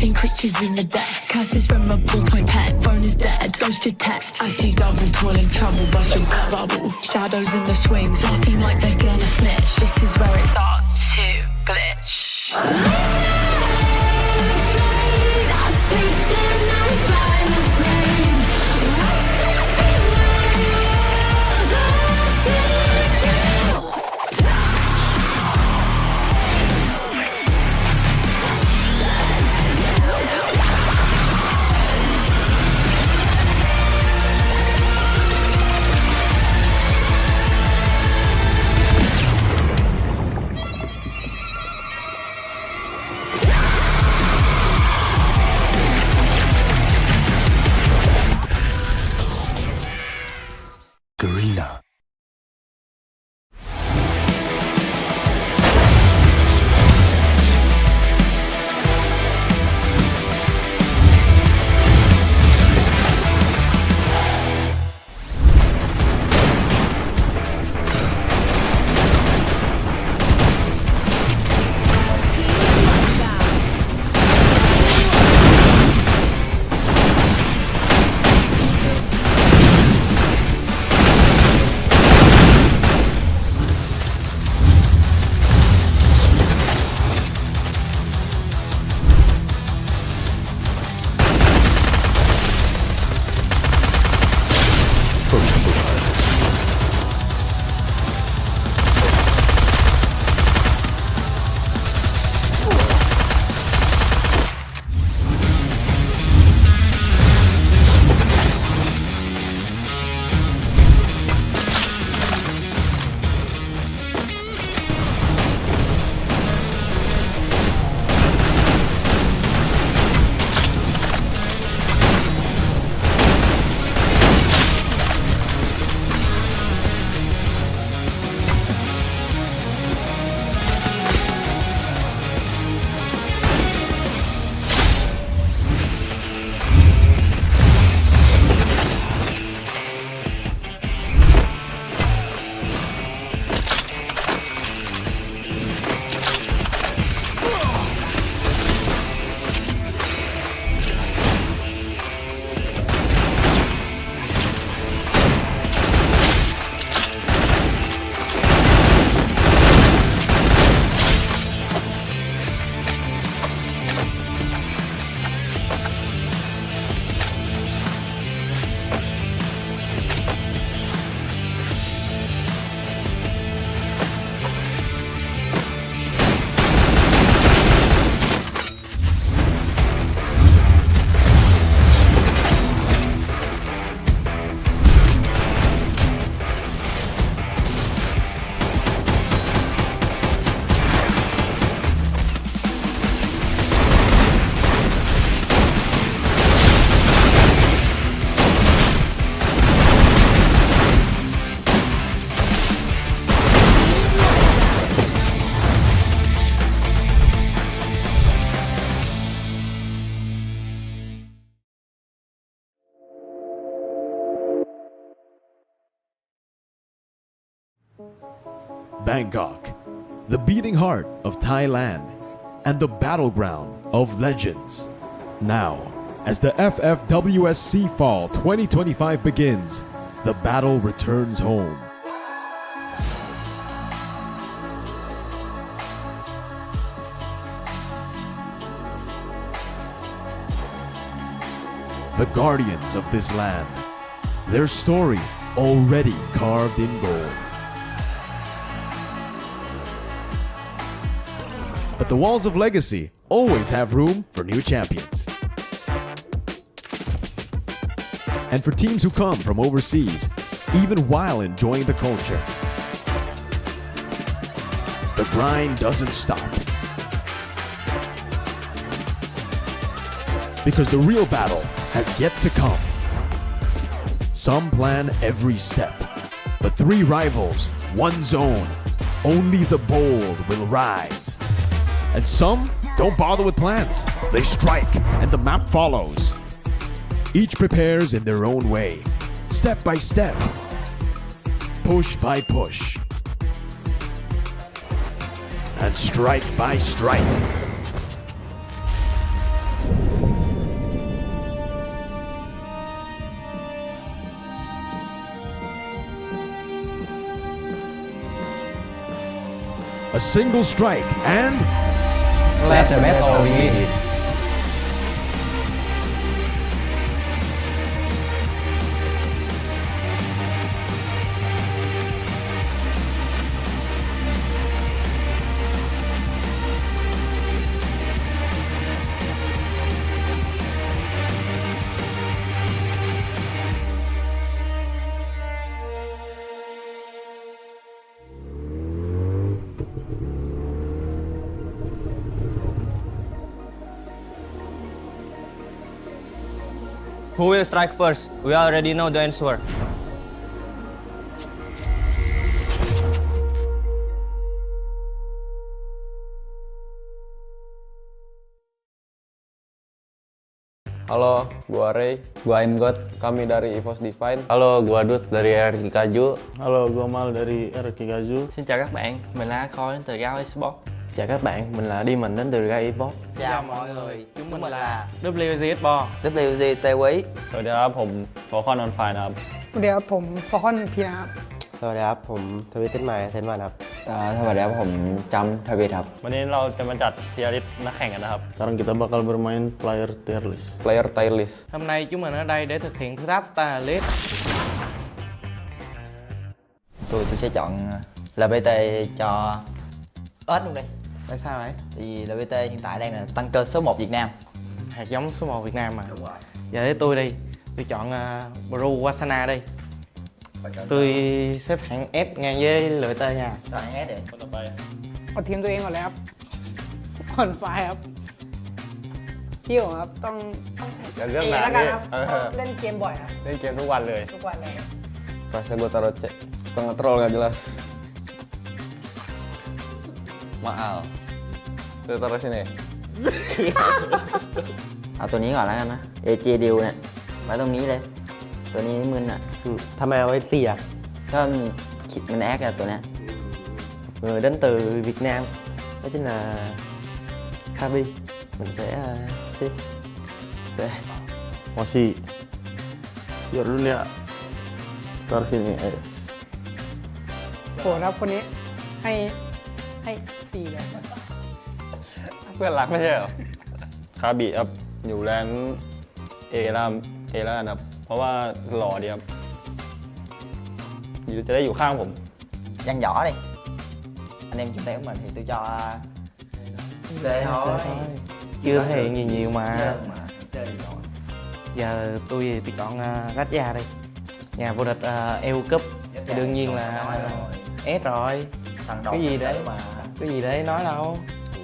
Living creatures in the desk. Curses from a ballpoint pen. Phone is dead, ghost your text. I see double toiling trouble, bust your bubble. Shadows in the swings, laughing like they're gonna snitch. This is where it starts to glitch. Bangkok, the beating heart of Thailand and the battleground of legends. Now, as the FFWS Fall 2025 begins, the battle returns home. The guardians of this land, their story already carved in gold. But the walls of legacy always have room for new champions. And for teams who come from overseas, even while enjoying the culture. The grind doesn't stop. Because the real battle has yet to come. Some plan every step, but 3 rivals, 1 zone. Only the bold will rise. And some don't bother with plans. They strike, and the map follows. Each prepares in their own way, step by step, push by push, and strike by strike. a single strike, and Let the metal begin. Who will strike first? We already know the answer. Halo, gua Ray. Gua Imgot. Kami dari EVOS Divine. Halo, gua Dut dari RK Kaju. Hello, gua Mal dari RK Kaju. Xin chào các bạn, mình là Khôi đến từ Gao Esports. Chào các bạn, mình là Demon đến từ Gai EVOS. Chào mọi người, chúng mình là WG Esports. WG Tê Quý. สวัสดีครับผมโฟคอนออนไฟนะครับ สวัสดีครับผมฟอคอนพีนะครับ สวัสดีครับผมทวิตเต้นใหม่เซนวันครับ สวัสดีครับผมจำทวิตครับ วันนี้เราจะมาจัดเทียร์ลิสต์นักแข่งกันนะครับ Sekarang kita bakal bermain player tier list. Player Tier List. Hôm nay chúng mình ở đây để thực hiện thử thách tier list. Tôi sẽ chọn LPT cho ếch luôn đi. Tại sao vậy? Vì LPT hiện tại đang là tăng cơ số 1 Việt Nam. Hạt giống số 1 Việt Nam mà. Đúng rồi. Giờ để tôi đi, tôi chọn Bru Wasana đi. Tôi xếp hạng S ngang với LPT nha. Sao hạng S vậy? คนต่อไป เอาทีมตัวเองก่อนเลยครับผ่อนไฟครับพี่ผมครับต้อง อย่าเลือก เอ นาน แล้วกัน นี่ ครับ เล่นเกมบ่อยครับ เล่นเกมทุกวันเลย ทุกวันเลย Rasa gue taruh C. Suka nge-troll gak jelas. Maal. Tuh taruh sini. เอาตัวนี้ก่อนแล้วกันนะ AJ Deal เนี่ยไว้ตรงนี้เลย ตัวนี้มึนอ่ะ ทำไมเอาไว้เสีย ก็มันแอคอะตัวเนี้ย Người đến từ Việt Nam. Đó chính là Kabi. Mình sẽ xếp C. Masih. Biar dulu ya. Ntar sini S. โหครับคนนี้ให้4เลย เพื่อนรักไม่ใช่เหรอ คาบิครับอยู่แรงเอแล้วเอแล้วกันครับเพราะว่าหล่อดีครับอยู่จะได้อยู่ข้างผม Văn võ đi. Anh em chung tay của mình thì tôi cho C thôi. Chưa thể hiện gì nhiều mà. Giờ tôi chọn Raja đi. Nhà vô địch EU Cup thì đương nhiên là S rồi. Thằng Cái gì đầu đấy? mà. Cái gì đấy nói đâu.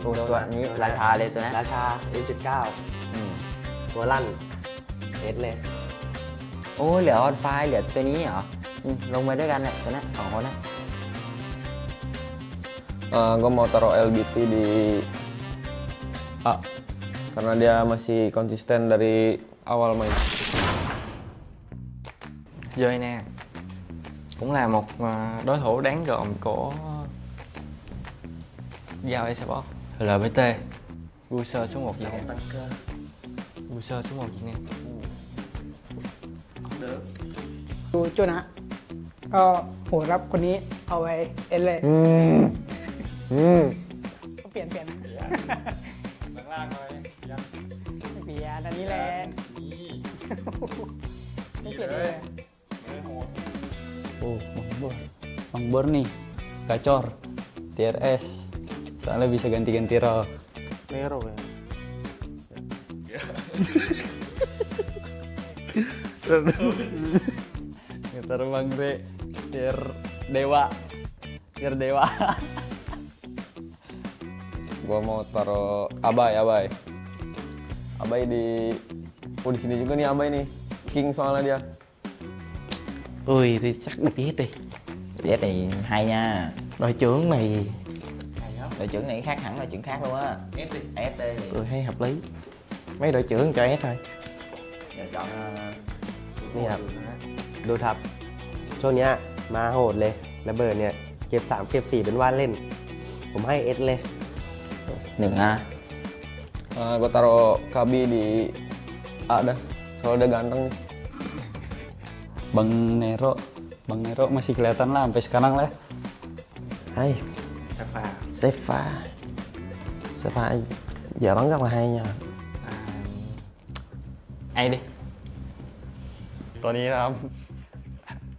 ตัวนี้ราคาเลยตัวนี้ ราชา M79 ตัวลั่น S เลย โอ้ยเหลือออนไฟเหลือตัวนี้เหรอลงไปด้วยกันเนี่ยตัวนี้สองคนนะ Gue mau taruh LBT di A karena dia masih konsisten dari awal main. Joy nè cũng là một đối thủ đáng gờm của Giao Esports. LPT User số 1 Việt Nam. User số 1 Việt Nam. ดูโจนะก็โหครับคนนี้เอาไว้เอเลย ก็เปลี่ยน ล่างๆเลยยัง เปลี่ยนอันนี้แลนด์ไม่เปลี่ยนเลย Oh, Bang Bor nih, gacor, tier S, soalnya bisa ganti-ganti role. Nero ya. Ntar Bang Re, tier dewa. Gue mau taruh Abai. Abai di di sini juga nih Abai nih. King soalnya dia. Ui thì chắc được hết đi. S này hay nha. Đội trưởng này Đội trưởng này khác hẳn là chuyện khác luôn á. S đi. S đi. tôi thấy hợp lý. Mấy đội trưởng cho S thôi. Giờ chọn นี่ครับดูครับช่วงเนี้ยมาโหดเลยระเบิดเนี่ยเก็บ3เก็บ4เป็นว่าเล่น ผมให้ S เลย 1 A. Gue taruh Kabi di A dah. Kalau udah ganteng nih. Bang Nero masih kelihatan lah sampai sekarang lah. Hai, Xếp pha giờ bắn rất là hay nha. Ai đi. ตัวนี้นะครับ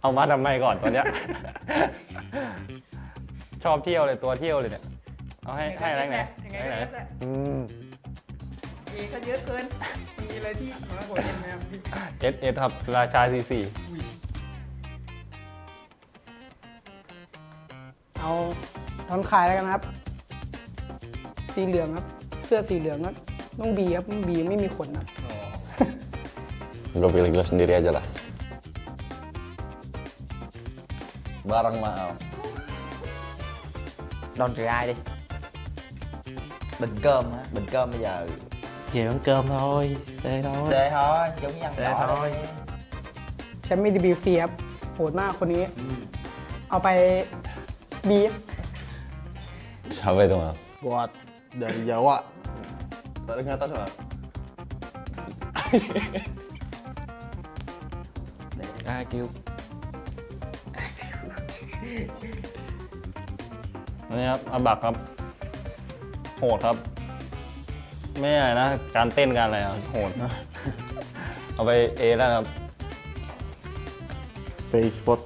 เอามาทำไมก่อนตัวเนี้ย ชอบเที่ยวเลยตัวเที่ยวเลยเนี่ย เอาให้แรงไหน ยังไง แรงไหน ก็ได้มีก็เยอะเกิน มีอะไรที่น้อยกว่าเอ็นไหมครับพี่ SS ครับราชา C4 เอาทอนคลายแล้วกันครับ สีเหลืองครับ เสื้อสีเหลืองก็ต้องบีครับบีไม่มีขนครับ Gue pilih gue sendiri aja lah. Bareng Maal. Đòn rai đi. Bình cơm á, bình cơm bây giờ. Về ăn cơm thôi, xe thôi. Xê thôi, chúng với ăn Xê đỏ thôi. แชมป์ DBC ครับโหดมากคนนี้ เอาไปบี Siapa itu Mal? Buat dari Jawa. Paling atas Mal. Ai kêu? อันนี้ครับอาบักครับ โหดครับ ไม่อะไรนะ การเต้นการอะไรโหดนะ เอาไป A แล้วครับ PI Sport.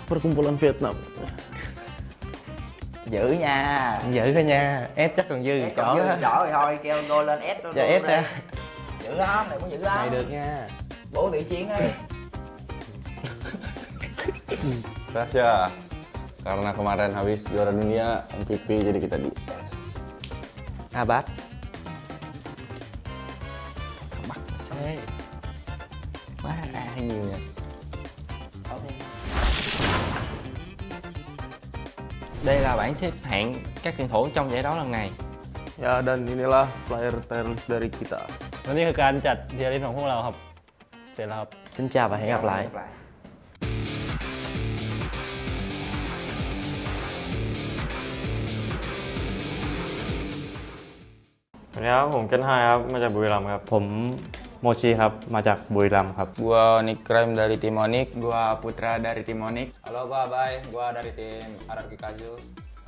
Perkumpulan Vietnam. Giữ nha. Giữ thôi nha, S chắc còn dư Chỏ chỏ rồi thôi, kêu ngôi lên S Dạ S ra. Giữ lắm, này có giữ lắm. Này được nha. Bố tự chiến đi. Tasya. Karena kemarin habis juara dunia MVP jadi kita di S. Abad. Bắt xe. Quá nhiều nhỉ. Đây là bảng xếp hạng các tuyển thủ trong giải đấu lần này. Ya dan inilah player tier list dari kita. และนี่คือการจัดเทียร์ลิสต์ของพวกเราครับ เสร็จแล้วครับ Xin chào và hẹn gặp lại. สวัสดีครับผมเกนไฮครับมาจากบุรีรัมย์ครับผมโมชิครับมาจากบุรีรัมย์ครับ Gua Nick Crime dari tim Onyx. Gua Putra dari tim Onyx. Halo, gua Abai. Gua dari tim Araki Kaju.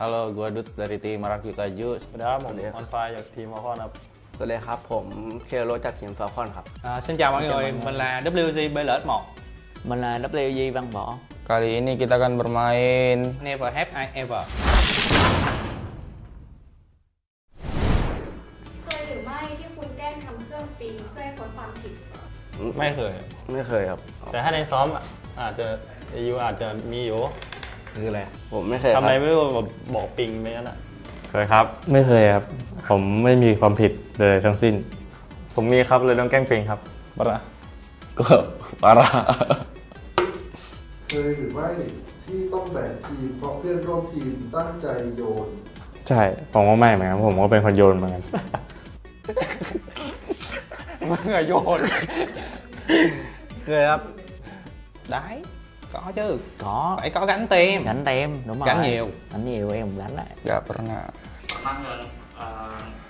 Halo, gua Dut dari tim Maraki Kaju. สวัสดีครับผมออนไฟจากทีมมอคอนครับ สวัสดีครับผมเคโรจากทีมฟาคอนครับ Xin chào mọi người, mình là WG BLS1. Mình là WG Văn Võ. Kali ini kita akan bermain Never have I ever. เคยหรือไม่ที่คุณแกล้งทำเครื่องปิงเพื่อให้พ้นความผิด ไม่เคย ไม่เคยครับ แต่ถ้าในซ้อมอาจจะยูอาจจะมีอยู่ คืออะไร ผมไม่เคยค ทำ รับ อะไรไม่รู้แบบบอกปิงไปนั่นอ่ะเคยครับไม่เคยครับผมไม่มีความผิดเลยทั้งสิ้น ผมมีครับเลยต้องแกล้งปิงครับบ้า Gua parah. เคยหรือไม่ที่ต้องแบ่งทีมเพราะเพื่อนร่วมทีมตั้งใจโยน ใช่ผมว่าไม่เหมือนกันผมก็เป็นคนโยนเหมือนกันมึงอะโยน Ghê lắm. Đấy, có chứ. Có. Phải có gánh tem. Gánh tem, đúng rồi. Gánh nhiều. Gánh nhiều em gánh lại. gak pernah. Pernah nggak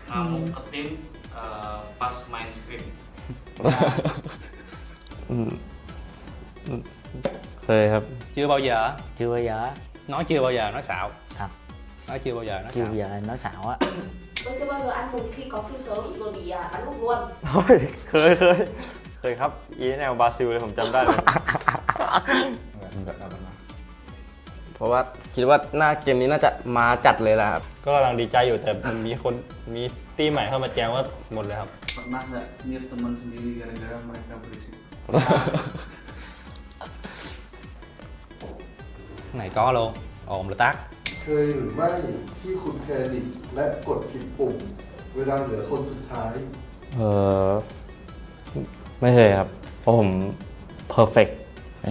ngamuk ke tim pas main script? เคยครับ Chưa bao giờ. Chưa bao giờ. Nói chưa bao giờ, nói xạo. Thật. Nói chưa bao giờ, nói Chưa xạo. bao giờ nói xạo á. Tôi chưa bao giờ ăn mừng khi có kim sớm rồi bị bắn gục luôn. เคยครับอีแนวบราซิลเลยผมจำได้เลย Enggak pernah. เพราะว่าคิดว่าหน้าเกมนี้น่าจะมาจัดเลยแหละครับ ก็กำลังดีใจอยู่แต่มีตีใหม่เข้ามาแจ้งว่าหมดเลยครับ Pernah nggak niat teman sendiri gara-gara mereka berisik? Cái này có luôn. Ồn là tắt. เคยหรือไม่ที่คุณแพนิคและกดผิดปุ่ม เวลาเหลือคนสุดท้าย ไม่เคยครับเพราะผม perfect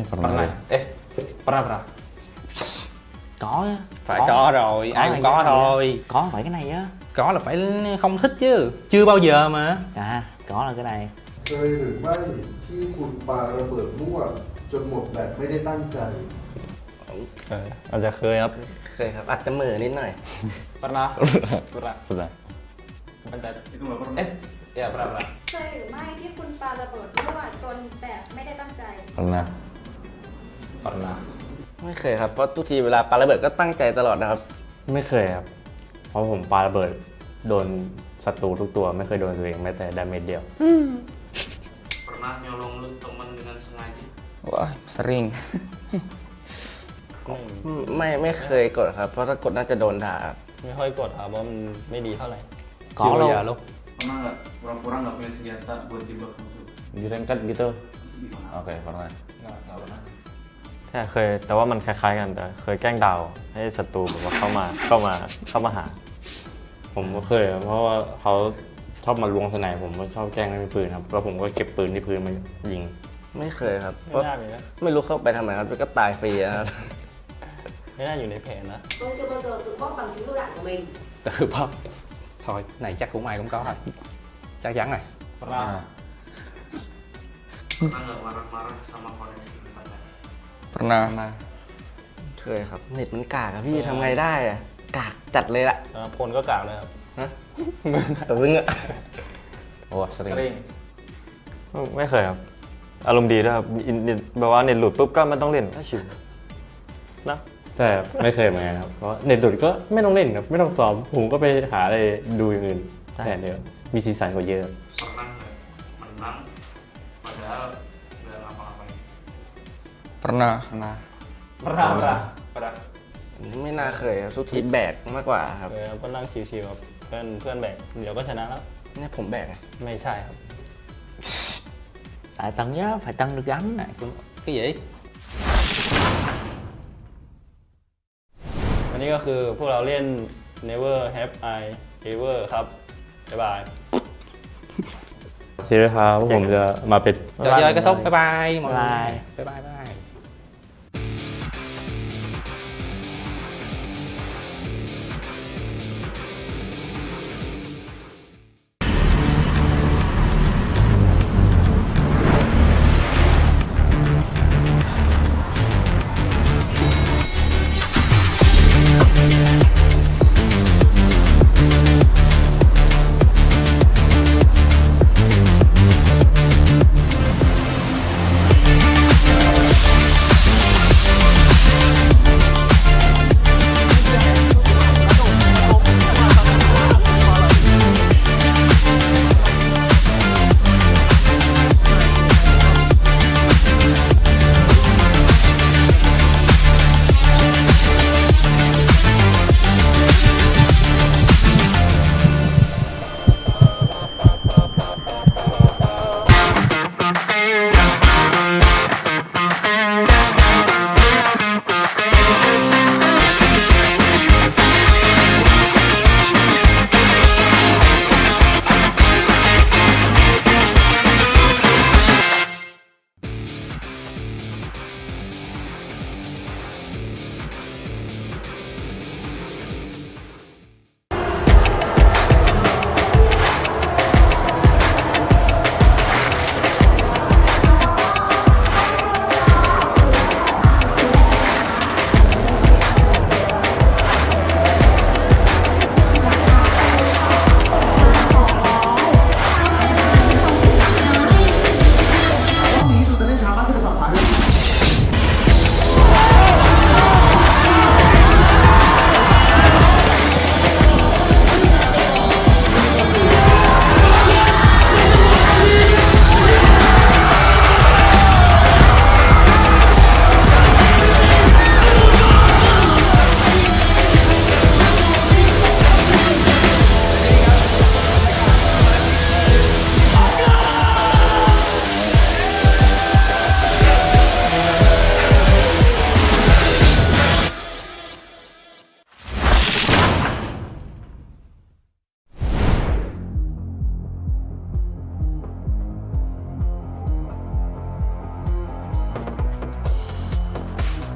Pernah. Pernah. Pernah. Có á. Phải có rồi, ai cũng có thôi. Có phải cái này á. Có là phải không thích chứ. Chưa bao giờ mà. À, có là cái này. เคยหรือไม่ที่คุณปาระเบิดมั่วจนหมดแบบไม่ได้ตั้งใจ อาจจะเคยครับ เคยครับ อาจจะเหม่อนิดหน่อย Pernah. Pernah. Pernah. Itu nggak pernah. Ya pernah. เคยหรือไม่ที่คุณปาระเบิดรั่วจนแบบไม่ได้ตั้งใจ Pernah. Pernah. ไม่เคยครับเพราะทุกทีเวลาปาระเบิดก็ตั้งใจตลอดนะครับ ไม่เคยครับ เพราะผมปาระเบิดโดนศัตรูทุกตัวไม่เคยโดนตัวเองแม้แต่ดาเมจเดียว Pernah nyolong lu teman dengan sengaja? Wah, sering. ไม่เคยกดครับ เพราะถ้ากดน่าจะโดนด่าครับ ไม่ค่อยกดครับเพราะมันไม่ดีเท่าไหร่ Kalau ya lo Pernah nggak pura-pura nggak punya senjata buat jebak musuh? direngkat gitu. Gimana? Oke, pernah. Nggak pernah. แค่เคยแต่ว่ามันคล้ายๆกันแต่เคยแกล้งดาวให้ศัตรูแบบว่าเข้ามาหา ผมก็เคยเพราะว่าเขาชอบมาลวงสไนป์ผมก็ชอบแกล้งไม่มีปืนครับแล้วผมก็เก็บปืนที่พื้นมายิง ไม่เคยครับ ไม่น่ามีนะ ไม่รู้เข้าไปทำไมครับก็ตายฟรีนะครับ ไม่น่าอยู่ในแผนนะ Tôi chưa bao giờ tự bóc bằng chính lựu đạn của mình. Tự bóp. Thôi, này chắc cũng ai cũng có thôi. Chắc chắn này. Pernah nggak marah-marah sama koneksi internet? Pernah. เคยครับเน็ตมันกากอะพี่ทำไงได้อะกากจัดเลยล่ะ คนก็กล่าวเลยครับ แต่มึงอะ Oh, sering. ไม่เคยครับ อารมณ์ดีด้วยครับแบบว่าเน็ตหลุดปุ๊บก็ไม่ต้องเล่นก็ชิวนะแต่ไม่เคยเหมือนกันครับเพราะเน็ตหลุดก็ไม่ต้องเล่นครับไม่ต้องซ้อมผมก็ไปหาอะไรดูอย่างอื่นแทนเดียวมีสีสันกว่าเยอะ Pernah nggak menang padahal nggak ngapa-ngapain? Pernah. Pernah. ไม่น่าเคยครับทุกทีแบกมากกว่าครับ ก็นั่งชิวๆครับเพื่อนแบกเดี๋ยวก็ชนะแล้ว เนี่ยผมแบกไง ไม่ใช่ครับ Tại Tân nhớ phải Tân được gắn này. Cái gì? วันนี้ก็คือพวกเราเล่น Never Have I Ever ครับ บ๊ายบายสวัสดีครับผมจะมาเป็น Trò chơi kết thúc. Bye bye mọi người. Bye bye.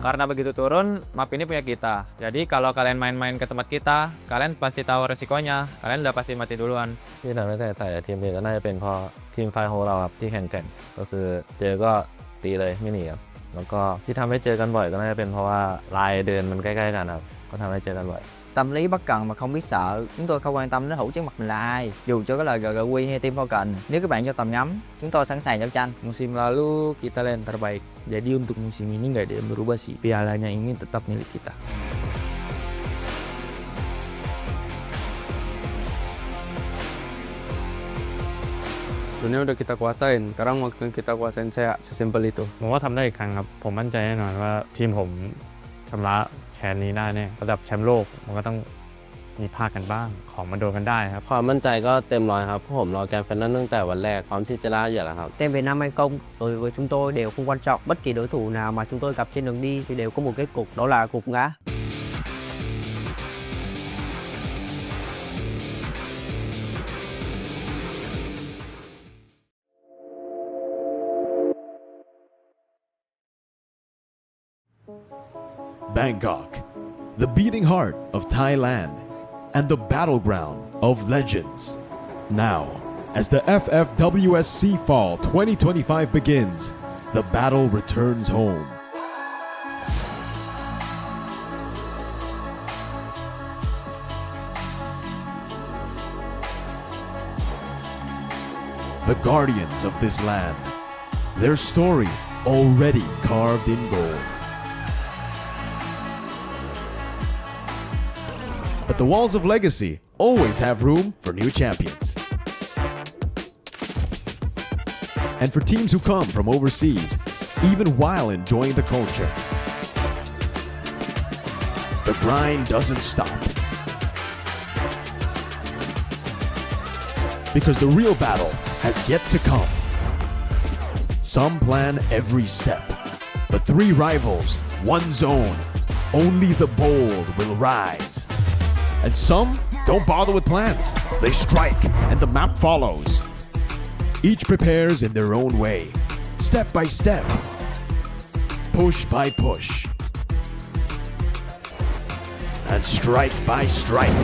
Karena begitu turun, map ini punya kita. Jadi kalau kalian main-main ke tempat kita, kalian pasti tahu resikonya. Kalian udah pasti mati duluan. ที่ทำให้แต่ทีมเอก็น่าจะเป็นเพราะทีมไฟโฮเราครับที่แข่งแกร่งก็คือเจอก็ตีเลยไม่หนีครับแล้วก็ที่ทำให้เจอกันบ่อยก็น่าจะเป็นเพราะว่าลายเดินมันใกล้ๆกันครับก็ทำให้เจอกันบ่อย Tâm lý bất cần mà không biết sợ. Chúng tôi không quan tâm đến hữu trước mặt mình là ai, dù cho cái lời GGQ hay Team Falcon. Nếu các bạn cho tầm ngắm, chúng tôi sẵn sàng giao tranh. Musim lalu kita yang terbaik. Jadi untuk musim ini nggak ada yang berubah sih. Pialanya ini tetap milik kita. Dunia udah kita kuasain, sekarang waktu kita kuasain saya sesimpel itu. ผมว่าทำได้อีกครั้งครับผมมั่นใจแน่นอนว่าทีมผมชำระแค้นนี้ได้แน่ระดับแชมป์โลกมันก็ต้องมีพลาดกันบ้างของมันโดนกันได้ครับ ความมั่นใจก็เต็มร้อยครับเพราะผมรอแกรนด์ไฟนอลตั้งแต่วันแรกพร้อมที่จะล่าเหยื่อแล้วครับ Tem Việt Nam hay không, đối với chúng tôi đều không quan trọng. Bất kỳ đối thủ nào mà chúng tôi gặp trên đường đi thì đều có một kết cục, đó là gục ngã. Bangkok, the beating heart of Thailand and the battleground of legends. Now, as the FFWS Fall 2025 begins, the battle returns home. The guardians of this land, their story already carved in gold. But the walls of legacy always have room for new champions. And for teams who come from overseas, even while enjoying the culture, the grind doesn't stop. Because the real battle has yet to come. Some plan every step, but 3 rivals, 1 zone. Only the bold will rise. And some don't bother with plans. They strike, and the map follows. Each prepares in their own way, step by step, push by push, and strike by strike.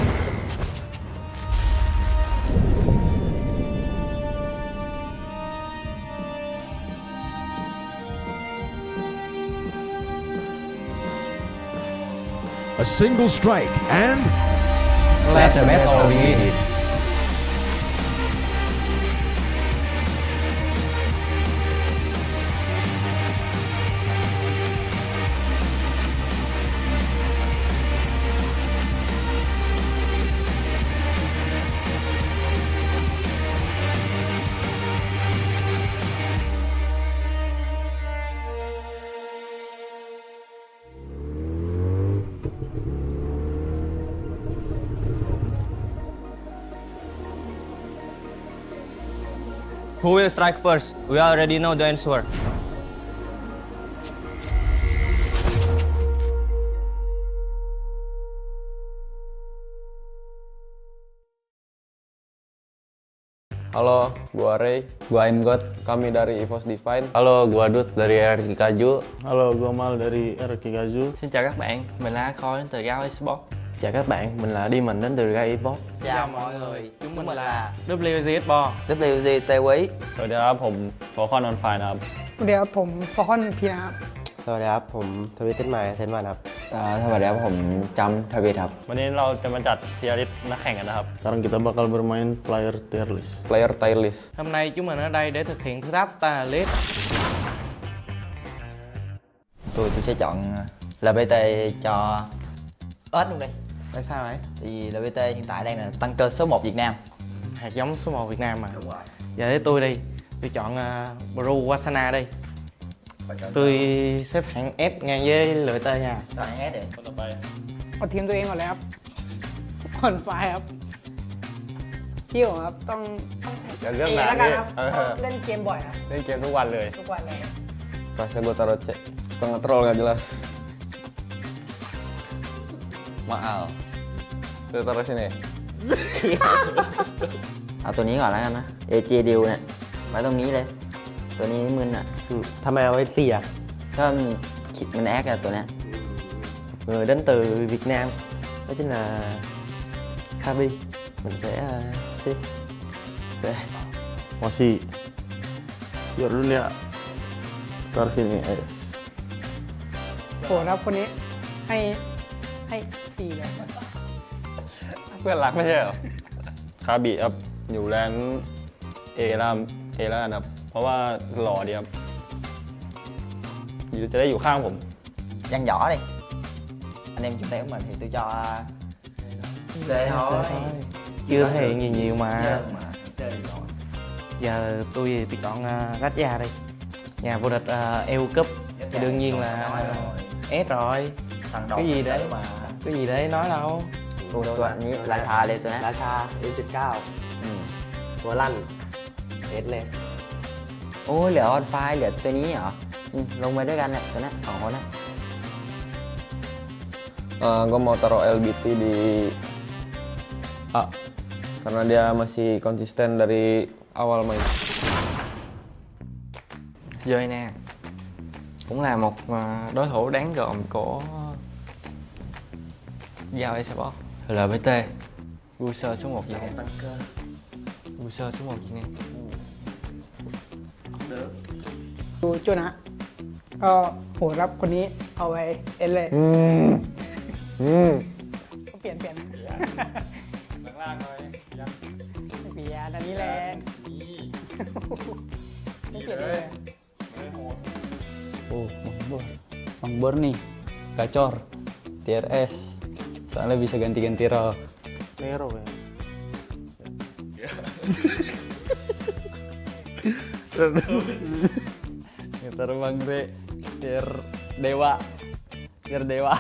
A single strike and Let the battle begin. Who will strike first? We already know the answer. Halo, gua Ray. Gua Imgot. Kami dari EVOS Divine. Halo, gua Dut dari RQ Kaju. Halo, gua Mal dari RQ Kaju. Xin chào các bạn, mình là Khôi đến từ Gao Esports. Chào các bạn, mình là Demon đến từ Gai Esports. Chào mọi người, chúng mình là WG Esports. WG เตไว้ สวัสดีครับผมโฟคอนออนไฟนะครับ สวัสดีครับผมฟอร์คอนพีนะครับ สวัสดีครับผมทวิตเต้นไมล์เทนวันครับ สวัสดีครับผมจำทวีตครับ วันนี้เราจะมาจัดเทียร์ลิสต์นักแข่งกันนะครับ Sekarang kita bakal bermain player tier list. Player tier list. Hôm nay chúng mình ở đây để thực hiện thử thách tier list. Tôi sẽ chọn LPT cho ếch luôn đi. Tại sao vậy? Vì LPT hiện tại đang là tăng cơ số 1 Việt Nam. Hạt giống số 1 Việt Nam mà. Giờ để tôi đi. Tôi chọn Blue Wasana đi. Tôi xếp hạng S ngang với lựa T nha. Sao hạng S vậy? เอาทีมตัวเองก่อนเลยครับผ่อนไฟครับพี่ผมครับต้อง อย่าเรื่อง เอ แบบ แล้วกัน นี้ ครับ เล่นเกมบ่อยครับ เล่นเกมทุกวันเลย ทุกวันเลย Rasa gua taruh C. Suka nge-troll gak jelas. Maal. Tuh taruh sini. เอาตัวนี้ก่อนแล้วกันนะ AJ Deal เนี่ยไว้ตรงนี้เลย ตัวนี้มึนอ่ะ ทำไมเอาไว้เสีย ก็มันแอคอะตัวเนี้ย Người đến từ Việt Nam, đó chính là Kabi. Mình sẽ Masih. Biar dulu ya. Taruh sini. โหนะครับคนนี้ให้4เลย พื่อนรักไม่ใช่เหรอคาบิครับอยู่แรงเอแล้วกันครับเพราะว่าหล่อดีครับจะได้อยู่ข้างผม Dàn võ đi. Anh em chung tay của mình thì tôi cho C thôi. Chưa thể hiện nhiều mà. C được rồi. Giờ tôi chọn Raja đi. Nhà vô địch EU Cup thì đương nhiên là S rồi. Cái gì đấy mà cái gì đấy nói đâu. ตัวนี้ราชาเลยตัวนั้น ราชา F79 ตัวลั่นเอสเลย โอ้ยเหลือออนไฟเหลือตัวนี้เหรอลงไปด้วยกันเนี่ยตัวนั้นสองคนนะ Gue mau taruh LBT di A karena dia masih konsisten dari awal main. Chơi nè, cũng là một đối thủ đáng gờm của Giao Esports. LBT, User số 1 Việt Nam. User số 1 Việt Nam. ดูจุนะก็โหรับคนนี้เอาไว้เอ็นเลยเปลี่ยนล่างๆเลยยัง เปลี่ยนอันนี้แหละไม่เปลี่ยนเลย Oh, Bang Bor nih, gacor, TRS, soalnya bisa ganti-ganti rok. Nero ya. Ngetar Bang Bre, biar dewa.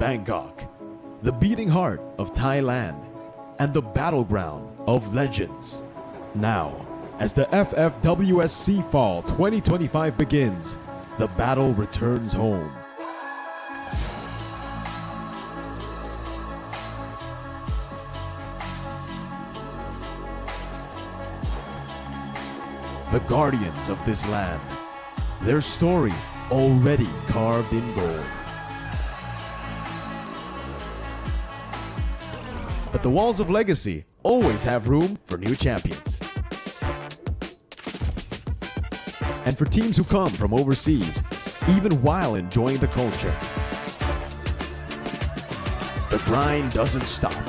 Bangkok, the beating heart of Thailand and the battleground of legends. Now, as the FFWS Fall 2025 begins, the battle returns home. The guardians of this land, their story already carved in gold. But the walls of legacy always have room for new champions. And for teams who come from overseas, even while enjoying the culture. The grind doesn't stop.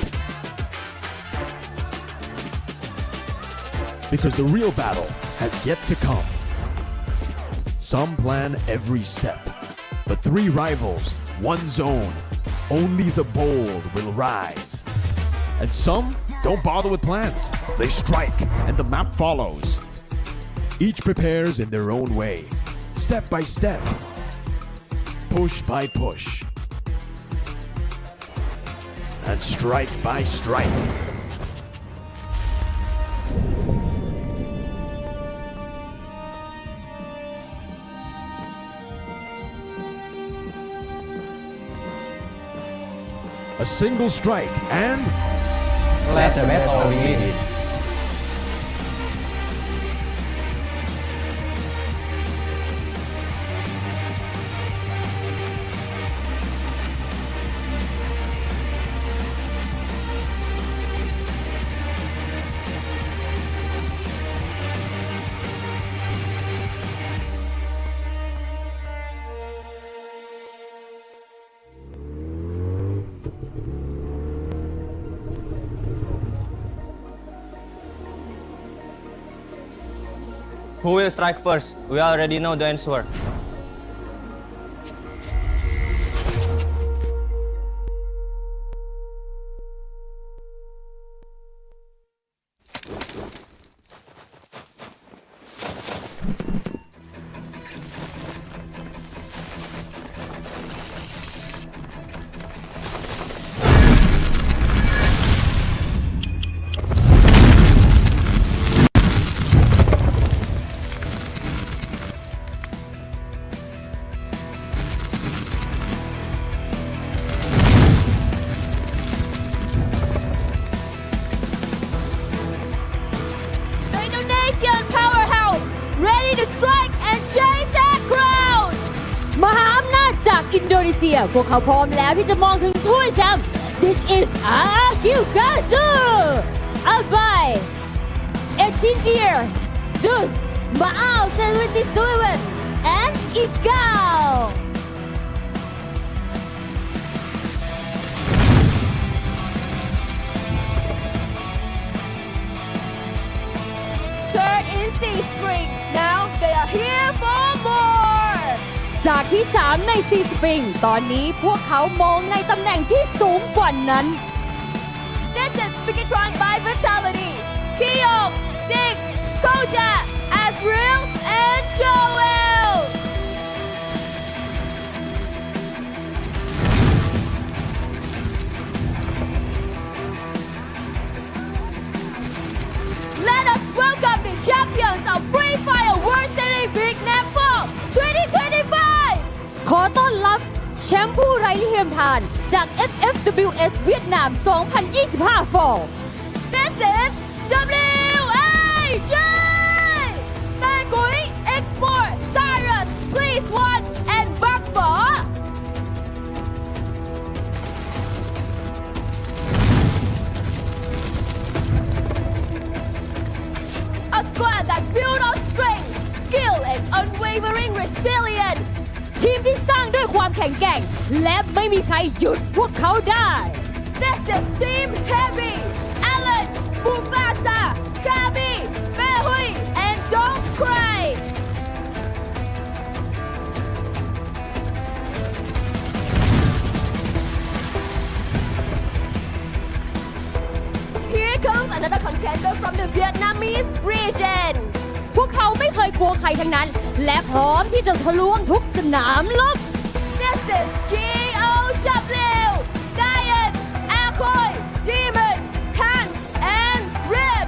Because the real battle has yet to come. Some plan every step, but 3 rivals, 1 zone. Only the bold will rise. And some don't bother with plans. They strike, and the map follows. Each prepares in their own way, step by step, push by push, and strike by strike. A single strike and Let the battle begin. Who will strike first? We already know the answer. The Indonesian powerhouse ready to strike and chase that crown มหาอำนาจจากอินโดนีเซียพวกเขาพร้อมแล้วที่จะมองถึงถ้วยแชมป์ This is Akilkazu Abai 18 years Dus Maal 77 and Iqbal Third instinct spring. Now they are here for more. จากที่ 3 ใน 4 สปริง ตอนนี้พวกเขามองในตำแหน่งที่สูงกว่านั้น This is Bigatron by Vitality. Kyo, Dick, Koja, Azriel, and Joel. Let us welcome the champions of Free Fire World Series Big Name 4 2025 ขอต้อนรับแชมป์ผู้ไร้เทียมทานจาก FFWS เวียดนาม 2025 This is WAJ Tan Cúi, Export, Cyrus, Please One, and Bắc Võ A squad that built on strength, skill, and unwavering resilience. ทีมที่สร้างด้วยความแข็งแกร่งและไม่มีใครหยุดพวกเขาได้ This is Team Heavy, Alan, Mufasa, Gabi, Behui, and Don't Cry. Here comes another contender from the Vietnamese region. พวกเขาไม่เคยกลัวใครทั้งนั้น และพร้อมที่จะทะลวงทุกสนามรบ This is GOW, Dian, Akoi, Demon, Hans, and Rip.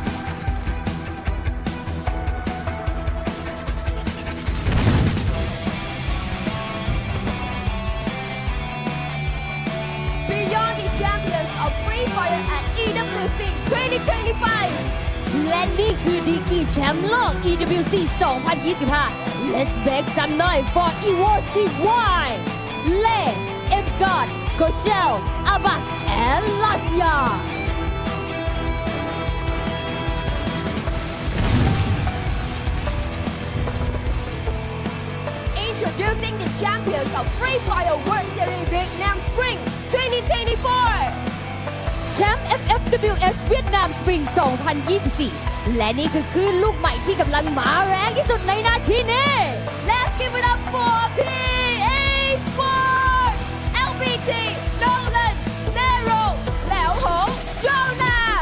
Beyond the champions of Free Fire at EWC 2025 และนี่คือดีกรีแชมป์โลก EWC 2025 Let's make some noise for Evo CY เล่ M God, Coachel, Abbas, and Lasya. Introducing the champions of Free Fire World Series Vietnam Spring 2024. แชมป์ FFWS เวียดนามสปริง 2024 และนี่คือคลื่นลูกใหม่ที่กำลังมาแรงที่สุดในนาทีนี้ Let's give it up for PA Sport LBT Nolan Nero แหลวหง Jonah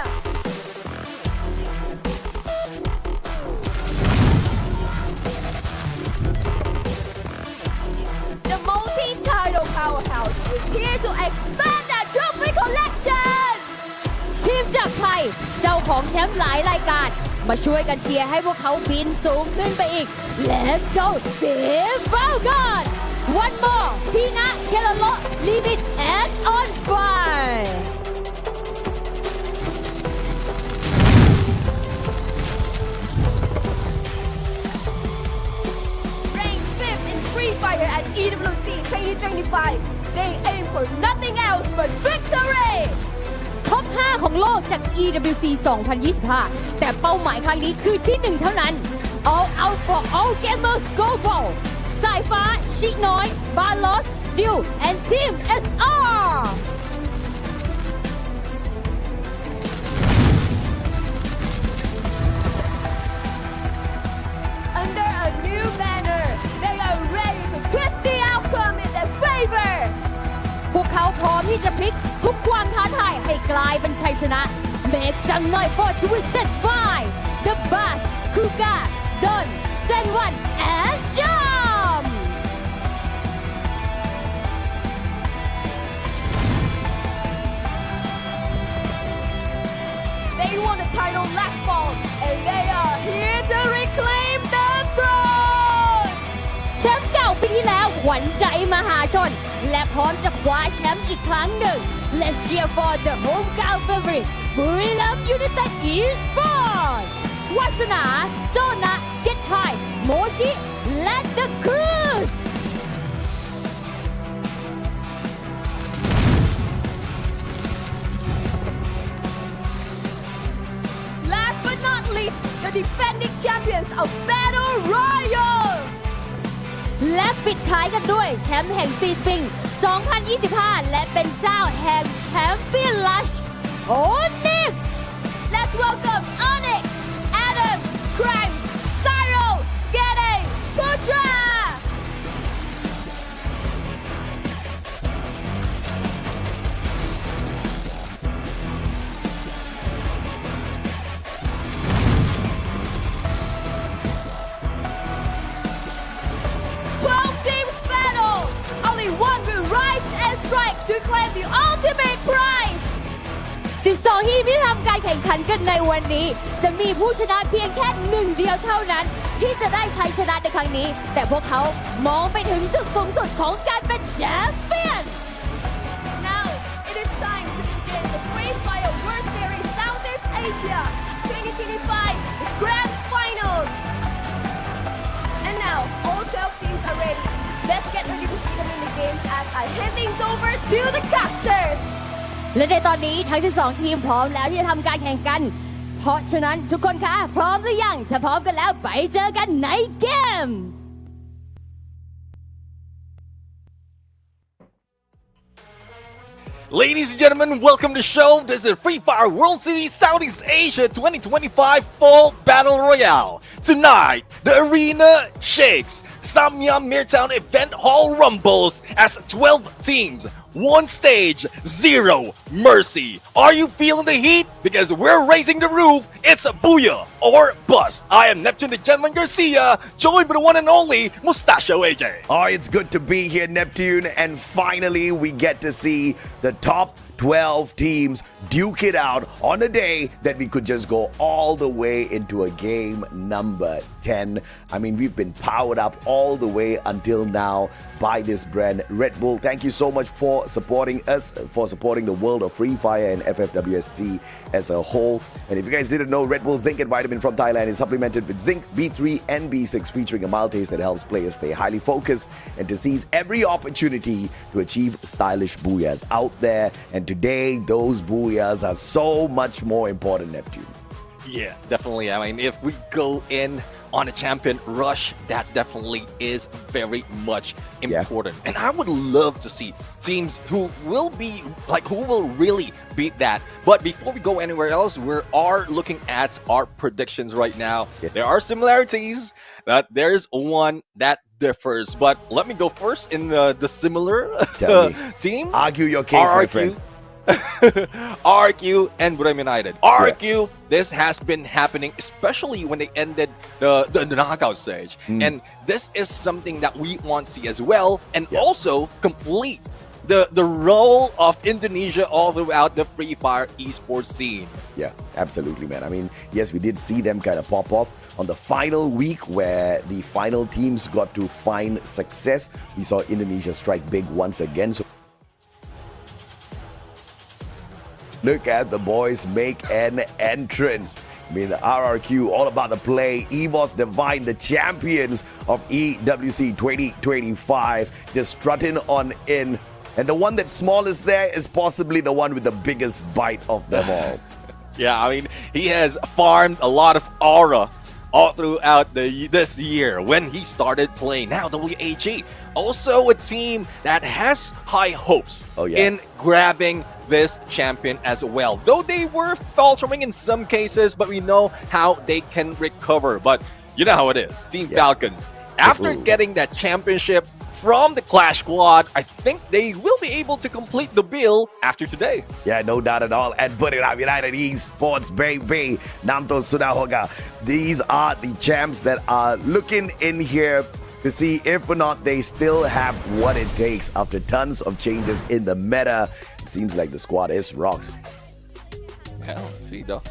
The multi-title powerhouse is here to expand that trophy collection ทีมจากไทยเจ้าของแชมป์หลายรายการมาช่วยกันเชียร์ให้พวกเขาบินสูงขึ้นไปอีก Let's go Team Falcon One more Pina Kelalo Limit and on fire Ranked 5th in Free Fire at EWC 2025 They aim for nothing else but victoryท็อป 5 ของโลกจาก EWC 2025 แต่เป้าหมายครั้งนี้คือที่ 1 เท่านั้น All out for all gamers global สายฟ้า ชิกน้อย บาลอส ดิว and Team SR A พร้อมที่จะพลิกทุกความท้าทายให้กลายเป็นชัยชนะ Make some noise for Twisted by The Bass Kuga Don Senwan and Jump They won the title last fall and they are here to reclaim the throne แชมป์เก่าปีที่แล้วขวัญใจมหาชนและพร้อมจะคว้าแชมป์อีกครั้งหนึ่ง Let's cheer for the hometown favorite บุรีรัมย์ยูไนเต็ด Esports วาสนาโจนะเกตไฮโมชิและ The Cruise Last but not least, the defending champions of Battle Royale และปิดท้ายกันด้วยแชมป์แห่งซีสปริง 2025 และเป็นเจ้าแห่งแชมเปี้ยนลัช Onyx Let's welcome Onyx Adam Crime Cyro Gede Putra One will rise and strike to claim the ultimate prize 12 ทีมที่ทำการแข่งขันกันในวันนี้จะมีผู้ชนะเพียงแค่หนึ่งเดียวเท่านั้นที่จะได้ชัยชนะในครั้งนี้แต่พวกเขามองไปถึงจุดสูงสุดของการเป็นแชมเปี้ยน Now it is time to begin the Free Fire World Series Southeast Asia 2025 Grand Finals And now all 12 teams are ready Let's get ready to see them in the game as I hand things over to the casters และในตอนนี้ทั้ง 12 ทีมพร้อมแล้วที่จะทำการแข่งกันเพราะฉะนั้นทุกคนคะพร้อมหรือยังถ้าพร้อมกันแล้วไปเจอกันในเกม Ladies and gentlemen, welcome to the show. This is Free Fire World Series Southeast Asia 2025 Fall Battle Royale. Tonight, the arena shakes. Samyang Mirtown Event Hall rumbles as 12 teams. One stage, zero mercy. Are you feeling the heat? Because we're raising the roof. It's a booyah or bust. I am Neptune the Gentleman Garcia, joined by the one and only Mustachio AJ. Oh, it's good to be here, Neptune. And finally, we get to see the top 12 teams duke it out on a day that we could just go all the way into a game number 10. I mean, we've been powered up all the way until now by this brand, Red Bull. Thank you so much for supporting us, for supporting the world of Free Fire and FFWSC as a whole. And if you guys didn't know, Red Bull Zinc and Vitamin from Thailand is supplemented with Zinc, B3 and B6, featuring a maltase that helps players stay highly focused and to seize every opportunity to achieve stylish booyahs out there. And today, those booyahs are so much more important, Neptune. Yeah, definitely. I mean, if we go in on a champion rush, that definitely is very much important. And I would love to see teams who will really beat that. But before we go anywhere else, we are looking at our predictions right now. There are similarities, but there's one that differs. But let me go first in the similar teams. Argue your case, my friend. RQ and Bremen United. RQ, this has been happening, especially when they ended the knockout stage. And this is something that we want to see as well, and also complete the role of Indonesia all throughout the Free Fire esports scene. Yeah, absolutely, man. I mean, yes, we did see them kind of pop off on the final week where the final teams got to find success. We saw Indonesia strike big once again. So look at the boys make an entrance. I mean, the RRQ, all about the play. EVOS Divine, the champions of EWC 2025, just strutting on in. And the one that's smallest there is possibly the one with the biggest bite of them all. Yeah, I mean, he has farmed a lot of aura all throughout this year when he started playing. Now WAG, also a team that has high hopes in grabbing this champion as well. Though they were faltering in some cases, but we know how they can recover. But you know how it is, Team Falcons. After getting that championship from the Clash Squad, I think they will be able to complete the bill after today. Yeah, no doubt at all. And Buriram United Esports, baby. Namto Sudahoga. These are the champs that are looking in here to see if or not they still have what it takes after tons of changes in the meta. It seems like the squad is rocked. Yeah, let's see though.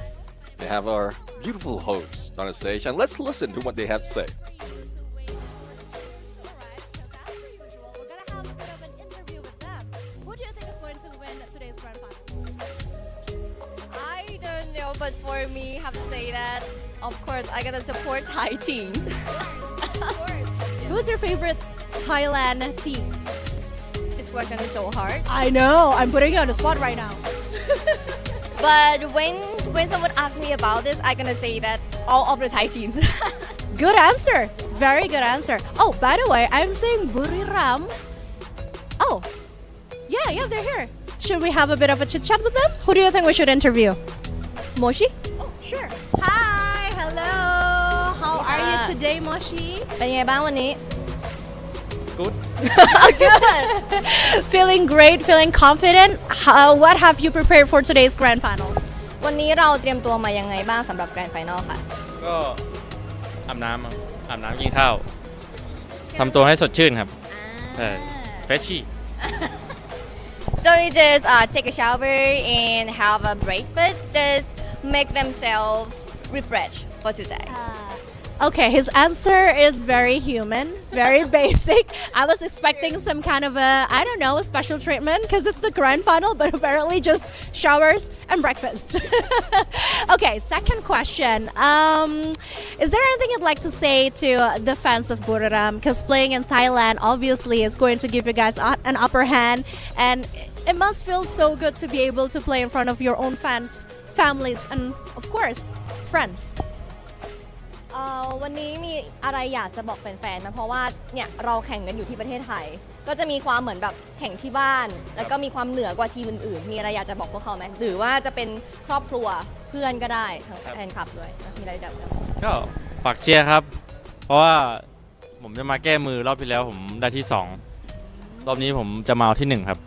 They have our beautiful host on the stage, and let's listen to what they have to say. Who do you think is going to win today's grand final? I don't know, but for me, have to say that, of course, I gotta support Thai team. Who's your favorite Thailand team? This question is so hard. I know. I'm putting you on the spot right now. But when someone asks me about this, I'm gonna say that all of the Thai teams. Good answer. Very good answer. Oh, by the way, I'm saying Buriram. Oh, yeah, they're here. Should we have a bit of a chit chat with them? Who do you think we should interview? Moshi? Oh, sure. Hi, hello. How are you today, Moshi? เป็นไงบ้างวันนี้ Good. Good. Feeling great, feeling confident. What have you prepared for today's grand finals? วันนี้เราเตรียมตัวมายังไงบ้างสำหรับ grand final ค่ะ ก็อาบน้ำกินข้าวทำตัวให้สดชื่นครับเฟรชชี่ So we just take a shower and have a breakfast, just make themselves refreshed for today. Okay, his answer is very human, very basic. I was expecting some kind of a, I don't know, a special treatment because it's the grand final, but apparently just showers and breakfast. Okay, second question. Is there anything you'd like to say to the fans of Buriram? Because playing in Thailand obviously is going to give you guys an upper hand, and it must feel so good to be able to play in front of your own fans, families, and of course, friends. วันนี้มีอะไรอยากจะบอกแฟนๆนะเพราะว่าเนี่ยเราแข่งกันอยู่ที่ประเทศไทยก็จะมีความเหมือนแบบแข่งที่บ้านแล้วก็มีความเหนือกว่าทีมอื่นๆมีอะไรอยากจะบอกพวกเขาไหมหรือว่าจะเป็นครอบครัวเพื่อนก็ได้ทั้งแฟนคลับด้วยมีอะไรจะก็ฝากเชียร์ครับเพราะว่าผมจะมาแก้มือรอบที่แล้วผมได้ที่2รอบนี้ผมจะมาเอาที่1ครับ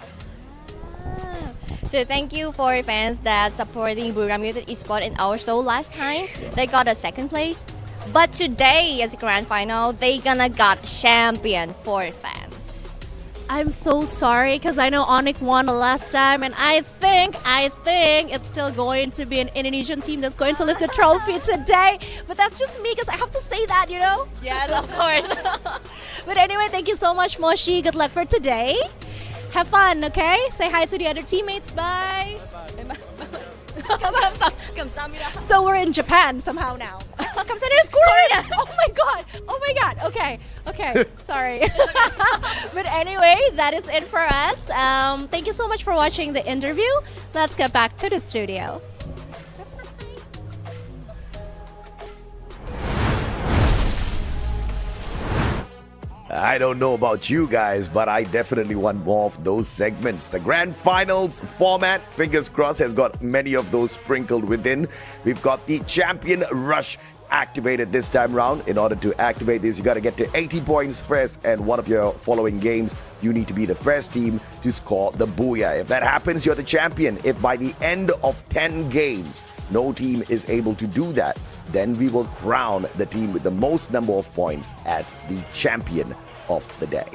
So thank you for fans that supporting Buriram United Esports in our show last time. They got a second place. But today, as a grand final, they gonna got champion for fans. I'm so sorry because I know Onyx won the last time, and I think it's still going to be an Indonesian team that's going to lift the trophy today. But that's just me because I have to say that, you know? Yes, of course. But anyway, thank you so much, Moshi. Good luck for today. Have fun, okay? Say hi to the other teammates. Bye. Bye. So we're in Japan somehow now. Oh my god. Okay. Sorry. But anyway, that is it for us. Thank you so much for watching the interview. Let's get back to the studio. I don't know about you guys, but I definitely want more of those segments. The grand finals format, fingers crossed, has got many of those sprinkled within. We've got the champion rush activated this time round. In order to activate this, you got to get to 80 points first, and one of your following games, you need to be the first team to score the booyah. If that happens, you're the champion. If by the end of 10 games, no team is able to do that, then we will crown the team with the most number of points as the champion of the day.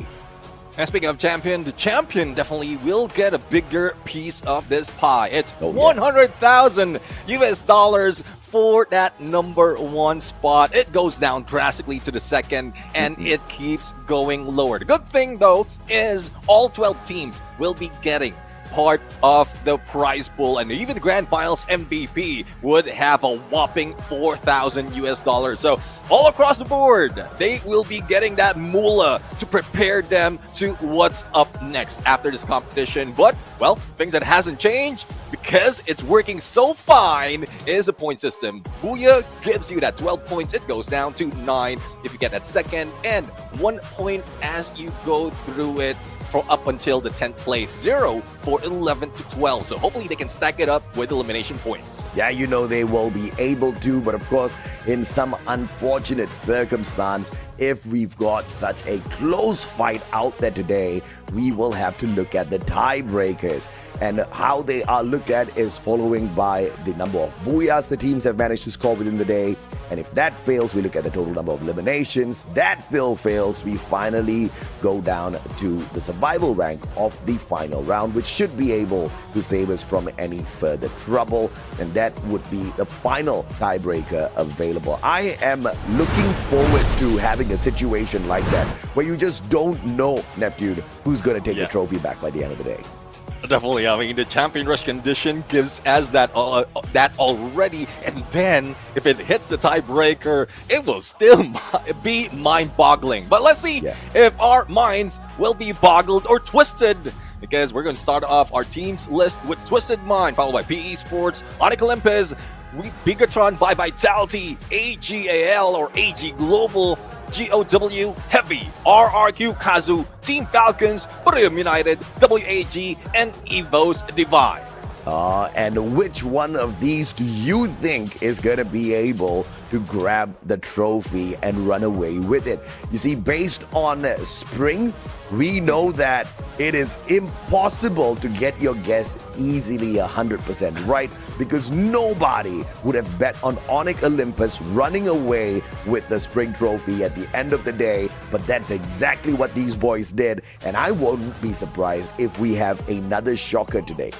And speaking of champion, the champion definitely will get a bigger piece of this pie. It's $100,000 for that number 1 spot. It goes down drastically to the second, and it keeps going lower. The good thing, though, is all 12 teams will be getting part of the prize pool, and even the grand finals MVP would have a whopping $4,000. So all across the board, they will be getting that moolah to prepare them to what's up next after this competition. But, well, things that hasn't changed, because it's working so fine is a point system. Booyah gives you that 12 points. It goes down to 9 if you get that second, and 1 point as you go through it for up until the 10th place, 0 for 11 to 12. So hopefully they can stack it up with elimination points. Yeah, you know they will be able to, but of course, in some unfortunate circumstance, if we've got such a close fight out there today, we will have to look at the tiebreakers. And how they are looked at is following by the number of booyahs the teams have managed to score within the day. And if that fails, we look at the total number of eliminations. That still fails, we finally go down to the survival rank of the final round, which should be able to save us from any further trouble. And that would be the final tiebreaker available. I am looking forward to having a situation like that, where you just don't know, Neptune, who's going to take the trophy back by the end of the day. Definitely. I mean, the champion rush condition gives us that already, and then if it hits the tiebreaker, it will still be mind-boggling. But let's see if our minds will be boggled or twisted, because we're going to start off our teams list with Twisted Mind, followed by PE Sports, Onyx Olympus, Bigatron by Vitality, AGAL or AG Global, GOW Heavy, RRQ Kazu, Team Falcons, Burium United, WAG, and Evos Divine. And which one of these do you think is going to be able to grab the trophy and run away with it? You see, based on spring, we know that it is impossible to get your guess easily 100% right, because nobody would have bet on Onyx Olympus running away with the spring trophy at the end of the day. But that's exactly what these boys did, and I won't be surprised if we have another shocker today.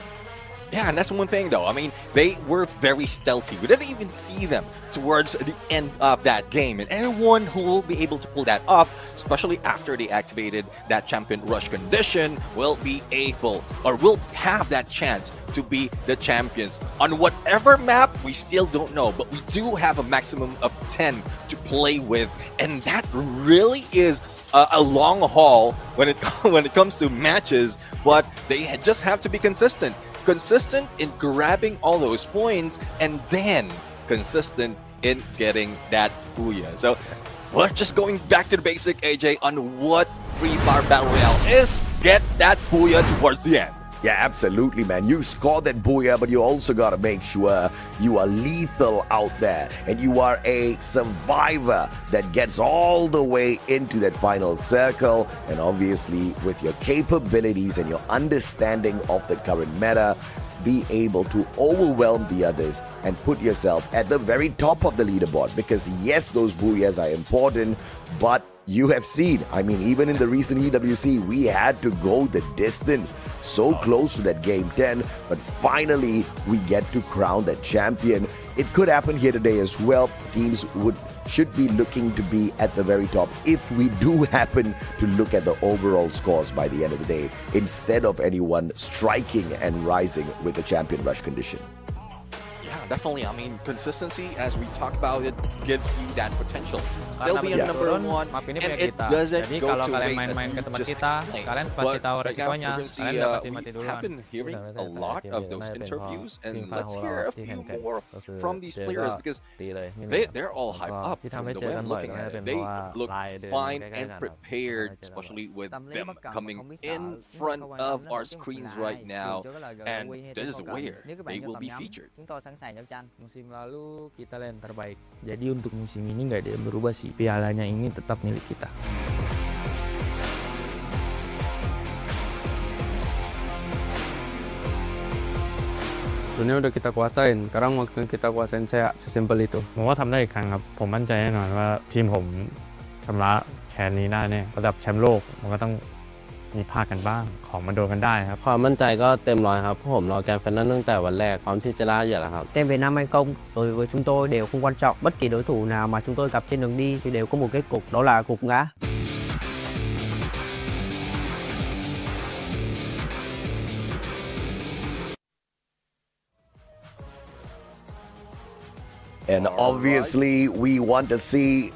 Yeah, and that's one thing though. I mean, they were very stealthy. We didn't even see them towards the end of that game. And anyone who will be able to pull that off, especially after they activated that champion rush condition, will be able, or will have that chance to be the champions. On whatever map, we still don't know, but we do have a maximum of 10 to play with. And that really is a long haul when it comes to matches, but they just have to be consistent in grabbing all those points, and then consistent in getting that booyah. So we're just going back to the basic, AJ, on what Free Fire Battle Royale is. Get that booyah towards the end. Yeah, absolutely, man. You score that booyah, but you also got to make sure you are lethal out there and you are a survivor that gets all the way into that final circle. And obviously, with your capabilities and your understanding of the current meta, be able to overwhelm the others and put yourself at the very top of the leaderboard. Because yes, those booyahs are important, but you have seen, I mean, even in the recent EWC, we had to go the distance, so close to that game 10, but finally we get to crown that champion. It could happen here today as well. Teams should be looking to be at the very top if we do happen to look at the overall scores by the end of the day, instead of anyone striking and rising with the champion rush condition. Definitely. I mean, consistency, as we talk about it, gives you that potential. Still be a number one, and it doesn't Jadi go kalau to kalian waste main-main as ke you tempat just kita, explained. kalian pasti tahu But right now, resikonya. we're gonna see, Kalian udah pasti mati we duluan. have been hearing a lot of those interviews, and let's hear a few more from these players, because they're all hyped up. From the way I'm looking at it, they look fine and prepared, especially with them coming in front of our screens right now, and this is where they will be featured. Musim lalu kita yang terbaik. Jadi untuk musim ini nggak ada yang berubah sih. Pialanya ini tetap milik kita. Dunia udah kita kuasain. Sekarang waktu kita kuasain saya sesimpel itu. ผมว่าทำได้อีกครั้งครับ ผมมั่นใจแน่นอนว่าทีมผมชำระแค้นนี้ได้แน่ระดับแชมป์โลกมันก็ต้องมีพลาดกันบ้างของมันโดนกันได้ครับ ความมั่นใจก็เต็มร้อยครับเพราะผมรอแกรนด์ไฟนอลตั้งแต่วันแรกพร้อมที่จะล่าเหยื่อแล้วครับ Tem Việt Nam hay không, đối với chúng tôi đều không quan trọng. Bất kỳ đối thủ nào mà chúng tôi gặp trên đường đi thì đều có một kết cục, đó là gục ngã. And obviously, we want to see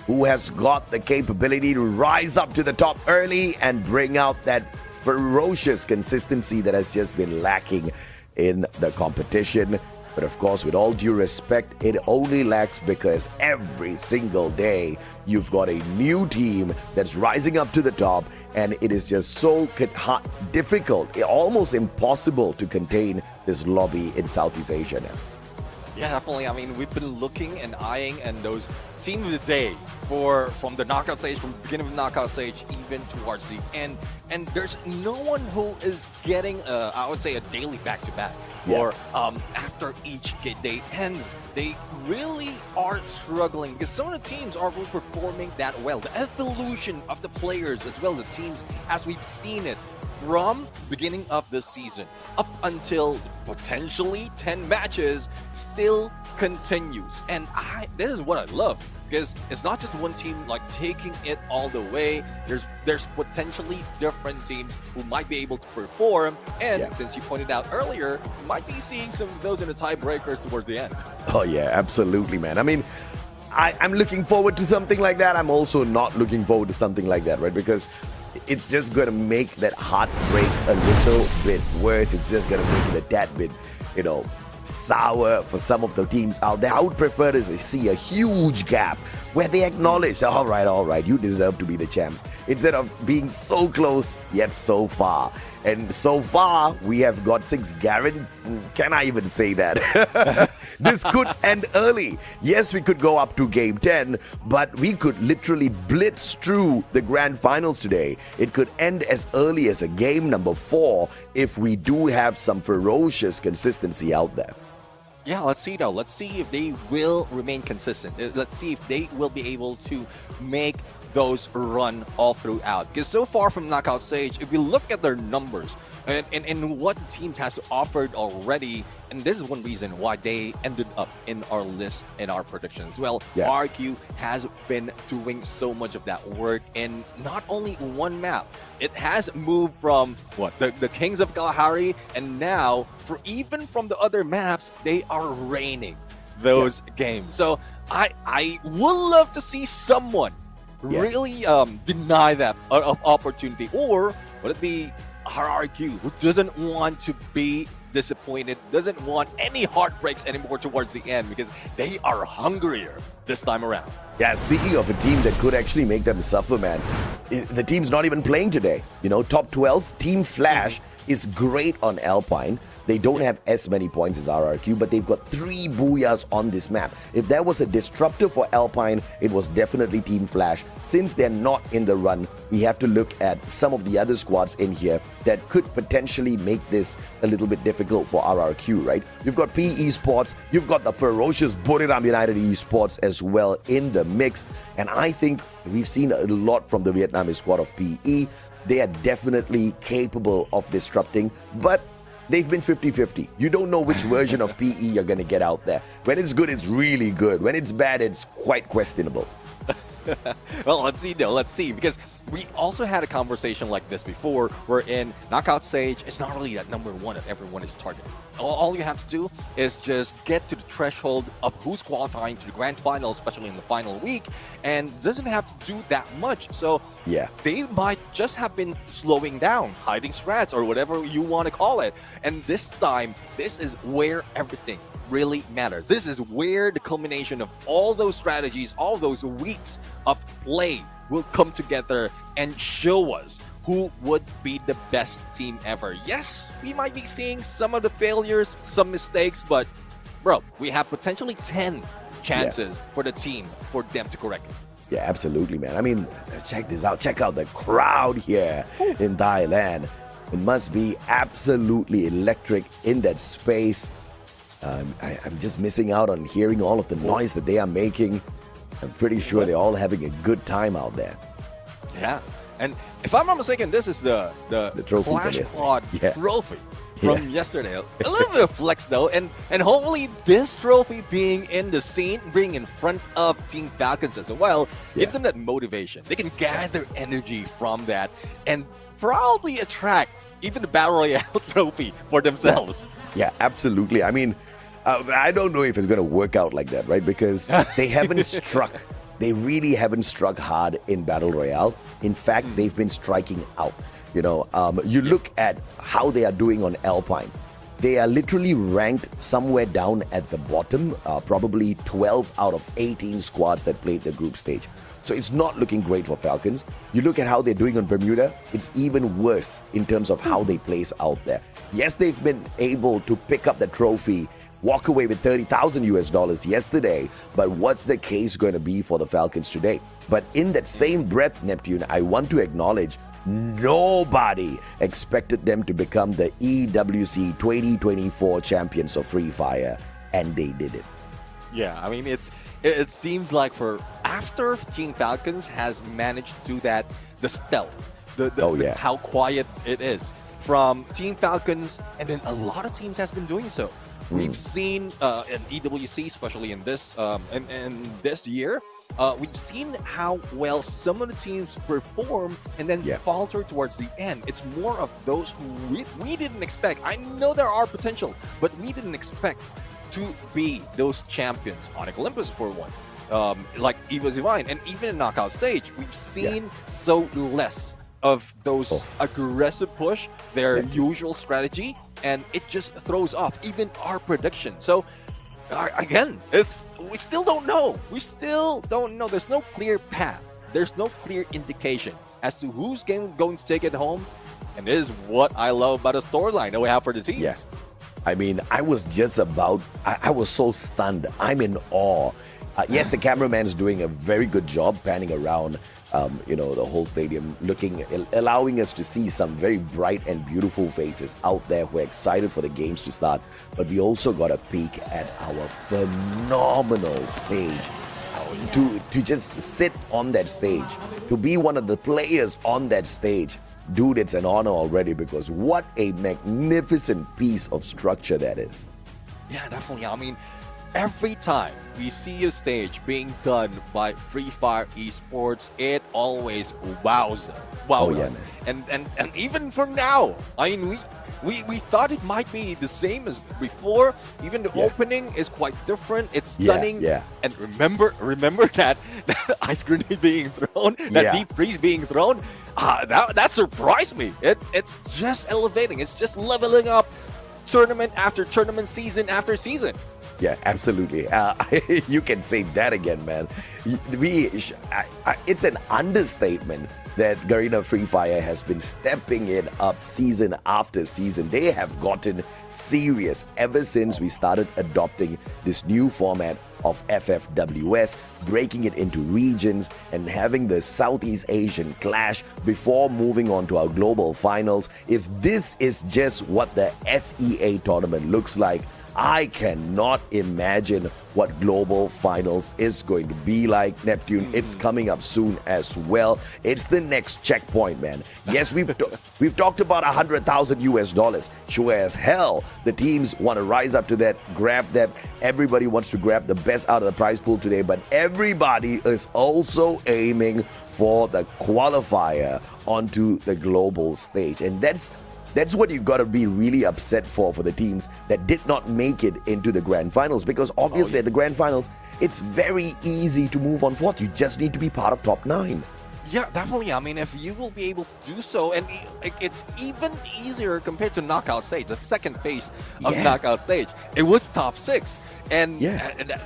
who has got the capability to rise up to the top early and bring out that ferocious consistency that has just been lacking in the competition. But of course, with all due respect, it only lacks because every single day you've got a new team that's rising up to the top, and it is just so difficult, almost impossible to contain this lobby in Southeast Asia now. Yeah, definitely. I mean, we've been looking and eyeing and those team of the day from the knockout stage, from the beginning of the knockout stage, even towards the end. And there's no one who is getting, I would say, a daily back-to-back. Yeah. Or after each day ends, they really are struggling because some of the teams are performing that well. The evolution of the players as well, the teams, as we've seen it from beginning of the season up until potentially 10 matches still continues. And this is what I love, because it's not just one team like taking it all the way. There's potentially different teams who might be able to perform, and since you pointed out earlier, you might be seeing some of those in the tiebreakers towards the end. Oh yeah, absolutely, man. I mean, I'm looking forward to something like that. I'm also not looking forward to something like that, right? Because it's just going to make that heartbreak a little bit worse. It's just going to make it a tad bit, sour for some of the teams out there. I would prefer to see a huge gap where they acknowledge, all right, you deserve to be the champs, instead of being so close yet so far. And so far, we have got 6 guaranteed. Can I even say that? This could end early. Yes, we could go up to game 10, but we could literally blitz through the grand finals today. It could end as early as a game number 4 if we do have some ferocious consistency out there. Yeah, let's see though. Let's see if they will remain consistent. Let's see if they will be able to make those run all throughout. Because so far from knockout stage, if we look at their numbers and what teams has offered already, and this is one reason why they ended up in our list in our predictions. Well, RQ has been doing so much of that work in not only one map. It has moved from the Kings of Kalahari, and now even from the other maps, they are reigning those games. So I would love to see someone really deny that opportunity, or would it be RRQ, who doesn't want to be disappointed, doesn't want any heartbreaks anymore towards the end, because they are hungrier this time around. Yeah, speaking of a team that could actually make them suffer, man, the team's not even playing today. Top 12, Team Flash is great on Alpine. They don't have as many points as RRQ, but they've got 3 booyahs on this map. If there was a disruptor for Alpine, it was definitely Team Flash. Since they're not in the run, we have to look at some of the other squads in here that could potentially make this a little bit difficult for RRQ, right? You've got PE Esports, you've got the ferocious Buriram United Esports as well in the mix. And I think we've seen a lot from the Vietnamese squad of PE. They are definitely capable of disrupting, but they've been 50-50. You don't know which version of PE you're going to get out there. When it's good, it's really good. When it's bad, it's quite questionable. Well, let's see though. Let's see, because we also had a conversation like this before, where in knockout stage, it's not really that number 1 that everyone is targeting. All you have to do is just get to the threshold of who's qualifying to the grand final, especially in the final week, and doesn't have to do that much. So they might just have been slowing down, hiding strats, or whatever you want to call it. And this time, this is where everything really matters. This is where the culmination of all those strategies, all those weeks of play will come together and show us who would be the best team ever. Yes, we might be seeing some of the failures, some mistakes, but bro, we have potentially 10 chances for the team for them to correct it. Yeah, absolutely, man. I mean, check this out. Check out the crowd here in Thailand. It must be absolutely electric in that space. I'm just missing out on hearing all of the noise that they are making. I'm pretty sure they're all having a good time out there. Yeah, and if I'm not mistaken, this is the trophy Clash Squad trophy from yesterday. A little bit of flex though, and hopefully this trophy being in the scene, being in front of Team Falcons as well, gives them that motivation. They can gather energy from that and probably attract even the Battle Royale trophy for themselves. Yeah, absolutely. I mean, I don't know if it's going to work out like that, right? Because they haven't struck. They really haven't struck hard in Battle Royale. In fact, they've been striking out. You look at how they are doing on Alpine. They are literally ranked somewhere down at the bottom, probably 12 out of 18 squads that played the group stage. So it's not looking great for Falcons. You look at how they're doing on Bermuda, it's even worse in terms of how they place out there. Yes, they've been able to pick up the trophy, walk away with $30,000 yesterday, but what's the case going to be for the Falcons today? But in that same breath, Neptune, I want to acknowledge nobody expected them to become the EWC 2024 champions of Free Fire, and they did it. Yeah, I mean, it seems like after Team Falcons has managed to do that, the stealth, how quiet it is from Team Falcons, and then a lot of teams has been doing so. We've seen in EWC, especially in this in this year, we've seen how well some of the teams perform and then falter towards the end. It's more of those who we didn't expect. I know there are potential, but we didn't expect to be those champions. Onyx Olympus for one, like Eva Zivine, and even in knockout stage, we've seen so less of those aggressive push, their usual strategy, and it just throws off even our prediction. So again, we still don't know. There's no clear path. There's no clear indication as to who's going to take it home. And this is what I love about the storyline that we have for the teams. Yeah. I mean, I was so stunned. I'm in awe. Yes, the cameraman's doing a very good job panning around, the whole stadium, allowing us to see some very bright and beautiful faces out there who are excited for the games to start. But we also got a peek at our phenomenal stage. To just sit on that stage, to be one of the players on that stage, dude, it's an honor already, because what a magnificent piece of structure that is. Yeah, definitely. I mean, every time we see a stage being done by Free Fire Esports, it always wows us. And even for now, I mean, we thought it might be the same as before. Even the opening is quite different. It's stunning. And remember that ice grenade being thrown, that deep freeze being thrown. That surprised me. It's just elevating. It's just leveling up tournament after tournament, season after season. Yeah, absolutely. You can say that again, man. It's an understatement that Garena Free Fire has been stepping it up season after season. They have gotten serious ever since we started adopting this new format of FFWS, breaking it into regions and having the Southeast Asian clash before moving on to our global finals. If this is just what the SEA tournament looks like, I cannot imagine what global finals is going to be like. Neptune, it's coming up soon as well. It's the next checkpoint, man. Yes, we've talked about $100,000. Sure as hell, the teams want to rise up to that, grab that. Everybody wants to grab the best out of the prize pool today, but everybody is also aiming for the qualifier onto the global stage, and that's what you've got to be really upset for the teams that did not make it into the grand finals, because obviously at the grand finals, it's very easy to move on forth. You just need to be part of top 9. Yeah, definitely. I mean, if you will be able to do so, and it's even easier compared to knockout stage, the second phase of knockout stage. It was top 6. And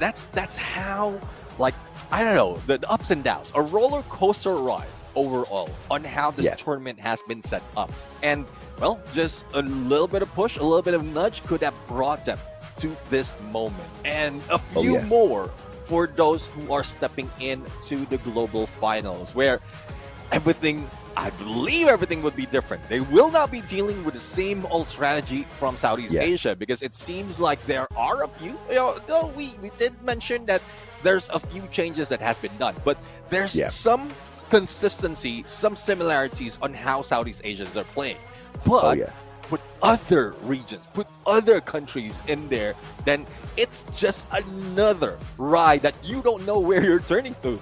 that's how, like, I don't know, the ups and downs, a roller coaster ride overall on how this tournament has been set up. And well, just a little bit of push, a little bit of nudge could have brought them to this moment. And a few more for those who are stepping into the global finals, where I believe everything would be different. They will not be dealing with the same old strategy from Southeast Asia, because it seems like there are a few, we did mention that there's a few changes that has been done, but there's some consistency, some similarities on how Southeast Asians are playing. But put other regions, put other countries in there, then it's just another ride that you don't know where you're turning to.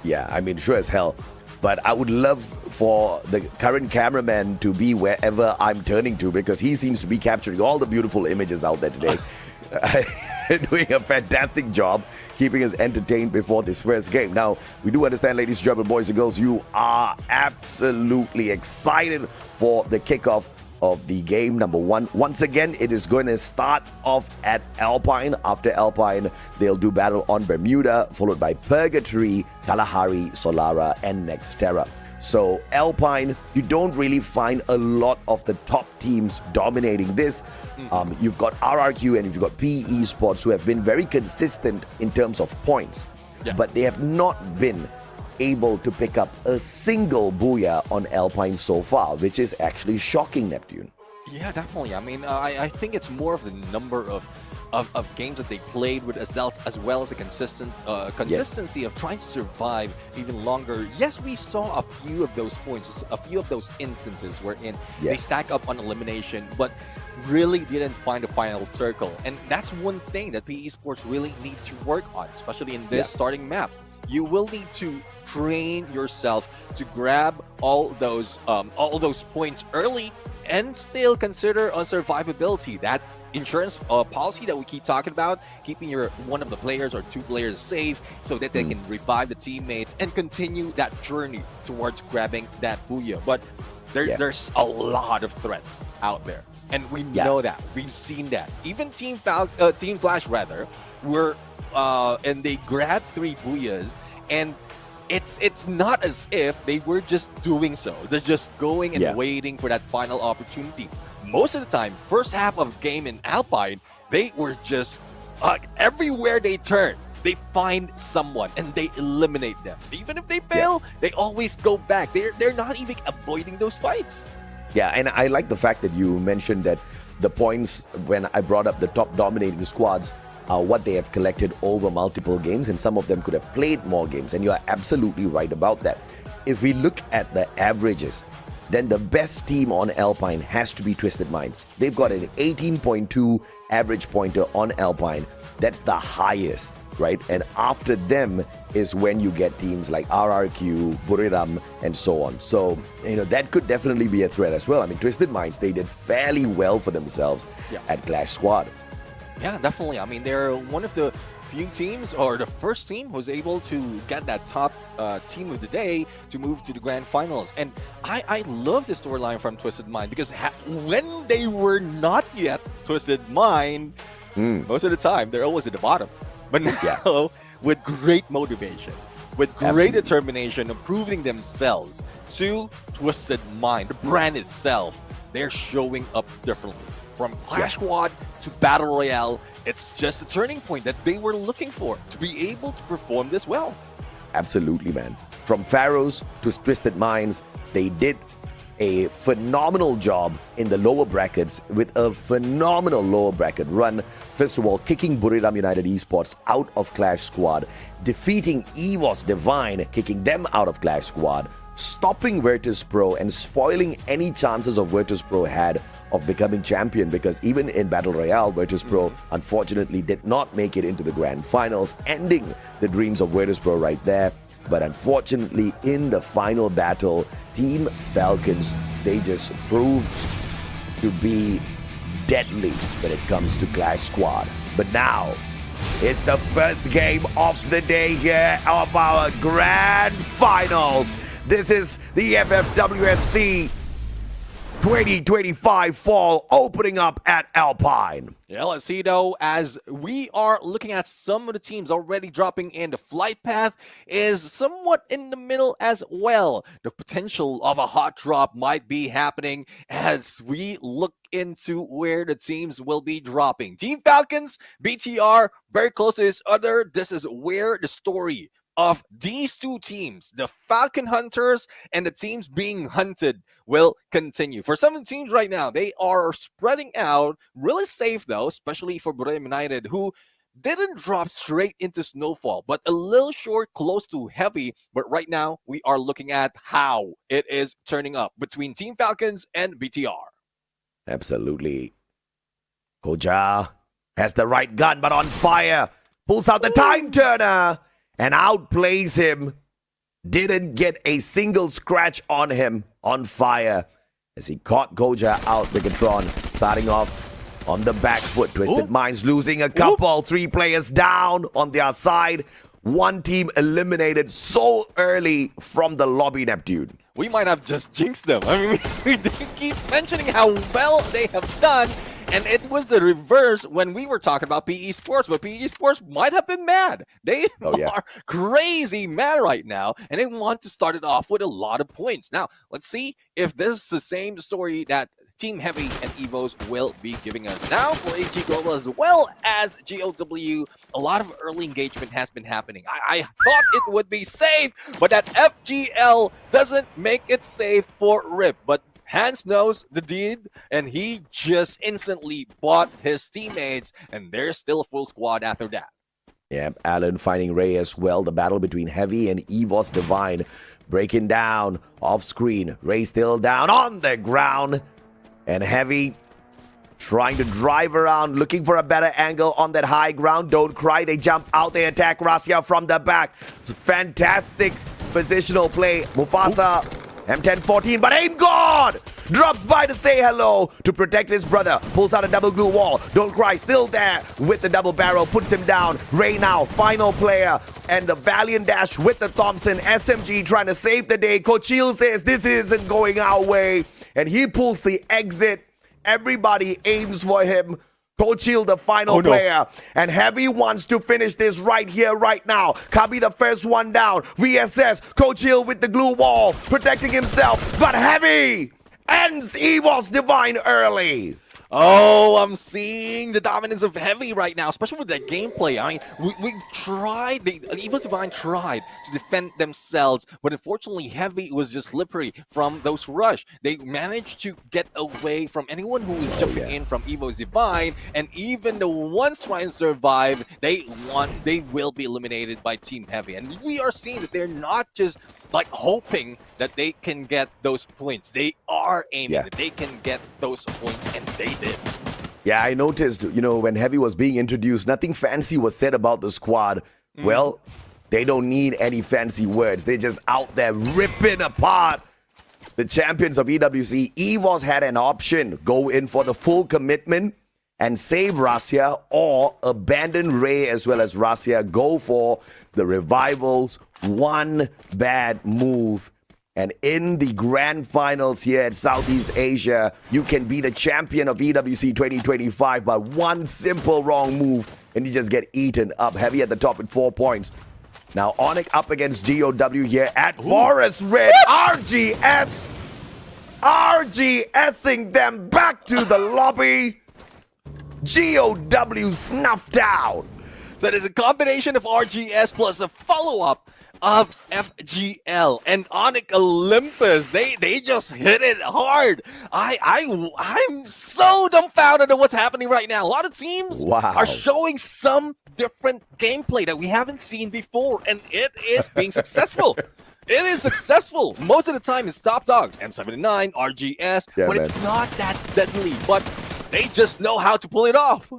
Yeah, I mean, sure as hell. But I would love for the current cameraman to be wherever I'm turning to, because he seems to be capturing all the beautiful images out there today. Doing a fantastic job keeping us entertained before this first game. Now, we do understand, ladies and gentlemen, boys and girls, you are absolutely excited for the kickoff of the game number 1. Once again, it is going to start off at Alpine. After Alpine, they'll do battle on Bermuda, followed by Purgatory, Kalahari, Solara, and Nextera. So Alpine, you don't really find a lot of the top teams dominating this. You've got RRQ and you've got PE Sports who have been very consistent in terms of points, but they have not been able to pick up a single booyah on Alpine so far, which is actually shocking, Neptune. Yeah, definitely. I mean, I think it's more of the number of games that they played with, as well as the consistency of trying to survive even longer. Yes, we saw a few of those points, a few of those instances wherein they stack up on elimination, but really didn't find a final circle. And that's one thing that PE Sports really need to work on, especially in this starting map. You will need to train yourself to grab all those points early and still consider a survivability. That insurance policy that we keep talking about, keeping one of the players or 2 players safe so that they can revive the teammates and continue that journey towards grabbing that booyah. But there's a lot of threats out there, and we know that. We've seen that. Even Team Flash were and they grabbed 3 booyahs, and it's not as if they were just doing so. They're just going and waiting for that final opportunity. Most of the time, first half of game in Alpine, they were just everywhere they turn, they find someone and they eliminate them. Even if they fail, they always go back. They're not even avoiding those fights. Yeah, and I like the fact that you mentioned that the points when I brought up the top dominating squads are what they have collected over multiple games, and some of them could have played more games, and you are absolutely right about that. If we look at the averages, then the best team on Alpine has to be Twisted Minds. They've got an 18.2 average pointer on Alpine. That's the highest, right? And after them is when you get teams like RRQ, Buriram, and so on. So, that could definitely be a threat as well. I mean, Twisted Minds, they did fairly well for themselves at Clash Squad. Yeah, definitely. I mean, they're one of the few teams, or the first team, who's able to get that top team of the day to move to the grand finals. And I love the storyline from Twisted Mind, because when they were not yet Twisted Mind, most of the time they're always at the bottom. But now, with great motivation, with great determination of proving themselves to Twisted Mind, the brand itself, they're showing up differently. From Clash Squad to Battle Royale, it's just a turning point that they were looking for, to be able to perform this well. Absolutely, man. From Pharaohs to Twisted Minds, they did a phenomenal job in the lower brackets with a phenomenal lower bracket run. First of all, kicking Buriram United Esports out of Clash Squad, defeating EVOS Divine, kicking them out of Clash Squad, stopping Virtus Pro and spoiling any chances of Virtus Pro had of becoming champion, because even in Battle Royale, Virtus Pro unfortunately did not make it into the grand finals, ending the dreams of Virtus Pro right there. But unfortunately, in the final battle, Team Falcons, they just proved to be deadly when it comes to Clash Squad. But now, it's the first game of the day here of our grand finals. This is the FFWSC 2025 fall opening up at Alpine. Yeah, let's see though, as we are looking at some of the teams already dropping in, the flight path is somewhat in the middle as well. The potential of a hot drop might be happening as we look into where the teams will be dropping. Team Falcons, BTR, very close to each other. This is where the story of these two teams, the Falcon Hunters and the teams being hunted, will continue. For some of the teams right now, they are spreading out really safe though, especially for Buriram United, who didn't drop straight into Snowfall, but a little short, close to heavy. But right now, we are looking at how it is turning up between Team Falcons and BTR. Absolutely. Koja has the right gun, but on fire. Pulls out the time turner and outplays him. Didn't get a single scratch on him. On fire as he caught Koja out. Bigatron starting off on the back foot. Twisted Minds losing a couple. 3 players down on their side. one team eliminated so early from the lobby, Neptune. We might have just jinxed them. I mean, we keep mentioning how well they have done, and it was the reverse when we were talking about PE Sports, but PE Sports might have been mad. They are crazy mad right now, and they want to start it off with a lot of points. Now, let's see if this is the same story that Team Heavy and Evos will be giving us. Now, for AG Global as well as GOW, a lot of early engagement has been happening. I thought it would be safe, but that FGL doesn't make it safe for Rip. But Hans knows the deed, and he just instantly bought his teammates, and there's still a full squad after that. Yeah, Alan finding Ray as well. The battle between Heavy and Evos Divine breaking down off screen. Ray still down on the ground. And Heavy trying to drive around, looking for a better angle on that high ground. Don't cry. They jump out. They attack Rasia from the back. It's fantastic positional play. Mufasa, M1014, but aim God! Drops by to say hello to protect his brother. Pulls out a double glue wall. Don't cry. Still there with the double barrel. Puts him down. Ray now, final player. And the Valiant Dash with the Thompson. SMG trying to save the day. Cochil says this isn't going our way. And he pulls the exit. Everybody aims for him. Cochil, the final player. And Heavy wants to finish this right here, right now. Kabi, the first one down. VSS, Cochil with the glue wall, protecting himself. But Heavy ends Evos Divine early. Oh, I'm seeing the dominance of Heavy right now, especially with that gameplay. I mean, we've tried, Evos Divine tried to defend themselves, but unfortunately Heavy was just slippery from those rush. They managed to get away from anyone who was jumping in from Evos Divine, and even the ones trying to survive, they will be eliminated by Team Heavy. And we are seeing that they're not just like hoping that they can get those points. They are aiming that they can get those points, and they did. Yeah, I noticed, when Heavy was being introduced, nothing fancy was said about the squad. Well, they don't need any fancy words. They're just out there ripping apart the champions of EWC. Evos had an option: go in for the full commitment and save Rasia, or abandon Ray as well as Rasia, go for the revivals. One bad move, and in the grand finals here at Southeast Asia, you can be the champion of EWC 2025 by one simple wrong move, and you just get eaten up. Heavy at the top with 4 points. Now Onyx up against GOW here at Forest Red. RGSing them back to the lobby. GOW snuffed out. So there's a combination of RGS plus a follow-up of FGL and Onyx Olympus. They just hit it hard. I'm so dumbfounded at what's happening right now. A lot of teams are showing some different gameplay that we haven't seen before, and it is being successful. It is successful. Most of the time it's top dog, M79, RGS, but it's not that deadly. But they just know how to pull it off.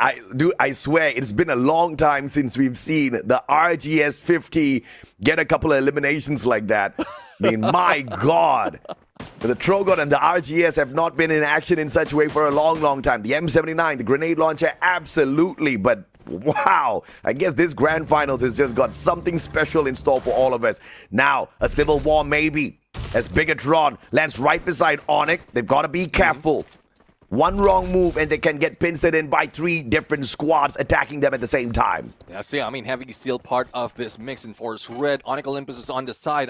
I swear, it's been a long time since we've seen the RGS 50 get a couple of eliminations like that. I mean, my God. The Trogon and the RGS have not been in action in such a way for a long, long time. The M79, the grenade launcher, absolutely. But wow, I guess this grand finals has just got something special in store for all of us. Now, a civil war maybe, as Bigatron lands right beside Onyx. They've got to be careful. One wrong move and they can get pincered in by 3 different squads attacking them at the same time. Yeah, see, I mean, Heavy is still part of this mix in Forest Red. Onyx Olympus is on the side.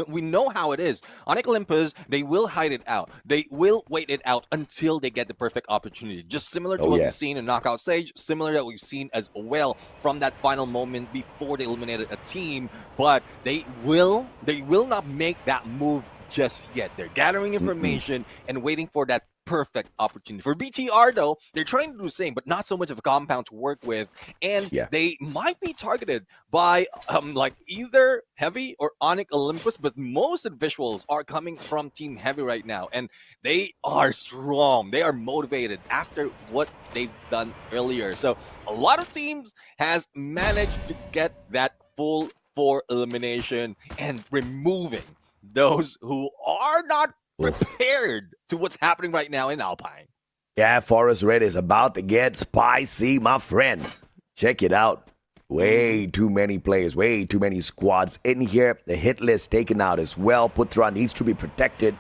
We know how it is. Onyx Olympus, they will hide it out. They will wait it out until they get the perfect opportunity. Just similar to what we've seen in Knockout Stage, similar that we've seen as well from that final moment before they eliminated a team. But they will not make that move just yet. They're gathering information and waiting for that perfect opportunity. For BTR though, they're trying to do the same, but not so much of a compound to work with, and they might be targeted by like either Heavy or Onyx Olympus, but most of the visuals are coming from Team Heavy right now, and they are strong. They are motivated after what they've done earlier. So a lot of teams has managed to get that full 4 elimination and removing those who are not prepared to what's happening right now in Alpine. Yeah, Forest Red is about to get spicy, my friend. Check it out. Way too many players, way too many squads in here. The hit list taken out as well. Putra needs to be protected.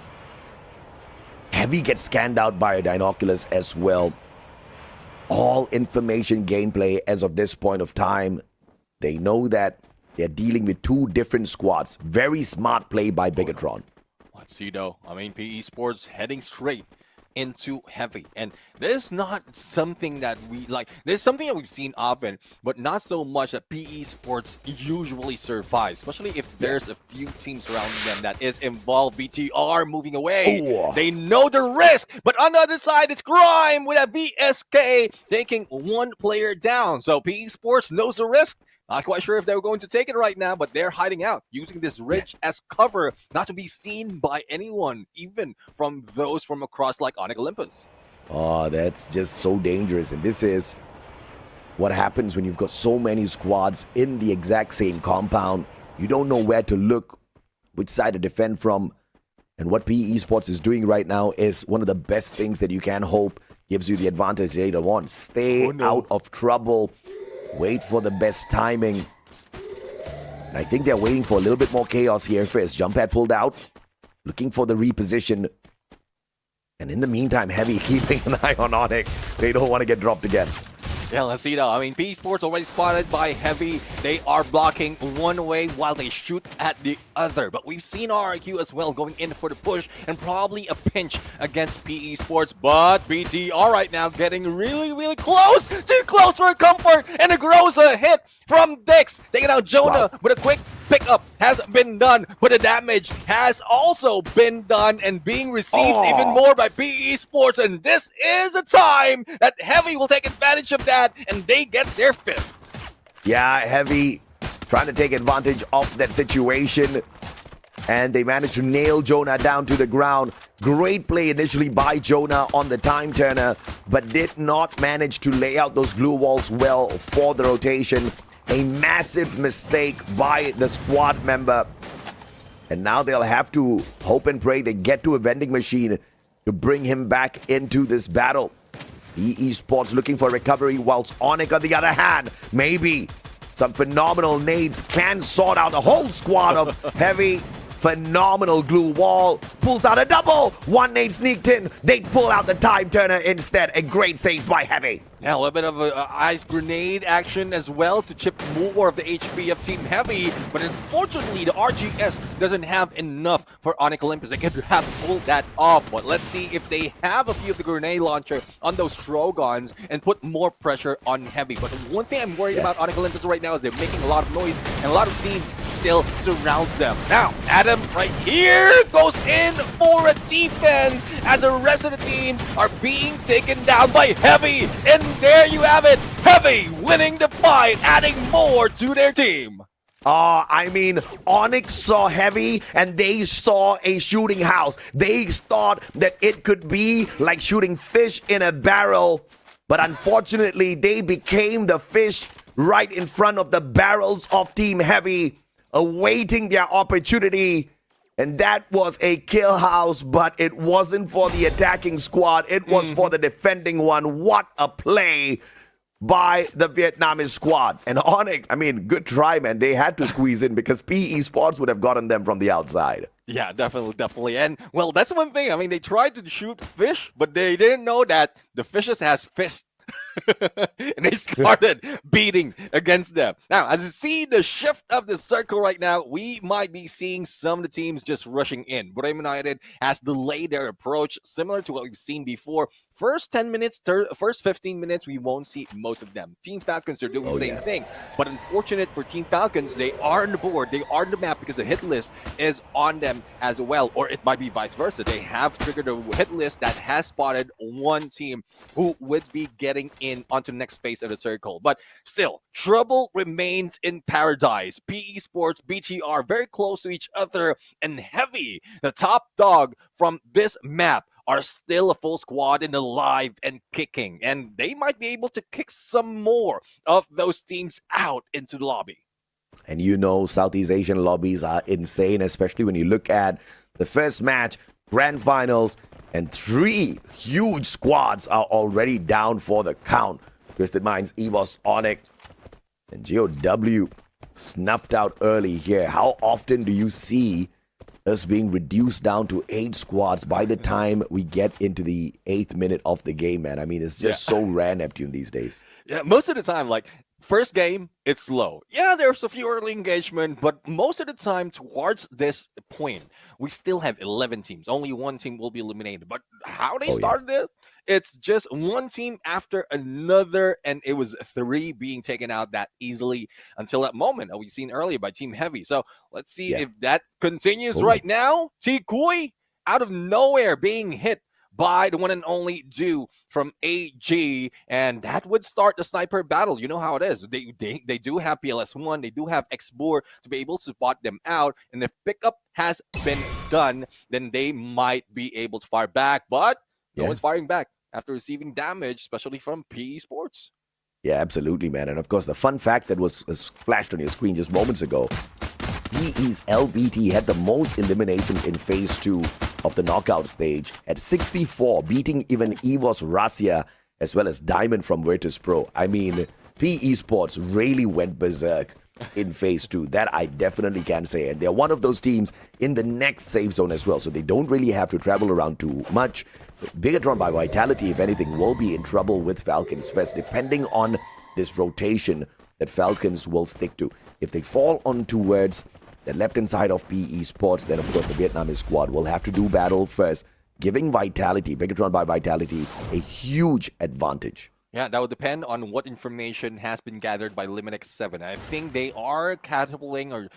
Heavy gets scanned out by a Dinoculus as well. All information gameplay as of this point of time. They know that they're dealing with two different squads. Very smart play by Bigatron. Let's see though. I mean, PE Sports heading straight into Heavy, and this is not something that we like. There's something that we've seen often, but not so much that PE Sports usually survives, especially if there's a few teams surrounding them that is involved. BTR moving away. They know the risk, but on the other side, it's Grime with a VSK taking one player down. So PE Sports knows the risk. Not quite sure if they're going to take it right now, but they're hiding out, using this ridge as cover, not to be seen by anyone, even from those from across like Onyx Olympus. Oh, that's just so dangerous. And this is what happens when you've got so many squads in the exact same compound. You don't know where to look, which side to defend from. And what PE Sports is doing right now is one of the best things that you can hope gives you the advantage later on. Stay out of trouble. Wait for the best timing. And I think they're waiting for a little bit more chaos here first. Jump pad pulled out. Looking for the reposition. And in the meantime, Heavy keeping an eye on Onyx. They don't want to get dropped again. Yeah, let's see though. I mean, PE Sports already spotted by Heavy. They are blocking one way while they shoot at the other. But we've seen RRQ as well going in for the push and probably a pinch against PE Sports. But BTR right now getting really close. Too close for comfort. And a Groza hit from Dix. Taking out Jonah with a quick pickup has been done. But the damage has also been done and being received even more by PE Sports. And this is a time that Heavy will take advantage of that. And they get their fifth. Yeah, Heavy trying to take advantage of that situation. And they managed to nail Jonah down to the ground. Great play initially by Jonah on the time turner, but did not manage to lay out those glue walls well for the rotation. A massive mistake by the squad member. And now they'll have to hope and pray they get to a vending machine to bring him back into this battle. PE Sports looking for recovery, whilst Onyx on the other hand, maybe some phenomenal nades can sort out the whole squad of Heavy. Phenomenal glue wall, pulls out a double. One nade sneaked in, they pull out the time turner instead. A great save by Heavy. Yeah, a little bit of ice grenade action as well to chip more of the HP of Team Heavy. But unfortunately, the RGS doesn't have enough for Onyx Olympus. They could have pulled that off. But let's see if they have a few of the grenade launcher on those Strogons and put more pressure on Heavy. But one thing I'm worried about Onyx Olympus right now is they're making a lot of noise and a lot of teams still surrounds them. Now, Adam right here goes in for a defense as the rest of the teams are being taken down by Heavy. And there you have it, Heavy winning the fight, adding more to their team. I mean, Onyx saw Heavy and they saw a shooting house. They thought that it could be like shooting fish in a barrel, but unfortunately they became the fish right in front of the barrels of Team Heavy, awaiting their opportunity. And that was a kill house, but it wasn't for the attacking squad. It was for the defending one. What a play by the Vietnamese squad. And Onyx, I mean, good try, man. They had to squeeze in because PE Sports would have gotten them from the outside. Yeah, definitely. And, well, that's one thing. I mean, they tried to shoot fish, but they didn't know that the fishes has fists. And they started beating against them. Now, as you see the shift of the circle right now, we might be seeing some of the teams just rushing in. Bremen United has delayed their approach, similar to what we've seen before. First 10 minutes, first 15 minutes, we won't see most of them. Team Falcons are doing the same thing. But unfortunate for Team Falcons, they are on the board, they are on the map because the hit list is on them as well. Or it might be vice versa. They have triggered a hit list that has spotted one team who would be getting in onto the next phase of the circle. But still, trouble remains in paradise. PE Sports, BTR, very close to each other, and Heavy, the top dog from this map, are still a full squad and alive and kicking. And they might be able to kick some more of those teams out into the lobby. And you know, Southeast Asian lobbies are insane, especially when you look at the first match, grand finals, and 3 huge squads are already down for the count. Twisted Minds, EVOS, Onyx. And GOW snuffed out early here. How often do you see us being reduced down to 8 squads by the time we get into the 8th minute of the game, man? I mean, it's just so rare, Neptune, these days. Yeah, most of the time, like, first game, it's slow. Yeah, there's a few early engagement, but most of the time towards this point, we still have 11 teams. Only one team will be eliminated. But how they started it, it's just one team after another, and it was 3 being taken out that easily until that moment that we've seen earlier by Team Heavy. So let's see if that continues right now. T Kui, out of nowhere, being hit by the one and only Do from AG, and that would start the sniper battle. You know how it is. They do have PLS1, they do have Xbor to be able to spot them out, and if pickup has been done, then they might be able to fire back, but no one's firing back after receiving damage, especially from PE Sports. Yeah, absolutely, man. And of course, the fun fact that was flashed on your screen just moments ago, PE's LBT had the most eliminations in Phase 2 of the knockout stage at 64, beating even EVOS Russia as well as Diamond from Virtus Pro. I mean, PE Sports really went berserk in Phase 2. That I definitely can say. And they're one of those teams in the next safe zone as well, so they don't really have to travel around too much. Bigatron by Vitality, if anything, will be in trouble with Falcons Fest, depending on this rotation that Falcons will stick to. If they fall on towards the left-hand side of PE Sports, then of course the Vietnamese squad will have to do battle first, giving Vitality, Bigatron by Vitality, a huge advantage. Yeah, that would depend on what information has been gathered by Liminex 7. I think they are catapulting or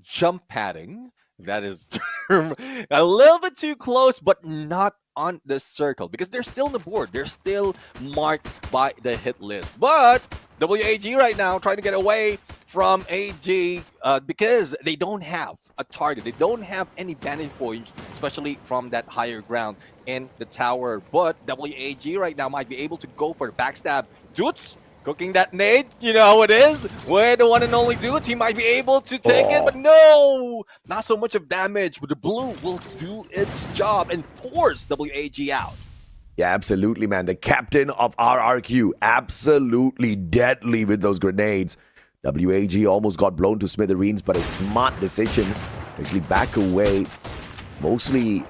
jump padding, that is term, a little bit too close, but not on the circle, because they're still on the board. They're still marked by the hit list. But WAG right now trying to get away from AG because they don't have a target. They don't have any vantage points, especially from that higher ground in the tower. But WAG right now might be able to go for the backstab. Dudes cooking that nade, you know how it is. With the one and only Dudes, he might be able to take it, but no! Not so much of damage, but the blue will do its job and force WAG out. Yeah, absolutely, man. The captain of RRQ, absolutely deadly with those grenades. WAG almost got blown to smithereens, but a smart decision to actually back away. Mostly,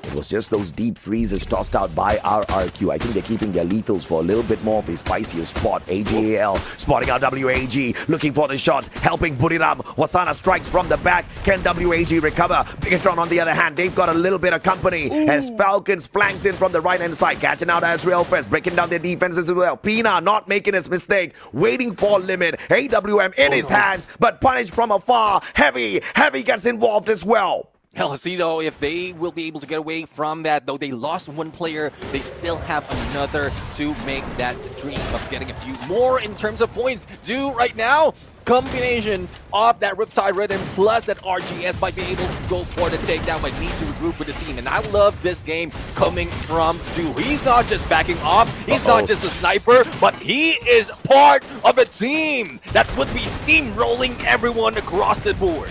it was just those deep freezes tossed out by RRQ. I think they're keeping their lethals for a little bit more of a spicier spot. AJAL spotting out WAG, looking for the shots, helping Buriram. Wasana strikes from the back. Can WAG recover? Bigatron, on the other hand, they've got a little bit of company as Falcons flanks in from the right-hand side, catching out Azrael first, breaking down their defenses as well. Pina not making his mistake, waiting for limit. AWM in his hands, but punished from afar. Heavy gets involved as well. Hell, see though, if they will be able to get away from that, though they lost one player, they still have another to make that dream of getting a few more in terms of points. Do right now, combination of that Riptide Rhythm plus that RGS might be able to go for the takedown, but need to regroup with the team. And I love this game coming from Du. He's not just backing off, he's not just a sniper, but he is part of a team that would be steamrolling everyone across the board.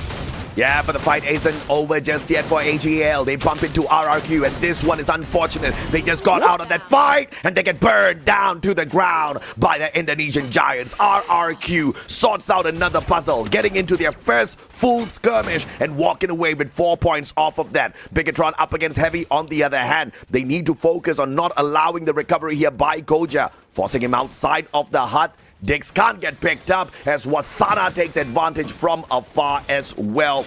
Yeah, but the fight isn't over just yet for AGL. They bump into RRQ, and this one is unfortunate. They just got out of that fight, and they get burned down to the ground by the Indonesian Giants. RRQ sorts out another puzzle, getting into their first full skirmish and walking away with 4 points off of that. Bigatron up against Heavy on the other hand. They need to focus on not allowing the recovery here by Koja, forcing him outside of the hut. Dix can't get picked up as Wasana takes advantage from afar as well.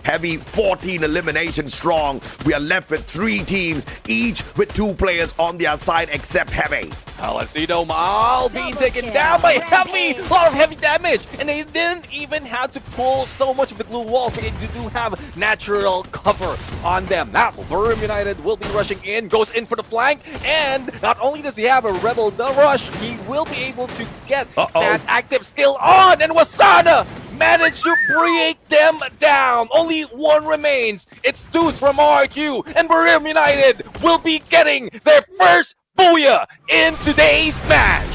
Heavy 14 elimination strong. We are left with 3 teams, each with 2 players on their side except Heavy. Let's see though, Mal being taken down by Heavy. A lot of heavy damage. And they didn't even have to pull so much of the glue walls. They do have natural cover on them. Now, Burm United will be rushing in, goes in for the flank. And not only does he have a Rebel the rush, he will be able to get that active skill on. And Wasana managed to break them down. Only one remains. It's Dudes from RQ, and Barim United will be getting their first booyah in today's match.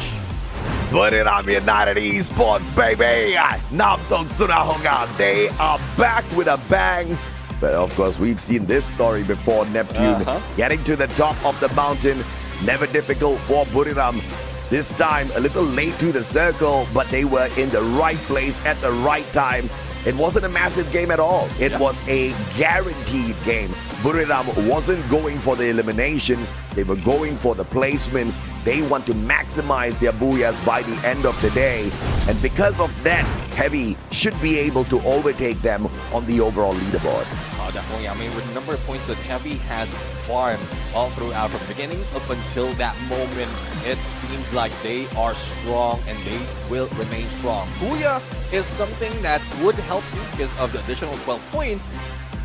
Buriram United Esports, baby. Namton Sunahonga. They are back with a bang. But of course, we've seen this story before. Neptune getting to the top of the mountain. Never difficult for Buriram. This time a little late to the circle, but they were in the right place at the right time. It wasn't a massive game at all. It was a guaranteed game. Buriram wasn't going for the eliminations. They were going for the placements. They want to maximize their booyahs by the end of the day. And because of that, Heavy should be able to overtake them on the overall leaderboard. Definitely. I mean, with the number of points that Heavy has farmed all throughout from the beginning up until that moment, it seems like they are strong and they will remain strong. Booyah is something that would help you because of the additional 12 points.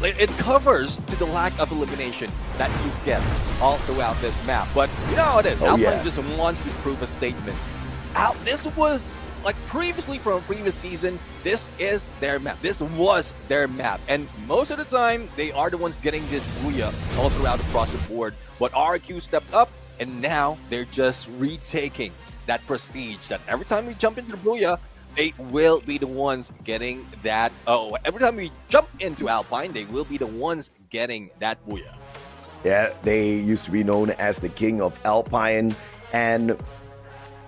It covers to the lack of elimination that you get all throughout this map. But you know how it is. Alpine just wants to prove a statement. This was like previously from a previous season, this is their map. This was their map. And most of the time, they are the ones getting this booyah all throughout across the board. But RQ stepped up, and now they're just retaking that prestige that every time we jump into the booyah, they will be the ones getting that. Oh, every time we jump into Alpine, they will be the ones getting that booyah. Yeah, they used to be known as the King of Alpine, and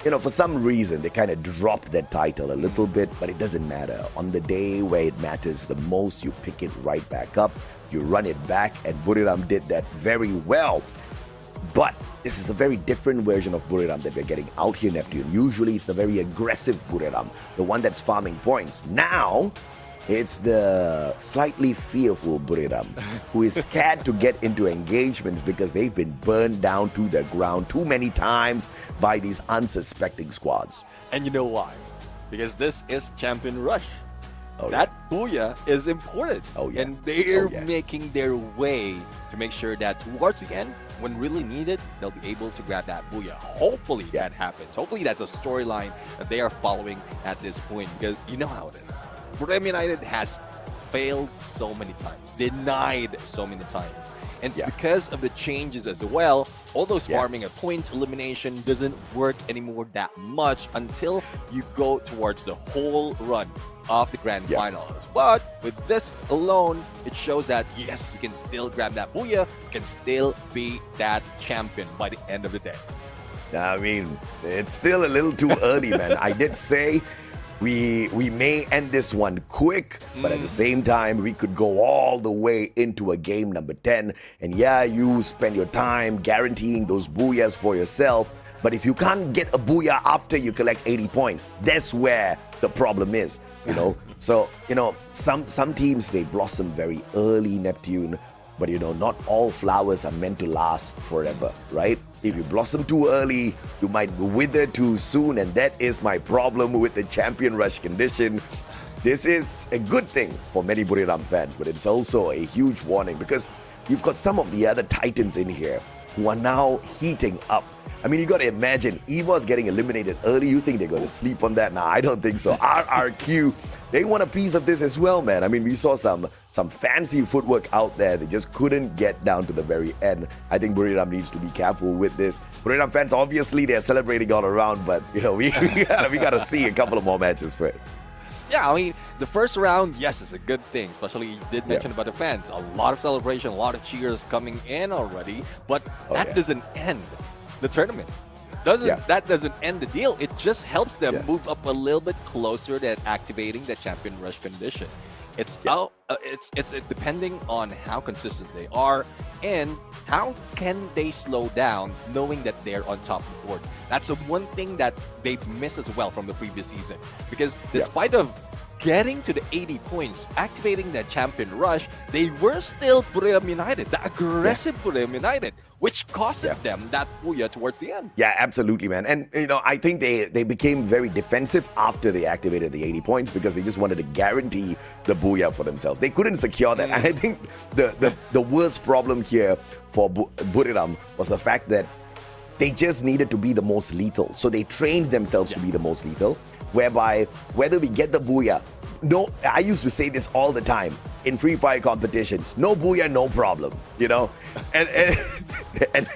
you know, for some reason, they kind of dropped that title a little bit, but it doesn't matter. On the day where it matters the most, you pick it right back up, you run it back, and Buriram did that very well. But this is a very different version of Buriram that we're getting out here, Neptune. Usually, it's the very aggressive Buriram, the one that's farming points. Now, it's the slightly fearful Buriram, who is scared to get into engagements because they've been burned down to the ground too many times by these unsuspecting squads. And you know why? Because this is Champion Rush. That booyah is important. And they're making their way to make sure that towards the end, when really needed, they'll be able to grab that booyah. Hopefully that happens. Hopefully that's a storyline that they are following at this point, because you know how it is. Buriram United has failed so many times, denied so many times. And it's because of the changes as well. All those farming at points, elimination doesn't work anymore that much until you go towards the whole run of the grand finals. But with this alone, it shows that yes, you can still grab that booyah, you can still be that champion by the end of the day. I mean, it's still a little too early, man. I did say we may end this one quick, but at the same time, we could go all the way into a game number 10. And yeah, you spend your time guaranteeing those booyahs for yourself. But if you can't get a booyah after you collect 80 points, that's where the problem is, you know? So, you know, some teams, they blossom very early, Neptune. But, you know, not all flowers are meant to last forever, right? If you blossom too early, you might wither too soon. And that is my problem with the Champion Rush condition. This is a good thing for many Buriram fans, but it's also a huge warning because you've got some of the other titans in here who are now heating up. I mean, you got to imagine, EVO's getting eliminated early. You think they're going to sleep on that? Nah, I don't think so. RRQ, they want a piece of this as well, man. I mean, we saw some fancy footwork out there. They just couldn't get down to the very end. I think Buriram needs to be careful with this. Buriram fans, obviously, they're celebrating all around, but, you know, we got to see a couple of more matches first. Yeah, I mean, the first round, yes, it's a good thing. Especially, you did mention about the fans. A lot of celebration, a lot of cheers coming in already. But that doesn't end the tournament. That doesn't end the deal. It just helps them move up a little bit closer to activating the Champion Rush condition. It's depending on how consistent they are and how can they slow down knowing that they're on top of the board. That's the one thing that they've missed as well from the previous season, because despite of getting to the 80 points, activating that Champion Rush, they were still Buriram United, the aggressive Buriram United, which costed them that booyah towards the end. Yeah, absolutely, man. And, you know, I think they became very defensive after they activated the 80 points because they just wanted to guarantee the booyah for themselves. They couldn't secure that. And I think the worst problem here for Buriram was the fact that they just needed to be the most lethal. So they trained themselves to be the most lethal, whereby whether we get the booyah, no, I used to say this all the time in Free Fire competitions, no booyah, no problem, you know? And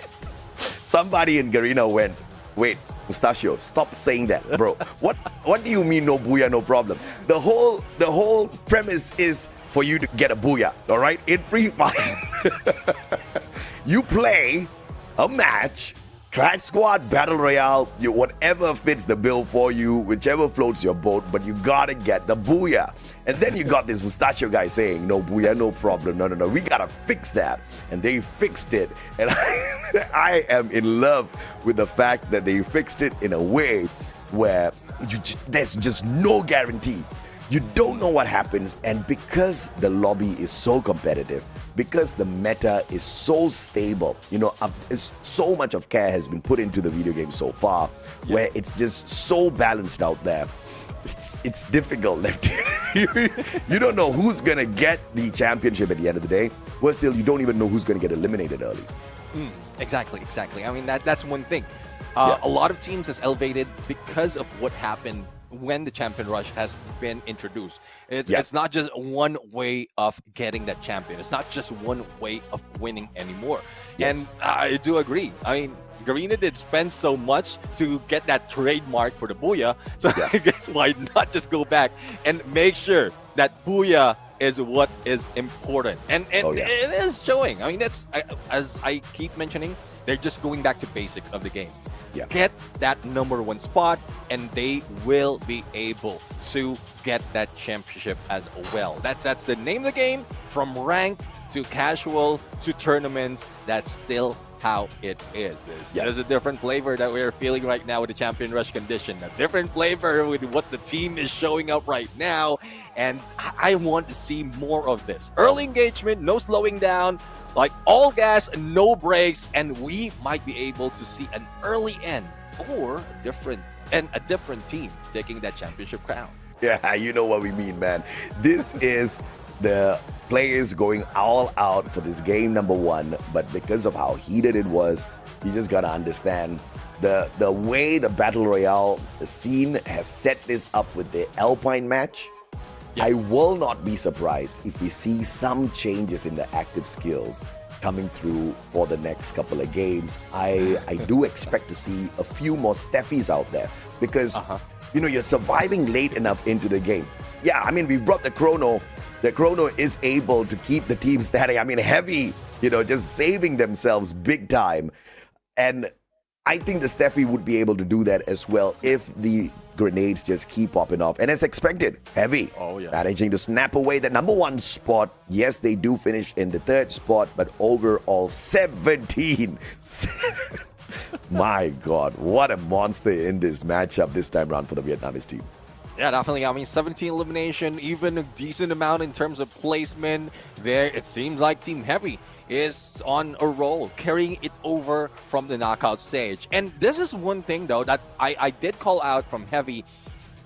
somebody in Garena went, wait, Mustachio, stop saying that, bro. What do you mean no booyah, no problem? The whole premise is for you to get a booyah, all right? In Free Fire, you play a match, Crash Squad, Battle Royale, whatever fits the bill for you, whichever floats your boat, but you gotta get the booyah. And then you got this mustachio guy saying, no booyah, no problem, no, we gotta fix that. And they fixed it. And I am in love with the fact that they fixed it in a way where there's just no guarantee. You don't know what happens, and because the lobby is so competitive, because the meta is so stable, so much of care has been put into the video game so far, where it's just so balanced out there. It's difficult. You don't know who's gonna get the championship at the end of the day. Worse still, you don't even know who's gonna get eliminated early. Exactly. I mean, that's one thing. A lot of teams has elevated because of what happened when the champion rush has been introduced. It's not just one way of getting that champion. It's not just one way of winning anymore. And I do agree. I mean, Garena did spend so much to get that trademark for the booyah. So I guess why not just go back and make sure that booyah is what is important. And it is showing. I mean, that's, as I keep mentioning, they're just going back to basic of the game. Get that #1 spot, and they will be able to get that championship as well. That's the name of the game. From rank to casual to tournaments, that's still how it is. There's a different flavor that we're feeling right now with the champion rush condition. A different flavor with what the team is showing up right now. And I want to see more of this. Early engagement, no slowing down, like all gas, no brakes, and we might be able to see an early end or a different team taking that championship crown. Yeah, you know what we mean, man. This is the players going all out for this game #1, but because of how heated it was, you just gotta understand the way the Battle Royale scene has set this up with the Alpine match. I will not be surprised if we see some changes in the active skills coming through for the next couple of games. I do expect to see a few more Steffies out there because you're surviving late enough into the game. Yeah, I mean, we've brought the Chrono. The Chrono is able to keep the team static. I mean, Heavy, just saving themselves big time. And I think the Steffi would be able to do that as well if the grenades just keep popping off. And as expected, Heavy managing to snap away the #1 spot. Yes, they do finish in the 3rd spot, but overall 17. My God, what a monster in this matchup this time around for the Vietnamese team. Yeah, definitely. I mean, 17 elimination, even a decent amount in terms of placement there. It seems like Team Heavy is on a roll, carrying it over from the knockout stage. And this is one thing, though, that I did call out from Heavy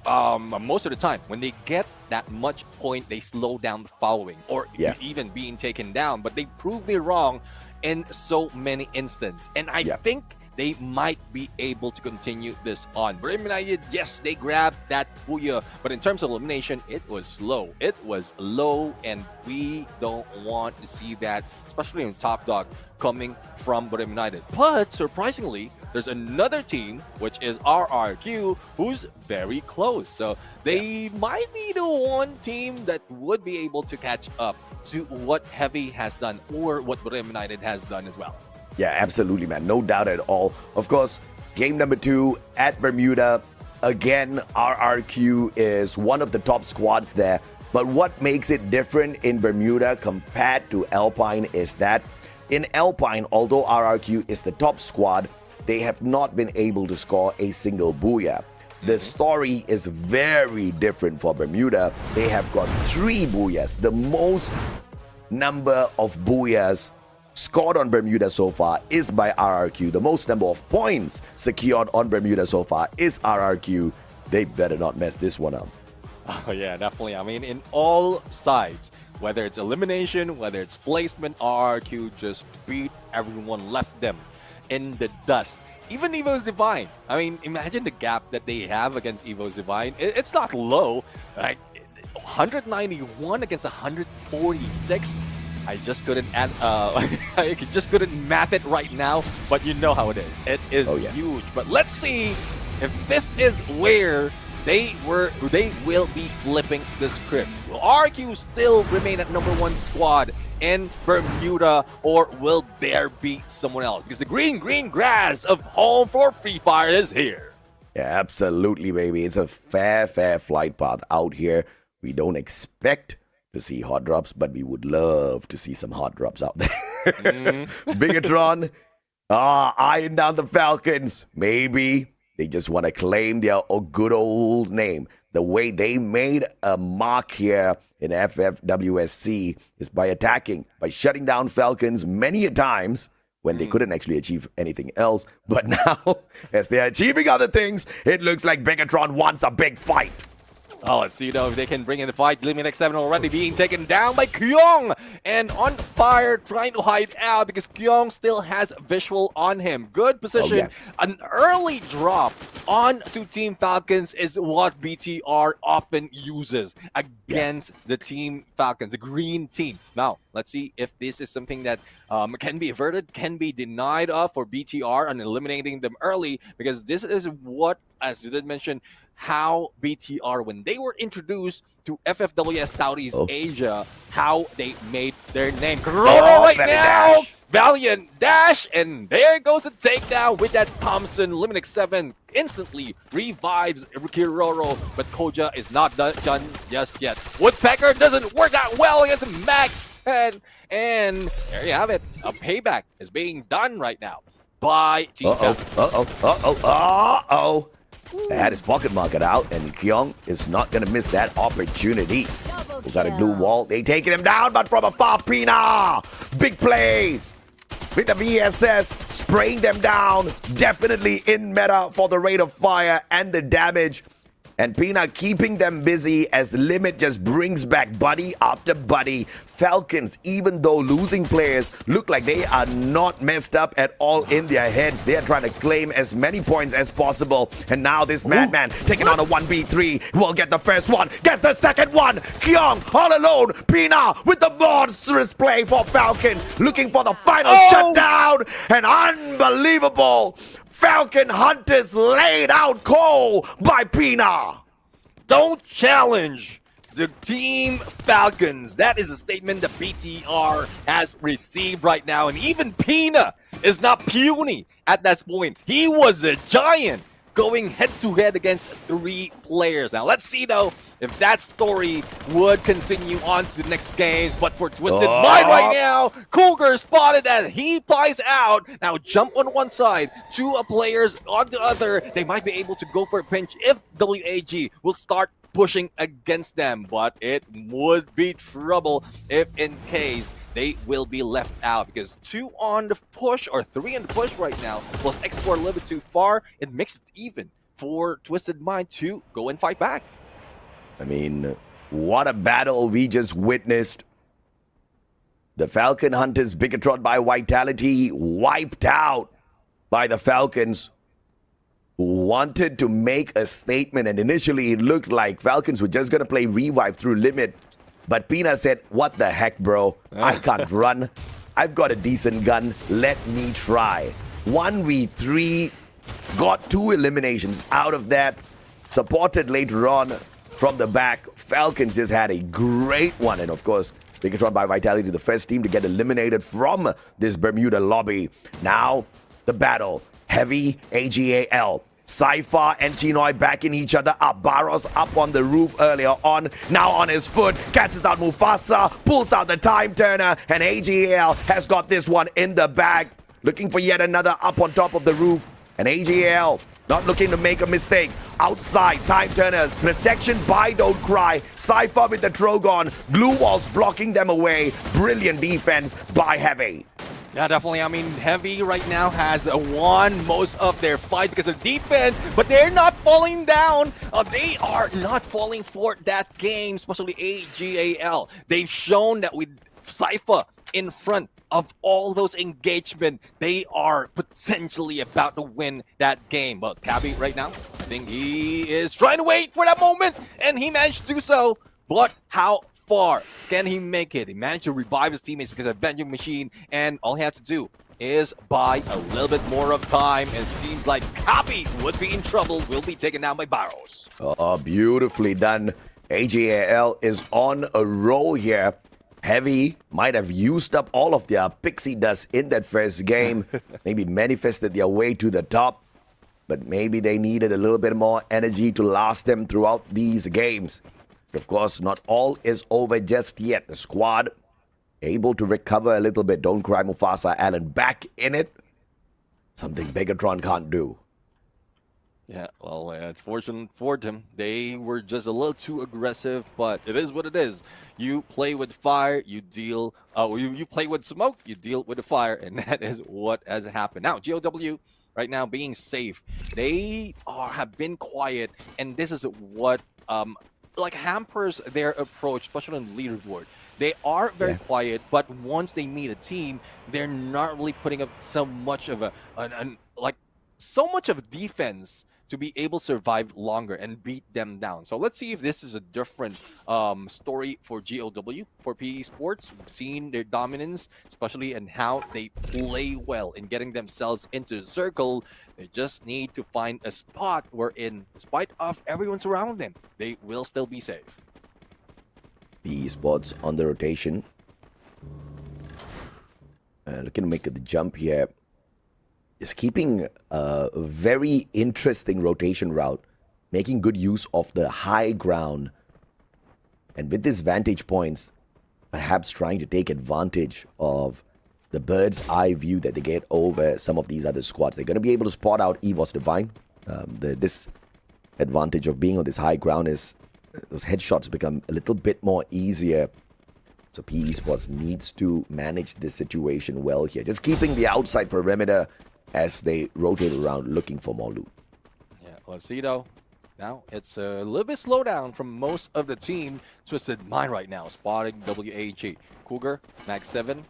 most of the time. When they get that much point, they slow down the following, or even being taken down. But they proved me wrong in so many instances. And I think they might be able to continue this on. Brahim United, yes, they grabbed that booyah, but in terms of elimination, it was slow. It was low, and we don't want to see that, especially in Top Dog, coming from Brahim United. But surprisingly, there's another team, which is RRQ, who's very close. So they might be the one team that would be able to catch up to what Heavy has done or what Brahim United has done as well. Yeah, absolutely, man. No doubt at all. Of course, game #2 at Bermuda. Again, RRQ is one of the top squads there. But what makes it different in Bermuda compared to Alpine is that in Alpine, although RRQ is the top squad, they have not been able to score a single booyah. The story is very different for Bermuda. They have got 3 booyahs, the most number of booyahs scored on Bermuda so far is by RRQ. The most number of points secured on Bermuda so far is RRQ. They better not mess this one up. Oh, yeah, definitely. I mean, in all sides, whether it's elimination, whether it's placement, RRQ just beat everyone, left them in the dust. Even Evo's Divine. I mean, imagine the gap that they have against Evo's Divine. It's not low. Like 191 against 146. I just couldn't add. I just couldn't math it right now, but you know how it is. It is huge. But let's see if this is where they will be flipping the script. Will RQ still remain at #1 squad in Bermuda, or will there be someone else? Because the green grass of home for Free Fire is here. Yeah, absolutely, baby. It's a fair flight path out here. We don't expect to see hot drops, but we would love to see some hot drops out there. Bigatron, eyeing down the Falcons. Maybe they just want to claim their good old name. The way they made a mark here in FFWSC is by attacking, by shutting down Falcons many a times when they couldn't actually achieve anything else. But now, as they're achieving other things, it looks like Bigatron wants a big fight. Oh, let's see if they can bring in the fight. Limit X7 already being taken down by Kyong. And on fire, trying to hide out because Kyong still has visual on him. Good position. An early drop onto Team Falcons is what BTR often uses against the Team Falcons, the green team. Now, let's see if this is something that can be averted, can be denied of for BTR and eliminating them early, because this is what, as you did mention, how BTR, when they were introduced to FFWS Southeast Asia, how they made their name. Kiroro right now! Dash. Valiant dash, and there goes the takedown with that Thompson. Limit 7 instantly revives Kiroro, but Koja is not done just yet. Woodpecker doesn't work out well against Mac, and there you have it. A payback is being done right now by Team They had his pocket market out, and Kyung is not going to miss that opportunity. Pulls out a blue wall. They taking him down, but from afar, Pina! Big plays! With the VSS, spraying them down. Definitely in meta for the rate of fire and the damage. And Pina keeping them busy as Limit just brings back buddy after buddy. Falcons, even though losing players, look like they are not messed up at all in their heads. They are trying to claim as many points as possible. And now this madman taking on a 1v3 will get the first one, get the second one. Kyung all alone. Pina with the monstrous play for Falcons, looking for the final shutdown. And unbelievable Falcon Hunters laid out cold by Pina. Don't challenge the Team Falcons. That is a statement that BTR has received right now. And even Pina is not puny at that point. He was a giant going head-to-head against 3 players. Now, let's see, though, if that story would continue on to the next games. But for Twisted Mind right now, Cougar spotted and he flies out. Now, jump on one side, 2 players on the other. They might be able to go for a pinch if WAG will start pushing against them. But it would be trouble if in case they will be left out, because 2 on the push or 3 on the push right now, plus export a little bit too far. It makes it even for Twisted Mind to go and fight back. I mean, what a battle we just witnessed. The Falcon Hunters, Bigatron by Vitality, wiped out by the Falcons, who wanted to make a statement. And initially, it looked like Falcons were just going to play Revive through Limit. But Pina said, what the heck, bro? I can't run. I've got a decent gun. Let me try. 1v3, got 2 eliminations out of that. Supported later on from the back. Falcons just had a great one. And of course, Bigatron by Vitality, the first team to get eliminated from this Bermuda lobby. Now, the battle. Heavy AGAL. Cypher and Chinoy backing each other up. Barros up on the roof earlier on. Now on his foot. Catches out Mufasa. Pulls out the time turner. And AGAL has got this one in the bag. Looking for yet another up on top of the roof. And AGAL not looking to make a mistake. Outside, time turners. Protection by Don't Cry. Cypher with the Trogon. Glue walls blocking them away. Brilliant defense by Heavy. Yeah, definitely. I mean, Heavy right now has won most of their fight because of defense, but they're not falling down. They are not falling for that game, especially AGAL. They've shown that with Cypher in front of all those engagement, they are potentially about to win that game. But Cabby right now, I think he is trying to wait for that moment, and he managed to do so. But how far can he make it? He managed to revive his teammates because of Vending Machine, and all he had to do is buy a little bit more of time. And it seems like Copy would be in trouble, will be taken down by Barrows. Oh, beautifully done. AGAL is on a roll here. Heavy might have used up all of their pixie dust in that first game. Maybe manifested their way to the top. But maybe they needed a little bit more energy to last them throughout these games. Of course, not all is over just yet. The squad able to recover a little bit. Don't cry, Mufasa Allen back in it. Something Begatron can't do. Yeah, well, unfortunate for them, they were just a little too aggressive, but it is what it is. You play with fire, you deal, you play with smoke, you deal with the fire, and that is what has happened. Now, GOW right now being safe, they have been quiet, and this is what like hampers their approach, especially on leaderboard. They are very quiet, but once they meet a team, they're not really putting up so much of so much of defense to be able to survive longer and beat them down. So let's see if this is a different story for GOW, for PE Sports. We've seen their dominance, especially in how they play well in getting themselves into the circle. They just need to find a spot where, in spite of everyone's around them, they will still be safe. PE Sports on the rotation. Looking to make the jump here. Is keeping a very interesting rotation route, making good use of the high ground, and with these vantage points, perhaps trying to take advantage of the bird's eye view that they get over some of these other squads. They're going to be able to spot out EVOS Divine. The disadvantage of being on this high ground is those headshots become a little bit more easier. So PE Sports needs to manage this situation well here. Just keeping the outside perimeter as they rotate around looking for more loot. Yeah, let's see though. Now it's a little bit slow down from most of the team. Twisted Mind right now, spotting WAG. Cougar, Mag 7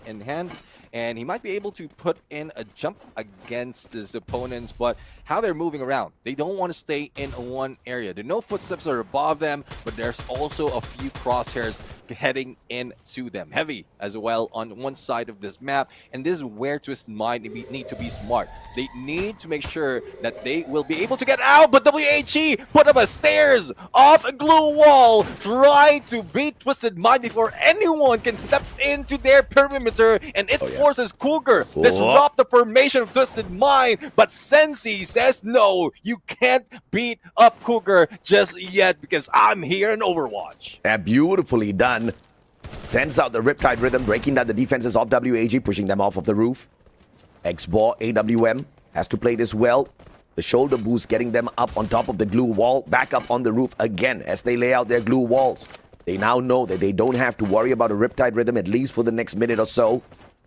in hand. And he might be able to put in a jump against his opponents, but how they're moving around, they don't want to stay in one area. There are no footsteps are above them, but there's also a few crosshairs heading into them. Heavy as well on one side of this map, and this is where Twisted Mind need to be smart. They need to make sure that they will be able to get out, but WAG put up a stairs off a glue wall, trying to beat Twisted Mind before anyone can step into their perimeter, and it forces Cougar disrupt the formation of Twisted Mind, but Sensi says no, you can't beat up Cougar just yet because I'm here in Overwatch. Beautifully done. Sends out the Riptide Rhythm, breaking down the defenses of WAG, pushing them off of the roof. X-Ball AWM has to play this well. The shoulder boost getting them up on top of the glue wall, back up on the roof again as they lay out their glue walls. They now know that they don't have to worry about a Riptide Rhythm, at least for the next minute or so.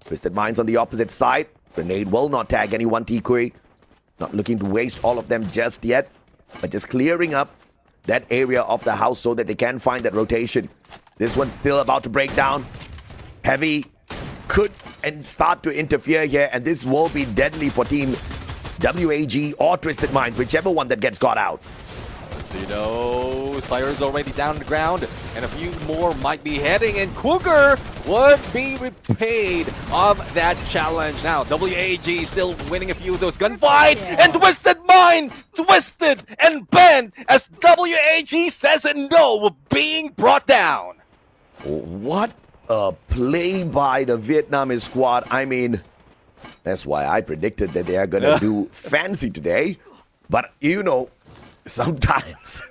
Twisted Minds on the opposite side. Grenade will not tag anyone, Tikui. Not looking to waste all of them just yet, but just clearing up that area of the house so that they can find that rotation. This one's still about to break down. Heavy could and start to interfere here, and this will be deadly for Team WAG or Twisted Minds, whichever one that gets got out. Let's see though, Sire's already down on the ground, and a few more might be heading, and Cougar would be repaid of that challenge. Now, WAG still winning a few of those gunfights, and Twisted Mind, twisted and bent as WAG says no, being brought down. What a play by the Vietnamese squad. I mean, that's why I predicted that they are going to do fancy today. But, you know, sometimes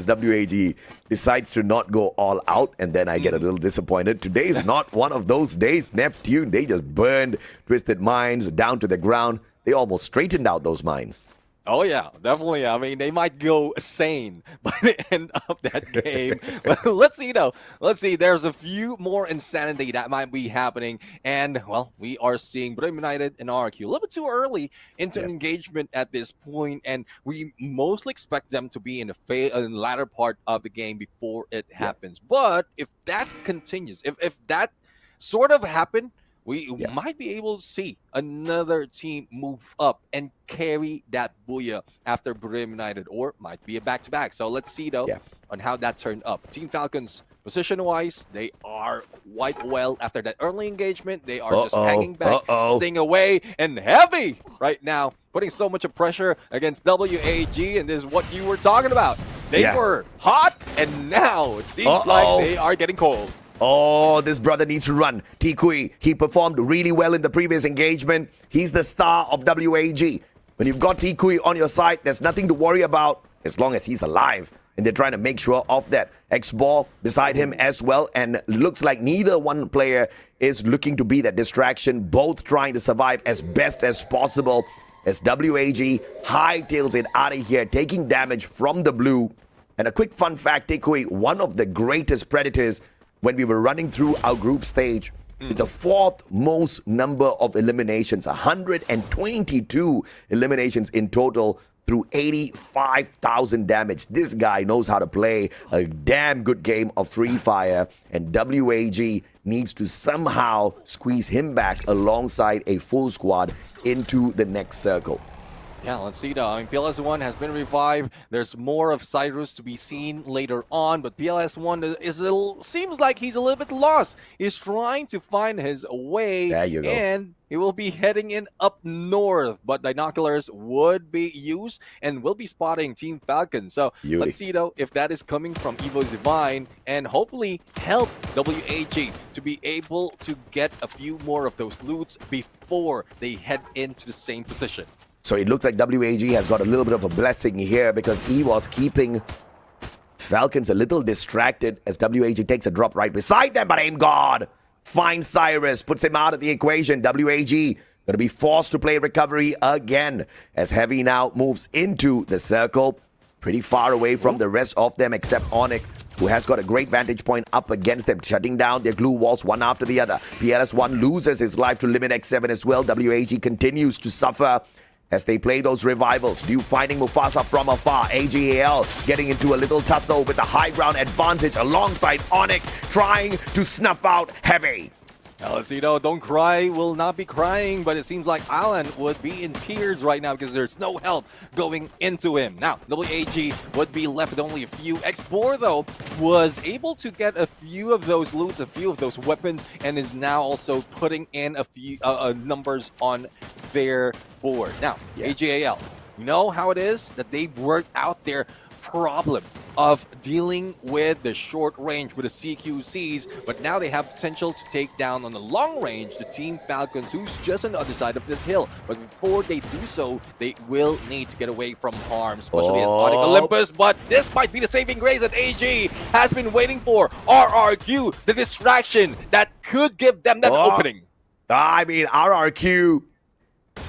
WAG decides to not go all out, and then I get a little disappointed. Today's not one of those days. Neptune, they just burned Twisted Minds down to the ground. They almost straightened out those mines. Oh yeah, definitely. I mean, they might go sane by the end of that game. But let's see though. Let's see. There's a few more insanity that might be happening, and well, we are seeing Brim United and RQ a little bit too early into an engagement at this point, and we mostly expect them to be in the latter part of the game before it happens. But if that continues, if that sort of happened, we might be able to see another team move up and carry that booyah after Brim United, or might be a back-to-back. So let's see, though, on how that turned up. Team Falcons Position-wise, they are quite well after that early engagement. They are just hanging back, staying away, and heavy right now, putting so much of pressure against WAG, and this is what you were talking about. They were hot, and now it seems like they are getting cold. Oh, this brother needs to run. Tikui, he performed really well in the previous engagement. He's the star of WAG. When you've got Tikui on your side, there's nothing to worry about as long as he's alive. And they're trying to make sure of that. X-Ball beside him as well. And looks like neither one player is looking to be that distraction. Both trying to survive as best as possible. As WAG hightails it out of here, taking damage from the blue. And a quick fun fact, Tikui, one of the greatest predators when we were running through our group stage. With the fourth most number of eliminations, 122 eliminations in total through 85,000 damage. This guy knows how to play a damn good game of Free Fire, and WAG needs to somehow squeeze him back alongside a full squad into the next circle. Yeah, let's see though. I mean, PLS1 has been revived. There's more of Cyrus to be seen later on, but PLS1 seems like he's a little bit lost. He's trying to find his way. There you go. And he will be heading in up north, but binoculars would be used and will be spotting Team Falcon. So let's see though if that is coming from Evo Divine and hopefully help WAG to be able to get a few more of those loots before they head into the same position. So it looks like WAG has got a little bit of a blessing here because he was keeping Falcons a little distracted as WAG takes a drop right beside them, but Aim God finds Cyrus, puts him out of the equation. WAG going to be forced to play recovery again as Heavy now moves into the circle, pretty far away from the rest of them except Onyx, who has got a great vantage point up against them, shutting down their glue walls one after the other. PLS1 loses his life to Limit X7 as well. WAG continues to suffer as they play those revivals. Dew finding Mufasa from afar. AGAL getting into a little tussle with the high ground advantage alongside Onyx, trying to snuff out Heavy. Alcino, don't cry, will not be crying, but it seems like Alan would be in tears right now because there's no help going into him. Now, WAG would be left with only a few. X-Bor, though, was able to get a few of those loots, a few of those weapons, and is now also putting in a few numbers on their board. Now, AGAL, you know how it is that they've worked out their problem of dealing with the short range with the CQCs, but now they have potential to take down on the long range the Team Falcons, who's just on the other side of this hill. But before they do so, they will need to get away from harm, especially as Onyx Olympus. But this might be the saving grace that AG has been waiting for. RRQ, the distraction that could give them that opening. I mean, RRQ,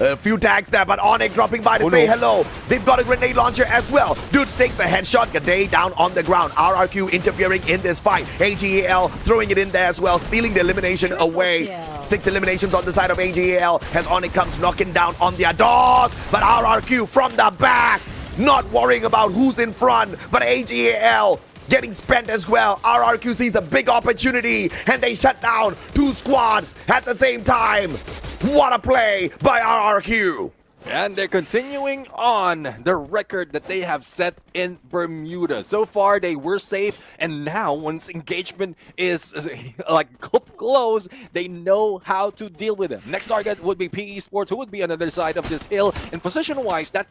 a few tags there, but Onyx dropping by to say hello. They've got a grenade launcher as well. Dudes takes the headshot. G'day down on the ground. RRQ interfering in this fight. AGAL throwing it in there as well, stealing the elimination away. 6 eliminations on the side of AGAL as Onyx comes knocking down on their doors. But RRQ from the back, not worrying about who's in front, but AGAL getting spent as well. RRQ sees a big opportunity and they shut down 2 squads at the same time. What a play by RRQ. And they're continuing on the record that they have set in Bermuda. So far, they were safe, and now once engagement is like close, they know how to deal with it. Next target would be PE Sports, who would be on the other side of this hill. And position-wise, that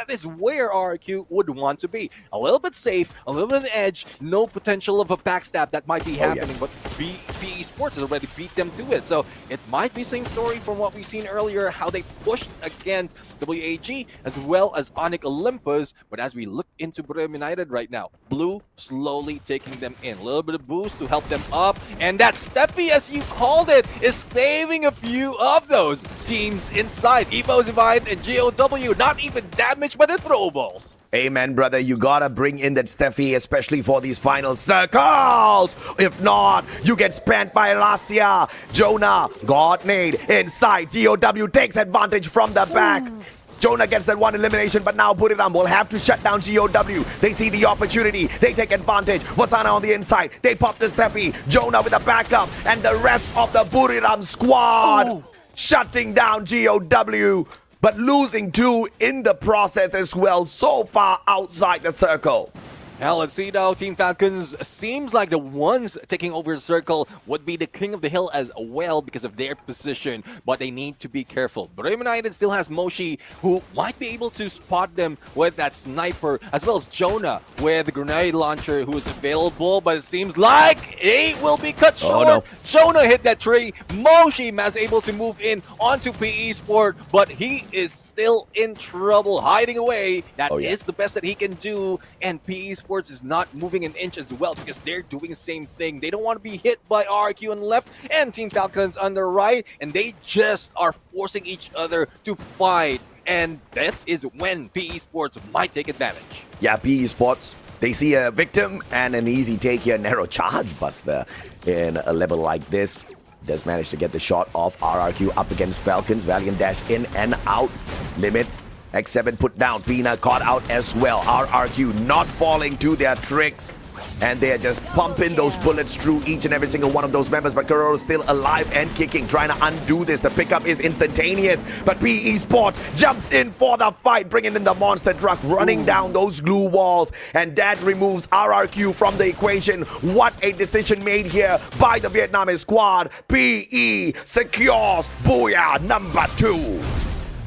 is where RRQ would want to be. A little bit safe, a little bit of an edge, no potential of a backstab that might be happening, but PE Sports has already beat them to it. So it might be same story from what we've seen earlier, how they pushed against WAG as well as Onyx Olympus. But as we look into Brim United right now, Blue slowly taking them in. A little bit of boost to help them up. And that Steffi, as you called it, is saving a few of those teams inside. Evo Divine and GOW, not even damaged by the throw balls. Amen, brother. You gotta bring in that Steffi, especially for these final circles. If not, you get spent by Lassia. Jonah, God made inside. GOW takes advantage from the back. Jonah gets that one elimination, but now Buriram will have to shut down GOW. They see the opportunity. They take advantage. Wasana on the inside. They pop the Steffi. Jonah with the backup. And the rest of the Buriram squad shutting down GOW, but losing 2 in the process as well, so far outside the circle. Now let's see though, Team Falcons seems like the ones taking over the circle would be the king of the hill as well because of their position, but they need to be careful. But United still has Moshi, who might be able to spot them with that sniper, as well as Jonah with the grenade launcher who is available, but it seems like he will be cut short. no. Jonah hit that tree. Moshi is able to move in onto PE Sport, but he is still in trouble, hiding away. That is the best that he can do, and PE Sports is not moving an inch as well because they're doing the same thing. They don't want to be hit by RQ on the left and Team Falcons on the right, and they just are forcing each other to fight, and that is when PE Sports might take advantage. Yeah, PE Sports, they see a victim and an easy take here. Narrow charge buster in a level like this. Does manage to get the shot off. RRQ up against Falcons. Valiant dash in and out. Limit. X7 put down. Pina caught out as well. RRQ not falling to their tricks. And they're just pumping those bullets through each and every single one of those members. But Kuroro is still alive and kicking, trying to undo this. The pickup is instantaneous. But PE Sports jumps in for the fight, bringing in the monster truck, running down those glue walls. And that removes RRQ from the equation. What a decision made here by the Vietnamese squad. PE secures Booyah number 2.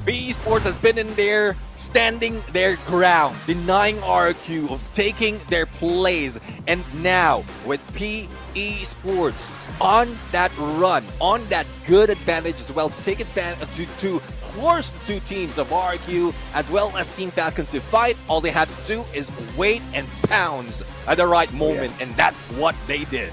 PE Sports has been in there, standing their ground, denying RQ of taking their plays. And now, with PE Sports on that run, on that good advantage as well, to take advantage, to force the two teams of RQ as well as Team Falcons to fight, all they had to do is wait and pounce at the right moment, and that's what they did.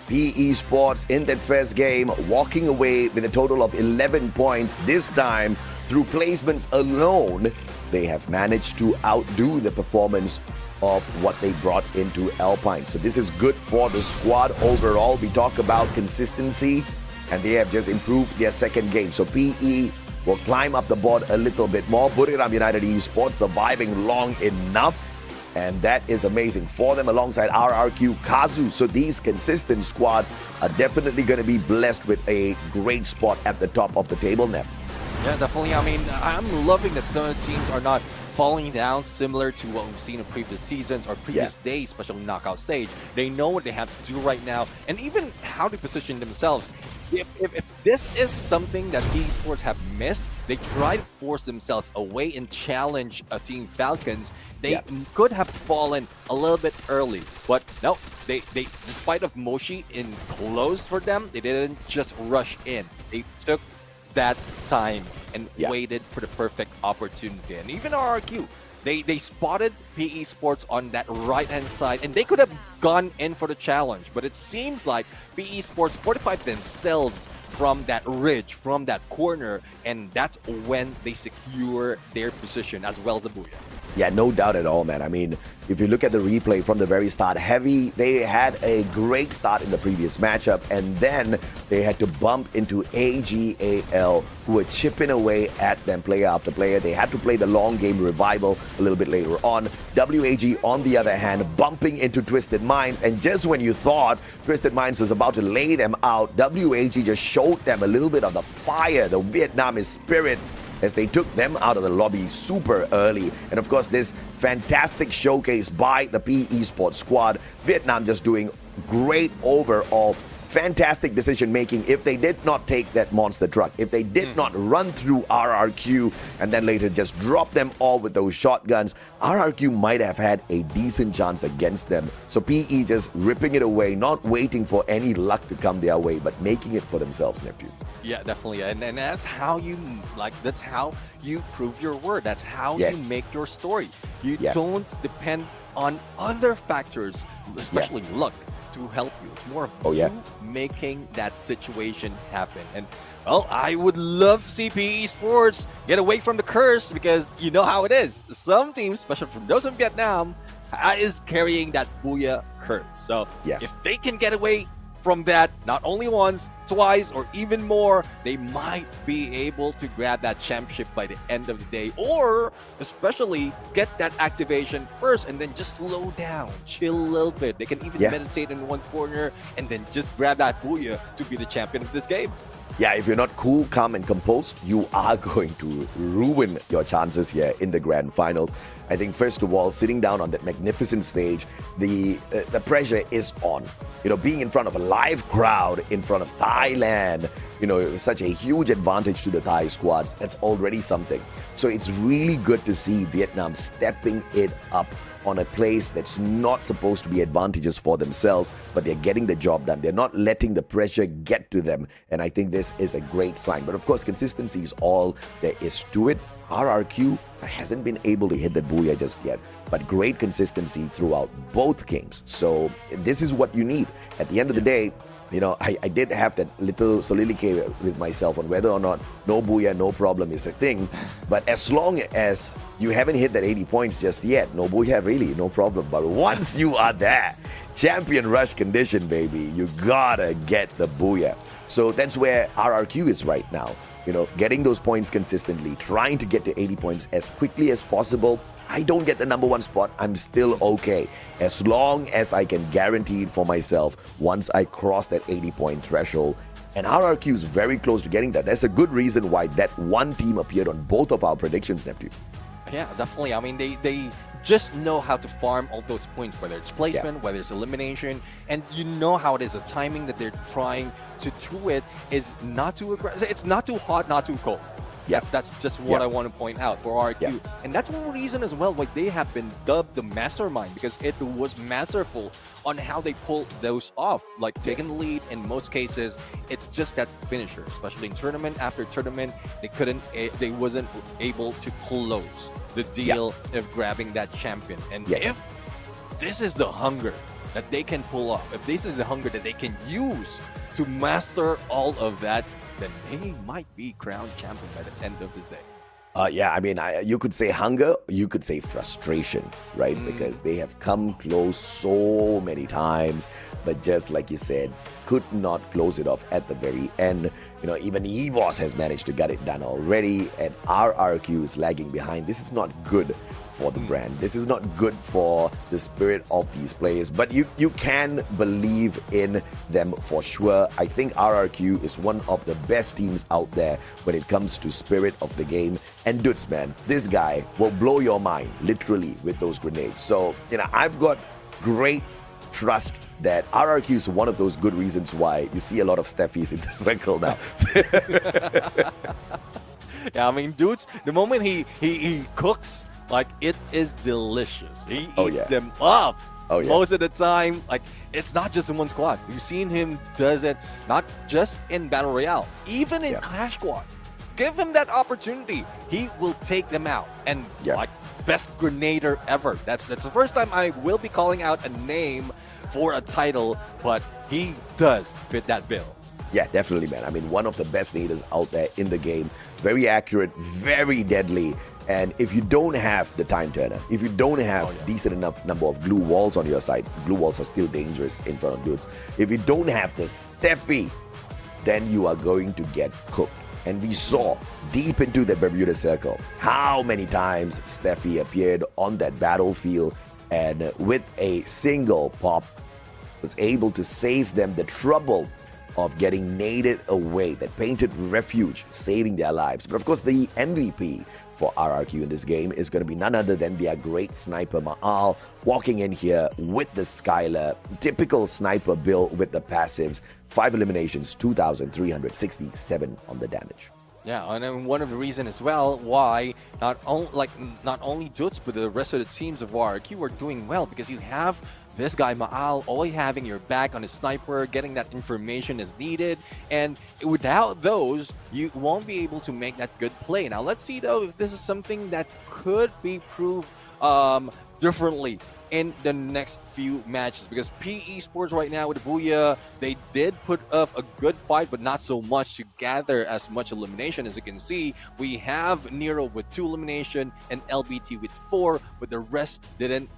PE Sports in that first game, walking away with a total of 11 points. This time, through placements alone, they have managed to outdo the performance of what they brought into Alpine. So this is good for the squad overall. We talk about consistency, and they have just improved their second game. So PE will climb up the board a little bit more. Buriram United Esports surviving long enough, and that is amazing for them alongside RRQ, Kazu. So these consistent squads are definitely going to be blessed with a great spot at the top of the table now. Yeah, definitely. I mean, I'm loving that some of the teams are not falling down similar to what we've seen in previous seasons or previous days, especially knockout stage. They know what they have to do right now, and even how to position themselves. If this is something that PE Sports have missed, they try to force themselves away and challenge Team Falcons. They could have fallen a little bit early, but no, they despite of Moshi in close for them, they didn't just rush in. They took that time and waited for the perfect opportunity. And even RRQ, they spotted PE Sports on that right-hand side, and they could have gone in for the challenge, but it seems like PE Sports fortified themselves from that ridge, from that corner, and that's when they secure their position as well as the Booyah. Yeah, no doubt at all, man. I mean, if you look at the replay from the very start, Heavy, they had a great start in the previous matchup, and then they had to bump into AGAL, who were chipping away at them player after player. They had to play the long game Revival a little bit later on. WAG, on the other hand, bumping into Twisted Minds, and just when you thought Twisted Minds was about to lay them out, WAG just showed them a little bit of the fire, the Vietnamese spirit, as they took them out of the lobby super early. And of course, this fantastic showcase by the PE Sports squad. Vietnam just doing great overall. Fantastic decision making. If they did not take that monster truck, if they did not run through RRQ and then later just drop them all with those shotguns, RRQ might have had a decent chance against them. So PE just ripping it away, not waiting for any luck to come their way, but making it for themselves, Neptune. Yeah, definitely. And that's how you, that's how you prove your word. That's how you make your story. You don't depend on other factors, especially luck, to help you. It's more of you making that situation happen. And well, I would love to see PE Sports get away from the curse, because you know how it is. Some teams, especially from those in Vietnam, is carrying that Booyah curse. So if they can get away from that, not only once, twice, or even more, they might be able to grab that championship by the end of the day, or especially get that activation first and then just slow down, chill a little bit. They can even meditate in one corner and then just grab that Booyah to be the champion of this game. Yeah, if you're not cool, calm, and composed, you are going to ruin your chances here in the grand finals. I think, first of all, sitting down on that magnificent stage, the pressure is on. You know, being in front of a live crowd, in front of Thailand, you know, it was such a huge advantage to the Thai squads. That's already something. So it's really good to see Vietnam stepping it up on a place that's not supposed to be advantageous for themselves, but they're getting the job done. They're not letting the pressure get to them. And I think this is a great sign. But of course, consistency is all there is to it. RRQ hasn't been able to hit the booyah just yet, but great consistency throughout both games. So this is what you need. At the end of the day, you know, I did have that little soliloquy with myself on whether or not no booyah, no problem is a thing. But as long as you haven't hit that 80 points just yet, no booyah really, no problem. But once you are there, champion rush condition, baby, you gotta get the booyah. So that's where RRQ is right now. You know, getting those points consistently, trying to get to 80 points as quickly as possible. I don't get the number one spot, I'm still okay. As long as I can guarantee it for myself once I cross that 80-point threshold. And RRQ is very close to getting that. That's a good reason why that one team appeared on both of our predictions, Neptune. Yeah, definitely. I mean, they just know how to farm all those points, whether it's placement, whether it's elimination, and you know how it is. The timing that they're trying to do it is not too aggressive. It's not too hot, not too cold. That's just what I want to point out for RQ. And that's one reason as well why they have been dubbed the mastermind, because it was masterful on how they pulled those off. Like taking the lead in most cases, it's just that finisher, especially in tournament after tournament, they wasn't able to close the deal of grabbing that champion. And if this is the hunger that they can pull off, if this is the hunger that they can use to master all of that, then they might be crowned champion by the end of this day. Yeah, I mean, you could say hunger, you could say frustration, right? Because they have come close so many times, but just like you said, could not close it off at the very end. You know, even EVOS has managed to get it done already, and RRQ is lagging behind. This is not good for the brand. This is not good for the spirit of these players, but you can believe in them for sure. I think RRQ is one of the best teams out there when it comes to spirit of the game. And Dudes, man, this guy will blow your mind, literally, with those grenades. So, you know, I've got great trust that RRQ is one of those good reasons why you see a lot of Steffies in the circle now. Yeah, I mean, Dudes, the moment he cooks, like, it is delicious. He eats them up most of the time. Like, it's not just in one squad. You've seen him does it not just in Battle Royale, even in Clash Squad. Give him that opportunity. He will take them out. And like, best grenader ever. That's the first time I will be calling out a name for a title, but he does fit that bill. Yeah, definitely, man. I mean, one of the best naders out there in the game. Very accurate, very deadly. And if you don't have the time turner, if you don't have decent enough number of glue walls on your side, glue walls are still dangerous in front of Dudes. If you don't have the Steffi, then you are going to get cooked. And we saw deep into the Bermuda Circle how many times Steffi appeared on that battlefield and with a single pop was able to save them the trouble of getting naded away. That painted refuge, saving their lives. But of course, the MVP for RRQ in this game is going to be none other than their great sniper Maal, walking in here with the Skylar, typical sniper build with the passives, 5 eliminations, 2,367 on the damage. Yeah, and then one of the reasons as well why not only Dudes but the rest of the teams of RRQ are doing well, because you have this guy Maal always having your back on his sniper, getting that information as needed, and without those, you won't be able to make that good play. Now, let's see though if this is something that could be proved differently in the next few matches, because PE Sports right now with the Booyah, they did put up a good fight, but not so much to gather as much elimination. As you can see, we have Nero with 2 elimination and LBT with 4, but the rest didn't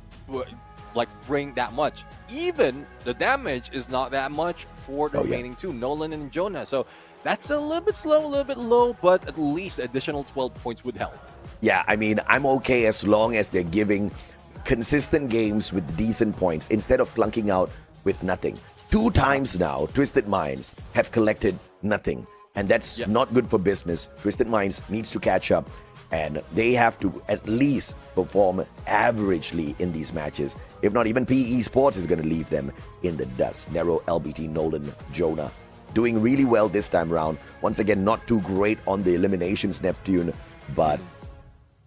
like bring that much. Even the damage is not that much for the remaining 2, Nolan and Jonah. So that's a little bit slow, a little bit low, but at least additional 12 points would help. Yeah, I mean, I'm okay as long as they're giving consistent games with decent points instead of clunking out with nothing. 2 times now, Twisted Minds have collected nothing. And that's not good for business. Twisted Minds needs to catch up, and they have to at least perform averagely in these matches. If not, even PE Sports is going to leave them in the dust. Nero, LBT, Nolan, Jonah doing really well this time around. Once again, not too great on the eliminations, Neptune, but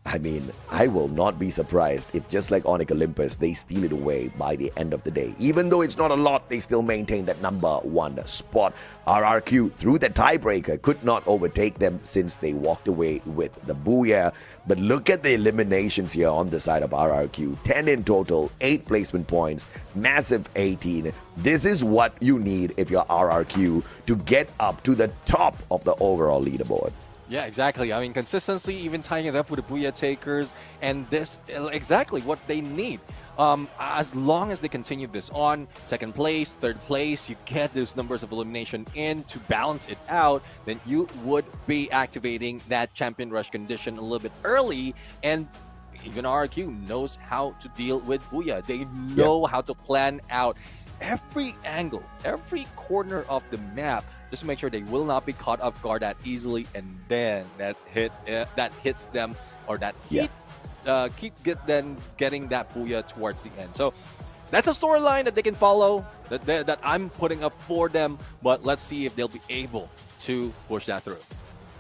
I mean, I will not be surprised if, just like Onyx Olympus, they steal it away by the end of the day. Even though it's not a lot, they still maintain that number 1 spot. RRQ, through the tiebreaker, could not overtake them since they walked away with the Booyah. But look at the eliminations here on the side of RRQ. 10 in total, 8 placement points, massive 18. This is what you need if you're RRQ to get up to the top of the overall leaderboard. Yeah, exactly. I mean, consistency, even tying it up with the Booyah Takers, and this exactly what they need. As long as they continue this on, second place, third place, you get those numbers of elimination in to balance it out, then you would be activating that champion rush condition a little bit early, and even RRQ knows how to deal with Booyah. They know how to plan out every angle, every corner of the map, just to make sure they will not be caught off guard that easily, and then that hits them, or that heat keep getting that Booyah towards the end. So that's a storyline that they can follow, that I'm putting up for them, but let's see if they'll be able to push that through.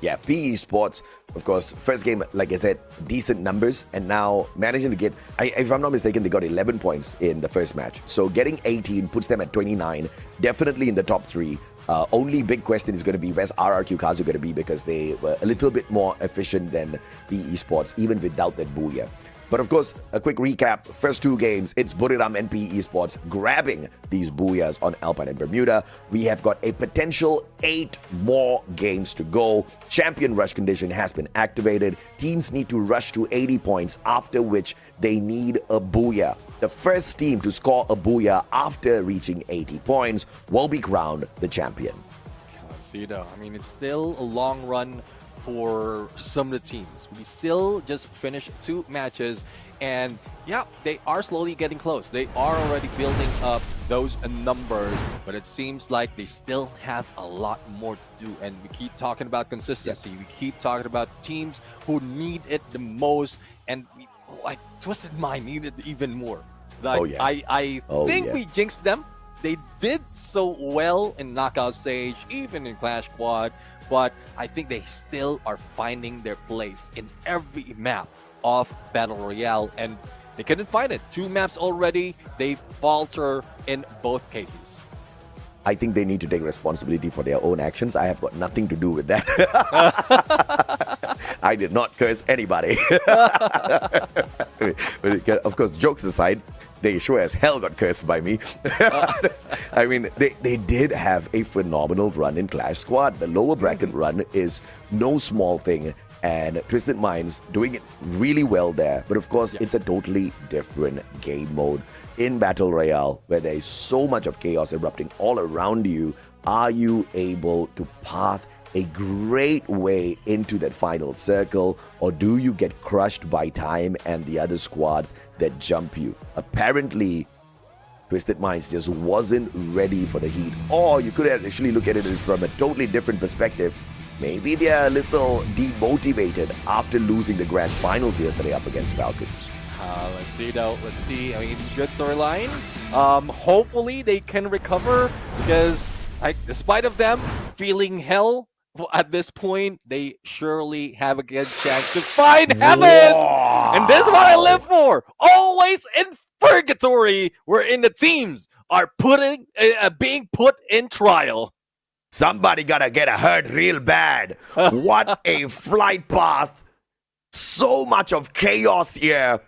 Yeah, PE Sports, of course, first game, like I said, decent numbers, and now managing to get, if I'm not mistaken, they got 11 points in the first match. So getting 18 puts them at 29, definitely in the top 3. Only big question is going to be, where's RRQ Kazu going to be, because they were a little bit more efficient than PE Sports, even without that Booyah. But of course, a quick recap. First 2 games, it's Buriram and PE Sports grabbing these Booyahs on Alpine and Bermuda. We have got a potential 8 more games to go. Champion rush condition has been activated. Teams need to rush to 80 points, after which they need a Booyah. The first team to score a Booyah after reaching 80 points will be crowned the champion. Let's see though. I mean, it's still a long run for some of the teams. We still just finished 2 matches, and yeah, they are slowly getting close. They are already building up those numbers, but it seems like they still have a lot more to do. And we keep talking about consistency. We keep talking about teams who need it the most, and like Twisted Mind needed even more. Like, I think we jinxed them. They did so well in knockout stage, even in Clash Squad, but I think they still are finding their place in every map of Battle Royale, and they couldn't find it. 2 maps already, they falter in both cases. I think they need to take responsibility for their own actions. I have got nothing to do with that. I did not curse anybody. Of course, jokes aside, they sure as hell got cursed by me. I mean, they did have a phenomenal run in Clash Squad. The lower bracket run is no small thing, and Twisted Minds doing it really well there. But of course, it's a totally different game mode. In Battle Royale, where there is so much of chaos erupting all around you, are you able to path a great way into that final circle, or do you get crushed by time and the other squads that jump you? Apparently, Twisted Minds just wasn't ready for the heat. Or you could actually look at it from a totally different perspective. Maybe they're a little demotivated after losing the grand finals yesterday up against Falcons. Let's see though. Let's see. I mean, good storyline. Hopefully they can recover, because despite of them feeling hell at this point, they surely have a good chance to find heaven. And this is what I live for. Always in purgatory, wherein the teams are being put in trial. Somebody gotta get hurt real bad. What a flight path. So much of chaos here,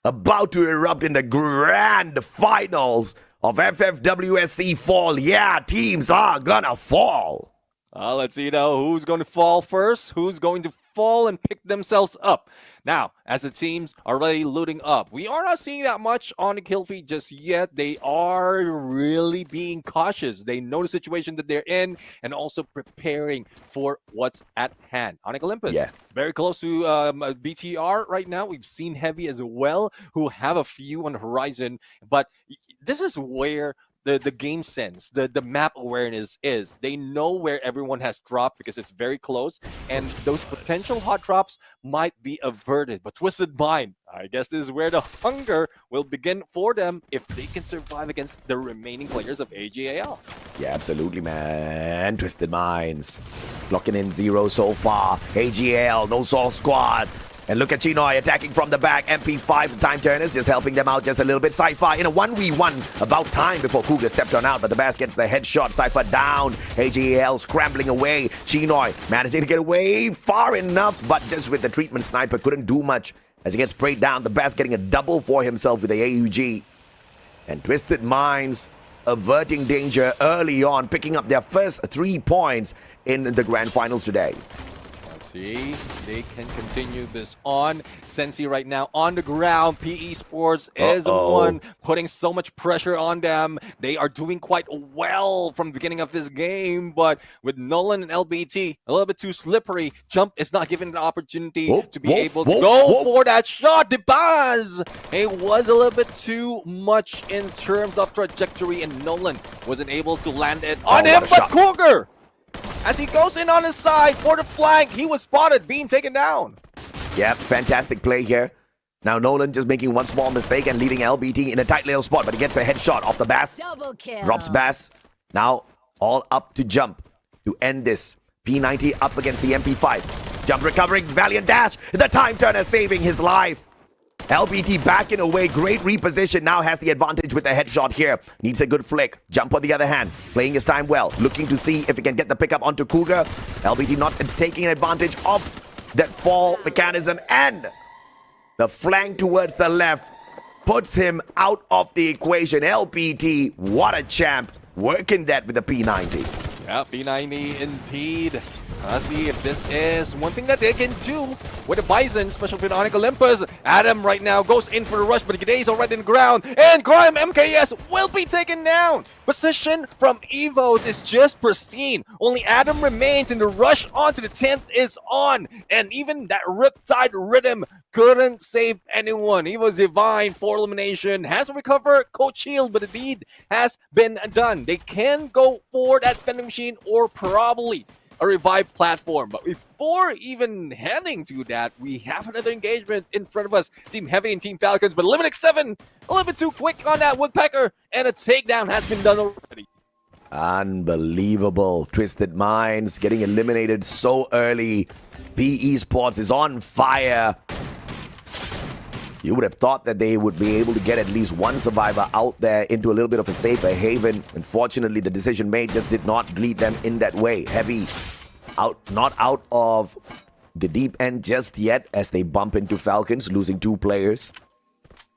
about to erupt in the grand finals of FFWS Fall. Yeah, teams are gonna fall. Let's see now who's going to fall first, who's going to fall and pick themselves up. Now, as the teams are already looting up, we are not seeing that much on the kill feed just yet. They are really being cautious. They know the situation that they're in, and also preparing for what's at hand. Onyx Olympus, very close to BTR right now. We've seen Heavy as well, who have a few on the horizon, but this is where the game sense, the map awareness is. They know where everyone has dropped because it's very close, and those potential hot drops might be averted. But Twisted Mind, I guess this is where the hunger will begin for them if they can survive against the remaining players of AGAL. Yeah, absolutely, man. Twisted Minds. Clocking in 0 so far. AGL, no Soul Squad. And look at Chinoy attacking from the back. MP5, the time turners, just helping them out just a little bit. Sci-Fi in a 1v1. About time before Cougar stepped on out, but the Bass gets the headshot. Sci-Fi down. AGL scrambling away. Chinoy managing to get away far enough, but just with the treatment sniper, couldn't do much as he gets sprayed down. The Bass getting a double for himself with the AUG. And Twisted Minds averting danger early on, picking up their first 3 points in the grand finals today. See, they can continue this on. Sensi right now on the ground. PE Sports is the one putting so much pressure on them. They are doing quite well from the beginning of this game, but with Nolan and LBT a little bit too slippery, Jump is not given the opportunity to be able to go for that shot. Debaz! It was a little bit too much in terms of trajectory, and Nolan wasn't able to land it on him, but Cougar! As he goes in on his side for the flank, he was spotted being taken down. Yeah, fantastic play here. Now Nolan just making one small mistake and leaving LBT in a tight little spot, but he gets the headshot off the Bass. Double kill. Drops Bass. Now all up to Jump to end this. P90 up against the MP5. Jump recovering, valiant dash. The time turner saving his life. LBT backing away, great reposition, now has the advantage with the headshot here. Needs a good flick. Jump on the other hand, playing his time well, looking to see if he can get the pickup onto Cougar. LBT not taking advantage of that fall mechanism, and the flank towards the left puts him out of the equation. LBT, what a champ, working that with the P90. Yeah, P90 indeed. Let's see if this is one thing that they can do with the Bison, special Phenonic Olympus. Adam right now goes in for the rush, but G'day's already in the ground. And Grime MKS will be taken down. Position from Evos is just pristine. Only Adam remains, and the rush onto the 10th is on. And even that Riptide Rhythm couldn't save anyone. He was divine for elimination. Has recovered Coach Shield, but the deed has been done. They can go for that vending machine or probably a revived platform. But before even heading to that, we have another engagement in front of us. Team Heavy and Team Falcons, but Eliminate 7 a little bit too quick on that Woodpecker, and a takedown has been done already. Unbelievable. Twisted Minds getting eliminated so early. PE Sports is on fire. You would have thought that they would be able to get at least one survivor out there into a little bit of a safer haven. Unfortunately, the decision made just did not lead them in that way. Heavy not out of the deep end just yet as they bump into Falcons, losing 2 players.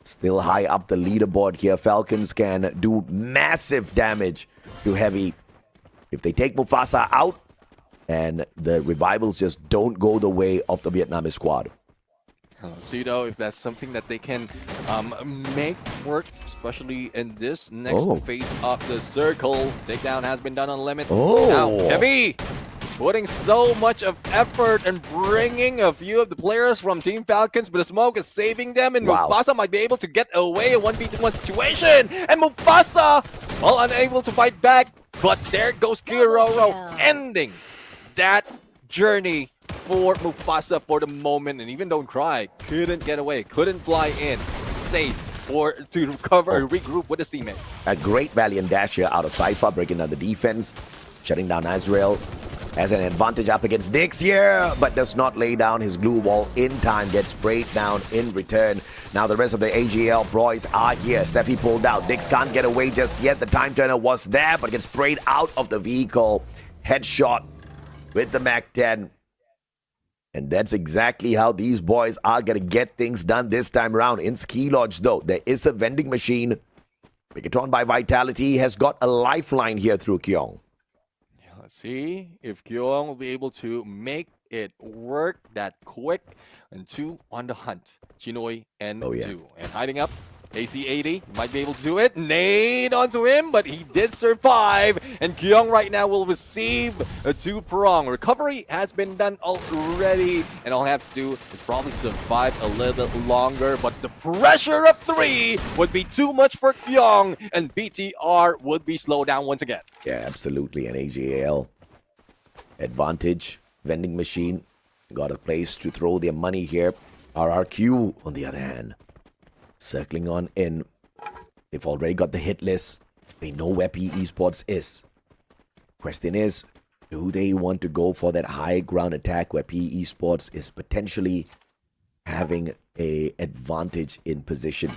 Still high up the leaderboard here. Falcons can do massive damage to Heavy if they take Mufasa out and the revivals just don't go the way of the Vietnamese squad. See though if that's something that they can make work, especially in this next phase of the circle. Takedown has been done on limit. Now Heavy putting so much of effort and bringing a few of the players from Team Falcons, but the smoke is saving them, and Mufasa might be able to get away a 1v1 situation. And Mufasa, well, unable to fight back, but there goes Kiroro, ending that journey for Mufasa for the moment. And even Don't Cry couldn't get away, couldn't fly in safe to recover and regroup with his teammates. A great valiant dash here out of Cypher, breaking down the defense, shutting down Azrael. Has an advantage up against Dix here, but does not lay down his glue wall in time, gets sprayed down in return. Now the rest of the AGL boys are here. Steffi pulled out. Dix can't get away just yet. The time turner was there, but gets sprayed out of the vehicle. Headshot with the MAC-10. And that's exactly how these boys are going to get things done this time around. In Ski Lodge, though, there is a vending machine. Megatron by Vitality has got a lifeline here through Kyong. Let's see if Kyong will be able to make it work that quick. And 2 on the hunt. Chinoy and 2. And hiding up AC80 might be able to do it. Nade onto him, but he did survive. And Kyung right now will receive a 2-prong. Recovery has been done already. And all I have to do is probably survive a little bit longer. But the pressure of 3 would be too much for Kyung. And BTR would be slowed down once again. Yeah, absolutely. And AJAL advantage. Vending machine got a place to throw their money here. RRQ, on the other hand, circling on in. They've already got the hit list. They know where PE Esports is. Question is, do they want to go for that high ground attack where PE Esports is potentially having a advantage in position?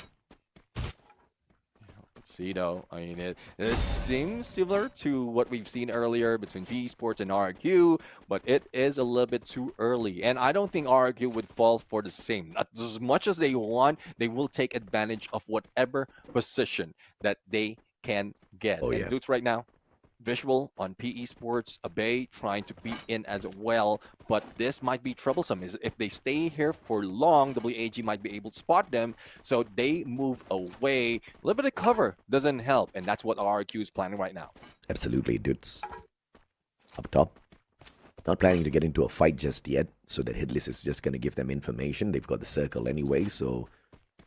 Let's see though. I mean, it seems similar to what we've seen earlier between PE Sports and RRQ, but it is a little bit too early. And I don't think RRQ would fall for the same. As much as they want, they will take advantage of whatever position that they can get. Oh, and yeah. Dudes right now, visual on PE Sports, Abe trying to be in as well, but this might be troublesome. If they stay here for long, WAG might be able to spot them, so they move away. A little bit of cover doesn't help, and that's what RRQ is planning right now. Absolutely, dudes. Up top. Not planning to get into a fight just yet, so that Hitless is just going to give them information. They've got the circle anyway, so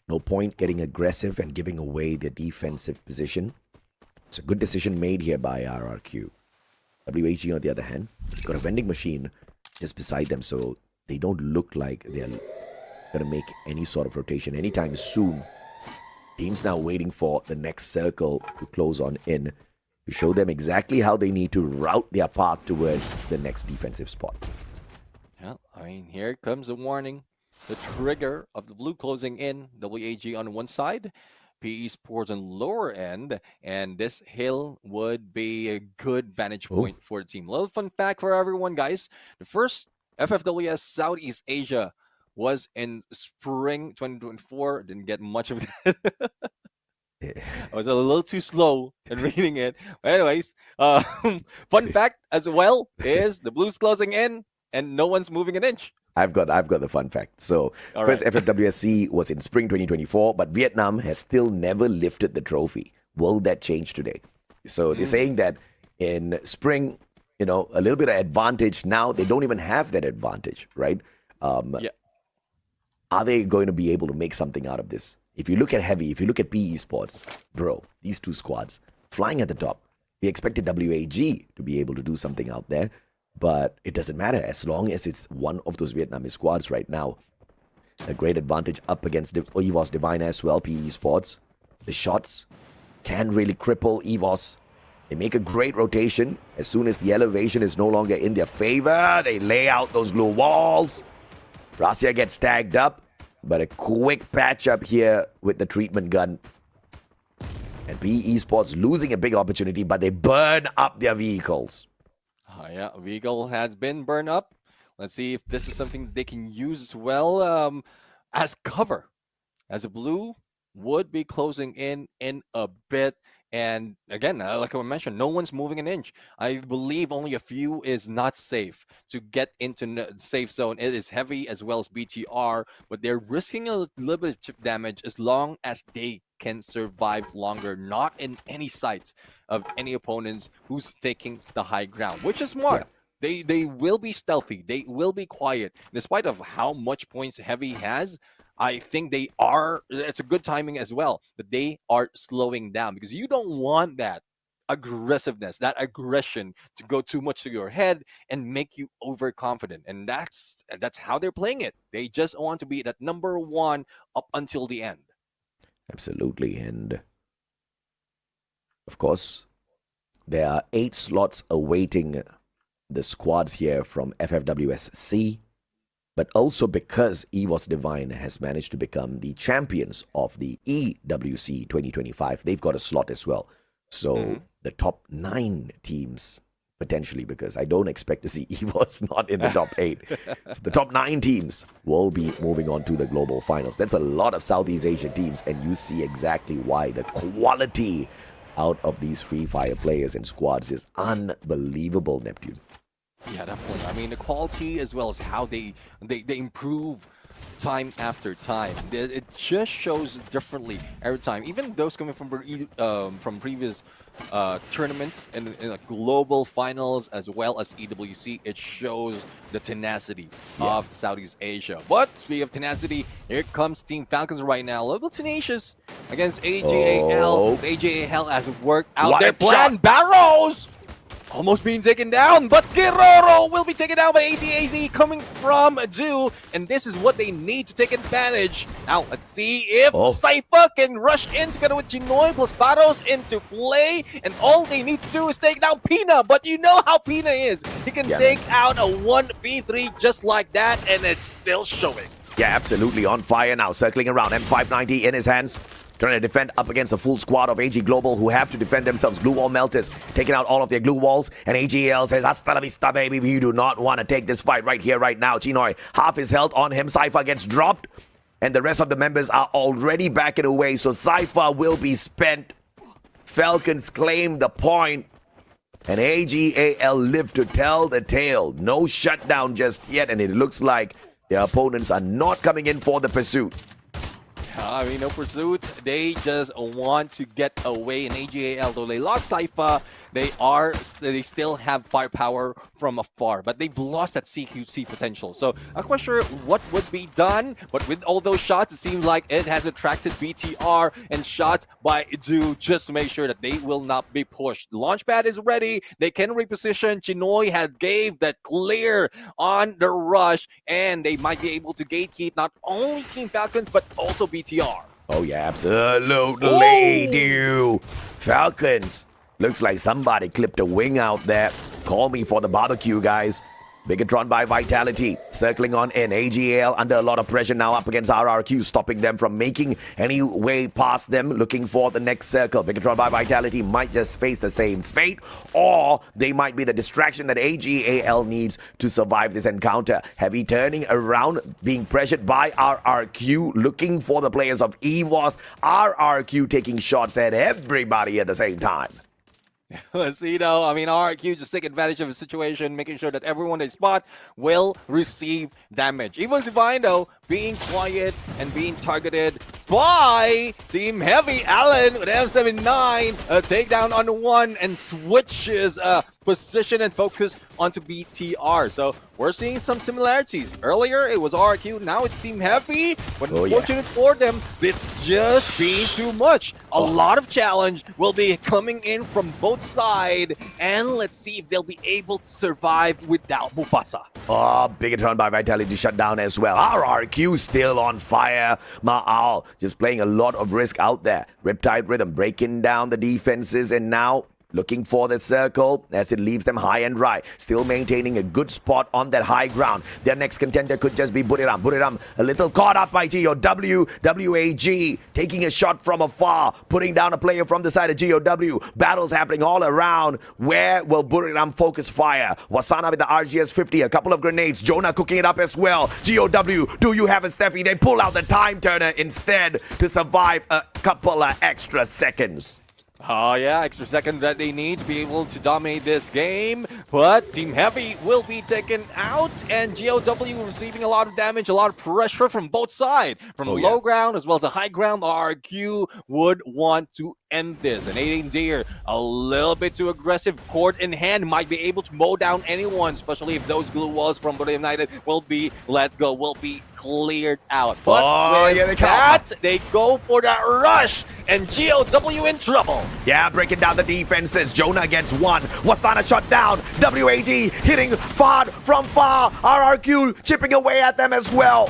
no point getting aggressive and giving away their defensive position. It's a good decision made here by RRQ. WAG, on the other hand, got a vending machine just beside them, so they don't look like they're going to make any sort of rotation anytime soon. Team's now waiting for the next circle to close on in to show them exactly how they need to route their path towards the next defensive spot. Yeah, I mean, here comes a warning. The trigger of the blue closing in, WAG on one side, PE Sports on lower end, and this hill would be a good vantage point for the team. Little fun fact for everyone, guys. The first FFWS Southeast Asia was in spring 2024. Didn't get much of that. I was a little too slow in reading it. But anyways, fun fact as well is the blues closing in and no one's moving an inch. I've got the fun fact. So All first right. FFWSC was in spring 2024, but Vietnam has still never lifted the trophy. Will that change today? So they're saying that in spring, a little bit of advantage. Now they don't even have that advantage, right? Yeah. Are they going to be able to make something out of this? If you look at Heavy, if you look at PE Sports, bro, these two squads flying at the top. We expected WAG to be able to do something out there. But it doesn't matter as long as it's one of those Vietnamese squads right now. A great advantage up against EVOS Divine as well, PE Sports. The shots can really cripple EVOS. They make a great rotation. As soon as the elevation is no longer in their favor, they lay out those blue walls. Rasia gets tagged up, but a quick patch up here with the treatment gun. And PE Sports losing a big opportunity, but they burn up their vehicles. Yeah, Vehicle has been burned up. Let's see if this is something they can use as well as cover. As a blue would be closing in a bit. And again, like I mentioned, no one's moving an inch. I believe only a few is not safe to get into the safe zone. It is Heavy as well as BTR, but they're risking a little bit of chip damage as long as they can survive longer, not in any sights of any opponents who's taking the high ground, which is smart. Yeah. They will be stealthy. They will be quiet. Despite of how much points Heavy has, I think they are, it's a good timing as well, that they are slowing down because you don't want that aggressiveness, that aggression to go too much to your head and make you overconfident. And that's how they're playing it. They just want to be that number one up until the end. Absolutely. And of course, there are 8 slots awaiting the squads here from FFWSC. But also because EVOS Divine has managed to become the champions of the EWC 2025, they've got a slot as well. So the top 9 teams, potentially, because I don't expect to see EVOS not in the top 8. So the top 9 teams will be moving on to the global finals. That's a lot of Southeast Asian teams, and you see exactly why. The quality out of these Free Fire players and squads is unbelievable, Neptune. Yeah, definitely. I mean, the quality as well as how they improve time after time. It just shows differently every time. Even those coming from previous tournaments and global finals as well as EWC, it shows the tenacity of Southeast Asia. But speaking of tenacity, here comes Team Falcons right now. A little tenacious against AJAL. AJAL has worked out their plan. Barrows almost being taken down, but Guerrero will be taken down by ACAC coming from Do, and this is what they need to take advantage. Now, let's see if Cypher can rush in together with Chinoy plus Barros into play, and all they need to do is take down Pina, but you know how Pina is. He can take out a 1v3 just like that, and it's still showing. Yeah, absolutely on fire now, circling around, M590 in his hands. Trying to defend up against a full squad of AG Global who have to defend themselves. Glue wall melters, taking out all of their glue walls. And AGL says, hasta la vista, baby. We do not want to take this fight right here, right now. Chinoy, half his health on him. Cypher gets dropped. And the rest of the members are already backing away. So Cypher will be spent. Falcons claim the point. And AGAL live to tell the tale. No shutdown just yet. And it looks like their opponents are not coming in for the pursuit. I mean, no pursuit. They just want to get away in AGAL. Though they lost Cypher, they still have firepower from afar, but they've lost that CQC potential. So I'm quite sure what would be done, but with all those shots, it seems like it has attracted BTR and shots by Do just to make sure that they will not be pushed. Launchpad is ready. They can reposition. Chinoy had gave that clear on the rush, and they might be able to gatekeep not only Team Falcons, but also BTR. Oh, yeah, absolutely, dude. Falcons. Looks like somebody clipped a wing out there. Call me for the barbecue, guys. Bigatron by Vitality, circling on in. AGL under a lot of pressure now up against RRQ, stopping them from making any way past them, looking for the next circle. Bigatron by Vitality might just face the same fate, or they might be the distraction that AGAL needs to survive this encounter. Heavy turning around, being pressured by RRQ, looking for the players of EVOS. RRQ taking shots at everybody at the same time. So, you know, I mean, RRQ just take advantage of the situation, making sure that everyone they spot will receive damage. Even Zivino being quiet and being targeted by Team Heavy. Allen with M79, a takedown on the one, and switches position and focus onto BTR. So we're seeing some similarities. Earlier it was RRQ, now it's Team Heavy, but unfortunate for them, it's just being too much. A lot of challenge will be coming in from both sides, and let's see if they'll be able to survive without Mufasa. Oh, Bigatron by Vitality shut down as well. RRQ still on fire. Ma'al just playing a lot of risk out there. Riptide Rhythm breaking down the defenses, and now looking for the circle as it leaves them high and dry. Still maintaining a good spot on that high ground. Their next contender could just be Buriram. Buriram a little caught up by GOW. WAG taking a shot from afar, putting down a player from the side of GOW. Battles happening all around. Where will Buriram focus fire? Wasana with the RGS 50, a couple of grenades. Jonah cooking it up as well. GOW, do you have a Steffi? They pull out the time turner instead to survive a couple of extra seconds. Oh yeah, extra second that they need to be able to dominate this game. But Team Heavy will be taken out, and GOW receiving a lot of damage, a lot of pressure from both sides. From low ground as well as the high ground, RQ would want to end this. And 18 Deer, a little bit too aggressive. Cord in hand, might be able to mow down anyone, especially if those glue walls from Border United will be let go, will be cleared out. But with that, they go for that rush, and GOW in trouble. Yeah, breaking down the defenses. Jonah gets one. Wasana shut down. WAG hitting far from far. RRQ chipping away at them as well.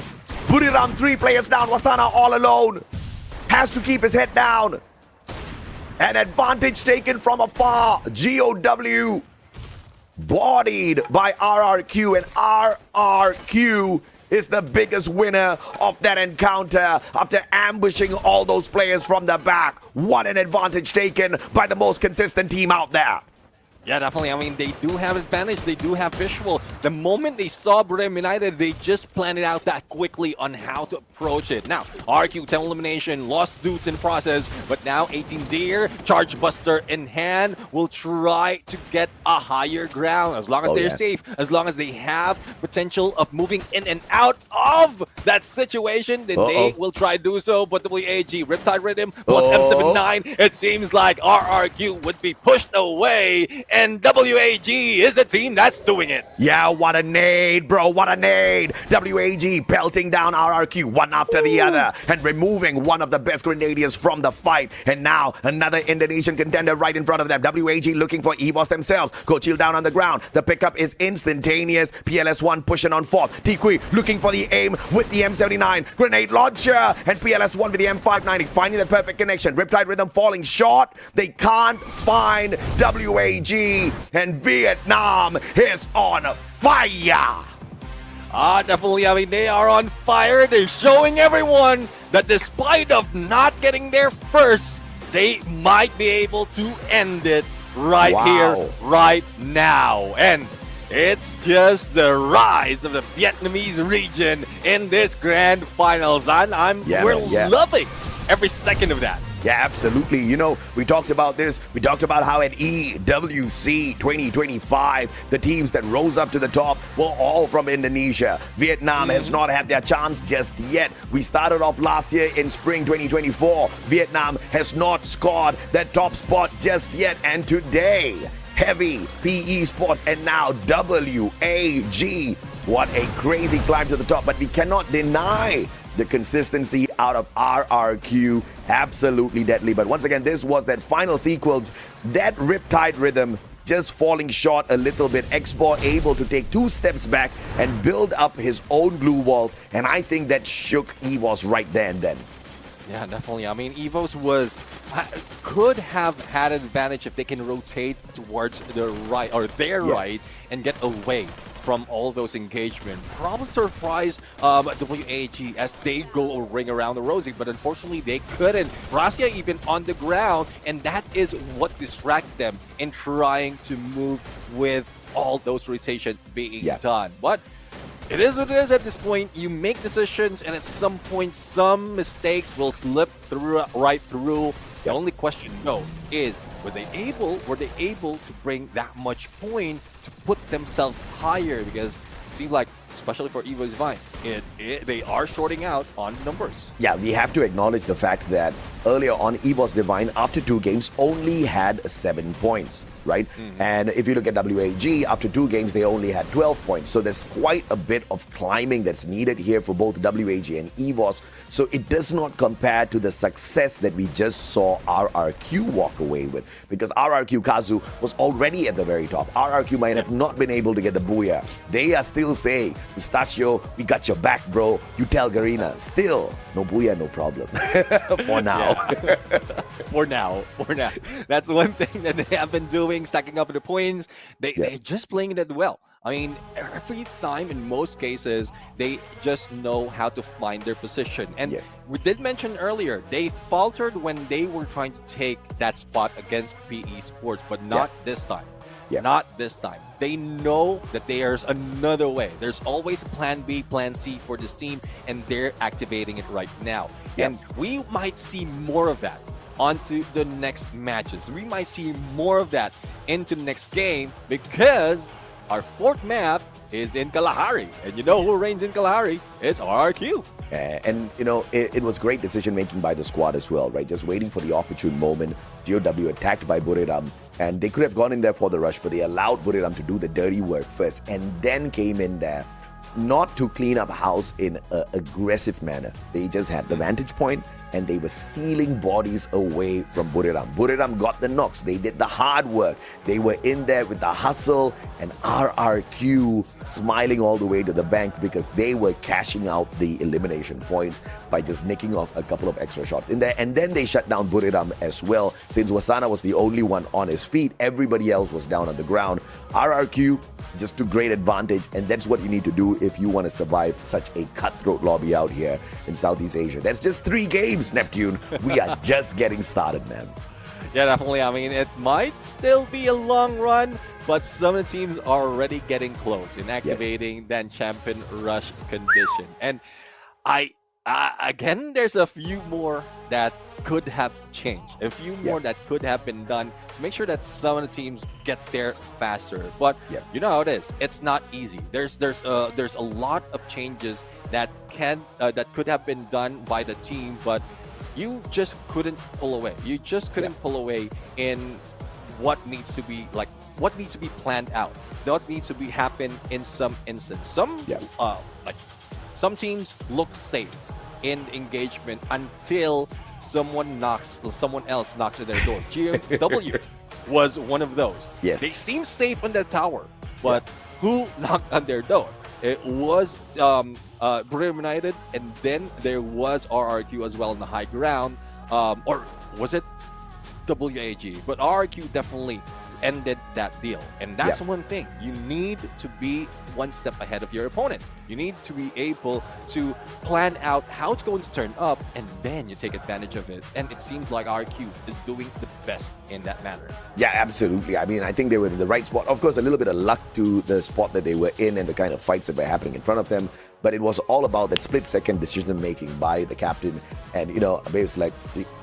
Buriram 3 players down. Wasana all alone. Has to keep his head down. An advantage taken from afar. GOW bodied by RRQ, and RRQ is the biggest winner of that encounter after ambushing all those players from the back. What an advantage taken by the most consistent team out there. Yeah, definitely. I mean, they do have advantage. They do have visual. The moment they saw Brim United, they just planned it out that quickly on how to approach it. Now, RQ 10 elimination, lost dudes in process, but now 18 Deer, Charge Buster in hand, will try to get a higher ground. As long as they're safe, as long as they have potential of moving in and out of that situation, then they will try to do so. But WAG, Riptide Rhythm plus M79, it seems like RRQ would be pushed away. And WAG is the team that's doing it. Yeah, what a nade, bro. What a nade. WAG pelting down RRQ one after the other and removing one of the best grenadiers from the fight. And now another Indonesian contender right in front of them. WAG looking for EVOS themselves. Kochil down on the ground. The pickup is instantaneous. PLS1 pushing on fourth. Tikui looking for the aim with the M79. Grenade launcher. And PLS1 with the M590. Finding the perfect connection. Riptide Rhythm falling short. They can't find WAG. And Vietnam is on fire. Definitely. I mean, they are on fire. They're showing everyone that despite of not getting there first, they might be able to end it right here, right now. And it's just the rise of the Vietnamese region in this grand finals. And we're loving every second of that. Yeah, absolutely. You know, we talked about this. We talked about how at EWC 2025, the teams that rose up to the top were all from Indonesia. Vietnam has not had their chance just yet. We started off last year in spring 2024. Vietnam has not scored that top spot just yet. And today, Heavy, PE Sports, and now WAG. What a crazy climb to the top. But we cannot deny the consistency out of RRQ. Absolutely deadly. But once again, this was that final sequence. That Riptide Rhythm just falling short a little bit. Expor able to take 2 steps back and build up his own blue walls. And I think that shook EVOS right there and then. Yeah, definitely. I mean, EVOS could have had an advantage if they can rotate towards the right or their right and get away from all those engagement. Probably surprise WAG as they go a ring around the rosy, but unfortunately they couldn't. Gracia even on the ground, and that is what distracted them in trying to move with all those rotations being done. But it is what it is at this point. You make decisions, and at some point, some mistakes will slip through right through. The only question, though, is were they able to bring that much point to put themselves higher? Because it seems like, especially for EVOS Divine, they are shorting out on numbers. Yeah, we have to acknowledge the fact that earlier on, EVOS Divine, after 2 games, only had 7 points, right? And if you look at WAG, after 2 games, they only had 12 points. So there's quite a bit of climbing that's needed here for both WAG and EVOS. So it does not compare to the success that we just saw RRQ walk away with. Because RRQ Kazu was already at the very top. RRQ might have not been able to get the booyah. They are still saying, Mustachio, we got your back, bro. You tell Garena. Still, no booyah, no problem. For now. For now. That's one thing that they have been doing, stacking up the points. They're just playing it well. I mean, every time in most cases, they just know how to find their position. And we did mention earlier, they faltered when they were trying to take that spot against PE Sports, but not this time. Not this time. They know that there's another way. There's always a plan B, plan C for this team, and they're activating it right now. And we might see more of that onto the next matches. We might see more of that into the next game because our 4th map is in Kalahari. And you know who reigns in Kalahari? It's RRQ. And, you know, it was great decision-making by the squad as well, right? Just waiting for the opportune moment. GOW attacked by Buriram, and they could have gone in there for the rush, but they allowed Buriram to do the dirty work first and then came in there not to clean up house in an aggressive manner. They just had the vantage point and they were stealing bodies away from Buriram. Buriram got the knocks. They did the hard work. They were in there with the hustle, and RRQ smiling all the way to the bank because they were cashing out the elimination points by just nicking off a couple of extra shots in there. And then they shut down Buriram as well. Since Wasana was the only one on his feet, everybody else was down on the ground. RRQ just took great advantage, and that's what you need to do if you want to survive such a cutthroat lobby out here in Southeast Asia. That's just 3 games, Neptune. We are just getting started, man. Yeah, definitely. I mean, it might still be a long run, but some of the teams are already getting close in activating that champion rush condition. And again, there's a few more that could have changed, a few more that could have been done to make sure that some of the teams get there faster. But you know how it is. It's not easy. There's a lot of changes that could have been done by the team, but you just couldn't pull away. You just couldn't pull away in what needs to be planned out. What needs to be happen in some instance. Some teams look safe in engagement until someone else knocks at their door. GW was one of those. Yes. They seem safe on the tower, but who knocked on their door? It was Brim United, and then there was RRQ as well in the high ground. Or was it WAG? But RRQ definitely ended that deal. And that's one thing. You need to be one step ahead of your opponent. You need to be able to plan out how it's going to turn up, and then you take advantage of it. And it seems like RQ is doing the best in that manner. Yeah, absolutely. I mean, I think they were in the right spot. Of course, a little bit of luck to the spot that they were in and the kind of fights that were happening in front of them. But it was all about that split-second decision-making by the captain. And, you know, Abe's like,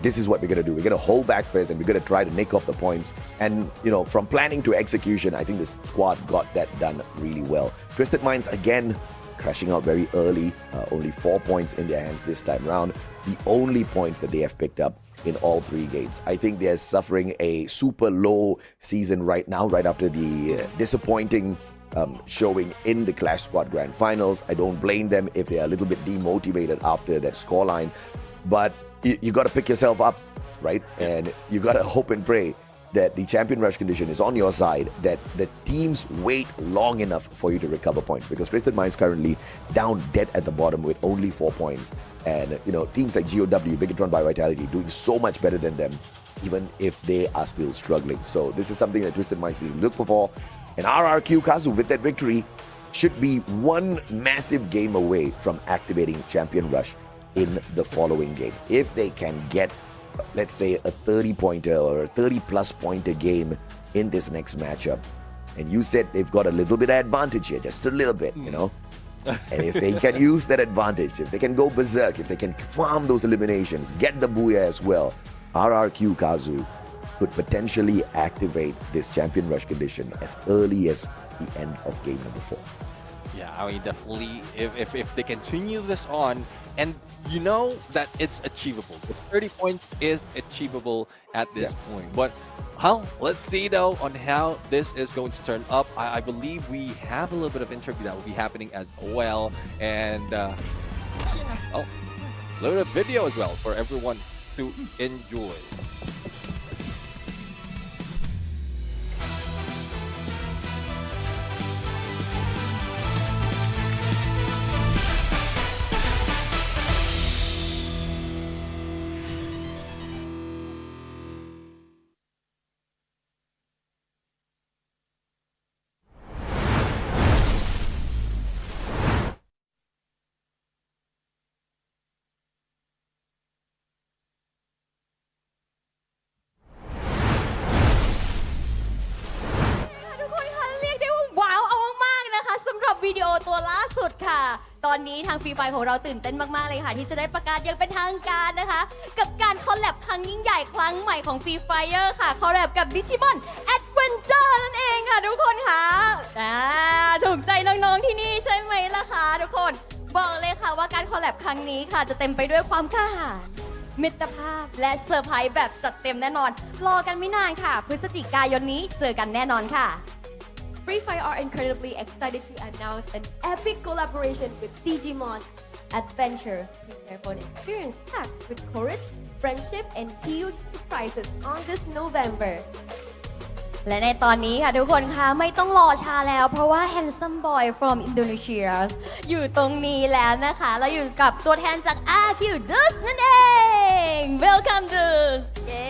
this is what we're going to do. We're going to hold back first, and we're going to try to nick off the points. And, you know, from planning to execution, I think the squad got that done really well. Twisted Minds, again, crashing out very early. Only 4 points in their hands this time round. The only points that they have picked up in all 3 games. I think they're suffering a super low season right now, right after the disappointing showing in the Clash Squad Grand Finals. I don't blame them if they are a little bit demotivated after that scoreline. But you got to pick yourself up, right? And you got to hope and pray that the champion rush condition is on your side, that the teams wait long enough for you to recover points, because Twisted Minds currently down dead at the bottom with only 4 points. And, you know, teams like GOW, Bigatron by Vitality, doing so much better than them, even if they are still struggling. So this is something that Twisted Minds need to look for. And RRQ Kazu, with that victory, should be one massive game away from activating Champion Rush in the following game. If they can get, let's say, a 30-pointer or a 30-plus pointer game in this next matchup, and you said they've got a little bit of advantage here, just a little bit, you know? And if they can use that advantage, if they can go berserk, if they can farm those eliminations, get the Booyah as well, RRQ Kazu could potentially activate this champion rush condition as early as the end of game number 4. Yeah, I mean, definitely, if they continue this on, and you know that it's achievable. The 30 points is achievable at this point. But, well, let's see, though, on how this is going to turn up. I believe we have a little bit of interview that will be happening as well. And, a little bit of video as well for everyone to enjoy.วิดีโอตัวล่าสุดค่ะตอนนี้ทางฟรีไฟของเราตื่นเต้นมากๆเลยค่ะที่จะได้ประกาศอย่างเป็นทางการนะคะกับการคอลแลบครั้งยิ่งใหญ่ครั้งใหม่ของฟรีไฟค่ะคอลแลบกับดิจิมอนแอดเวนเจอร์นั่นเองค่ะทุกคนค่ะถูกใจน้องๆที่นี่ใช่ไหมล่ะคะทุกคนบอกเลยค่ะว่าการคอลแลบครั้งนี้ค่ะจะเต็มไปด้วยความกล้าหาญมิตรภาพและเซอร์ไพรส์แบบจัดเต็มแน่นอนรอกันไม่นานค่ะพฤศจิกายนนี้เจอกันแน่นอนค่ะFree Fire are incredibly excited to announce an epic collaboration with Digimon Adventure. Prepare for an experience packed with courage, friendship, and huge surprises on this November. และในตอนนี้ค่ะทุกคนคะไม่ต้องรอช้าแล้วเพราะว่า Handsome Boy from Indonesia อยู่ตรงนี้แล้วนะคะเราอยู่กับตัวแทนจาก RQ Dus นั่นเอง Welcome Dus เย้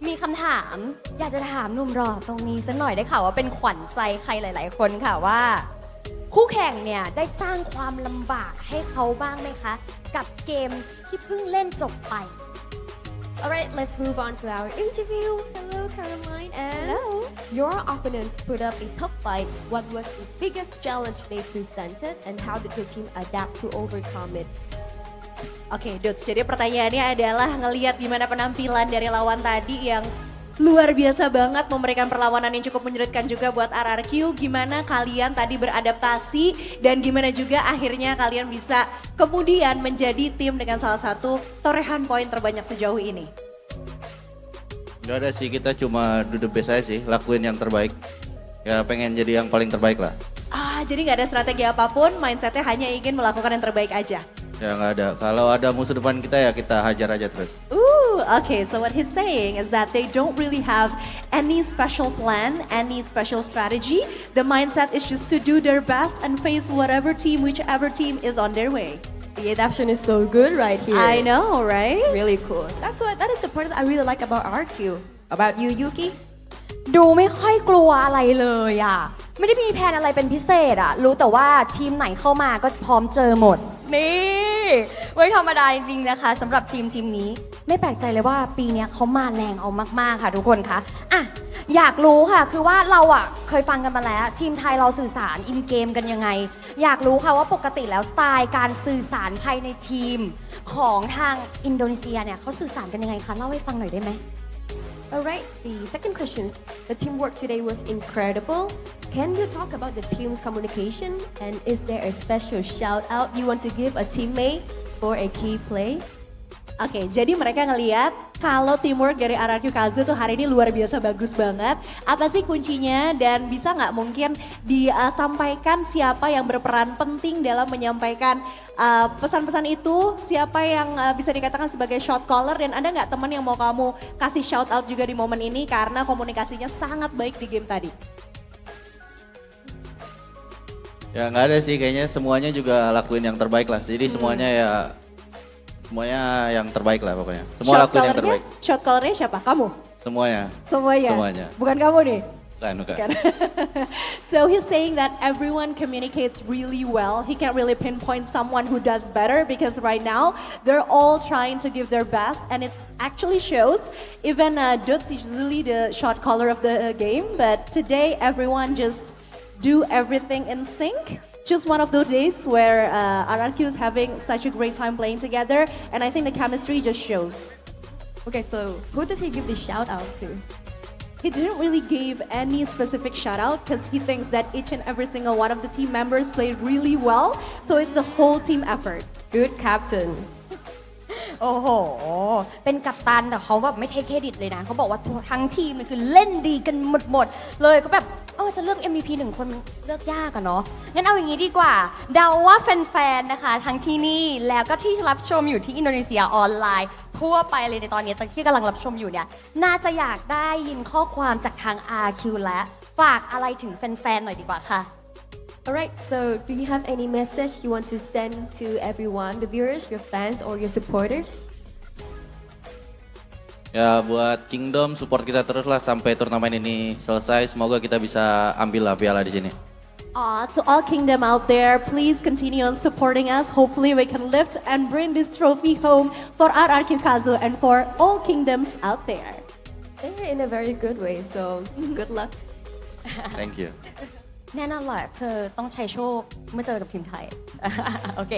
มีคำถามอยากจะถามหนุ่มรอตรงนี้สักหน่อยได้ข่าวว่าเป็นขวัญใจใครหลายๆคนค่ะว่าคู่แข่งเนี่ยได้สร้างความลำบากให้เขาบ้างไหมคะกับเกมที่เพิ่งเล่นจบไป Alright, let's move on to our interview. Hello, Caroline. And hello. Your opponents put up a tough fight. What was the biggest challenge they presented and how did your team adapt to overcome it? Oke, Dots. Jadi pertanyaannya adalah ngelihat gimana penampilan dari lawan tadi yang luar biasa banget, memberikan perlawanan yang cukup menyurutkan juga buat RRQ. Gimana kalian tadi beradaptasi dan gimana juga akhirnya kalian bisa kemudian menjadi tim dengan salah satu torehan poin terbanyak sejauh ini? Gak ada sih, kita cuma do the best aja sih, lakuin yang terbaik. Ya pengen jadi yang paling terbaik lah. Jadi nggak ada strategi apapun, mindsetnya hanya ingin melakukan yang terbaik aja. Ya nggak ada, kalau ada musuh depan kita ya kita hajar aja terus. Okay, so what he's saying is that they don't really have any special plan, any special strategy. The mindset is just to do their best and face whatever team, whichever team is on their way. The adaptation is so good right here. I know, right? Really cool. That is the part that I really like about RQ. About you, Yuki? ดูไม่ค่อยกลัวอะไรเลยอ่ะไม่ได้มีแผนอะไรเป็นพิเศษอ่ะรู้แต่ว่าทีมไหนเข้ามาก็พร้อมเจอหมดนี่ไว้ธรรมดาจริงๆนะคะสำหรับทีมนี้ไม่แปลกใจเลยว่าปีนี้เขามาแรงเอามากๆค่ะทุกคนคะอ่ะอยากรู้ค่ะคือว่าเราอ่ะเคยฟังกันมาแล้วทีมไทยเราสื่อสารอินเกมกันยังไงอยากรู้ค่ะว่าปกติแล้วสไตล์การสื่อสารภายในทีมของทางอินโดนีเซียเนี่ยเขาสื่อสารกันยังไงคะเล่าให้ฟังหน่อยได้ไหมAlright, the second question. The teamwork today was incredible. Can you talk about the team's communication? And is there a special shout out you want to give a teammate for a key play? Oke, jadi mereka ngelihat kalau teamwork dari RRQ Kazu tuh hari ini luar biasa bagus banget. Apa sih kuncinya dan bisa nggak mungkin disampaikan siapa yang berperan penting dalam menyampaikan pesan-pesan itu? Siapa yang bisa dikatakan sebagai shot caller dan ada nggak teman yang mau kamu kasih shout out juga di momen ini karena komunikasinya sangat baik di game tadi? Ya nggak ada sih, kayaknya semuanya juga lakuin yang terbaik lah. Jadi semuanya yang terbaik lah pokoknya. Semua lakuin yang terbaik. Shot callernya siapa? Kamu? Semuanya. Semuanya. Bukan kamu nih? Bukan. So he's saying that everyone communicates really well. He can't really pinpoint someone who does better because right now they're all trying to give their best and it actually shows. Even Duts is usually the shot caller of the game, but today everyone just do everything in sync. Just one of those days where RRQ is having such a great time playing together and I think the chemistry just shows. Okay, so who did he give the shout out to? He didn't really give any specific shout out because he thinks that each and every single one of the team members played really well. So it's a whole team effort. Good captain. โอ้โหเป็นกัปตันแต่เขาแบบไม่เทคเครดิตเลยนะเขาบอกว่าทั้งทีมคือเล่นดีกันหมดเลยก็แบบจะเลือก MVP 1 คนมันเลือกยากอะเนาะงั้นเอาอย่างนี้ดีกว่าเดาว่าแฟนๆนะคะทั้งที่นี่แล้วก็ที่รับชมอยู่ที่อินโดนีเซียออนไลน์ทั่วไปเลยในตอนนี้ที่กำลังรับชมอยู่เนี่ยน่าจะอยากได้ยินข้อความจากทาง RQ และฝากอะไรถึงแฟนๆหน่อยดีกว่าค่ะAlright, so do you have any message you want to send to everyone, the viewers, your fans or your supporters? Ya buat Kingdom support kita terus lah sampai turnamen ini selesai. Semoga kita bisa ambil lah piala di sini. To all Kingdom out there, please continue on supporting us. Hopefully we can lift and bring this trophy home for RRQ Kazu and for all Kingdoms out there. They're in a very good way, so good luck. Thank you. แน่นอนแหละเธอต้องใช้โชคเมื่อเจอกับทีมไทย โอเค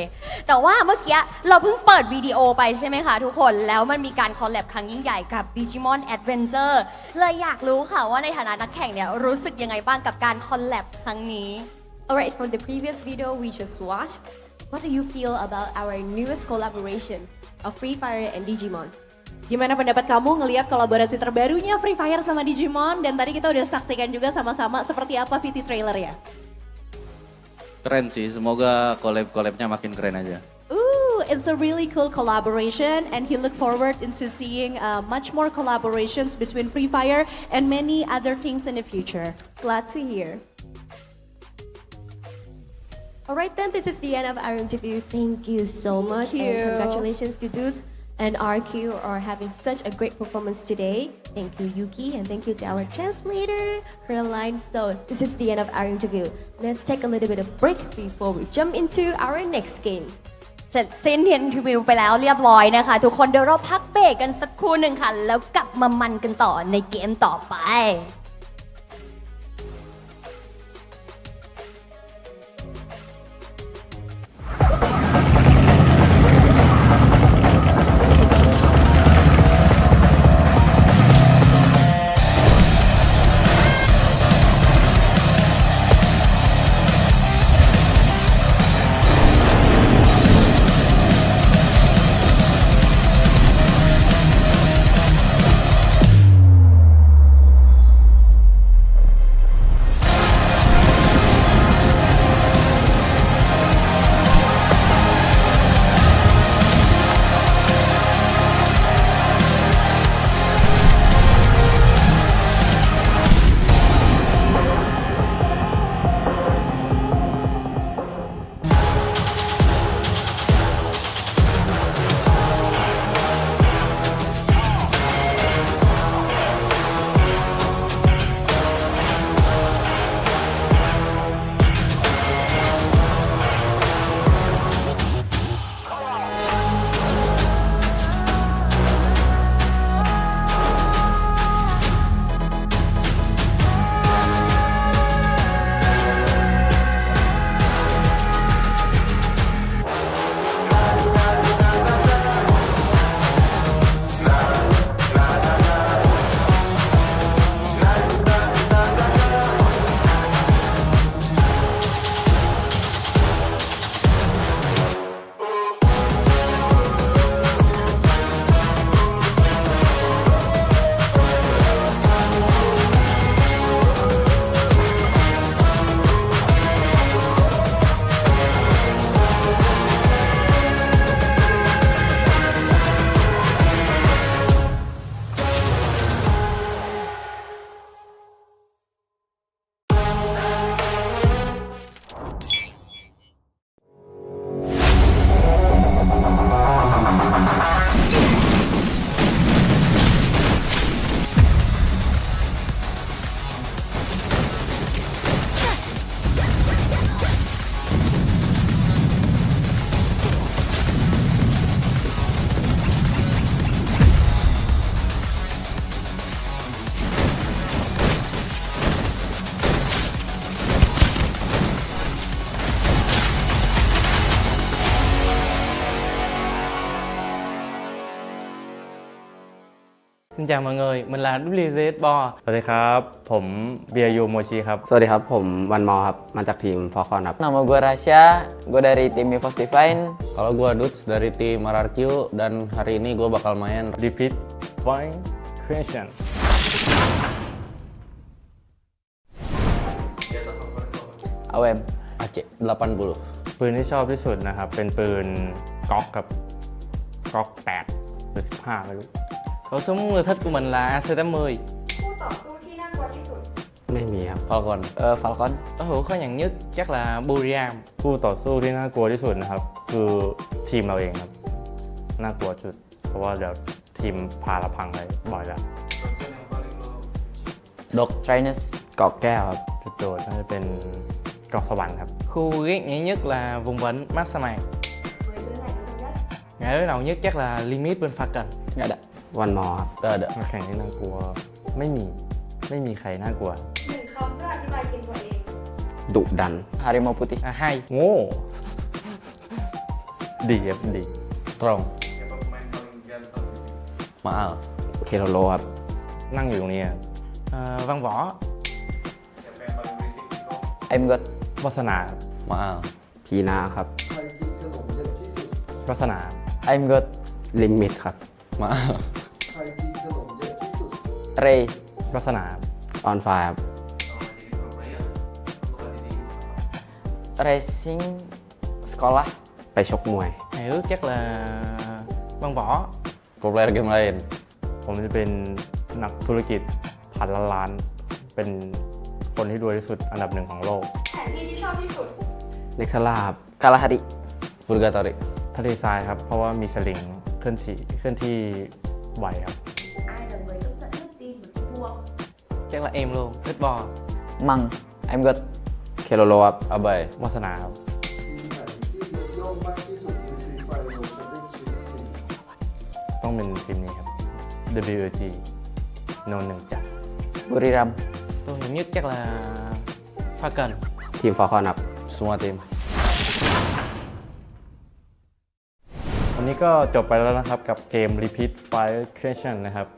แต่ว่าเมื่อกี้เราเพิ่งเปิดวิดีโอไปใช่ไหมคะทุกคนแล้วมันมีการคอลแลบครั้งยิ่งใหญ่กับ Digimon Adventure เลยอยากรู้ค่ะว่าในฐานะนักแข่งเนี่ยรู้สึกยังไงบ้างกับการคอลแลบครั้งนี้ Alright, from the previous video we just watched, what do you feel about our newest collaboration of Free Fire and Digimon? Gimana pendapat kamu ngelihat kolaborasi terbarunya Free Fire sama Digimon dan tadi kita udah saksikan juga sama-sama seperti apa VT trailer ya? Keren sih, semoga collab-collabnya makin keren aja. It's a really cool collaboration and he look forward into seeing much more collaborations between Free Fire and many other things in the future. Glad to hear. Alright then, this is the end of our interview. Thank you so much and congratulations to Dudes and RQ are having such a great performance today. Thank you, Yuki, and thank you to our translator, Caroline. So this is the end of our interview. Let's take a little bit of break before we jump into our next game. เสร็จสิ้นเทียนรีวิวไปแล้วเรียบร้อยนะคะทุกคนเดี๋ยวเราพักเบรกกันสักครู่หนึ่งค่ะแล้วกลับมามันกันต่อในเกมต่อไปXin chào mọi người, mình là WZ Bo สวัสดีครับผมเบียร์ยูโมชิครับ สวัสดีครับผมวันมอครับมาจากทีมฟอร์คอนครับ Nama gue Rasya, gue dari tim Mivos Divine. Kalau gue Dudes dari tim RRQ dan hari ini gue bakal main Repeat Fine Creation AWM AC 80 ปืนที่ชอบที่สุดนะครับเป็นปืนก๊อกครับก๊อก8หรือ15ไม่รู้ Khẩu súng ưa thích của mình là AC80. คู่ต่อสู้ที่น่ากลัวที่สุด ไม่มีครับ Falcon Falcon. Đối thủ khó nhằn nhất chắc là Buriram. คู่ต่อสู้ที่น่ากลัวที่สุดนะครับคือทีมเราเองครับน่ากลัวจุดเพราะว่าเดี๋ยวทีมพาเราพังไปบ่อยแล้ว Đột Trainers. เกาะแก้วครับ จุดโดดน่าจะเป็นเกาะสวรรค์ครับ Khu ghét nhảy nhất là vùng vịnh Mát Sa Mạc. Ngã đối đầu nhất chắc là Limit bên Falcon. Nggak ada. วันมอครับ Gak ada นักแข่งที่น่ากลัวไม่มีใครน่ากลัว หนึ่งคำเพื่ออธิบายทีมตัวเอง ดุดัน Harimau Putih. Hay. โง่ดีครับดี Strong Maal เคโรโลครับ นั่งอยู่ตรงนี้ครับ Văn Võ. Em God. วาสนาครับ Maal พีนาครับ วาสนา Em God. ลิมิตครับ Maal Ray. วาสนาครับ ออนไฟครับ Racing Sekolah. ไปชกมวย Hài ước chắc là Văn Võ. Pro player game lain ผมจะเป็นนักธุรกิจพันล้าน เป็นคนที่รวยที่สุดอันดับหนึ่งของโลก แผนที่ที่ชอบที่สุด เนคทาร่าครับ Kalahari. Purgatory ทะเลทรายครับ เพราะว่ามีสลิงเคลื่อนที่ไหวครับ ai là người tức giận nhất team của chị thua Chắc là em luôn. Thích Bo. Măng. Em God. เคโรโลครับ Abai วาสนาครับ ฟ ต้องเป็นทีมนี้ครับ WG โนนหนึ่งจัด บุรีรัมย์ Tôi hiểu nhất chắc là Pha Cần. ทีมฟอร์คอนครับ semua tim วันนี้ก็จบไปแล้วนะครับกับเกม Repeat Fire Question นะครับ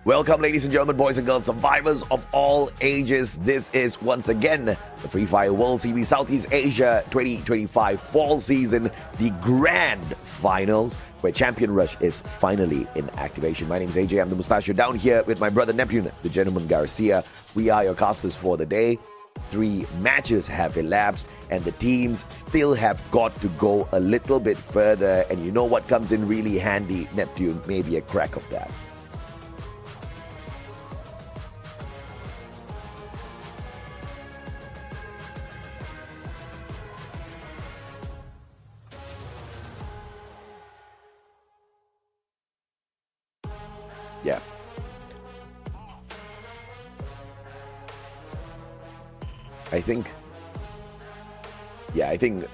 Welcome, ladies and gentlemen, boys and girls, survivors of all ages. This is once again the Free Fire World Series Southeast Asia 2025 fall season, the grand finals, where Champion Rush is finally in activation. My name is AJ. I'm the Mustachio, down here with my brother Neptune, the gentleman Garcia. We are your casters for the day. 3 matches have elapsed, and the teams still have got to go a little bit further. And you know what comes in really handy, Neptune? Maybe a crack of that. Yeah. I think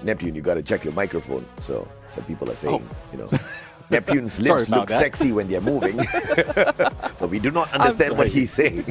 Neptune, you got to check your microphone. So some people are saying, Neptune's lips look sexy when they're moving, but we do not understand what he's saying.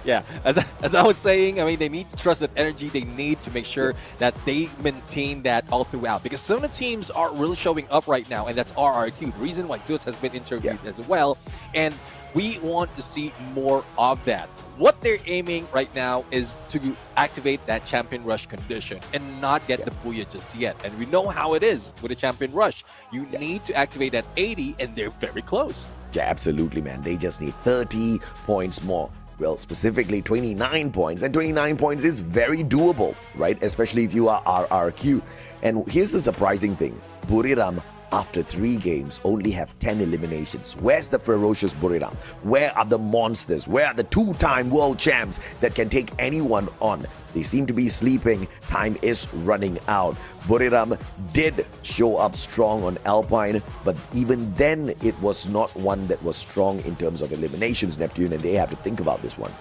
Yeah, as I was saying, I mean, they need to trust that energy. They need to make sure that they maintain that all throughout, because some of the teams are really showing up right now, and that's RRQ. The reason why Zeus has been interviewed as well, and we want to see more of that. What they're aiming right now is to activate that Champion Rush condition and not get the Booyah just yet. And we know how it is with a Champion Rush. You need to activate that 80, and they're very close. Yeah, absolutely, man. They just need 30 points more. Well, specifically 29 points. And 29 points is very doable, right? Especially if you are RRQ. And here's the surprising thing. Buriram, after 3 games, only have 10 eliminations. Where's the ferocious Buriram? Where are the monsters? Where are the 2-time world champs that can take anyone on? They seem to be sleeping. Time is running out. Buriram did show up strong on Alpine, but even then it was not one that was strong in terms of eliminations, Neptune, and they have to think about this one.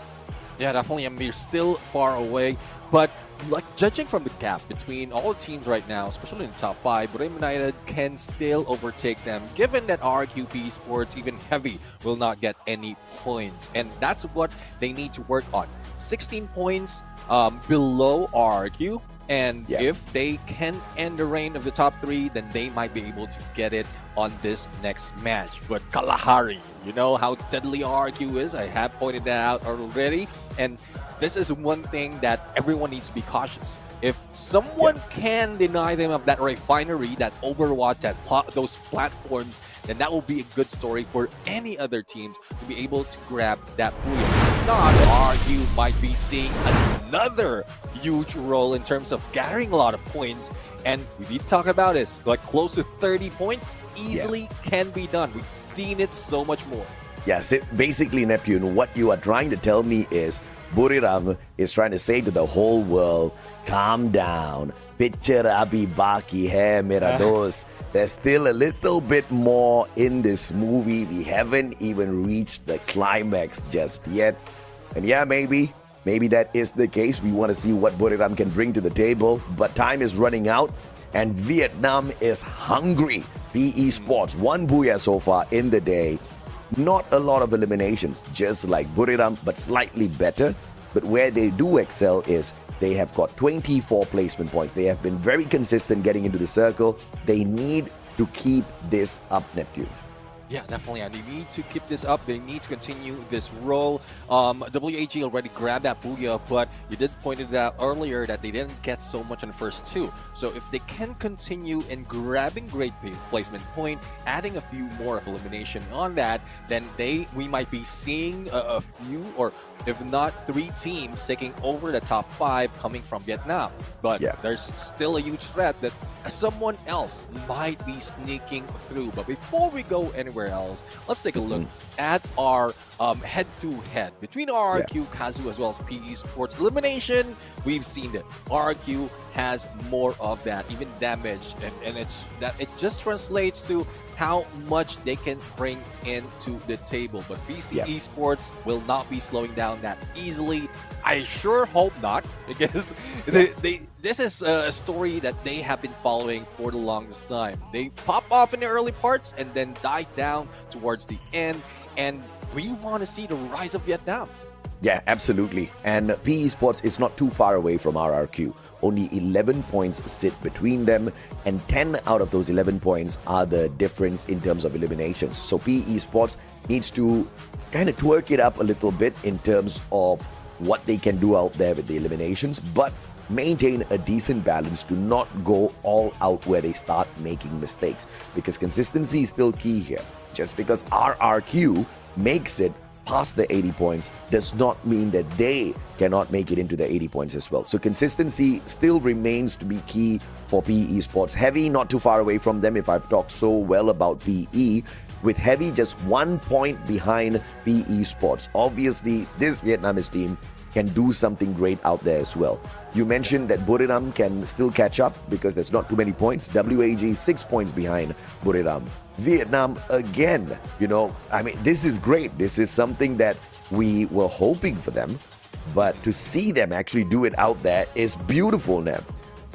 Yeah, definitely. I mean, they're still far away, but like judging from the gap between all the teams right now, especially in the top 5, Buriram United can still overtake them, given that RQP Sports, even heavy, will not get any points. And that's what they need to work on. 16 points below RQ. And if they can end the reign of the top 3, then they might be able to get it on this next match. But Kalahari, you know how deadly RQ is. I have pointed that out already. And this is one thing that everyone needs to be cautious. If someone can deny them of that refinery, that Overwatch, those platforms, then that will be a good story for any other teams to be able to grab that booyah. If not, RQ might be seeing another huge role in terms of gathering a lot of points. And we need to talk about this. Like close to 30 points easily can be done. We've seen it so much more. Yes, basically, Neptune, what you are trying to tell me is Buriram is trying to say to the whole world, calm down. Picture abhi baki hai mera dost. There's still a little bit more in this movie. We haven't even reached the climax just yet. And yeah, maybe that is the case. We want to see what Buriram can bring to the table. But time is running out, and Vietnam is hungry. PE Sports, 1 booyah so far in the day. Not a lot of eliminations, just like Buriram, but slightly better. But where they do excel is they have got 24 placement points. They have been very consistent getting into the circle. They need to keep this up, Neptune. Yeah, definitely. And they need to keep this up. They need to continue this role. WAG already grabbed that Booyah, but you did point it out earlier that they didn't get so much in the first two. So if they can continue in grabbing great placement point, adding a few more of elimination on that, then we might be seeing a few, or if not 3 teams taking over the top 5 coming from Vietnam. But there's still a huge threat that someone else might be sneaking through. But before we go anywhere else, let's take a look at our head-to-head between RRQ, Kazu, as well as PE Sports. Elimination, we've seen it. RRQ has more of that, even damage, and it just translates to how much they can bring into the table. But PC Esports will not be slowing down that easily. I sure hope not, because this is a story that they have been following for the longest time. They pop off in the early parts and then die down towards the end, and we want to see the rise of Vietnam. Yeah, absolutely. And PE Sports is not too far away from RRQ. Only 11 points sit between them, and 10 out of those 11 points are the difference in terms of eliminations. So PE Sports needs to kind of twerk it up a little bit in terms of what they can do out there with the eliminations, but maintain a decent balance to not go all out where they start making mistakes, because consistency is still key here. Just because RRQ makes it past the 80 points does not mean that they cannot make it into the 80 points as well. So consistency still remains to be key for PE Sports. Heavy not too far away from them, if I've talked so well about PE, with Heavy just 1 point behind PE Sports. Obviously, this Vietnamese team can do something great out there as well. You mentioned that Buriram can still catch up because there's not too many points. WAG 6 points behind Buriram. Vietnam again, I mean, this is great. This is something that we were hoping for them, but to see them actually do it out there is beautiful, Neb.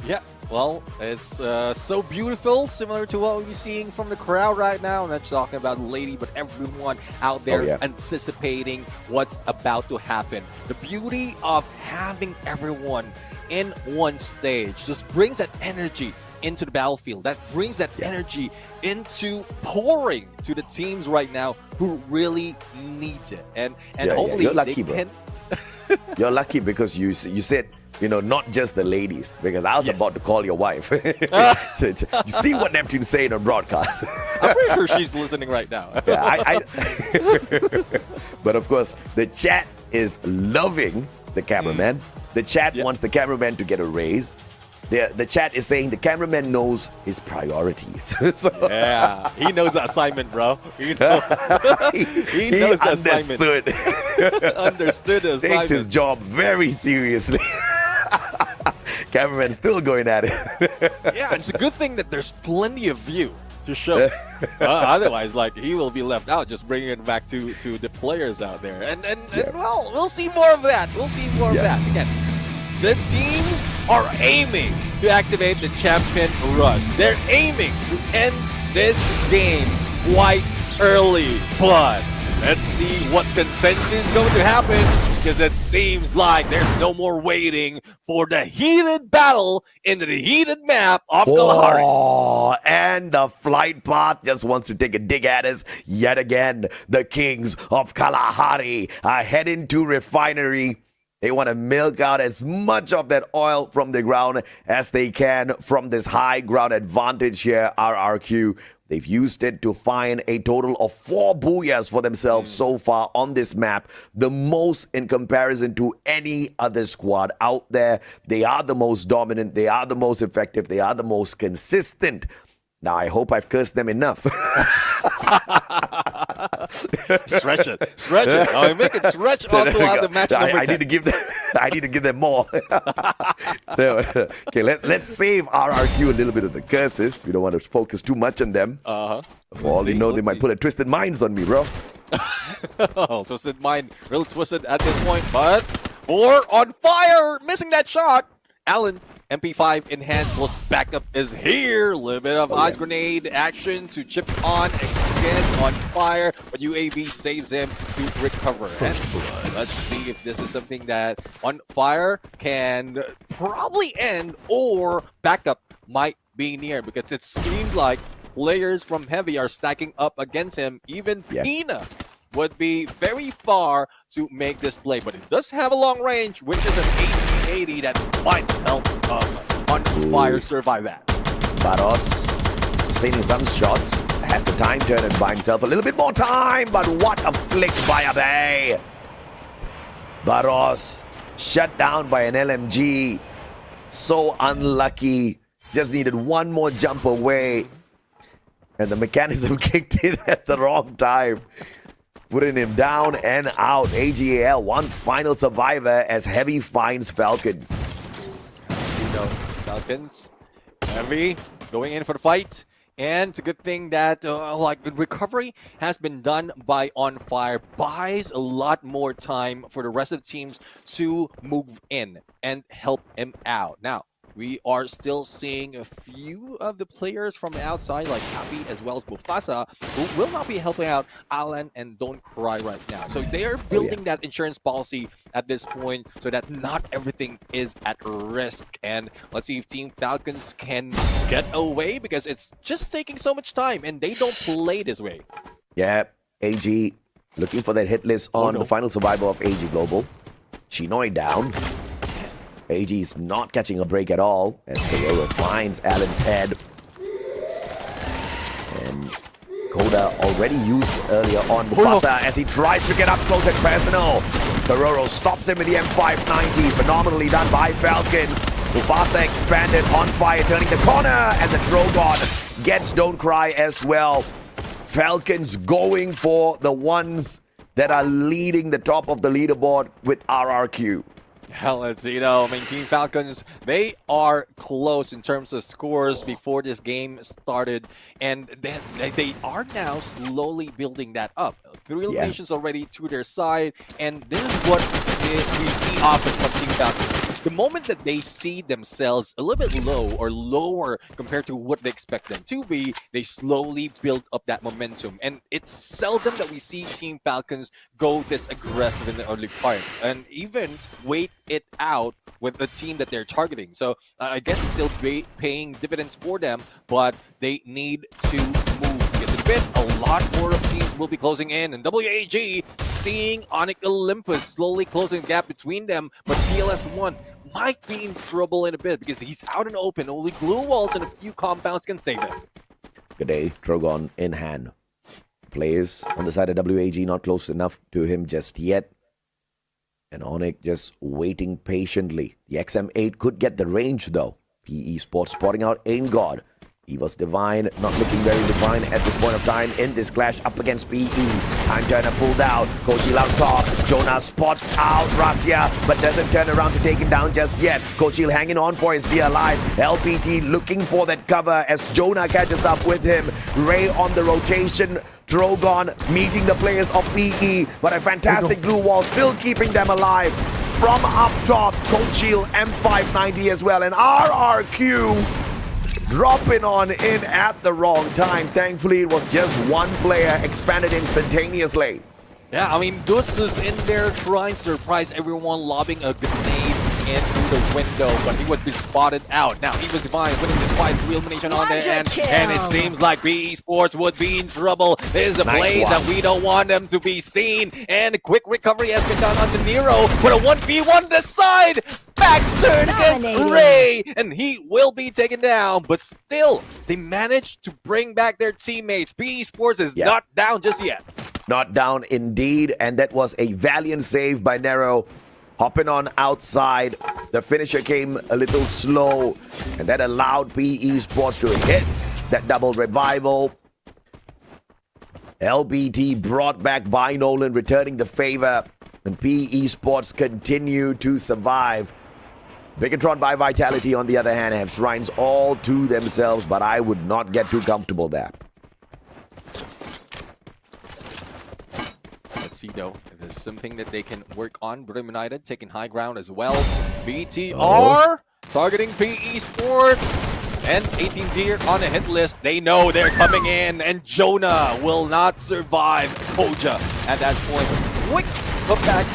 Yeah, well, it's so beautiful, similar to what we're seeing from the crowd right now. I'm not talking about Lady, but everyone out there anticipating what's about to happen. The beauty of having everyone in one stage just brings that energy into the battlefield. That brings that energy into pouring to the teams right now who really needs it. And hopefully You're lucky, they can... You're lucky because you said, not just the ladies, because I was about to call your wife. You see what Neptune saying on broadcast. I'm pretty sure she's listening right now. But of course, the chat is loving the cameraman. The chat wants the cameraman to get a raise. The chat is saying the cameraman knows his priorities. Yeah, he knows the assignment, bro. He knows the assignment. Understood the assignment. Takes his job very seriously. Cameraman still going at it. Yeah, it's a good thing that there's plenty of view to show. Otherwise, he will be left out, just bringing it back to the players out there. And well, we'll see more of that. We'll see more of that. Again, the teams are aiming to activate the champion rush. They're aiming to end this game quite early. But let's see what contention is going to happen, because it seems like there's no more waiting for the heated battle into the heated map of Kalahari. Oh, and the flight path just wants to take a dig at us yet again. The kings of Kalahari are heading to refinery. They want to milk out as much of that oil from the ground as they can from this high ground advantage here, RRQ. They've used it to find a total of 4 booyahs for themselves so far on this map, the most in comparison to any other squad out there. They are the most dominant, they are the most effective, they are the most consistent. Now, I hope I've cursed them enough. Stretch it. I make it stretch on throughout the match number 10. I need to give them more. Okay, let's save RRQ a little bit of the curses. We don't want to focus too much on them. For all you know, they might put a Twisted Minds on me, bro. Twisted Mind, real twisted at this point, but 4 on fire, missing that shot. Alan, MP5 in hand, plus backup is here. A little bit of ice grenade action to chip on again on fire, but UAV saves him to recover. And let's see if this is something that on fire can probably end, or backup might be near, because it seems like players from Heavy are stacking up against him. Even Pina would be very far to make this play, but it does have a long range, which is an AC-80 that might help On Fire survive that. Barros stealing some shots, has the time turn and buy himself a little bit more time, but what a flick by Abe. Barros shut down by an LMG. So unlucky. Just needed one more jump away. And the mechanism kicked in at the wrong time. Putting him down and out. AGAL, one final survivor as Heavy finds Falcons. Falcons, Heavy going in for the fight. And it's a good thing that the recovery has been done by On Fire, buys a lot more time for the rest of the teams to move in and help him out. Now, we are still seeing a few of the players from the outside, like Happy as well as Mufasa, who will not be helping out Alan and Don't Cry right now. So they are building that insurance policy at this point so that not everything is at risk. And let's see if Team Falcons can get away, because it's just taking so much time and they don't play this way. Yeah, AG looking for that hit list on the final survivor of AG Global. Chinoy down. AG is not catching a break at all as Carrero finds Alan's head. And Koda already used earlier on Mufasa as he tries to get up close and personal. Carrero stops him with the M590. Phenomenally done by Falcons. Mufasa expanded, On Fire turning the corner, and the Drogon gets Don't Cry as well. Falcons going for the ones that are leading the top of the leaderboard with RRQ. Hell, let's see though. I mean, Team Falcons, they are close in terms of scores before this game started, and they are now slowly building that up. 3 eliminations already to their side, and this is what we see often from Team Falcons. The moment that they see themselves a little bit low or lower compared to what they expect them to be, they slowly build up that momentum. And it's seldom that we see Team Falcons go this aggressive in the early part and even wait it out with the team that they're targeting. So I guess it's still paying dividends for them, but they need to move. Because in a bit, a lot more of teams will be closing in. And WAG seeing Onyx Olympus slowly closing the gap between them, but PLS1 might be in trouble in a bit because he's out in the open. Only glue walls and a few compounds can save him. Good day, Drogon in hand. Players on the side of WAG not close enough to him just yet. And Onyx just waiting patiently. The XM8 could get the range though. PE Sports spotting out Aim God. He was Divine, not looking very divine at this point of time in this clash up against PE. Time Turner pulled out. Kochil out top. Jonah spots out Rastia, but doesn't turn around to take him down just yet. Kochil hanging on for his dear life. LPT looking for that cover as Jonah catches up with him. Ray on the rotation. Drogon meeting the players of PE, but a fantastic glue wall still keeping them alive. From up top, Kochil M590 as well, and RRQ dropping on in at the wrong time. Thankfully, it was just one player expanded instantaneously. Yeah, I mean, Dutz is in there trying to surprise everyone, lobbing a grenade into the window, but he was spotted out. Now, he was Divine winning this fight, elimination on the end, and it seems like PE Sports would be in trouble. This is a blaze that we don't want them to be seen, and a quick recovery has been done onto Nero, but a 1v1 to the side. Max turn against Ray, and he will be taken down, but still, they managed to bring back their teammates. PE Sports is not down just yet. Not down indeed, and that was a valiant save by Nero. Hopping on outside, the finisher came a little slow, and that allowed PE Sports to hit that double revival. LBT brought back by Nolan, returning the favor, and PE Sports continue to survive. Bigatron by Vitality, on the other hand, have shrines all to themselves, but I would not get too comfortable there. Let's see though, if there's something that they can work on. Brim United taking high ground as well. BTR targeting PE Sports. And 18 Deer on the hit list. They know they're coming in, and Jonah will not survive Koja at that point. Quick putback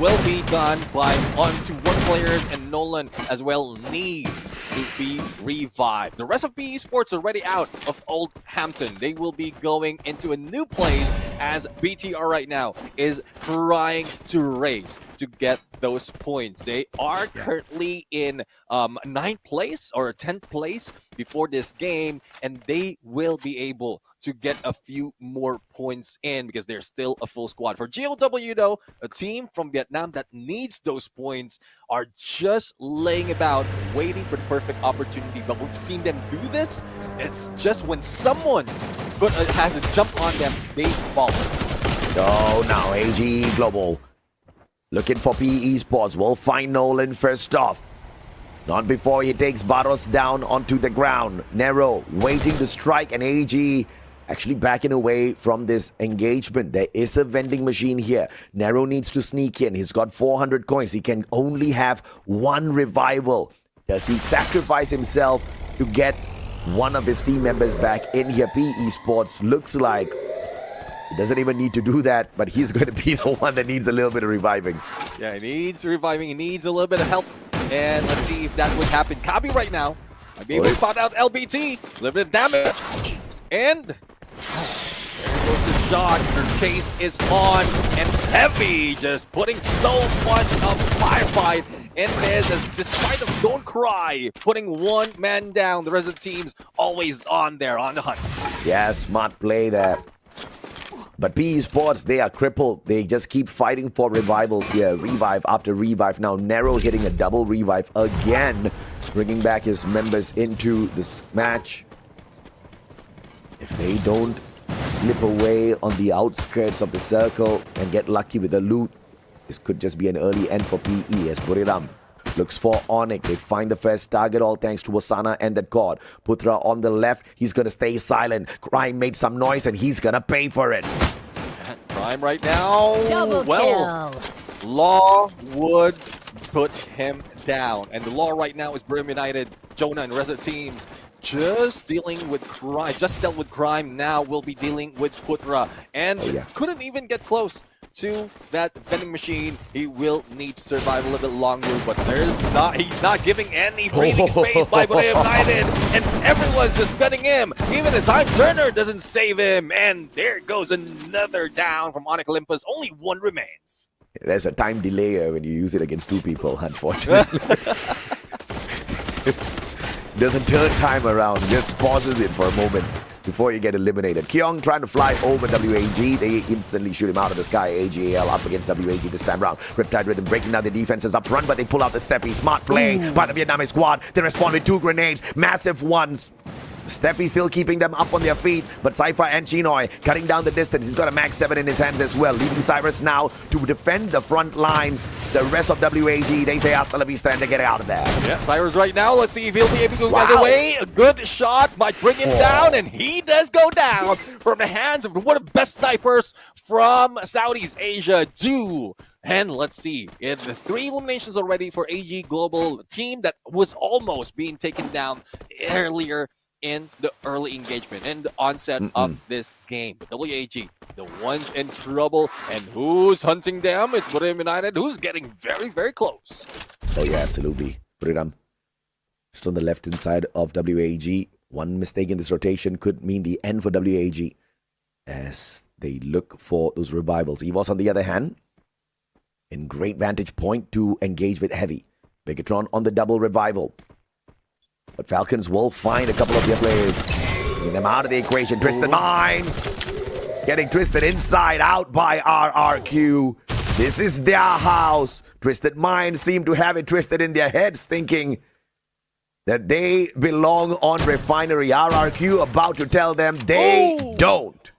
will be done by 1-1 players, and Nolan as well needs to be revived. The rest of PE Sports are already out of Old Hampton. They will be going into a new place as BTR right now is trying to race to get those points. They are currently in 9th place or 10th place before this game, and they will be able to get a few more points in because they're still a full squad. For GOW though, a team from Vietnam that needs those points are just laying about waiting for the perfect opportunity, but we've seen them do this. It's just when someone has a jump on them, they fall. So now AG Global looking for PE Sports. Will find Nolan first off. Not before he takes Barros down onto the ground. Nero waiting to strike, and AG actually backing away from this engagement. There is a vending machine here. Nero needs to sneak in. He's got 400 coins. He can only have one revival. Does he sacrifice himself to get one of his team members back in here? PE Sports looks like he doesn't even need to do that, but he's going to be the one that needs a little bit of reviving. Yeah, he needs reviving. He needs a little bit of help. And let's see if that would happen. Kabi right now might be able to spot out LBT. Limited damage. And there goes the shot. Her chase is on. And Heavy just putting so much of firefight in this. As despite of Don't Cry putting one man down, the rest of the team's always on there on the hunt. Yeah, smart play there. But PE Sports, they are crippled. They just keep fighting for revivals here. Revive after revive. Now Nero hitting a double revive again, bringing back his members into this match. If they don't slip away on the outskirts of the circle and get lucky with the loot, this could just be an early end for PE as Buriram looks for Onyx. They find the first target, all thanks to Wasana and that God. Putra on the left, he's going to stay silent. Crime made some noise and he's going to pay for it. Crime right now. Double well, Law would put him down. And the Law right now is Brim United, Jonah and the rest of the teams just dealing with crime. Just dealt with crime, now will be dealing with Putra. And couldn't even get close to that vending machine. He will need to survive a little bit longer, but he's not giving any breathing space by Brim United, and everyone's just gunning him. Even the Time Turner doesn't save him, and there goes another down from Onyx Olympus. Only one remains. There's a time delay when you use it against two people, unfortunately. Doesn't turn time around, just pauses it for a moment before you get eliminated. Kyung trying to fly over WAG. They instantly shoot him out of the sky. AGL up against WAG this time round. Riptide Rhythm breaking down the defenses up front, but they pull out the Steppy. Smart play by the Vietnamese squad. They respond with 2 grenades, massive ones. Steppy still keeping them up on their feet, but Cypher and Chinoy cutting down the distance. He's got a Max 7 in his hands as well, leaving Cyrus now to defend the front lines. The rest of WAG, they say hasta la vista and they get out of there. Yeah, Cyrus right now, let's see if he'll be able to get away. A good shot might bring him down, and he does go down from the hands of one of the best snipers from Southeast Asia, Ju. And let's see, if the 3 eliminations already for AG Global, team that was almost being taken down earlier in the early engagement and the onset of this game. But WAG, the ones in trouble, and who's hunting them? It's Buriram United, who's getting very, very close. Oh yeah, absolutely. Buriram just on the left hand side of WAG. One mistake in this rotation could mean the end for WAG as they look for those revivals. EVOS on the other hand, in great vantage point to engage with Heavy. Bigatron on the double revival. But Falcons will find a couple of their players. Getting them out of the equation. Twisted Minds. Getting twisted inside out by RRQ. This is their house. Twisted Minds seem to have it twisted in their heads, thinking that they belong on Refinery. RRQ about to tell them they don't.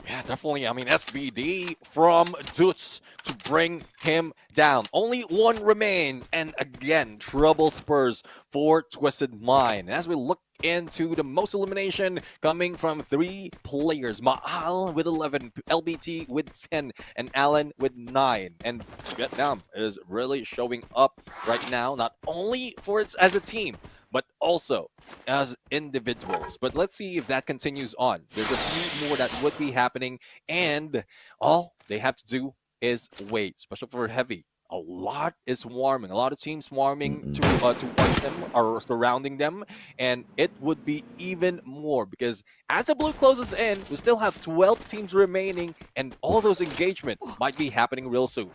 Yeah, definitely. I mean, SBD from Dutz to bring him down. Only one remains. And again, trouble spurs for Twisted Mind. As we look into the most elimination coming from 3 players. Maal with 11, LBT with 10, and Allen with 9. And Vietnam is really showing up right now, not only for it as a team, but also as individuals. But let's see if that continues on. There's a few more that would be happening, and all they have to do is wait, especially for Heavy. a lot is swarming, a lot of teams swarming towards them or surrounding them, and it would be even more because as the blue closes in, we still have 12 teams remaining, and all those engagements might be happening real soon.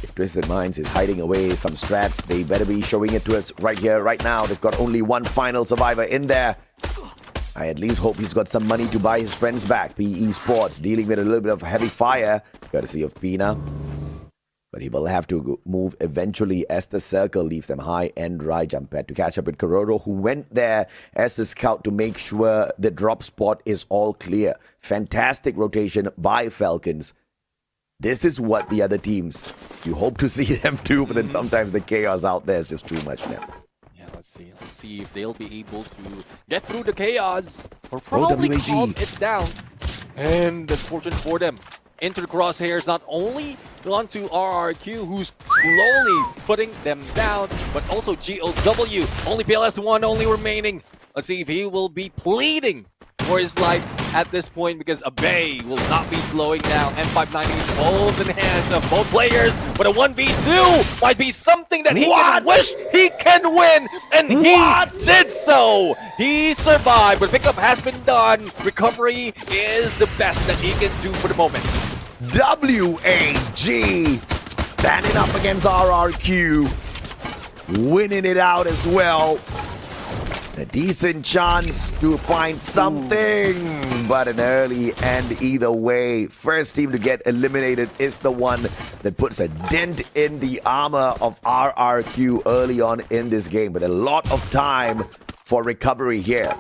If Twisted Minds is hiding away some strats, they better be showing it to us right here, right now. They've got only one final survivor in there. I at least hope he's got some money to buy his friends back. PE Sports dealing with a little bit of heavy fire, courtesy of Pina. But he will have to move eventually as the circle leaves them high and right. Jumped to catch up with Kororo, who went there as the scout to make sure the drop spot is all clear. Fantastic rotation by Falcons. This is what the other teams, you hope to see them do, but then sometimes the chaos out there is just too much now. Yeah, let's see if they'll be able to get through the chaos or probably calm it down. And unfortunate for them, into the crosshairs, not only onto RRQ, who's slowly putting them down, but also GOW. Only PLS1 only remaining. Let's see if he will be pleading for his life at this point, because Abe will not be slowing down. M590 holds in the hands of both players, but a 1v2 might be something that he can wish he can win, and he did so. He survived, but pickup has been done. Recovery is the best that he can do for the moment. WAG standing up against RRQ, winning it out as well. A decent chance to find something, but an early end either way. First team to get eliminated is the one that puts a dent in the armor of RRQ early on in this game, but a lot of time for recovery here.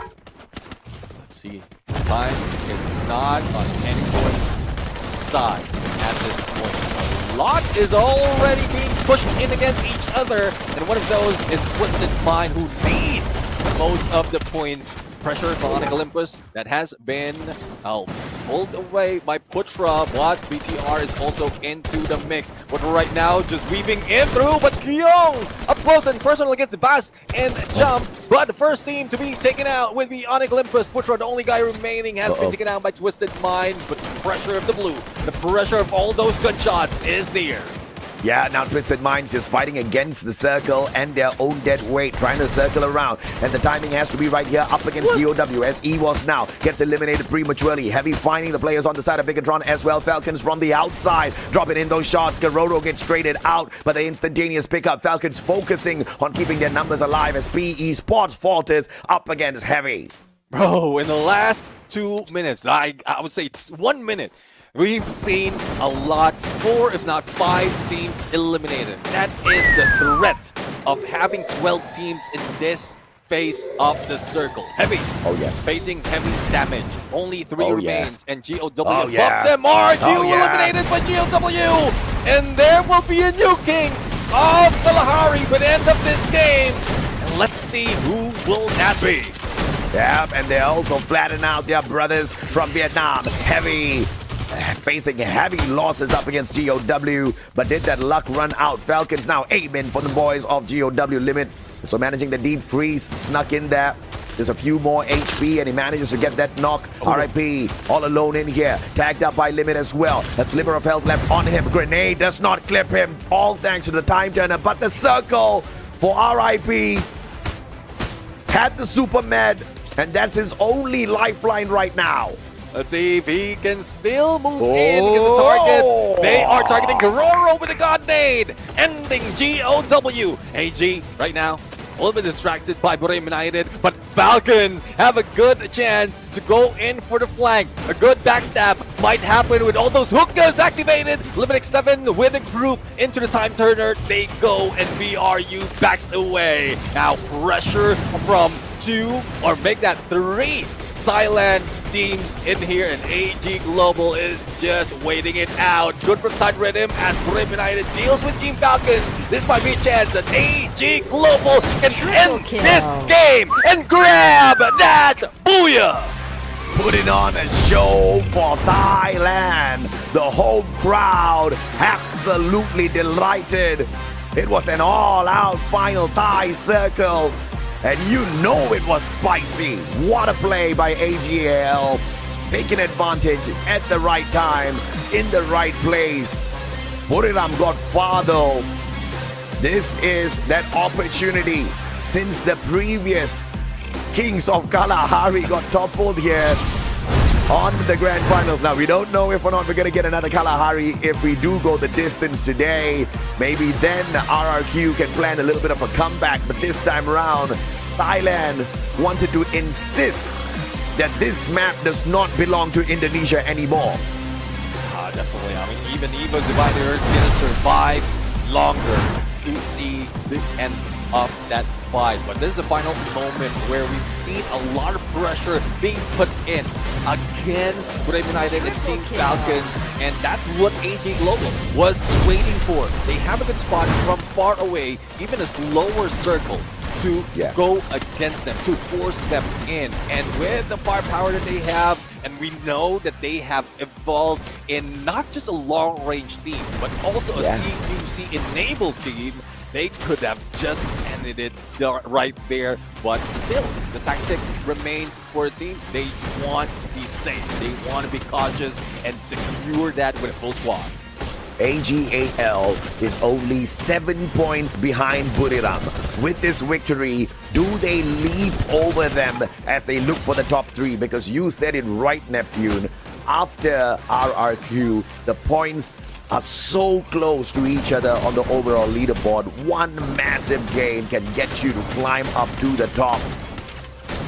Let's see. Time is not on anyone's side at this point. A lot is already being pushed in against each other, and one of those is Twisted Mind, who needs most of the points. Pressure from Onyx Olympus that has been pulled away by Putra, but BTR is also into the mix. But right now, just weaving in through, but Kyung up close and personal against Bass and Jump. But the first team to be taken out will be Onyx Olympus. Putra, the only guy remaining, has been taken out by Twisted Mind. But the pressure of the blue, the pressure of all those gunshots is there. Yeah, now Twisted Minds is fighting against the circle and their own dead weight, trying to circle around. And the timing has to be right here up against GOW as EWAS now gets eliminated prematurely. Heavy finding the players on the side of Bigatron as well. Falcons from the outside, dropping in those shots. Kororo gets traded out, but the instantaneous pickup. Falcons focusing on keeping their numbers alive as PE Sports falters up against Heavy. Bro, in the last 2 minutes, I would say 1 minute, we've seen a lot, 4 if not 5 teams eliminated. That is the threat of having 12 teams in this phase of the circle. Heavy facing heavy damage. Only 3 remains, and GOW above them. RQ eliminated by GOW, and there will be a new king of Kalahari by the end of this game. And let's see who will that be. Yep, and they're also flattening out their brothers from Vietnam. Heavy facing heavy losses up against GOW, but did that luck run out? Falcons now aiming for the boys of GOW Limit, so managing the deep freeze, snuck in there. There's a few more HP, and he manages to get that knock. RIP all alone in here, tagged up by Limit as well. A sliver of health left on him. Grenade does not clip him, all thanks to the time turner, but the circle for RIP had the super med, and that's his only lifeline right now. Let's see if he can still move in because the targets, they are targeting Kororo with a God Nade, ending GOW. AG right now, a little bit distracted by Bremen United, but Falcons have a good chance to go in for the flank. A good backstab might happen with all those hookers activated. Limit 7 with a group into the time turner. They go, and VRU backs away. Now pressure from 2 or make that 3 Thailand teams in here, and AG Global is just waiting it out. Good from side rhythm as Bremen United deals with Team Falcons. This might be a chance that AG Global can end this game and grab that booyah. Putting on a show for Thailand. The home crowd absolutely delighted. It was an all-out final Thai circle, and you know it was spicy. What a play by AGAL. Taking advantage at the right time, in the right place Buriram got far though. This is that opportunity since the previous Kings of Kalahari got toppled here on the grand finals. Now, we don't know if or not we're going to get another Kalahari if we do go the distance today. Maybe then RRQ can plan a little bit of a comeback, but this time around, Thailand wanted to insist that this map does not belong to Indonesia anymore. Definitely. I mean, even Evo's Divider didn't survive longer to see the end of that fight. But this is the final moment where we've seen a lot of pressure being put in against Brave United and Team Falcons, and that's what AG Global was waiting for. They have a good spot from far away, even a slower circle, to go against them, to force them in. And with the firepower that they have, and we know that they have evolved in not just a long-range team, but also a CQC-enabled team, they could have just ended it right there. But still, the tactics remains for a team. They want to be safe. They want to be cautious and secure that with a full squad. AGAL is only 7 points behind Buriram. With this victory, do they leap over them as they look for the top 3? Because you said it right, Neptune. After RRQ, the points are so close to each other on the overall leaderboard. One massive gain can get you to climb up to the top.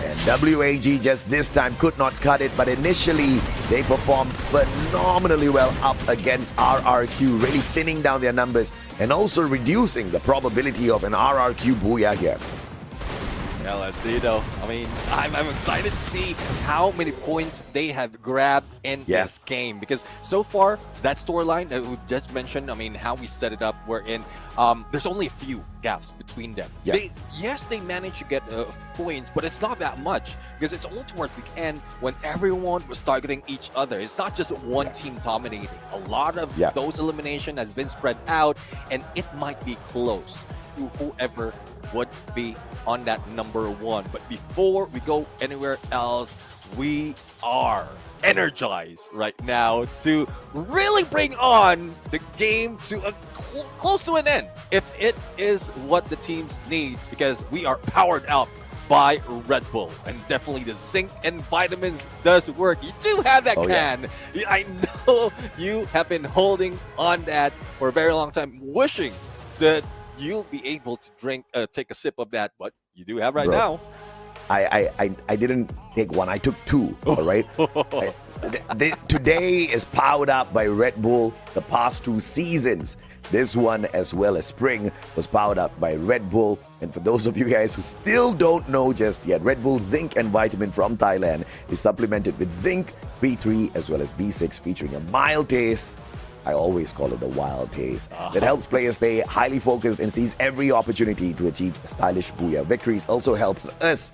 And WAG just this time could not cut it, but initially they performed phenomenally well up against RRQ, really thinning down their numbers and also reducing the probability of an RRQ booyah here. Yeah, let's see though. I mean, I'm excited to see how many points they have grabbed in this game, because so far that storyline that we just mentioned, I mean, how we set it up, wherein there's only a few gaps between them. They managed to get points, but it's not that much, because it's only towards the end when everyone was targeting each other. It's not just one team dominating. A lot of those elimination has been spread out, and it might be close to whoever would be on that #1. But before we go anywhere else, we are energized right now to really bring on the game to a close to an end, if it is what the teams need, because we are powered up by Red Bull, and definitely the zinc and vitamins does work. You do have that can. I know you have been holding on that for a very long time, wishing that you'll be able to drink, take a sip of that, but you do have right now. I didn't take one, I took 2, all right? Today is powered up by Red Bull. The past 2 seasons, this one as well as spring, was powered up by Red Bull. And for those of you guys who still don't know just yet, Red Bull Zinc and Vitamin from Thailand is supplemented with Zinc, B3 as well as B6, featuring a mild taste. I always call it the wild taste. That helps players stay highly focused and seize every opportunity to achieve stylish booyah victories. Also helps us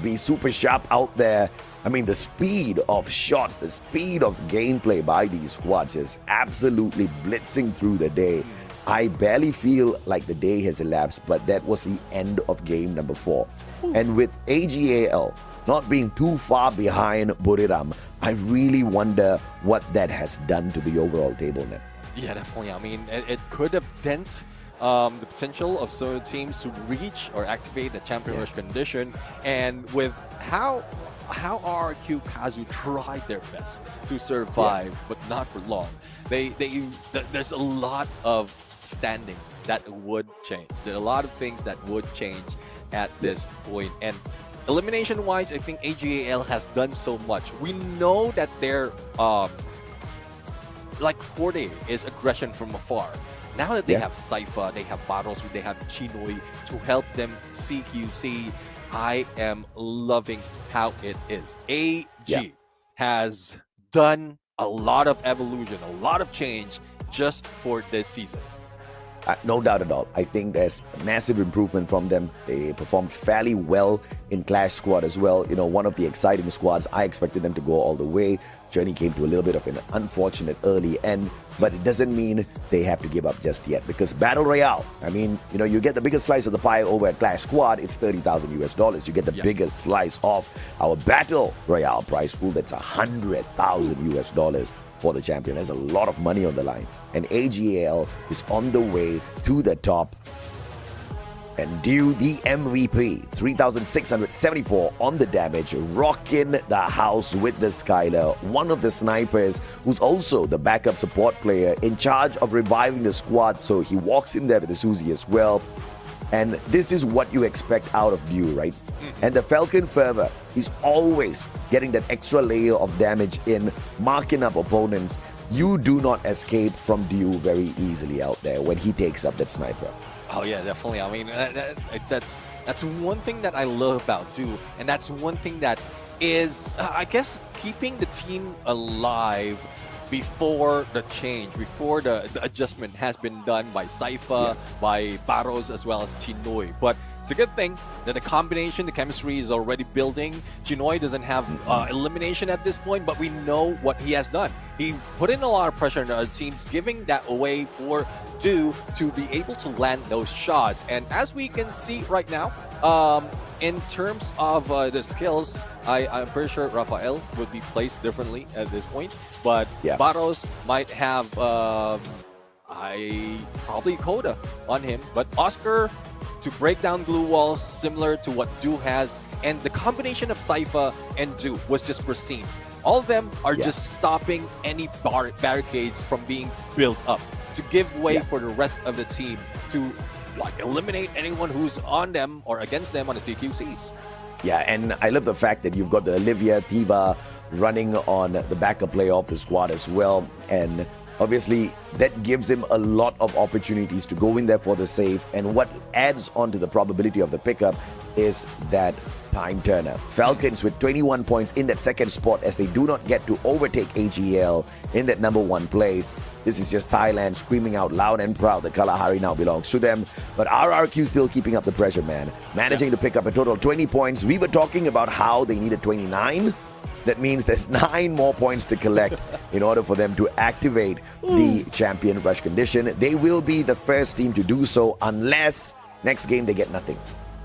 be super sharp out there. I mean, the speed of shots, the speed of gameplay by these squads is absolutely blitzing through the day. I barely feel like the day has elapsed, but that was the end of game number 4. And with AGAL not being too far behind Buriram, I really wonder what that has done to the overall table now. Yeah, definitely. I mean, it could have dent the potential of certain teams to reach or activate the champion rush condition. And with how RRQ Kazu tried their best to survive, but not for long, there's a lot of standings that would change. There are a lot of things that would change at this point. And elimination-wise, I think AGAL has done so much. We know that their like forte is aggression from afar. Now that they have Cypher, they have Battles, they have Chinoi to help them CQC, I am loving how it is. AG has done a lot of evolution, a lot of change just for this season. No doubt at all. I think there's massive improvement from them. They performed fairly well in Clash Squad as well. You know, one of the exciting squads. I expected them to go all the way. Journey came to a little bit of an unfortunate early end, but it doesn't mean they have to give up just yet, because Battle Royale, I mean, you know, you get the biggest slice of the pie over at Clash Squad, it's $30,000 US. You get the biggest slice of our Battle Royale prize pool, that's $100,000 US for the champion. There's a lot of money on the line. And AGAL is on the way to the top. And due the MVP, 3,674 on the damage, rocking the house with the Skylar, one of the snipers who's also the backup support player in charge of reviving the squad. So he walks in there with the Suzy as well. And this is what you expect out of Dew, right? And the Falcon Fervor, he's always getting that extra layer of damage in, marking up opponents. You do not escape from Dew very easily out there when he takes up that sniper. Oh yeah, definitely. I mean, that's one thing that I love about Dew, and that's one thing that is, I guess, keeping the team alive before the change, before the adjustment has been done by Saifa, by Barros, as well as Chinoy. But it's a good thing that the combination, the chemistry is already building. Chinoy doesn't have elimination at this point, but we know what he has done. He put in a lot of pressure on the teams, giving that away for Dew to be able to land those shots. And as we can see right now, in terms of the skills, I'm pretty sure Rafael would be placed differently at this point, but Barros might have probably Coda on him, but Oscar to break down glue walls similar to what Dew has, and the combination of Saifa and Dew was just pristine. All of them are just stopping any barricades from being built up to give way for the rest of the team to eliminate anyone who's on them or against them on the CQCs. Yeah, and I love the fact that you've got the Olivia Tiva running on the backup player of the squad as well. And obviously, that gives him a lot of opportunities to go in there for the save. And what adds on to the probability of the pickup is that time turner. Falcons with 21 points in that second spot as they do not get to overtake AGL in that number 1 place. This is just Thailand screaming out loud and proud that Kalahari now belongs to them. But RRQ still keeping up the pressure, man. Managing to pick up a total of 20 points. We were talking about how they needed 29. That means there's 9 more points to collect in order for them to activate the champion rush condition. They will be the first team to do so unless next game they get nothing.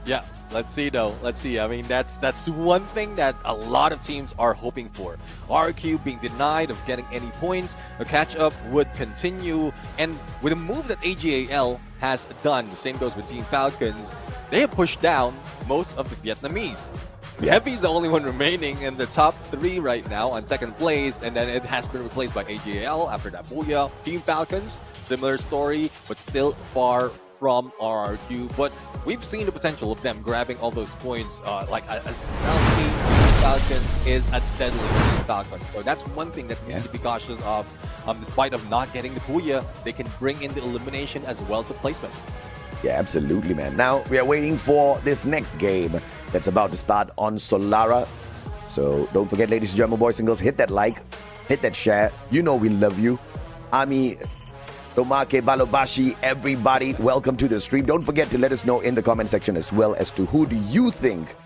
Yeah, let's see though. Let's see. I mean, that's one thing that a lot of teams are hoping for. RQ being denied of getting any points, a catch-up would continue. And with a move that AGAL has done, the same goes with Team Falcons, they have pushed down most of the Vietnamese. Heavy's the only one remaining in the top 3 right now on second place, and then it has been replaced by AGAL after that booyah. Team Falcons, similar story, but still far from RRQ. But we've seen the potential of them grabbing all those points. Like a stealthy Falcon is a deadly Team Falcon. So that's one thing that we need to be cautious of. Despite of not getting the booyah, they can bring in the elimination as well as the placement. Yeah, absolutely, man. Now, we are waiting for this next game that's about to start on Solara. So don't forget, ladies and gentlemen, boys and girls, hit that like, hit that share. You know we love you. Ami, Tomake, Balobashi, everybody, welcome to the stream. Don't forget to let us know in the comment section as well as to who do you think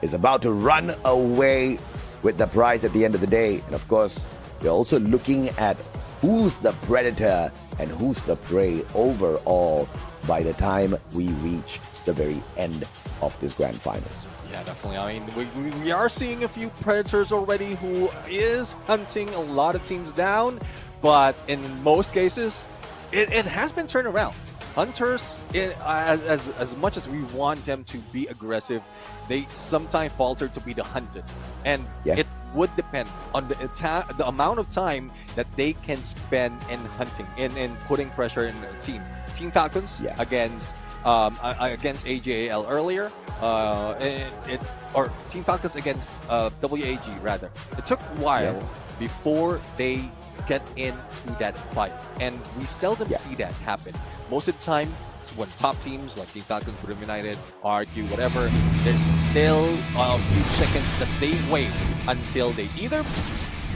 is about to run away with the prize at the end of the day. And of course, we're also looking at who's the predator and who's the prey overall by the time we reach the very end of this grand finals. Yeah, definitely. I mean, we are seeing a few predators already who is hunting a lot of teams down, but in most cases, it has been turned around. Hunters, as much as we want them to be aggressive, they sometimes falter to be the hunted. And it would depend on the amount of time that they can spend in hunting, in putting pressure in their team. Team Falcons against AGAL earlier, or Team Falcons against WAG rather. It took a while before they get into that fight, and we seldom see that happen. Most of the time, when top teams like Team Falcons, Freedom United, RQ, whatever, there's still a few seconds that they wait until they either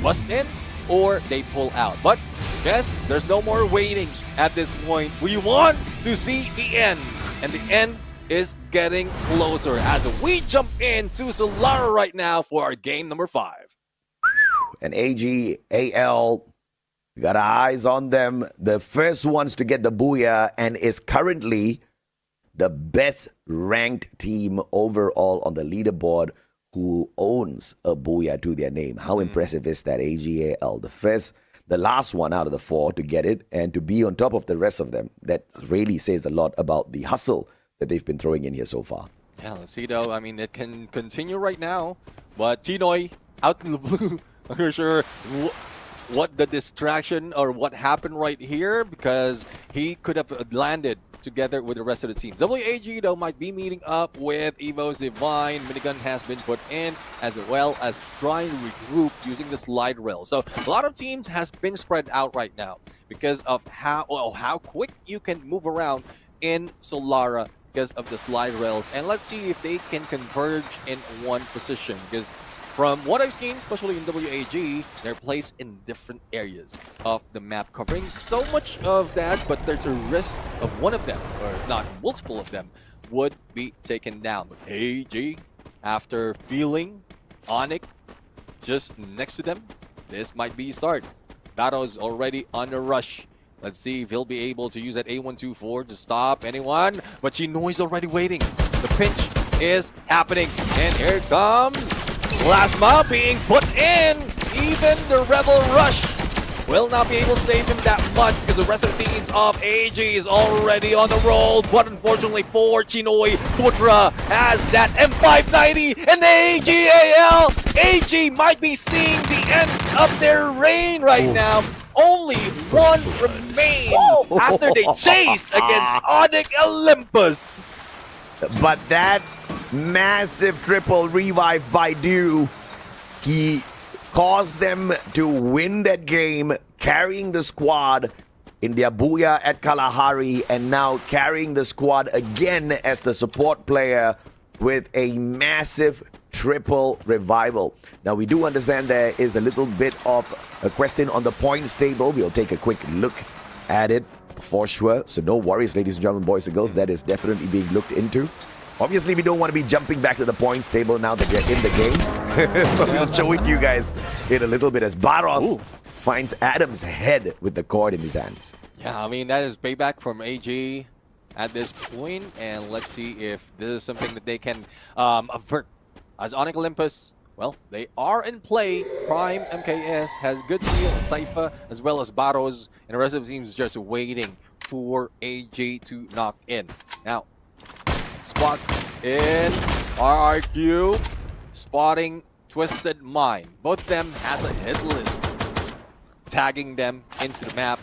bust in or they pull out. But yes, there's no more waiting at this point. We want to see the end, and the end is getting closer as we jump into Solara right now for our game number 5. And AGAL, we got our eyes on them. The first ones to get the booyah and is currently the best ranked team overall on the leaderboard who owns a booyah to their name. How impressive is that, AGAL? The the last one out of the 4 to get it and to be on top of the rest of them. That really says a lot about the hustle that they've been throwing in here so far. Yeah, let's see though. I mean, it can continue right now, but Chinoy out in the blue. I'm not sure what the distraction or what happened right here, because he could have landed together with the rest of the team. WAG though might be meeting up with Evo's Divine. Minigun has been put in, as well as trying to regroup using the slide rail. So a lot of teams has been spread out right now because of how quick you can move around in Solara because of the slide rails. And let's see if they can converge in one position, because from what I've seen, especially in WAG, they're placed in different areas of the map, covering so much of that, but there's a risk of one of them, or not multiple of them, would be taken down. But AG, after feeling Onyx just next to them, this might be start. Battle's already on the rush. Let's see if he'll be able to use that A124 to stop anyone, but Chinoy's already waiting. The pinch is happening, and here comes Plasma being put in. Even the Rebel Rush will not be able to save him that much, because the rest of the teams of AG is already on the roll. But unfortunately for Chinoy, Putra has that M590 and AGAL. AG might be seeing the end of their reign right now. Only one remains after they chase against Onyx Olympus. But that massive triple revive by Dew, he caused them to win that game, carrying the squad in their booyah at Kalahari, and now carrying the squad again as the support player with a massive triple revival. Now, we do understand there is a little bit of a question on the points table. We'll take a quick look at it for sure. So no worries, ladies and gentlemen, boys and girls. That is definitely being looked into. Obviously, we don't want to be jumping back to the points table now that we're in the game. So we'll show it to you guys in a little bit as Barros finds Adam's head with the cord in his hands. Yeah, I mean, that is payback from AG at this point. And let's see if this is something that they can avert. As Onyx Olympus, well, they are in play. Prime MKS has good deal, Cypher, as well as Barros, and the rest of the team is just waiting for AG to knock in. Now, spot in RRQ, spotting Twisted Mind. Both of them has a hit list, tagging them into the map.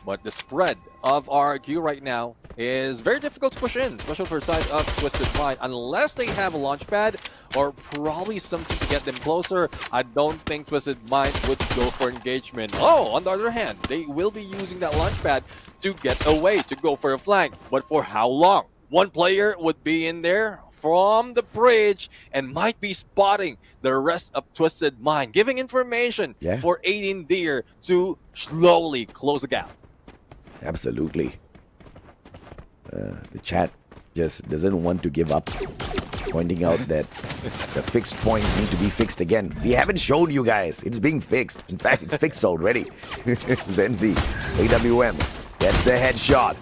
But the spread of RRQ right now is very difficult to push in, especially for the side of Twisted Mind. Unless they have a launch pad or probably something to get them closer, I don't think Twisted Mind would go for engagement. Oh, on the other hand, they will be using that launch pad to get away, to go for a flank. But for how long? One player would be in there from the bridge and might be spotting the rest of Twisted Mind, giving information for 18 Deer to slowly close the gap. Absolutely. The chat just doesn't want to give up, pointing out that the fixed points need to be fixed again. We haven't shown you guys. It's being fixed. In fact, it's fixed already. Zenzi, AWM, that's the headshot.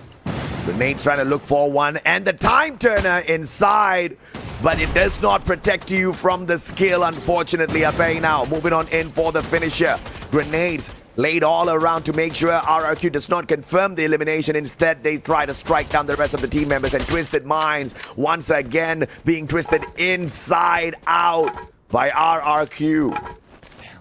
Grenades trying to look for one, and the time turner inside, but it does not protect you from the skill, unfortunately. Abe now moving on in for the finisher. Grenades laid all around to make sure RRQ does not confirm the elimination. Instead, they try to strike down the rest of the team members, and Twisted Minds once again being twisted inside out by RRQ.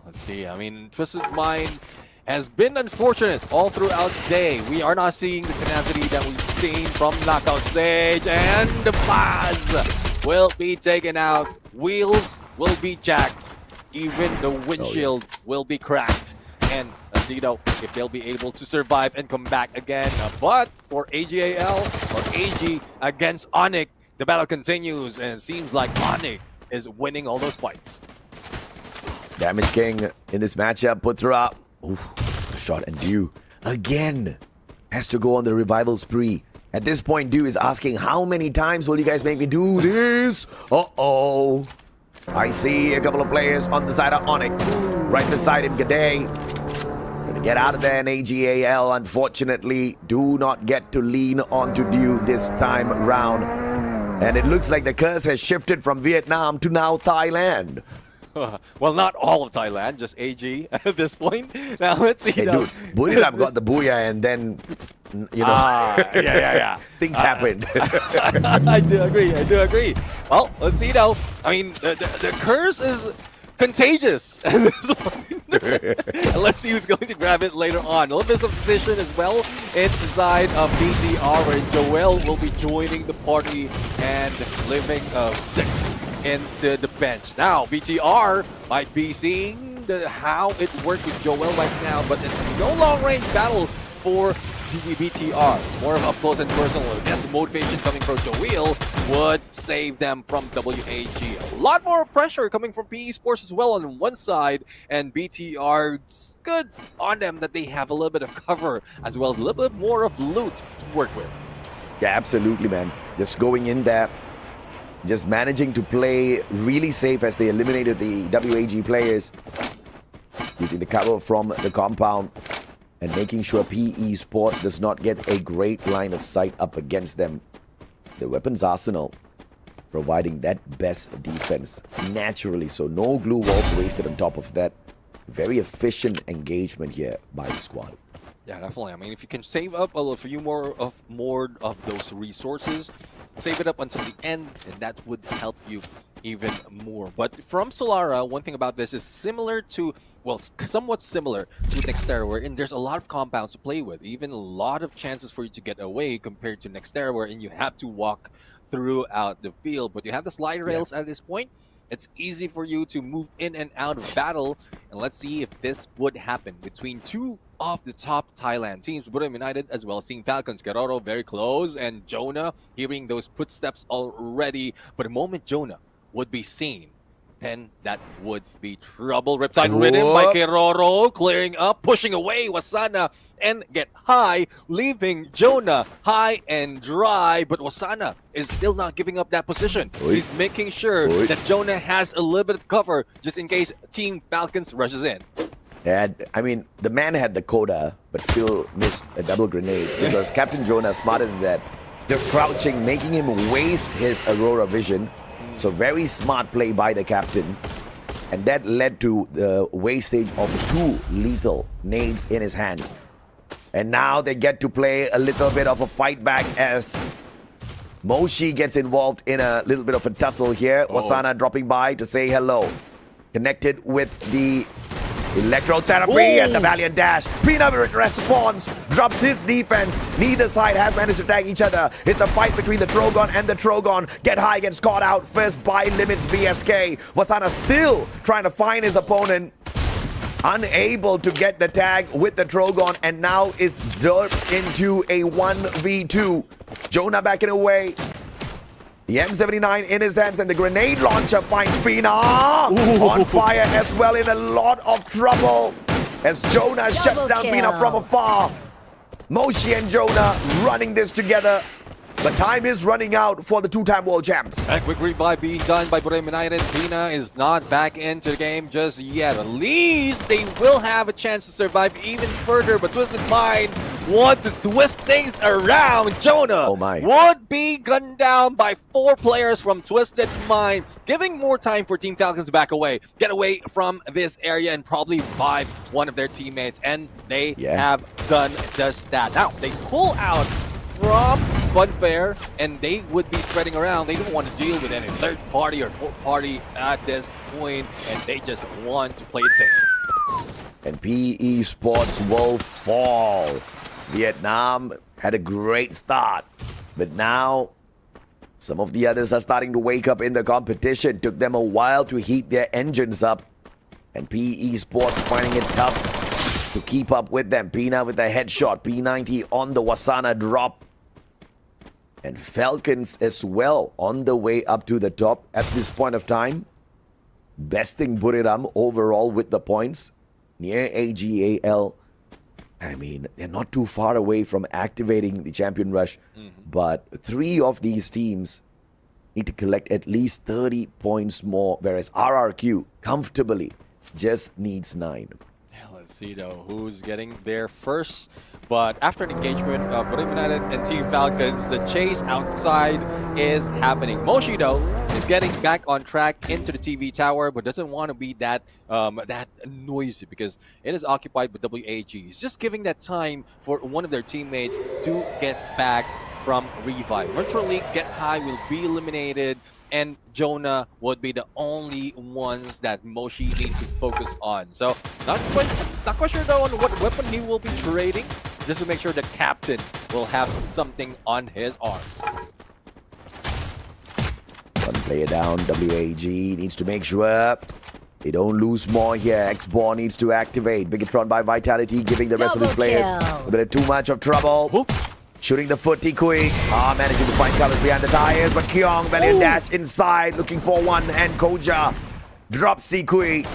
Let's see. I mean, Twisted Mind has been unfortunate all throughout the day. We are not seeing the tenacity that we've seen from knockout stage, and the Baz will be taken out. Wheels will be jacked. Even the windshield will be cracked. And let's see though if they'll be able to survive and come back again. But for AGAL or AG against Onyx, the battle continues, and it seems like Onyx is winning all those fights. Damage King in this matchup, Putra. Shot, and Dew again has to go on the revival spree. At this point, Dew is asking, how many times will you guys make me do this? Uh-oh. I see a couple of players on the side of Onyx. Right beside him, G'day. Gonna get out of there, and AGAL, unfortunately, do not get to lean onto Dew this time round. And it looks like the curse has shifted from Vietnam to now Thailand. Well, not all of Thailand, just AG at this point. Now let's see. Hey, dude, Buriram got the booyah and then, you know, yeah. things happened. I do agree. Well, let's see now. I mean, the curse is contagious at this point. And let's see who's going to grab it later on. A little bit of substitution as well inside of BTR, where Joel will be joining the party and leaving Dix into the bench. Now, BTR might be seeing how it worked with Joel right now, but it's no long-range battle for BTR. More of up close and personal. I guess the motivation coming from Joel would save them from WAG. A lot more pressure coming from PE Sports as well on one side, and BTR, good on them that they have a little bit of cover as well as a little bit more of loot to work with. Yeah, absolutely, man. Just going in there, just managing to play really safe as they eliminated the WAG players. Using the cover from the compound and making sure PE Sports does not get a great line of sight up against them. The weapons arsenal providing that best defense naturally, so no glue walls wasted on top of that. Very efficient engagement here by the squad. Yeah, definitely. I mean, if you can save up a few more of those resources, save it up until the end, and that would help you even more. But from Solara, one thing about this is similar to, well, somewhat similar to Nextera, wherein there's a lot of compounds to play with, even a lot of chances for you to get away compared to Nextera, wherein you have to walk throughout the field. But you have the slide rails at this point. It's easy for you to move in and out of battle. And let's see if this would happen between two of the top Thailand teams, Buriram United as well as Team Falcons. Gerardo very close, and Jonah hearing those footsteps already. But the moment Jonah would be seen, then that would be trouble. Riptide ridden by Keroro, clearing up, pushing away Wasana, and get high, leaving Jonah high and dry. But Wasana is still not giving up that position. He's making sure that Jonah has a little bit of cover just in case Team Falcons rushes in. And I mean, the man had the coda, but still missed a double grenade because Captain Jonah, smarter than that, just crouching, making him waste his Aurora vision. So very smart play by the captain. And that led to the wastage of 2 lethal nades in his hands. And now they get to play a little bit of a fight back as Moshi gets involved in a little bit of a tussle here. Wasana dropping by to say hello. Connected with the electrotherapy and the Valiant Dash. Pina responds, drops his defense. Neither side has managed to tag each other. It's the fight between the Trogon and the Trogon. Get high, gets caught out first by Limits BSK. Wasana still trying to find his opponent. Unable to get the tag with the Trogon, and now is dirt into a 1v2. Jonah backing away. The M79 in his hands, and the grenade launcher finds Pina on fire as well, in a lot of trouble as Jonah shuts down Pina from afar. Moshi and Jonah running this together, but time is running out for the 2-time world champs. A quick revive being done by Buriram United. Pina is not back into the game just yet. At least they will have a chance to survive even further, but Twisted Mind want to twist things around. Jonah would be gunned down by 4 players from Twisted Mind, giving more time for Team Falcons to back away, get away from this area, and probably revive one of their teammates. And they have done just that. Now, they pull out from Funfair, and they would be spreading around. They don't want to deal with any third party or fourth party at this point, and they just want to play it safe. And PE Sports will fall. Vietnam had a great start, but now some of the others are starting to wake up in the competition. Took them a while to heat their engines up, and PE Sports finding it tough to keep up with them. Pina with a headshot, P90 on the Wasana drop. And Falcons as well on the way up to the top at this point of time. Besting Buriram overall with the points. Near AGAL. I mean, they're not too far away from activating the champion rush. But 3 of these teams need to collect at least 30 points more. Whereas RRQ comfortably just needs 9. Let's see though who's getting there first. But after an engagement of Buriram United and Team Falcons, the chase outside is happening. Moshi though He's getting back on track into the TV tower, but doesn't want to be that noisy because it is occupied by WAG. He's just giving that time for one of their teammates to get back from revive. Virtually, Get High will be eliminated, and Jonah would be the only ones that Moshi needs to focus on. So not quite sure though on what weapon he will be trading, just to make sure the captain will have something on his arms. One player down, WAG needs to make sure they don't lose more here. X-Ball needs to activate. Bigatron by Vitality, giving the rest of his players a bit of too much of trouble. Shooting the foot, Tikui. Managing to find colors behind the tires, but Kyong, Valiant Dash inside, looking for one, and Koja drops Tikui.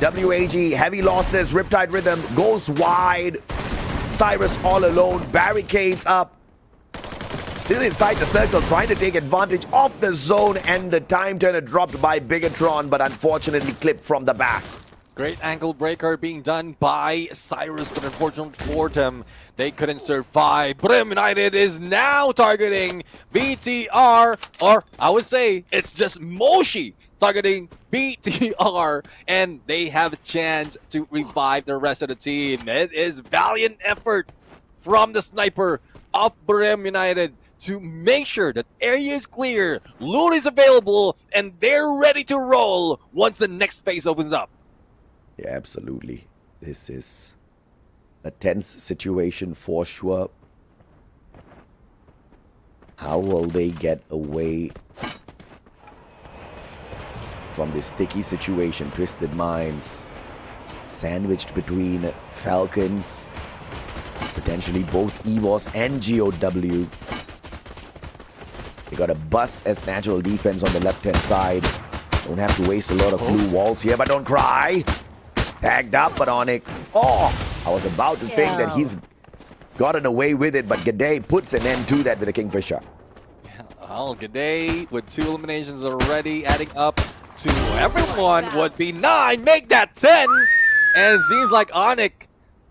WAG, heavy losses, Riptide Rhythm goes wide. Cyrus all alone, barricades up. Still inside the circle, trying to take advantage of the zone, and the time turner dropped by Bigatron, but unfortunately clipped from the back. Great ankle breaker being done by Cyrus, but unfortunately for them, they couldn't survive. Brim United is now targeting BTR, or I would say it's just Moshi targeting BTR, and they have a chance to revive the rest of the team. It is valiant effort from the sniper of Brim United to make sure that area is clear, loot is available, and they're ready to roll once the next phase opens up. Yeah, absolutely. This is a tense situation for sure. How will they get away from this sticky situation? Twisted Minds sandwiched between Falcons, potentially both EVOS and GOW. They got a bus as natural defense on the left-hand side. Don't have to waste a lot of blue walls here, but don't cry. Tagged up, but Onyx. Oh, I was about to think that he's gotten away with it, but G'day puts an end to that with a Kingfisher. Well, G'day with 2 eliminations already, adding up to everyone would be 9, make that 10. And it seems like Onyx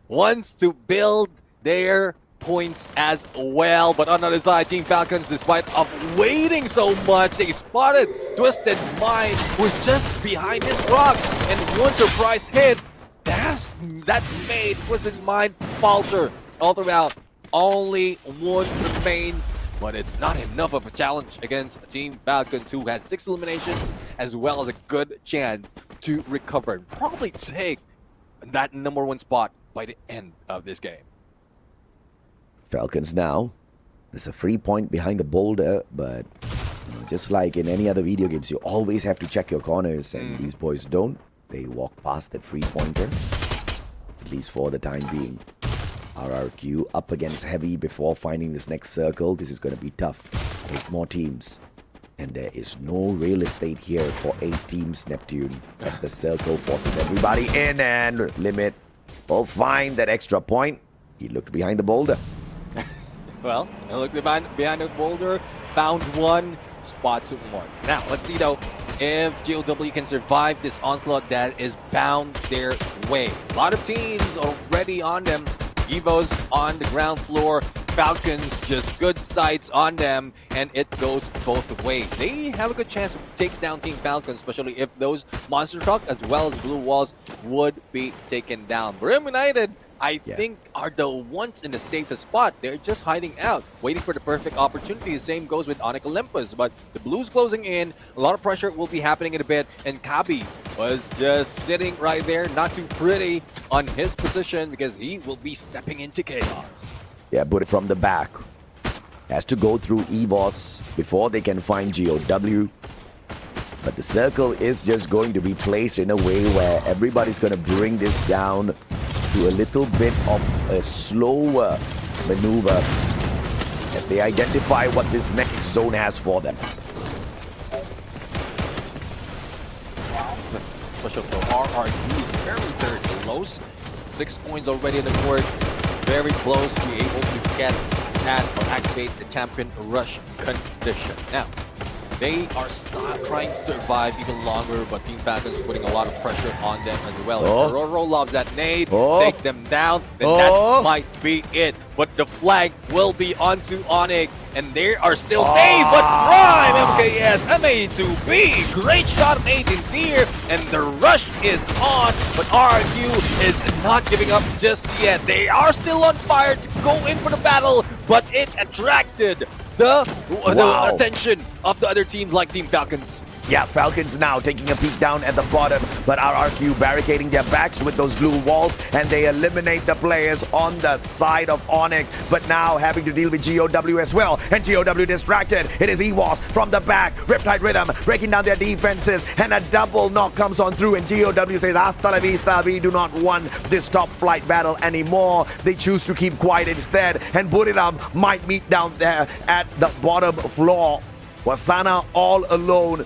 wants to build their points as well. But on the other side, Team Falcons, despite of waiting so much, they spotted Twisted Mind, who's just behind this rock. And one surprise hit, that made Twisted Mind falter all throughout. Only one remains, but it's not enough of a challenge against Team Falcons, who has 6 eliminations, as well as a good chance to recover and probably take that #1 spot by the end of this game. Falcons now. There's a free point behind the boulder, but just like in any other video games, you always have to check your corners, and these boys don't. They walk past that free pointer, at least for the time being. RRQ up against Heavy before finding this next circle. This is going to be tough. 8 more teams. And there is no real estate here for 8 teams, Neptune, as the circle forces everybody in, and Limit will find that extra point. He looked behind the boulder. Well, look behind the boulder, found one, spots one. Now, let's see though if GOW can survive this onslaught that is bound their way. A lot of teams already on them. Evo's on the ground floor, Falcons just good sights on them, and it goes both ways. They have a good chance to take down Team Falcons, especially if those monster truck as well as blue walls would be taken down. Brim United, I think, are the ones in the safest spot. They're just hiding out, waiting for the perfect opportunity. The same goes with Onyx Olympus, but the Blues closing in. A lot of pressure will be happening in a bit, and Kabi was just sitting right there, not too pretty on his position, because he will be stepping into chaos. Yeah, put it from the back. Has to go through EVOS before they can find GOW. But the circle is just going to be placed in a way where everybody's going to bring this down to a little bit of a slower maneuver as they identify what this next zone has for them. Special for RRQ is very close. 6 points already in the court. Very close to be able to get at or activate the champion rush condition. Now, they are trying to survive even longer, but Team Falcons putting a lot of pressure on them as well. If Roro loves that nade, take them down, then that might be it. But the flag will be onto Onyx. and they are still safe, but Prime MKS, MA2B, great shot made in deer, and the rush is on, but RRQ is not giving up just yet. They are still on fire to go in for the battle, but it attracted the attention of the other teams like Team Falcons. Yeah, Falcons now taking a peek down at the bottom, but RRQ barricading their backs with those blue walls, and they eliminate the players on the side of Onyx, but now having to deal with GOW as well, and GOW distracted. It is EWOS from the back, Riptide Rhythm breaking down their defenses, and a double knock comes on through, and GOW says, hasta la vista, we do not want this top flight battle anymore. They choose to keep quiet instead, and Buriram might meet down there at the bottom floor. Wasana all alone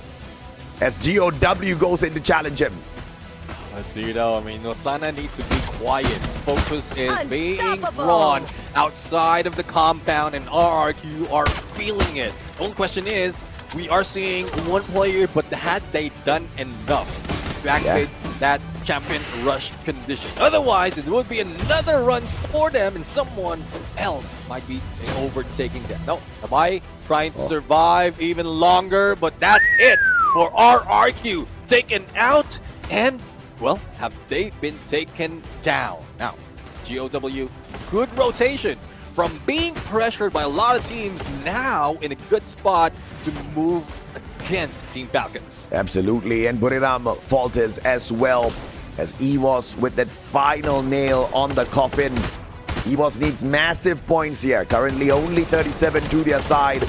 as GOW goes in to challenge him. Let's see though, I mean, Wasana needs to be quiet. Focus is being drawn outside of the compound, and RRQ are feeling it. The only question is, we are seeing one player, but had they done enough to activate that champion rush condition? Otherwise, it would be another run for them, and someone else might be overtaking them. No, Amai trying to survive even longer, but that's it for RRQ. Taken out, and well, have they been taken down? Now, GOW, good rotation from being pressured by a lot of teams, now in a good spot to move against Team Falcons. Absolutely, and Buriram falters as well as EWOS with that final nail on the coffin. EWOS needs massive points here, currently only 37 to their side.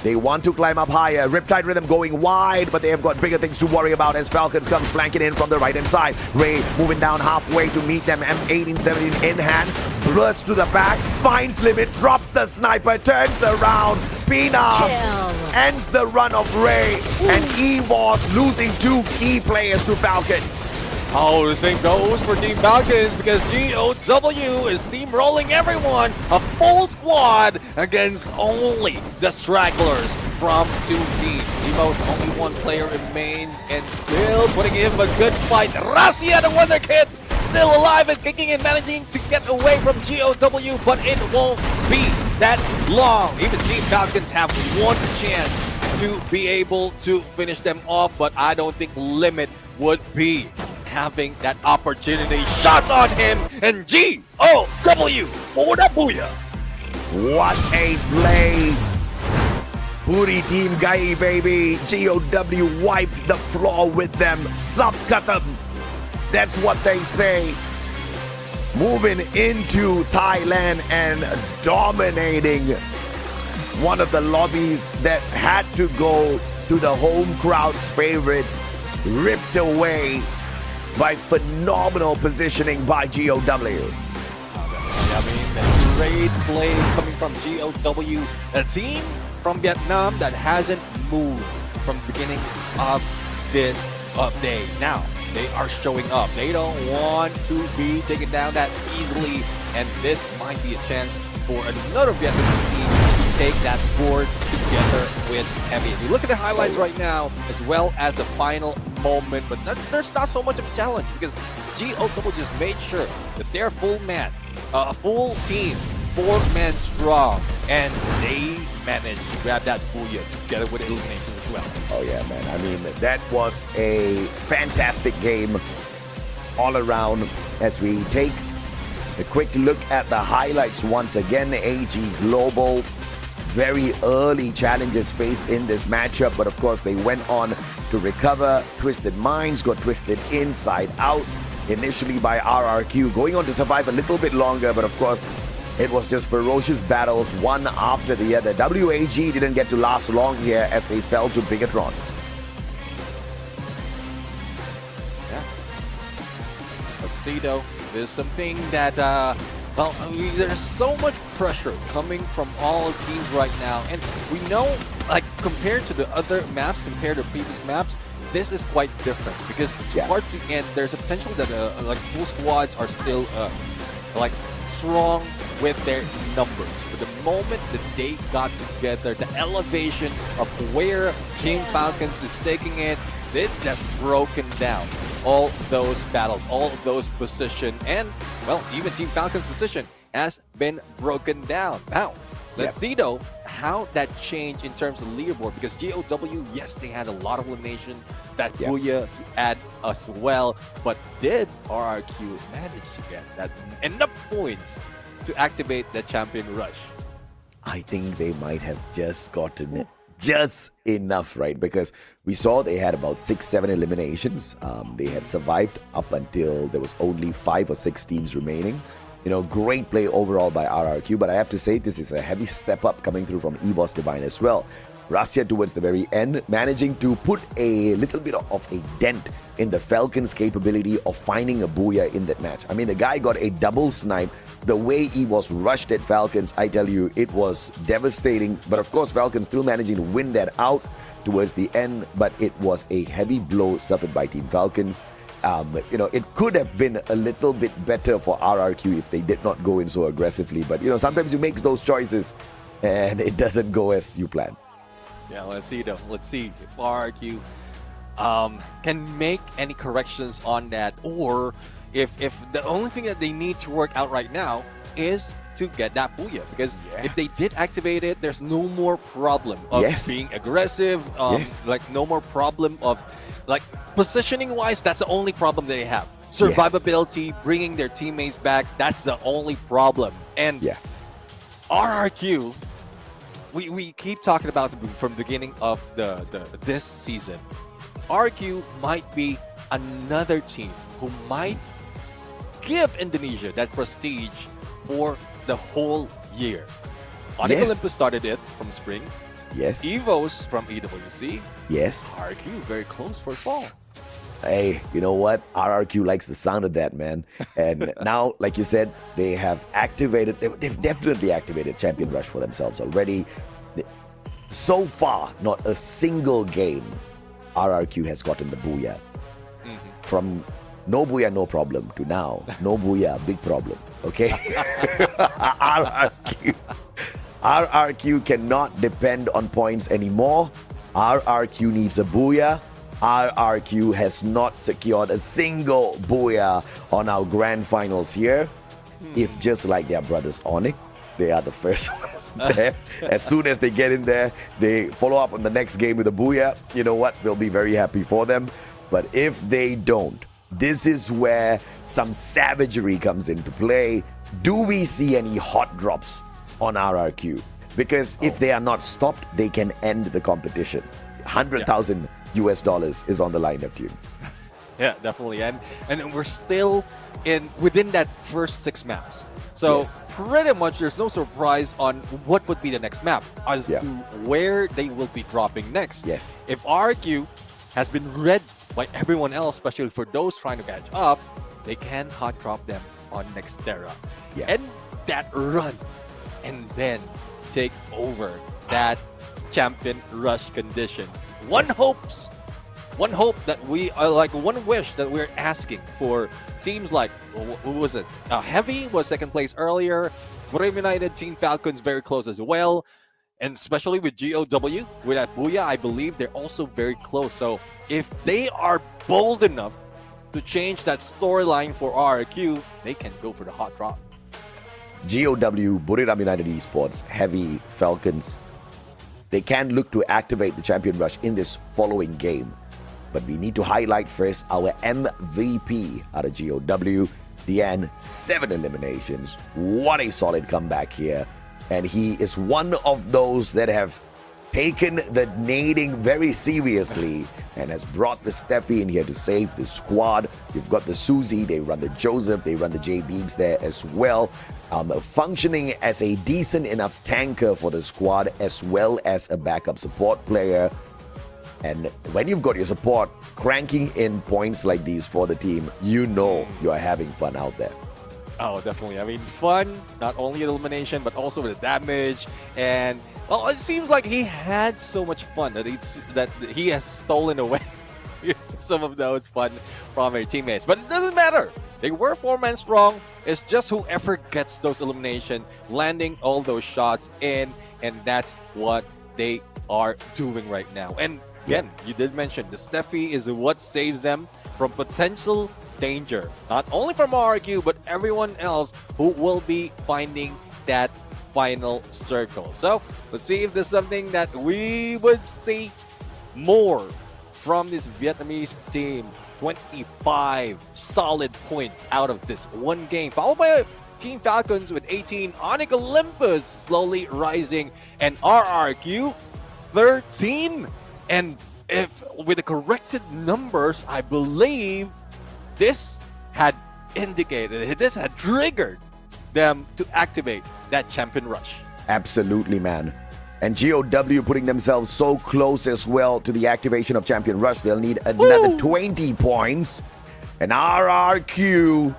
They want to climb up higher. Riptide Rhythm going wide, but they have got bigger things to worry about as Falcons come flanking in from the right-hand side. Ray moving down halfway to meet them. M1817 in hand. Bursts to the back. Finds limit. Drops the sniper. Turns around. Pina ends the run of Ray. And EWOS losing 2 key players to Falcons. Oh, the same goes for Team Falcons because GOW is steamrolling everyone. A full squad against only the stragglers from 2 teams. Evo's only 1 player remains and still putting in a good fight. Rasia, the Wonder Kid, still alive and kicking and managing to get away from GOW, but it won't be that long. Even Team Falcons have 1 chance to be able to finish them off, but I don't think Limit would be having that opportunity. Shots on him, and GOW for the booyah. What a play. Puri team Gai, baby. GOW wiped the floor with them. Subcut them. That's what they say. Moving into Thailand and dominating one of the lobbies that had to go to the home crowd's favorites. Ripped away by phenomenal positioning by GOW. I mean, great play coming from GOW, a team from Vietnam that hasn't moved from the beginning of this day. Now, they are showing up. They don't want to be taken down that easily, and this might be a chance for another Vietnamese team to take that board together with Heavy. If you look at the highlights right now, as well as the final moment, but there's not so much of a challenge because GOW just made sure that they're full team, 4-man strong, and they managed to grab that booyah together with eliminations as well. Oh yeah, man. I mean, that was a fantastic game all around. As we take a quick look at the highlights once again, AG Global, very early challenges faced in this matchup, but of course they went on to recover. Twisted Minds got twisted inside out initially by RRQ, going on to survive a little bit longer, but of course it was just ferocious battles one after the other. WAG didn't get to last long here as they fell to Bigatron. Tuxedo is something that well, I mean, there's so much pressure coming from all teams right now, and we know, like, compared to the other maps, compared to previous maps, this is quite different because towards the end, there's a potential that like full squads are still like strong with their numbers. But the moment that they got together, the elevation of where Team Falcons is taking it, they've just broken down all those battles, all of those positions, and well, even Team Falcon's position has been broken down. Now, Let's see though how that changed in terms of leaderboard, because GOW, yes, they had a lot of elimination, that Booyah to add as well, but did RRQ manage to get that enough points to activate the champion rush? I think they might have just gotten it just enough, right? Because we saw they had about 6-7 eliminations. They had survived up until there was only 5 or 6 teams remaining. You know, great play overall by RRQ, but I have to say this is a heavy step up coming through from EBOS Divine as well. Russia towards the very end, managing to put a little bit of a dent in the Falcons' capability of finding a Booyah in that match. I mean, the guy got a double snipe. The way he was rushed at Falcons, I tell you, it was devastating. But of course, Falcons still managing to win that out towards the end, but it was a heavy blow suffered by Team Falcons. You know, it could have been a little bit better for RRQ if they did not go in so aggressively. But, you know, sometimes you make those choices and it doesn't go as you plan. Yeah, let's see though. Let's see if RRQ can make any corrections on that, or if the only thing that they need to work out right now is to get that Booyah. Because if they did activate it, there's no more problem of being aggressive. Like no more problem of like positioning wise. That's the only problem they have. Survivability, bringing their teammates back. That's the only problem. And RRQ. We keep talking about from the beginning of this season. RQ might be another team who might give Indonesia that prestige for the whole year. Onyx Olympus started it from spring. EVOS from EWC. RQ very close for fall. Hey, you know what? RRQ likes the sound of that, man. And now, like you said, they have activated, they've definitely activated Champion Rush for themselves already. So far, not a single game RRQ has gotten the Booyah. From no Booyah, no problem, to now, no Booyah, big problem. Okay? RRQ cannot depend on points anymore. RRQ needs a Booyah. RRQ has not secured a single Booyah on our grand finals here. If just like their brothers Onyx, they are the first ones there. As soon as they get in there, they follow up on the next game with a Booyah. You know what? We'll be very happy for them. But if they don't, this is where some savagery comes into play. Do we see any hot drops on RRQ? Because if they are not stopped, they can end the competition. 100,000 US dollars is on the line up, team. Yeah, definitely. And we're still within that first 6 maps. So pretty much there's no surprise on what would be the next map as to where they will be dropping next. If RQ has been read by everyone else, especially for those trying to catch up, they can hot drop them on Nextera. End that run and then take over that champion rush condition. One hope that we are like one wish that we're asking for teams like who was it? Heavy was second place earlier. Brave United, Team Falcons very close as well, and especially with GOW with that Booyah, I believe they're also very close. So if they are bold enough to change that storyline for RRQ, they can go for the hot drop. GOW, Buriram United Esports, Heavy, Falcons, they can look to activate the Champion Rush in this following game. But we need to highlight first our MVP out of GOW, Dian, 7 eliminations. What a solid comeback here. And he is one of those that have taken the nading very seriously and has brought the Steffi in here to save the squad. You've got the Susie, they run the Joseph, they run the J Beebs there as well. Functioning as a decent enough tanker for the squad as well as a backup support player. And when you've got your support cranking in points like these for the team, you know you are having fun out there. Oh, definitely. I mean, fun, not only elimination, but also the damage. And, well, it seems like he had so much fun that he has stolen away some of those fun from their teammates. But it doesn't matter. They were 4-man strong. It's just whoever gets those eliminations, landing all those shots in, and that's what they are doing right now. And again, you did mention the Steffi is what saves them from potential danger, not only from RQ, but everyone else who will be finding that final circle. So let's see if there's something that we would see more from this Vietnamese team. 25 solid points out of this one game, followed by Team Falcons with 18, Onyx Olympus slowly rising, and RRQ 13. And if with the corrected numbers, I believe this had indicated, this had triggered them to activate that champion rush. Absolutely, man. And GOW putting themselves so close as well to the activation of Champion Rush. They'll need another 20 points. And RRQ,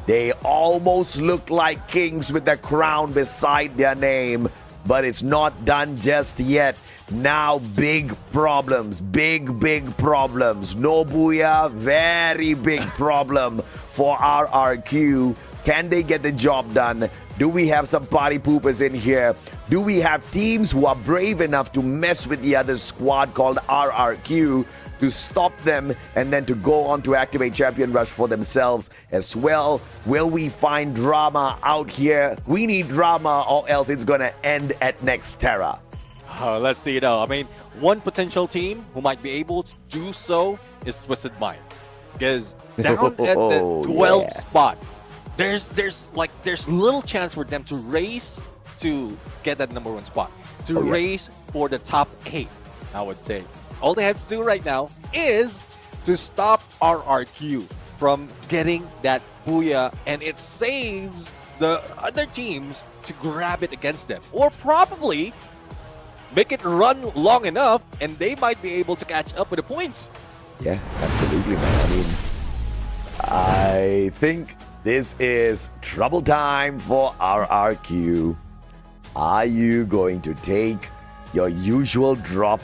they almost look like kings with the crown beside their name. But it's not done just yet. Now big problems, big problems. Nobuya, very big problem for RRQ. Can they get the job done? Do we have some party poopers in here? Do we have teams who are brave enough to mess with the other squad called RRQ to stop them and then to go on to activate Champion Rush for themselves as well? Will we find drama out here? We need drama or else it's going to end at Next Terra. Let's see though. I mean, one potential team who might be able to do so is Twisted Mind. Because down at the 12th spot, there's little chance for them to race to get that number 1 spot, to race for the top 8, I would say. All they have to do right now is to stop RRQ from getting that booyah, and it saves the other teams to grab it against them, or probably make it run long enough and they might be able to catch up with the points. Yeah, absolutely, man. I mean, I think this is trouble time for RRQ. Are you going to take your usual drop,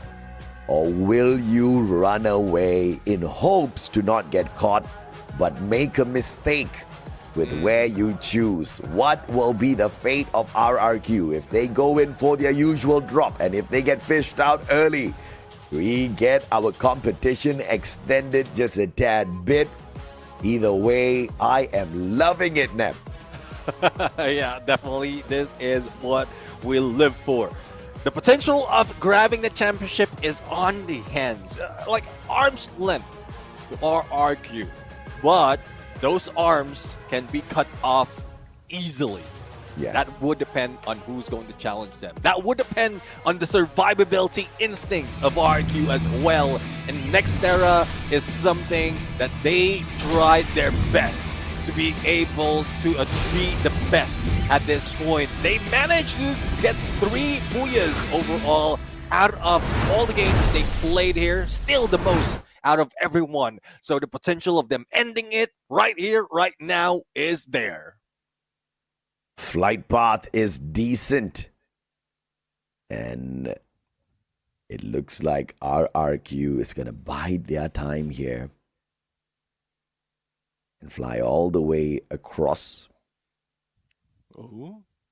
or will you run away in hopes to not get caught but make a mistake with where you choose? What will be the fate of RRQ if they go in for their usual drop, and if they get fished out early? We get our competition extended just a tad bit. Either way, I am loving it, Nep. Yeah, definitely. This is what we live for. The potential of grabbing the championship is on the hands, like arm's length to RRQ. But those arms can be cut off easily. Yeah. That would depend on who's going to challenge them. That would depend on the survivability instincts of RQ as well. And Next Era is something that they tried their best to be able to be the best at this point. They managed to get 3 booyahs overall out of all the games that they played here. Still the most out of everyone. So the potential of them ending it right here, right now is there. Flight path is decent. And it looks like RRQ is going to bide their time here and fly all the way across,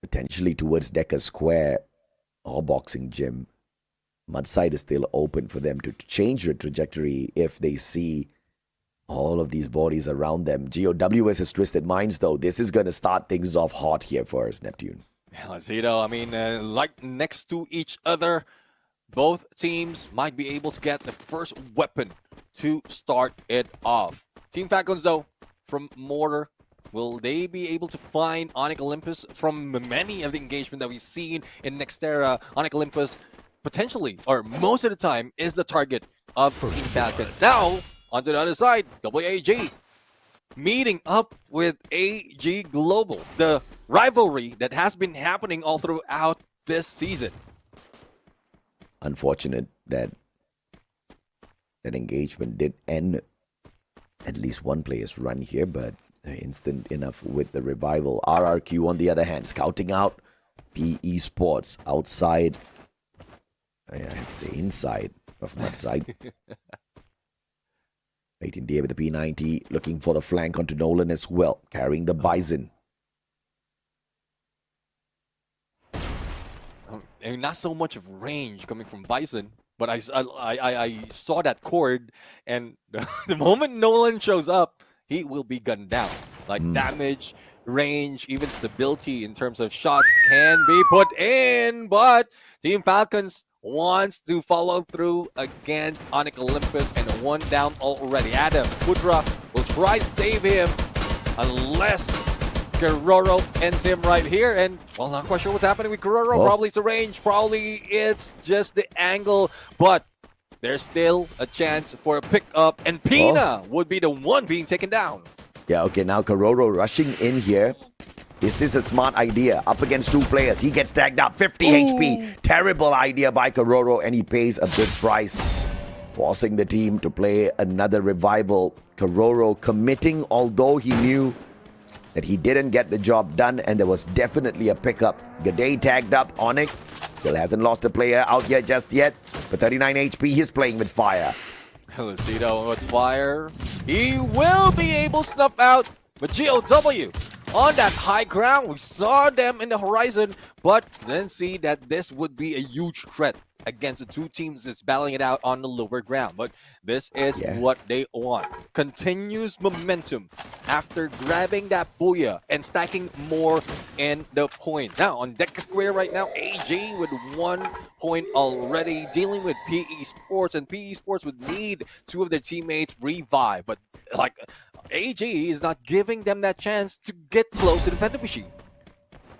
potentially towards Decker Square or Boxing Gym. Mudside is still open for them to change their trajectory if they see all of these bodies around them. GOWS has Twisted Minds, though. This is going to start things off hot here for us, Neptune. Yeah, let's see, though. I mean, like next to each other, both teams might be able to get the first weapon to start it off. Team Falcons, though, from Mortar, will they be able to find Onyx Olympus? From many of the engagement that we've seen in Nextera, Onyx Olympus potentially, or most of the time, is the target of Team Falcons. Now, onto the other side, WAG meeting up with AG Global, the rivalry that has been happening all throughout this season. Unfortunate that that engagement did end at least one player's run here, but instant enough with the revival. RRQ, on the other hand, scouting out PE Sports outside, I'd say inside of that side. Waiting there with the P90, looking for the flank onto Nolan as well, carrying the Bison. And not so much of range coming from Bison, but I saw that cord, and the moment Nolan shows up, he will be gunned down. Like damage, range, even stability in terms of shots can be put in, but Team Falcons wants to follow through against Onyx Olympus, and one down already. Adam Pudra will try to save him unless Keroro ends him right here. And, well, not quite sure what's happening with Keroro. Probably it's a range, probably it's just the angle, but there's still a chance for a pickup, and Pina would be the one being taken down. Yeah, okay, now Keroro rushing in here. Is this a smart idea? Up against two players, he gets tagged up, 50 HP. Terrible idea by Keroro, and he pays a big price, forcing the team to play another revival. Keroro committing, although he knew that he didn't get the job done, and there was definitely a pickup. Gade tagged up. Onyx still hasn't lost a player out here just yet. For 39 HP, he's playing with fire. Let's see though, with fire, he will be able to snuff out. But GOW on that high ground, we saw them in the horizon, but then see that this would be a huge threat against the two teams that's battling it out on the lower ground. But this is what they want. Continuous momentum after grabbing that booyah and stacking more in the point. Now, on deck square right now, AG with 1 point already, dealing with PE Sports, and PE Sports would need two of their teammates revive. But, like, AG is not giving them that chance to get close to the vending machine.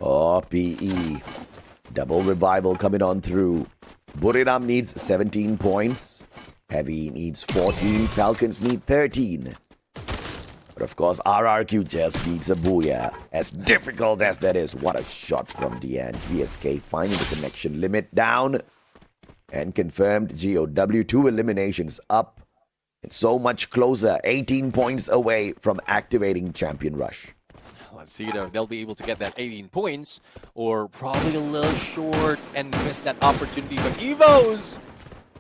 Oh, PE. Double revival coming on through. Buriram needs 17 points. Heavy needs 14. Falcons need 13. But of course, RRQ just needs a booyah. As difficult as that is, what a shot from Dian. VSK finding the connection limit down. And confirmed GOW 2 eliminations up. It's so much closer, 18 points away from activating Champion Rush. Let's see if they'll be able to get that 18 points, or probably a little short and miss that opportunity. But Evos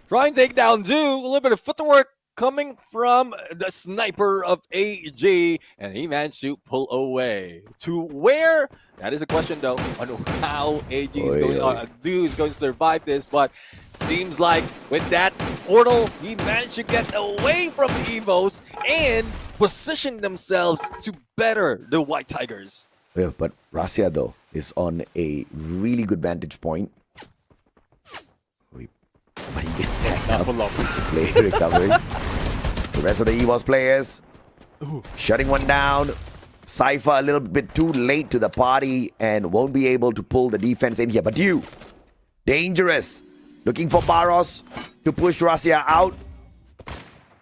trying to take down Zoo. A little bit of footwork coming from the sniper of AG, and he managed to pull away. To where? That is a question though on how AG is going to survive this, but seems like with that portal, he managed to get away from the Evos and position themselves to better the White Tigers. Yeah, but Rasya though is on a really good vantage point. But he gets tagged up. Play recovery. The rest of the EVOS players shutting one down. Cypher a little bit too late to the party and won't be able to pull the defense in here. But you, dangerous. Looking for Baros to push Rasya out.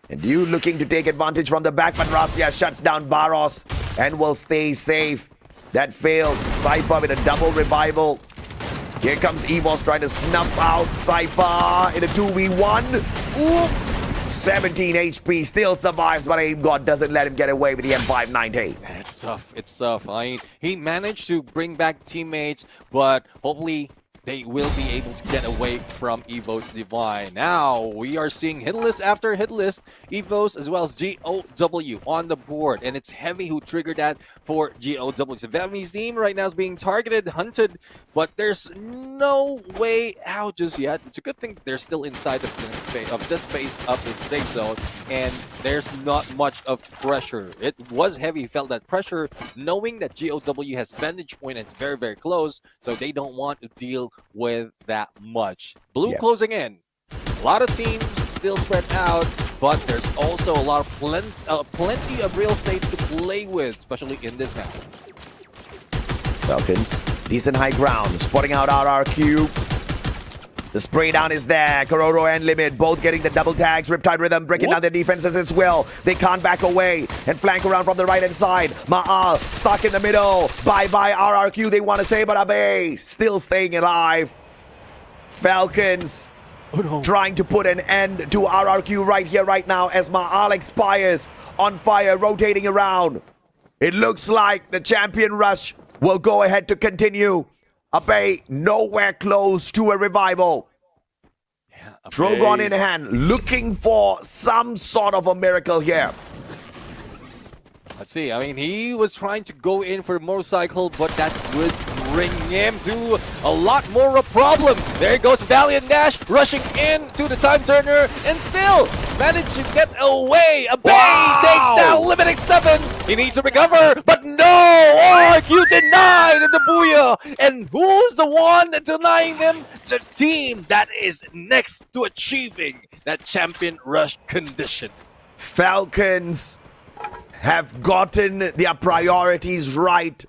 And you looking to take advantage from the back, but Rasya shuts down Baros and will stay safe. That fails. Cypher with a double revival. Here comes Evos trying to snuff out Cypher in a 2v1. Ooh. 17 HP, still survives, but Aim God doesn't let him get away with the M590. It's tough. It's tough. I mean, he managed to bring back teammates, but hopefully they will be able to get away from Evos Divine. Now, we are seeing hit list after hit list, Evos as well as GOW on the board. And it's Heavy who triggered that for GOW. So Vietnamese team right now is being targeted, hunted, but there's no way out just yet. It's a good thing they're still inside this phase of the safe zone, and there's not much of pressure. It was Heavy who felt that pressure, knowing that GOW has vantage point and it's very, very close, so they don't want to deal with that much. Blue closing in. A lot of teams still spread out, but there's also a lot of plenty of real estate to play with, especially in this map. Falcons, decent high ground, spotting out RRQ. The spray down is there. Keroro and Limit both getting the double tags. Riptide Rhythm breaking down their defenses as well. They can't back away and flank around from the right hand side. Ma'al stuck in the middle. Bye-bye RRQ, they want to say, but Abe still staying alive. Falcons trying to put an end to RRQ right here, right now, as Ma'al expires on fire, rotating around. It looks like the Champion Rush will go ahead to continue. Abe nowhere close to a revival. Drogon in hand, looking for some sort of a miracle here. Let's see. I mean, he was trying to go in for a motorcycle, but that would bring him to a lot more of a problem. There goes Valiant Nash rushing in to the time turner and still managed to get away. A Bay takes down Limiting 7. He needs to recover, but no! RQ denied the Booyah. And who's the one denying them? The team that is next to achieving that champion rush condition. Falcons have gotten their priorities right,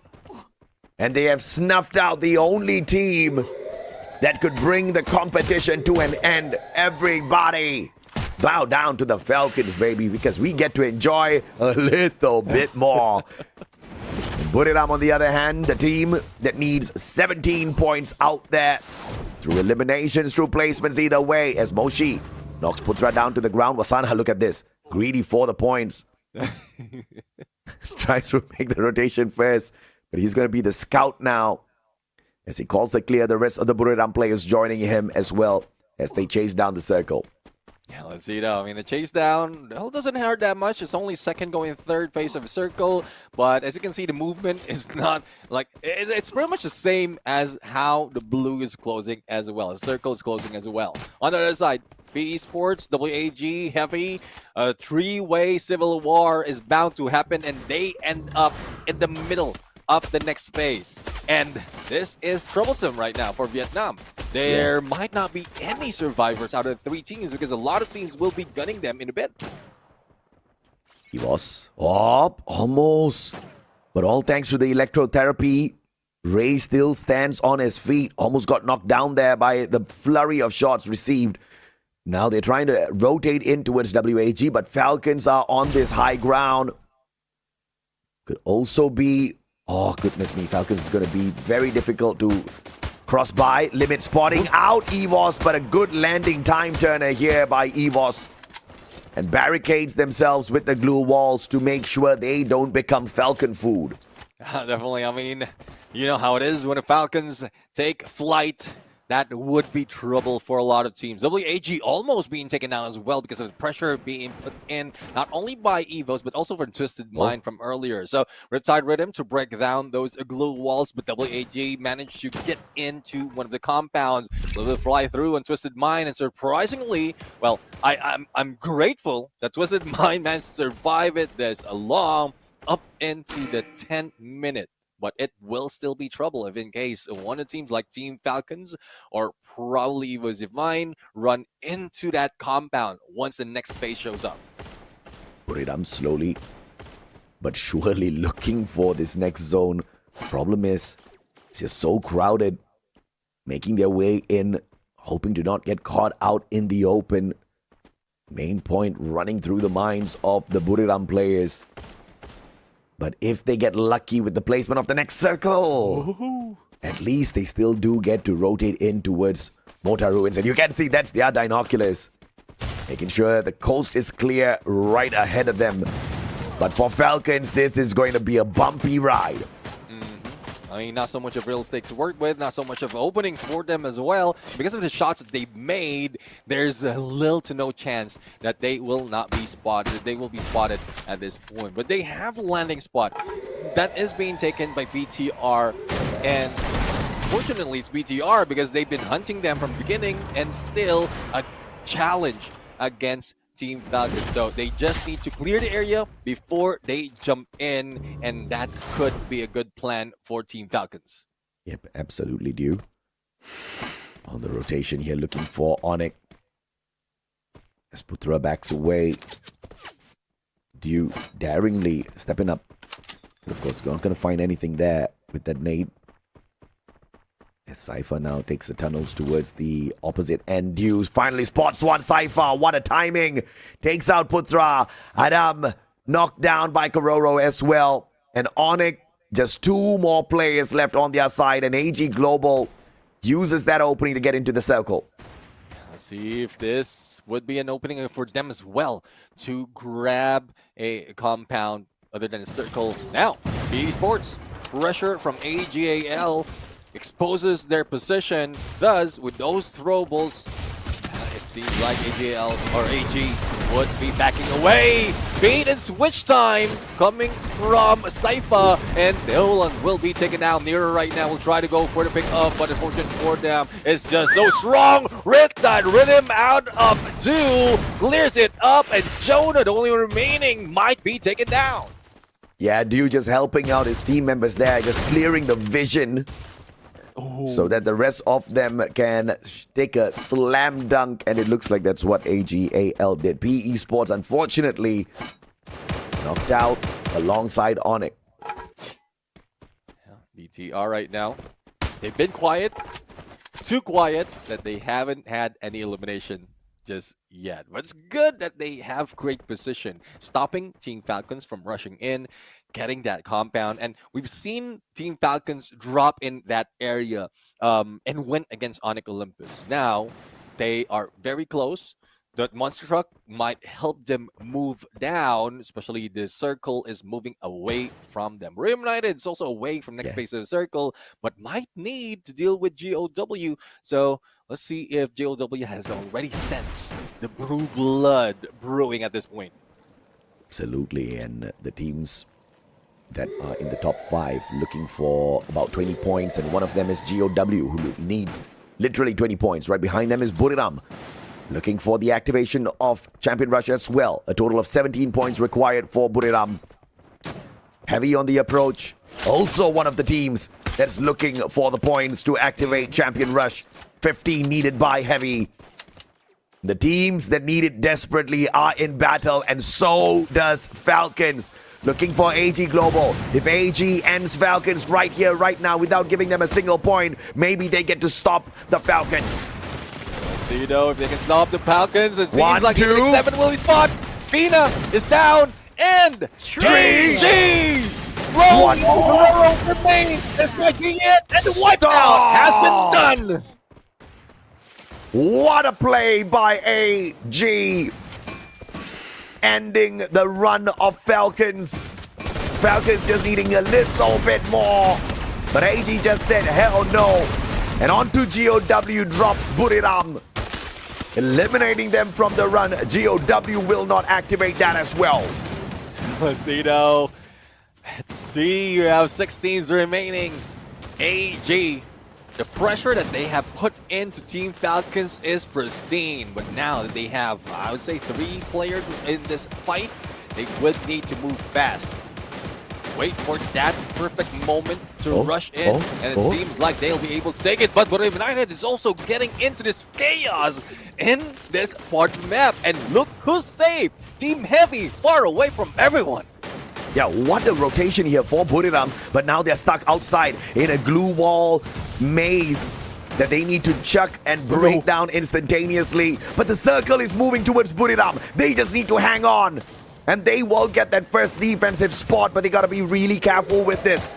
and they have snuffed out the only team that could bring the competition to an end. Everybody bow down to the Falcons, baby, because we get to enjoy a little bit more. Buriram, on the other hand, the team that needs 17 points out there through eliminations, through placements, either way, as Moshi knocks Putra down to the ground. Wasana, look at this. Greedy for the points. Tries to make the rotation first, but he's going to be the scout now as he calls the clear. The rest of the Buriram players joining him as well as they chase down the circle. Yeah, let's see though. I mean, the chase down doesn't hurt that much. It's only second going third phase of a circle, but as you can see, the movement is not like it's pretty much the same as how the blue is closing as well. The circle is closing as well. On the other side, PE Sports, WAG, Heavy, a three-way civil war is bound to happen, and they end up in the middle of the next phase. And this is troublesome right now for Vietnam. There might not be any survivors out of the three teams because a lot of teams will be gunning them in a bit. He was up almost, but all thanks to the electrotherapy, Ray still stands on his feet. Almost got knocked down there by the flurry of shots received. Now they're trying to rotate in towards WAG, but Falcons are on this high ground. Could also be, oh goodness me, Falcons is going to be very difficult to cross by. Limit spotting out EVOS, but a good landing time turner here by EVOS. And barricades themselves with the glue walls to make sure they don't become Falcon food. Definitely. I mean, you know how it is when the Falcons take flight. That would be trouble for a lot of teams. WAG almost being taken down as well because of the pressure being put in not only by EVOS but also from Twisted Mind from earlier. So Riptide Rhythm to break down those glue walls, but WAG managed to get into one of the compounds, will fly through on Twisted Mind, and surprisingly, well, I'm grateful that Twisted Mind managed to survive it this long up into the 10th minute. But it will still be trouble if in case one of the teams like Team Falcons or probably EVOS Divine run into that compound once the next phase shows up. Buriram slowly but surely looking for this next zone. Problem is, it's just so crowded. Making their way in, hoping to not get caught out in the open. Main point running through the minds of the Buriram players. But if they get lucky with the placement of the next circle, at least they still do get to rotate in towards Mortar Ruins. And you can see that's their binoculars. Making sure the coast is clear right ahead of them. But for Falcons, this is going to be a bumpy ride. I mean, not so much of real estate to work with, not so much of opening for them as well. Because of the shots that they've made, there's a little to no chance that they will not be spotted. They will be spotted at this point. But they have a landing spot that is being taken by BTR. And fortunately, it's BTR because they've been hunting them from the beginning and still a challenge against Team Falcons. So they just need to clear the area before they jump in, and that could be a good plan for Team Falcons. Yep, absolutely do. On the rotation here, looking for Onyx. As Putra backs away. Dew daringly stepping up. But of course, not going to find anything there with that nade. As Cypher now takes the tunnels towards the opposite end. Dew finally spots one. Cypher, what a timing. Takes out Putra. Adam knocked down by Kororo as well. And Onyx, just two more players left on their side. And AG Global uses that opening to get into the circle. Let's see if this would be an opening for them as well to grab a compound other than a circle. Now, BE Sports, pressure from AGAL exposes their position. Thus, with those throwables, it seems like AGL or AG would be backing away. Bait and switch time coming from Saifa, and Nolan will be taken down. Nero right now will try to go for the pick up, but unfortunately for them, it's just so strong. Riptide Rhythm out of 2, clears it up, and Jonah, the only remaining, might be taken down. Yeah, Dew just helping out his team members there, just clearing the vision so that the rest of them can take a slam dunk, and it looks like that's what AGAL did. PE Sports, unfortunately, knocked out alongside Onyx. BTR right now, they've been quiet, too quiet that they haven't had any elimination just yet. But it's good that they have great position, stopping Team Falcons from rushing in, getting that compound, and we've seen Team Falcons drop in that area and win against Onyx Olympus. Now they are very close. The monster truck might help them move down, especially the circle is moving away from them. Rim United is also away from next phase of the circle, but might need to deal with GOW. So let's see if GOW has already sensed the brew blood brewing at this point. Absolutely, and the teams that are in the top 5 looking for about 20 points, and one of them is GOW, who needs literally 20 points. Right behind them is Buriram, looking for the activation of Champion Rush as well. A total of 17 points required for Buriram. Heavy on the approach. Also one of the teams that's looking for the points to activate Champion Rush. 15 needed by Heavy. The teams that need it desperately are in battle, and so does Falcons. Looking for AG Global. If AG ends Falcons right here, right now, without giving them a single point, maybe they get to stop the Falcons. Let's see though if they can stop the Falcons. It seems like Evening 7 will be spot. Fina is down, and GG! Slow remain is making it, and the wipeout has been done. What a play by AG, ending the run of Falcons. Falcons just needing a little bit more, but AG just said hell no, and onto GOW drops Buriram, eliminating them from the run. GOW will not activate that as well. Let's see though. Let's see, you have 6 teams remaining. AG, the pressure that they have put into Team Falcons is pristine, but now that they have, I would say, 3 players in this fight, they would need to move fast. Wait for that perfect moment to rush in, and it seems like they'll be able to take it, but Battle United is also getting into this chaos in this part map, and look who's safe! Team Heavy, far away from everyone. Yeah, what a rotation here for Buriram, but now they're stuck outside in a glue wall maze that they need to chuck and break down instantaneously. But the circle is moving towards Buriram. They just need to hang on, and they will get that first defensive spot, but they gotta be really careful with this.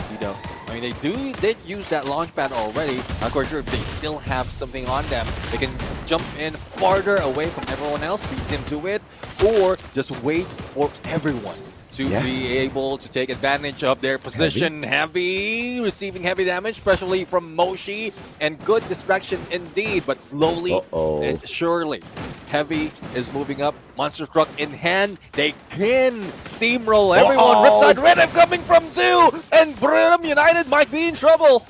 See though, I mean, they did use that launch pad already. Of course, if they still have something on them, they can jump in farther away from everyone else, beat them to it, or just wait for everyone to be able to take advantage of their position. Heavy receiving heavy damage, especially from Moshi, and good distraction indeed, but slowly and surely Heavy is moving up. Monster truck in hand, they can steamroll everyone. Riptide Rhythm coming from 2, and Brim United might be in trouble.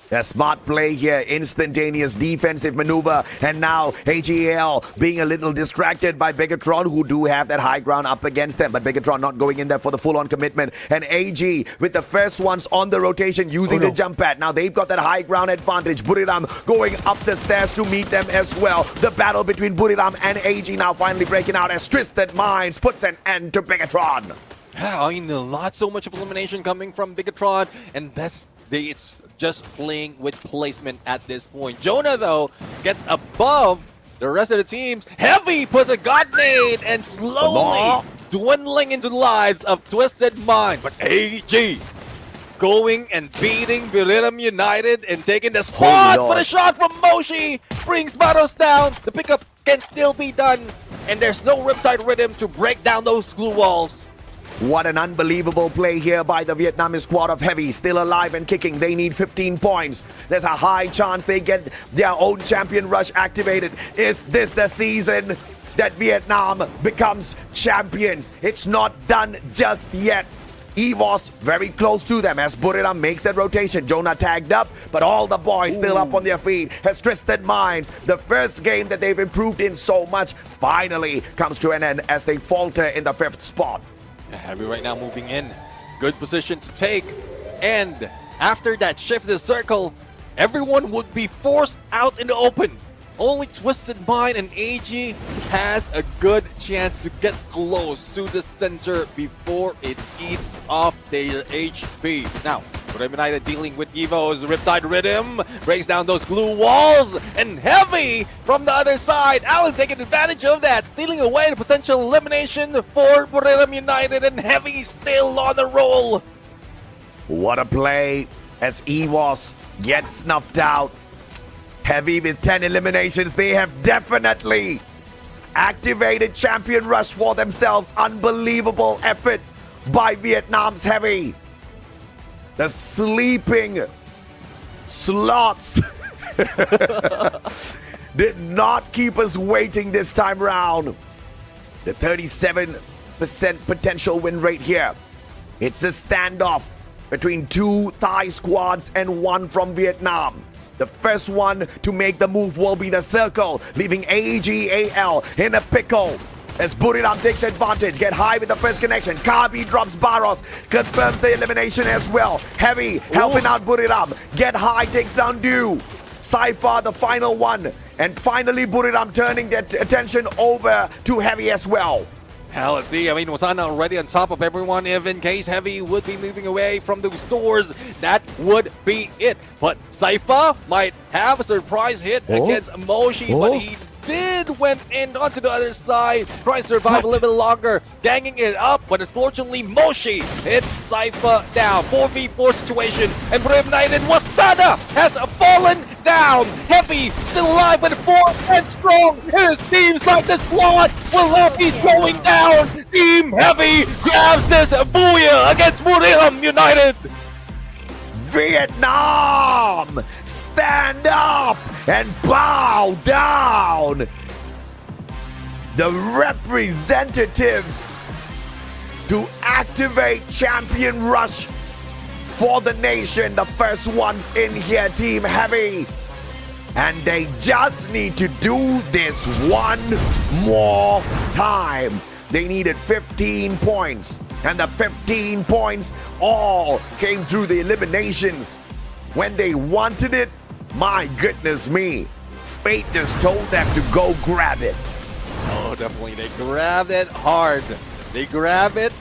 A smart play here, instantaneous defensive maneuver, and now AGL being a little distracted by Begatron, who do have that high ground up against them, but Begatron not going in there for the full-on commitment, and AG with the first ones on the rotation using the jump pad. Now they've got that high ground advantage. Buriram going up the stairs to meet them as well. The battle between Buriram and AG now finally breaking out as Twisted Minds puts an end to Begatron. Yeah, I mean, not so much of elimination coming from Begatron, and it's just playing with placement at this point. Jonah, though, gets above the rest of the teams. Heavy puts a god nade and slowly dwindling into the lives of Twisted Mind. But AG going and beating Buriram United and taking the spot, but a shot from Moshi brings Baros down. The pickup can still be done, and there's no Riptide Rhythm to break down those glue walls. What an unbelievable play here by the Vietnamese squad of Heavy. Still alive and kicking. They need 15 points. There's a high chance they get their own champion rush activated. Is this the season that Vietnam becomes champions? It's not done just yet. EVOS very close to them as Buriram makes that rotation. Jonah tagged up, but all the boys still up on their feet. Has Twisted Minds, the first game that they've improved in so much, finally comes to an end as they falter in the 5th spot. Heavy right now moving in. Good position to take. And after that shift in the circle, everyone would be forced out in the open. Only Twisted Mind and AG has a good chance to get close to the center before it eats off their HP. Now, Buriram United dealing with Evo's Riptide Rhythm, breaks down those glue walls, and Heavy from the other side. Alan taking advantage of that, stealing away the potential elimination for Buriram United, and Heavy still on the roll. What a play as EVOS gets snuffed out. Heavy with 10 eliminations. They have definitely activated Champion Rush for themselves. Unbelievable effort by Vietnam's Heavy. The sleeping slots did not keep us waiting this time round. The 37% potential win rate here. It's a standoff between 2 Thai squads and 1 from Vietnam. The first one to make the move will be the Circle, leaving AGAL in a pickle. As Buriram takes advantage, get high with the first connection. Kabi drops Barros, confirms the elimination as well. Heavy helping out Buriram. Get high takes down Dew. Cypher the final one. And finally Buriram turning their attention over to Heavy as well. Hell, let's see. I mean, Wasana already on top of everyone. If in case Heavy would be moving away from those doors, that would be it. But Cypher might have a surprise hit against Moshi, but he did went in onto the other side, trying to survive a little bit longer, ganging it up, but unfortunately Moshi hits Cypher down. 4v4 situation, and Buriram United Wasana has fallen down. Heavy still alive, but 4 and strong. It seems like the SWAT will not be slowing down. Team Heavy grabs this booyah against Buriram United. Vietnam, stand up and bow down. The representatives to activate Champion Rush for the nation. The first ones in here, Team Heavy. And they just need to do this one more time. They needed 15 points. And the 15 points all came through the eliminations. When they wanted it, my goodness me, fate just told them to go grab it. Oh, definitely. They grabbed it hard. They grabbed it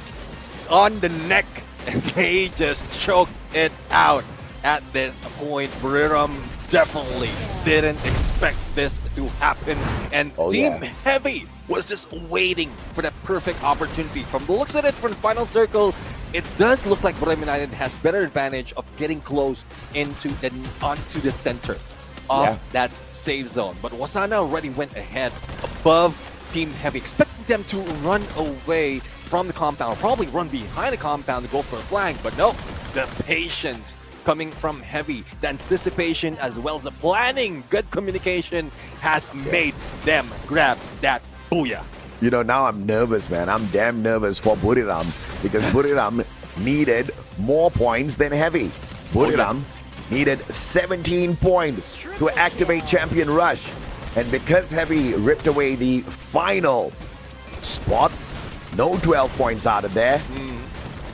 on the neck, and they just choked it out. At this point, Buriram definitely didn't expect this to happen. And Team Heavy was just waiting for that perfect opportunity. From the looks of it from the final circle, it does look like Buriram United has better advantage of getting close onto the center of that safe zone. But Wasana already went ahead above Team Heavy, expecting them to run away from the compound, probably run behind the compound to go for a flank, but no, the patience coming from Heavy, the anticipation as well as the planning, good communication has made them grab that booyah. You know, now I'm nervous, man. I'm damn nervous for Buriram because Buriram needed more points than Heavy. Buriram needed 17 points to activate Champion Rush. And because Heavy ripped away the final spot, no 12 points out of there.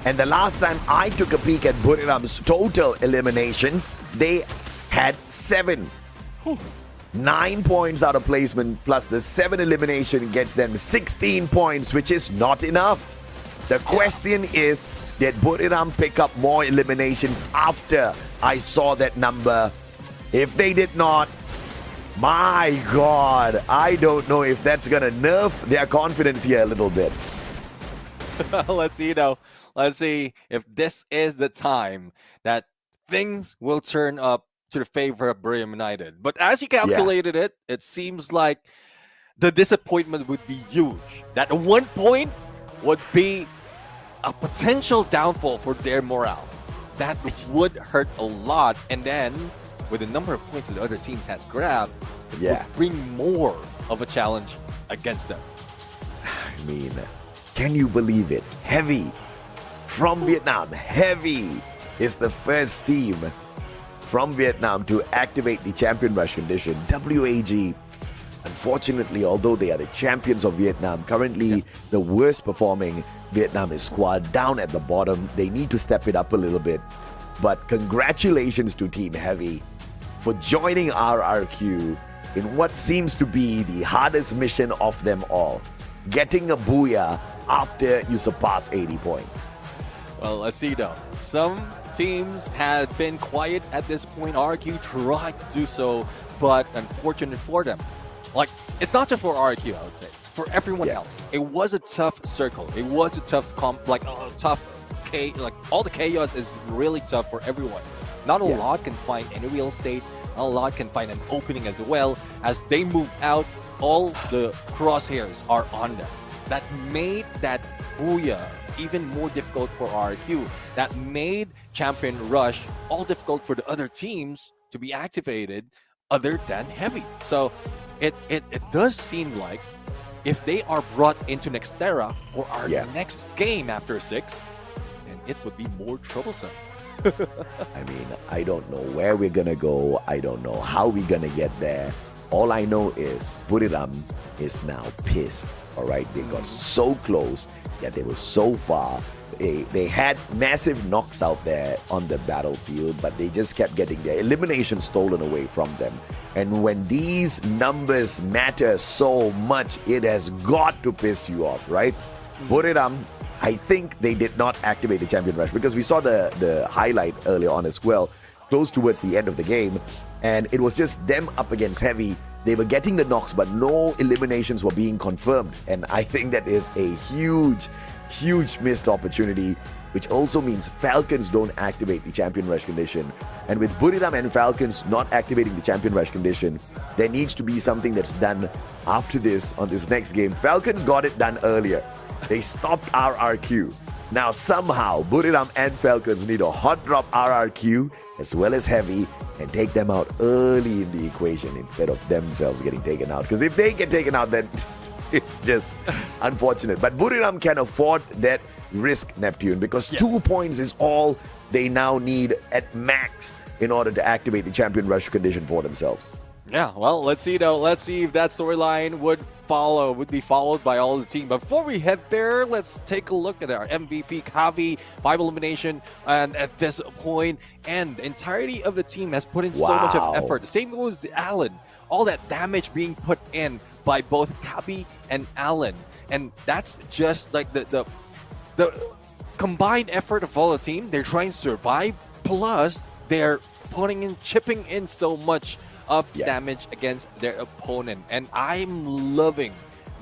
And the last time I took a peek at Buriram's total eliminations, they had 7. 9 points out of placement plus the 7 elimination gets them 16 points, which is not enough. The question is, did Buriram pick up more eliminations after I saw that number? If they did not, my God, I don't know if that's gonna nerf their confidence here a little bit. Let's see, though. Let's see if this is the time that things will turn up to the favor of Buriram United. But as you calculated it, it seems like the disappointment would be huge. That 1 point would be a potential downfall for their morale. That would hurt a lot, and then with the number of points that the other teams has grabbed, it would bring more of a challenge against them. I mean, can you believe it? Heavy from Vietnam. Heavy is the first team from Vietnam to activate the champion rush condition. WAG, unfortunately, although they are the champions of Vietnam, currently the worst performing Vietnamese squad down at the bottom. They need to step it up a little bit. But congratulations to Team Heavy for joining RRQ in what seems to be the hardest mission of them all. Getting a booyah after you surpass 80 points. Well, let's see though. Some teams have been quiet at this point. RRQ tried to do so, but unfortunate for them. Like, it's not just for RRQ, I would say. For everyone else, it was a tough circle. It was a tough all the chaos is really tough for everyone. Not a lot can find any real estate. Not a lot can find an opening as well. As they move out, all the crosshairs are on them. That made that booyah even more difficult for RRQ. That made Champion Rush all difficult for the other teams to be activated other than Heavy. So it does seem like if they are brought into Nextera for our next game after 6, then it would be more troublesome. I mean, I don't know where we're gonna go. I don't know how we're gonna get there. All I know is Buriram is now pissed. All right, they got so close, yet they were so far. They had massive knocks out there on the battlefield, but they just kept getting their elimination stolen away from them. And when these numbers matter so much, it has got to piss you off, right? Buriram, I think they did not activate the champion rush because we saw the highlight earlier on as well, close towards the end of the game, and it was just them up against Heavy. They were getting the knocks, but no eliminations were being confirmed. And I think that is a huge missed opportunity, which also means Falcons don't activate the champion rush condition. And with Buriram and Falcons not activating the champion rush condition, there needs to be something that's done after this on this next game. Falcons got it done earlier. They stopped RRQ. Now somehow Buriram and Falcons need to hot drop RRQ as well as Heavy and take them out early in the equation instead of themselves getting taken out. Because if they get taken out, then it's just unfortunate. But Buriram can afford that risk, Neptune, because 2 points is all they now need at max in order to activate the champion rush condition for themselves. Yeah, well, let's see though. Let's see if that storyline would be followed by all the team. But before we head there, let's take a look at our MVP, Kavi, 5 elimination, and at this point, and the entirety of the team has put in so much of effort. The same goes to Alan. All that damage being put in by both Kavi and Alan. And that's just like the combined effort of all the team. They're trying to survive, plus they're chipping in so much of damage against their opponent. And I'm loving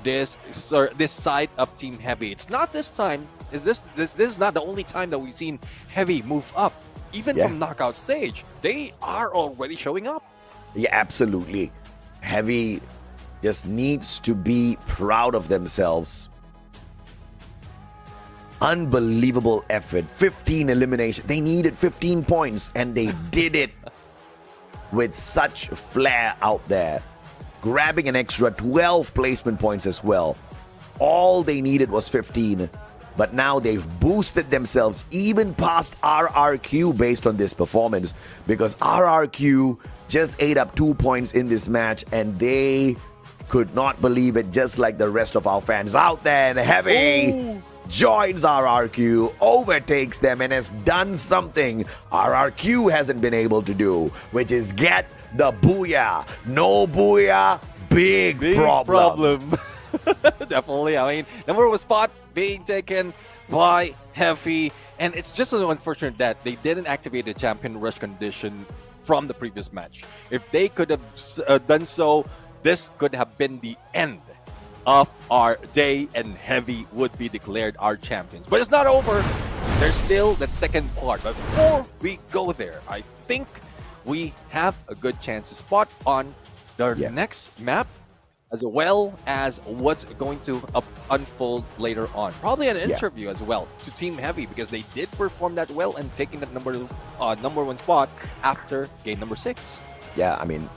this side of Team Heavy. It's not this time. This is not the only time that we've seen Heavy move up. Even from knockout stage, they are already showing up. Yeah, absolutely. Heavy just needs to be proud of themselves. Unbelievable effort. 15 elimination. They needed 15 points and they did it with such flair out there. Grabbing an extra 12 placement points as well. All they needed was 15. But now they've boosted themselves even past RRQ based on this performance, because RRQ just ate up 2 points in this match and they could not believe it, just like the rest of our fans out there. And Heavy joins RRQ, overtakes them, and has done something RRQ hasn't been able to do, which is get the booyah. No booyah, big problem. Definitely. I mean, number 1 spot being taken by Heavy, and it's just so unfortunate that they didn't activate the champion rush condition from the previous match. If they could have done so, this could have been the end of our day, and Heavy would be declared our champions. But it's not over. There's still that second part. But before we go there, I think we have a good chance to spot on the next map. as well as what's going to unfold later on. Probably an interview as well to Team Heavy, because they did perform that well and taking that number one spot after game number 6. Yeah, I mean,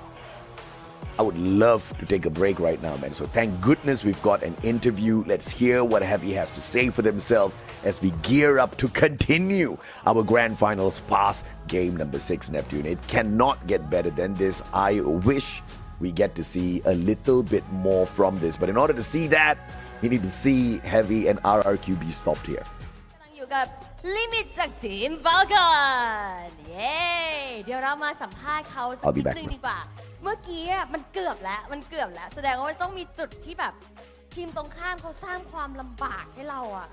I would love to take a break right now, man. So thank goodness we've got an interview. Let's hear what Heavy has to say for themselves as we gear up to continue our grand finals past game number 6, Neptune. It cannot get better than this. I wish we get to see a little bit more from this. But in order to see that, we need to see Heavy and RRQB stopped here. อยู่กับลิมิตจากทีมฟอลคอนเย้เดี๋ยวเรามาสัมภาษณ์เขาสักนิดนึงดีกว่า เมื่อกี้มันเกือบแล้วแสดงว่ามันต้องมีจุดที่แบบทีมตรงข้ามเขาสร้างความลำบากให้เราอ่ะ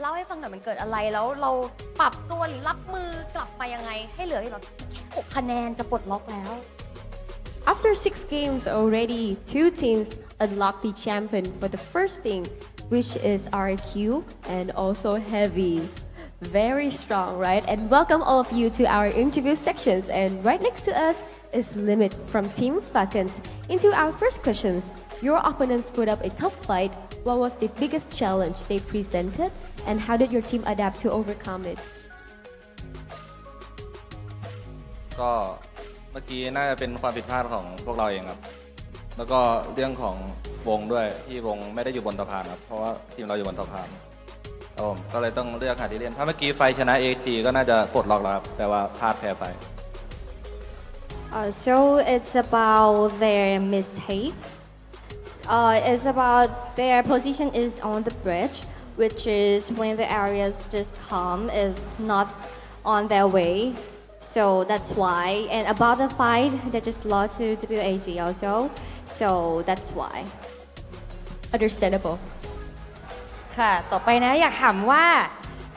เล่าให้ฟังหน่อยมันเกิดอะไรแล้วเราปรับตัวหรือรับมือกลับมายังไงให้เหลืออีกแบบ6 คะแนนจะปลดล็อกแล้ว After 6 games already, 2 teams unlocked the champion for the first thing, which is RQ and also Heavy. Very strong, right? And welcome all of you to our interview sections. And right next to us is Limit from Team Falcons. Into our first questions, your opponents put up a tough fight. What was the biggest challenge they presented, and how did your team adapt to overcome it? ก็เมื่อกี้น่าจะเป็นความผิดพลาดของพวกเราเองครับแล้วก็เรื่องของวงด้วยที่วงไม่ได้อยู่บนสะพานครับเพราะว่าทีมเราอยู่บนสะพานก็เลยต้องเลือกหาที่เล่นถ้าเมื่อกี้ไฟชนะ AT ก็น่าจะปลดล็อกแล้วครับแต่ว่าพลาดแพ้ไฟ So it's about their mistake. It's about their position is on the bridge, which is when the areas just come is not on their way. So that's why. And about the fight, they just lost to WAT also. So that's why. Understandable. ค่ะต่อไปนะอยากถามว่า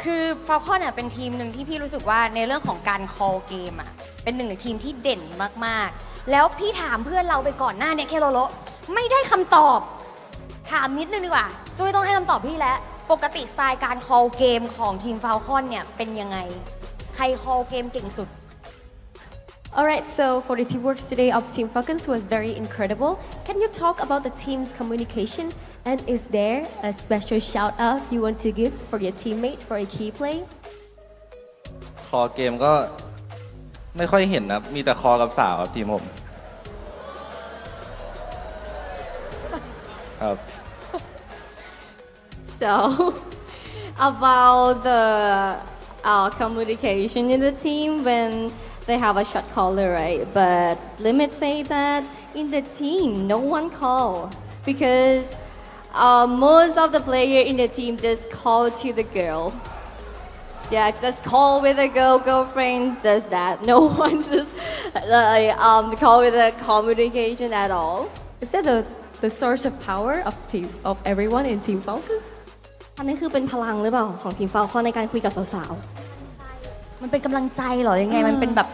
คือฟาลคอนเป็นทีมหนึ่งที่พี่รู้สึกว่าในเรื่องของการ call เกมเป็นหนึ่งในทีมที่เด่นมากๆแล้วพี่ถามเพื่อนเราไปก่อนหน้านี้เคโรโรไม่ได้คำตอบถามนิดนึงดีกว่าจุ้ยต้องให้คำตอบพี่แล้วปกติสไตล์การ call เกมของทีมฟาลคอนเนี่ยเป็นยังไงใคร call เกมเก่งสุดAlright, so for the teamwork today of Team Falcons was very incredible. Can you talk about the team's communication? And is there a special shout out you want to give for your teammate for a key play? คอเกมก็ไม่ค่อยเห็นนะมีแต่คอกับสาวครับทีมผมครับ So about the communication in the team when they have a shot caller, right? But Limit say that in the team, no one call because most of the player in the team just call to the girl. Yeah, just call with a girlfriend, just that. No one just call with a communication at all. Is that the source of power of everyone in Team Falcons? อันนี้คือเป็นพลังหรือเปล่าของทีมฟาลคอนในการคุยกับสาวๆมันเป็นกำลังใจเหรอยังไงมันเป็นแบบ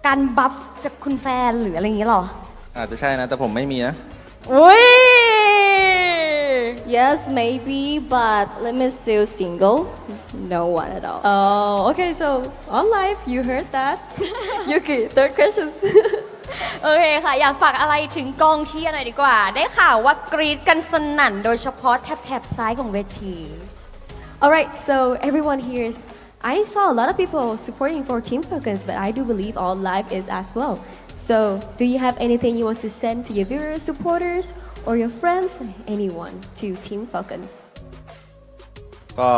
การบัฟจากคุณแฟนหรืออะไรอย่างเงี้ยหรออาจจะใช่นะแต่ผมไม่มีนะ Yes, maybe, but Limit still single. No one at all. Oh, okay. So on live, you heard that. Yuki, third question. โอเคค่ะอยากฝากอะไรถึงกองเชียร์หน่อยดีกว่าได้ข่าวว่ากรี๊ดกันสนั่นโดยเฉพาะแถบซ้ายของเวที Alright, so everyone here is. I saw a lot of people supporting for Team Falcons, but I do believe all live is as well. So, do you have anything you want to send to your viewers, supporters, or your friends, anyone, to Team Falcons? ก็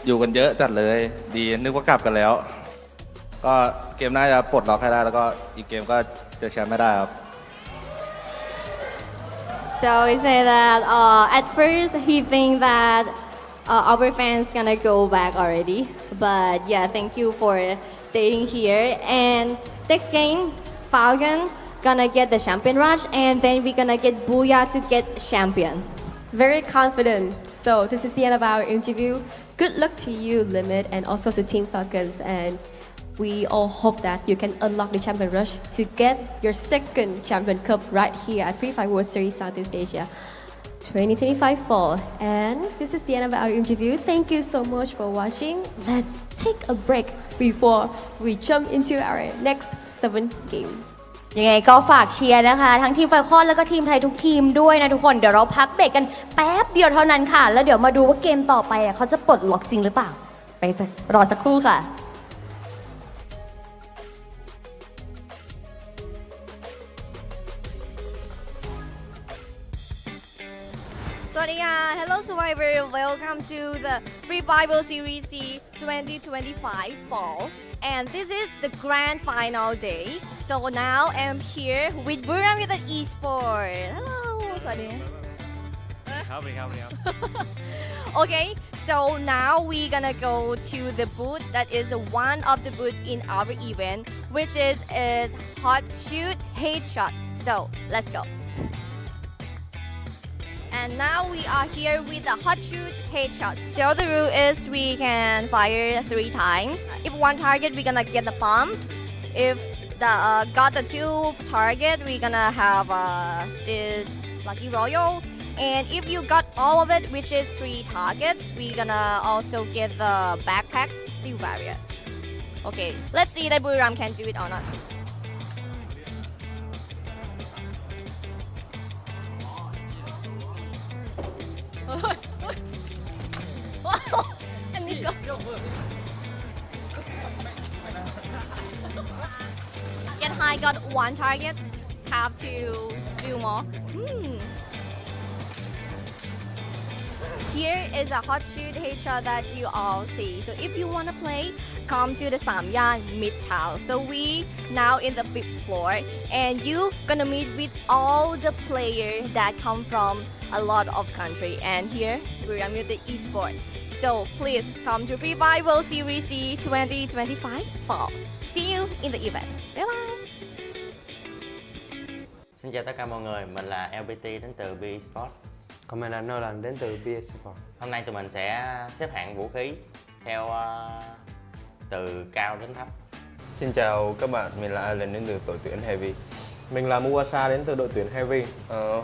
อยู่กันเยอะจัดเลยดีนึกว่ากลับกันแล้วก็เกมน่าจะปลดล็อกให้ได้แล้วก็อีกเกมก็จะแชมป์ไม่ได้ครับ So he said that at first he think that our fans gonna go back already, but yeah, thank you for staying here. And next game, Falcon gonna get the champion rush, and then we're gonna get Booyah to get champion. Very confident. So this is the end of our interview. Good luck to you, Limit, and also to Team Falcons. And we all hope that you can unlock the champion rush to get your second champion cup right here at Free Fire World Series Southeast Asia 2025 fall. And this is the end of our interview. Thank you so much for watching. Let's take a break before we jump into our next 7th game. ยังไงก็ฝากเชียร์นะคะทั้งทีมไฟคอนแล้วก็ทีมไทยทุกทีมด้วยนะทุกคนเดี๋ยวเราพักเบรกกันแป๊บเดียวเท่านั้นค่ะแล้วเดี๋ยวมาดูว่าเกมต่อไปเขาจะปลดล็อกจริงหรือเปล่าไปรอสักครู่ค่ะ Swadia, hello Survivor, welcome to the Free Bible Series C 2025 Fall. And this is the grand final day. So now I'm here with Buram with the eSport. Hello, Swadia. Okay, so now we're gonna go to the booth that is one of the booth in our event, which is Hot Shoot Headshot. So let's go. And now we are here with the hot shoot headshot. So the rule is we can fire 3 times. If one target, we're gonna get the pump. If the got the 2 target, we're gonna have this lucky royal. And if you got all of it, which is 3 targets, we're gonna also get the backpack steel barrier. Okay, let's see that Buriram can do it or not. Anh đi Get high got 1 target. Have to do more. Here is a hot shoot headshot that you all see. So if you want to play, come to the Samyan Midtown. So we now in the 5th floor, and you gonna meet with all the players that come from a lot of country. And here we're with the eSport. So please come to Free Fire World Series C 2025 Fall. See you in the event. Bye bye. Xin chào tất cả mọi người, mình là LPT đến từ B Sport. Còn mình là Nolan đến từ BS Sport. Hôm nay tụi mình sẽ xếp hạng vũ khí theo từ cao đến thấp. Xin chào các bạn, mình là Alan đến từ đội tuyển Heavy. Mình là Muasa đến từ đội tuyển Heavy.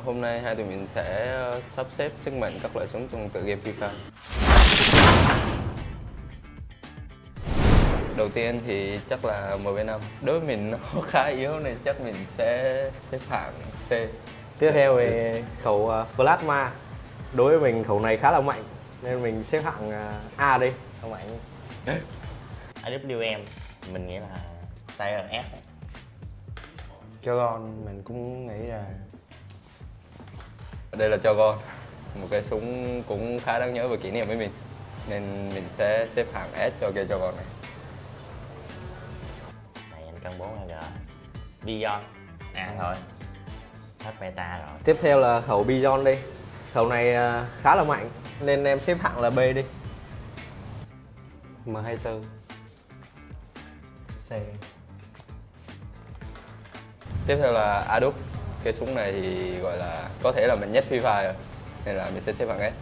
Hôm nay hai tụi mình sẽ sắp xếp sức mạnh các loại súng trong tựa game FIFA. Đầu tiên thì chắc là MV5. Đối với mình nó khá yếu nên chắc mình sẽ xếp hạng C. Tiếp theo về khẩu Plasma. Đối với mình khẩu này khá là mạnh nên mình xếp hạng A đi. Không mạnh. AWM mình nghĩ là tier F. Dragon mình cũng nghĩ là Đây là Dragon, một cái súng cũng khá đáng nhớ và kỷ niệm với mình, nên mình sẽ xếp hạng S cho cái Dragon này. Này anh cân 4G Beyond thôi, hết meta rồi. Tiếp theo là khẩu Beyond đi. Khẩu này khá là mạnh nên em xếp hạng là B đi. M24 C. Tiếp theo là Aduk. Cái súng này thì gọi là có thể là mạnh nhất Free Fire rồi, nên là mình sẽ xếp hạng S.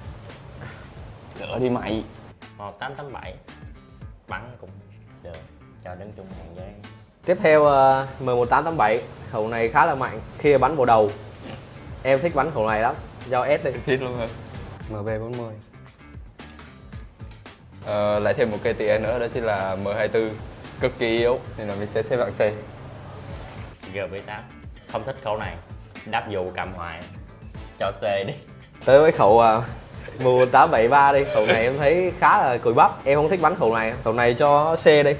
Gỡ đi mày. 1887 bắn cũng được, cho đứng chung hàng với. Tiếp theo M1887. Khẩu này khá là mạnh khi bắn vào đầu. Em thích bắn khẩu này lắm, giao S đi. Thích luôn hả? MB40. Lại thêm một cây tỉa nữa, đó chính là M24, cực kỳ yếu nên là mình sẽ xếp hạng C. GB8 không thích khẩu này, đáp dù cầm hoài, cho C đi. Tới với khẩu M873 đi. Khẩu này em thấy khá là cùi bắp, em không thích bắn khẩu này. Khẩu này cho C đi.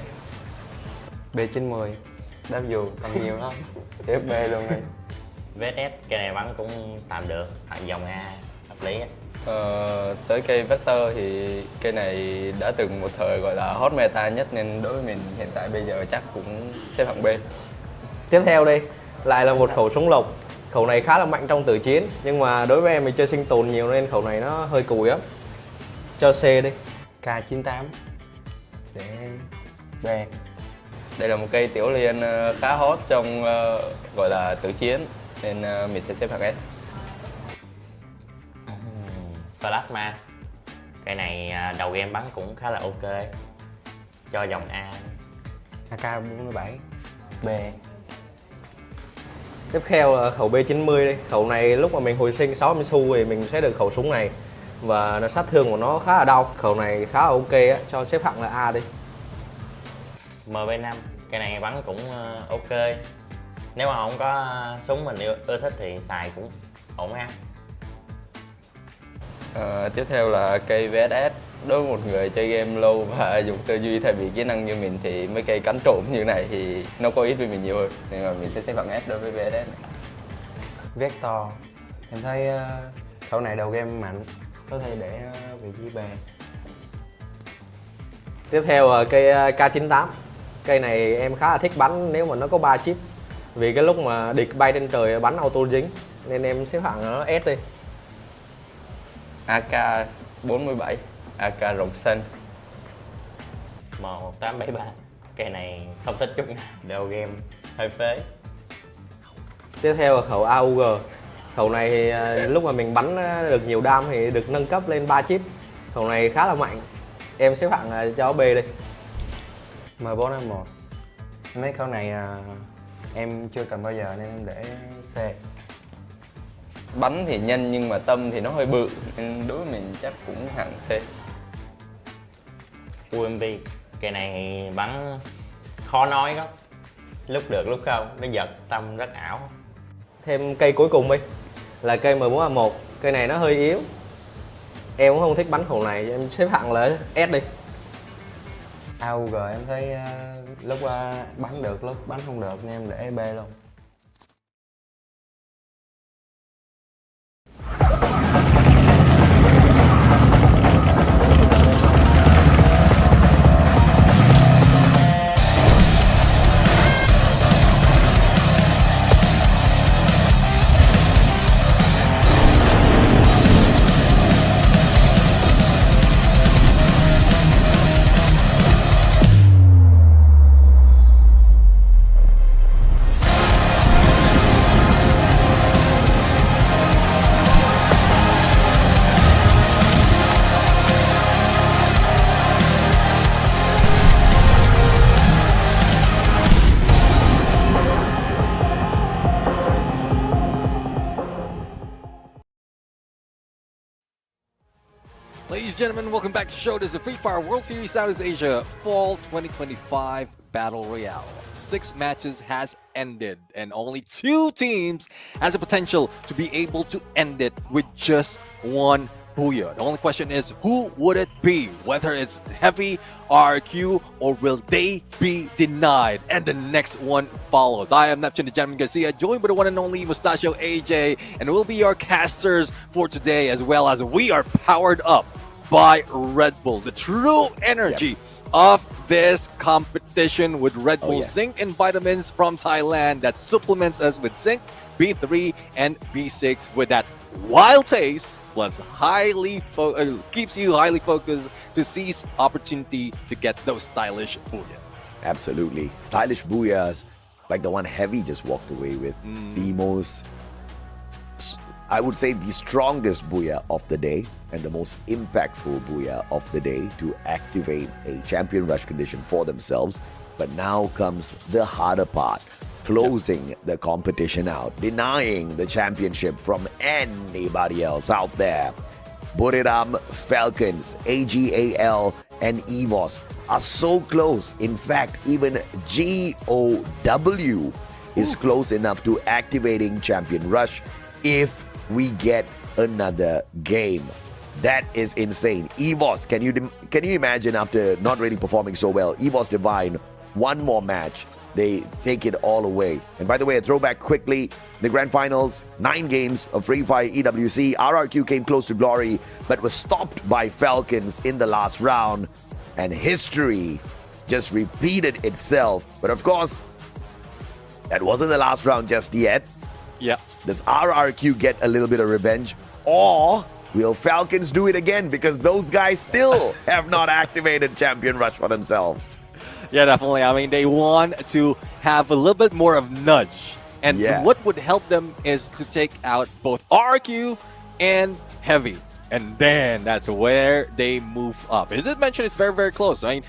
B910 đáp dù còn nhiều lắm. Tiếp B luôn đi. VSS cây này bắn cũng tạm được, hoặc dòng A hợp lý á. Tới cây Vector thì cây này đã từng một thời gọi là hot meta nhất, nên đối với mình hiện tại bây giờ chắc cũng xếp hạng B. Tiếp theo đi, lại là một khẩu súng lục. Khẩu này khá là mạnh trong tử chiến, nhưng mà đối với em mình chơi sinh tồn nhiều nên khẩu này nó hơi cùi á. Cho C đi. K98 để B. Đây là một cây tiểu liên khá hot trong gọi là tử chiến, nên mình sẽ xếp hạng S. Plasma cây này đầu game bắn cũng khá là ok, cho dòng A. AK47 B. Tiếp theo là khẩu B90 đi. Khẩu này lúc mà mình hồi sinh 60 xu thì mình sẽ được khẩu súng này, và nó sát thương của nó khá là đau. Khẩu này khá là ok á, cho xếp hạng là A đi. MB5 cây này bắn cũng ok, Nếu mà không có súng mình ưa thích thì xài cũng ổn ha. Tiếp theo là cây VSS. Đối với một người chơi game lâu và dùng tư duy thay vì kỹ năng như mình thì mấy cây cắn trộm như này thì nó có ít với mình nhiều hơn, nên là mình sẽ xếp hạng S đối với VSS này. Vector. Em thấy khẩu này đầu game mạnh, có thể để vị trí B. Tiếp theo là cây K98. Cây này em khá là thích bắn nếu mà nó có 3 chip. Vì cái lúc mà địch bay trên trời bắn auto dính, nên em xếp hạng nó S đi. AK47, AK rộng xanh. M1873. Cây này không thích chút nào, đầu game hơi phế. Tiếp theo là khẩu AUG. Khẩu này thì lúc mà mình bắn được nhiều đam thì được nâng cấp lên 3 chip. Khẩu này khá là mạnh. Em xếp hạng cho B đi. M4A1. Mấy khẩu này em chưa cầm bao giờ nên em để C. Bắn thì nhanh nhưng mà tâm thì nó hơi bự, nên đối với mình chắc cũng hạng C. UMP. Cây này bắn khó nói lắm, lúc được lúc không, nó giật tâm rất ảo. Thêm cây cuối cùng đi là cây M4A1. Cây này nó hơi yếu, em cũng không thích bắn khẩu này, em xếp hạng là S đi. AUG em thấy lúc bắn được, lúc bắn không được nên em để B luôn. Ladies and gentlemen, welcome back to the show. This is the Free Fire World Series Southeast Asia Fall 2025 Battle Royale. 6 matches has ended and only 2 teams has the potential to be able to end it with just 1 Booyah. The only question is, who would it be? Whether it's Heavy, RRQ, or will they be denied? And the next one follows. I am Neptune the Gentleman Garcia, joined by the one and only Mustachio AJ, and we'll be your casters for today, as well as we are powered up by Red Bull, the true energy of this competition with Red Bull Zinc and vitamins from Thailand that supplements us with zinc, B3, and B6 with that wild taste, plus keeps you highly focused to seize opportunity to get those stylish booyah. Absolutely. Stylish booyahs, like the one Heavy just walked away with. The most, I would say, the strongest booyah of the day and the most impactful booyah of the day to activate a champion rush condition for themselves. But now comes the harder part. Closing the competition out, denying the championship from anybody else out there. Buriram Falcons, AGAL, and EVOS are so close. In fact, even GOW is close enough to activating Champion Rush if we get another game. That is insane. EVOS, can you imagine, after not really performing so well, EVOS Divine, one more match, they take it all away. And by the way, a throwback quickly, the grand finals, 9 games of Free Fire EWC. RRQ came close to glory, but was stopped by Falcons in the last round. And history just repeated itself. But of course, that wasn't the last round just yet. Yeah. Does RRQ get a little bit of revenge? Or will Falcons do it again? Because those guys still have not activated Champion Rush for themselves. Yeah, definitely. I mean, they want to have a little bit more of nudge. And what would help them is to take out both RQ and Heavy. And then that's where they move up. It did mention it's very, very close. I mean,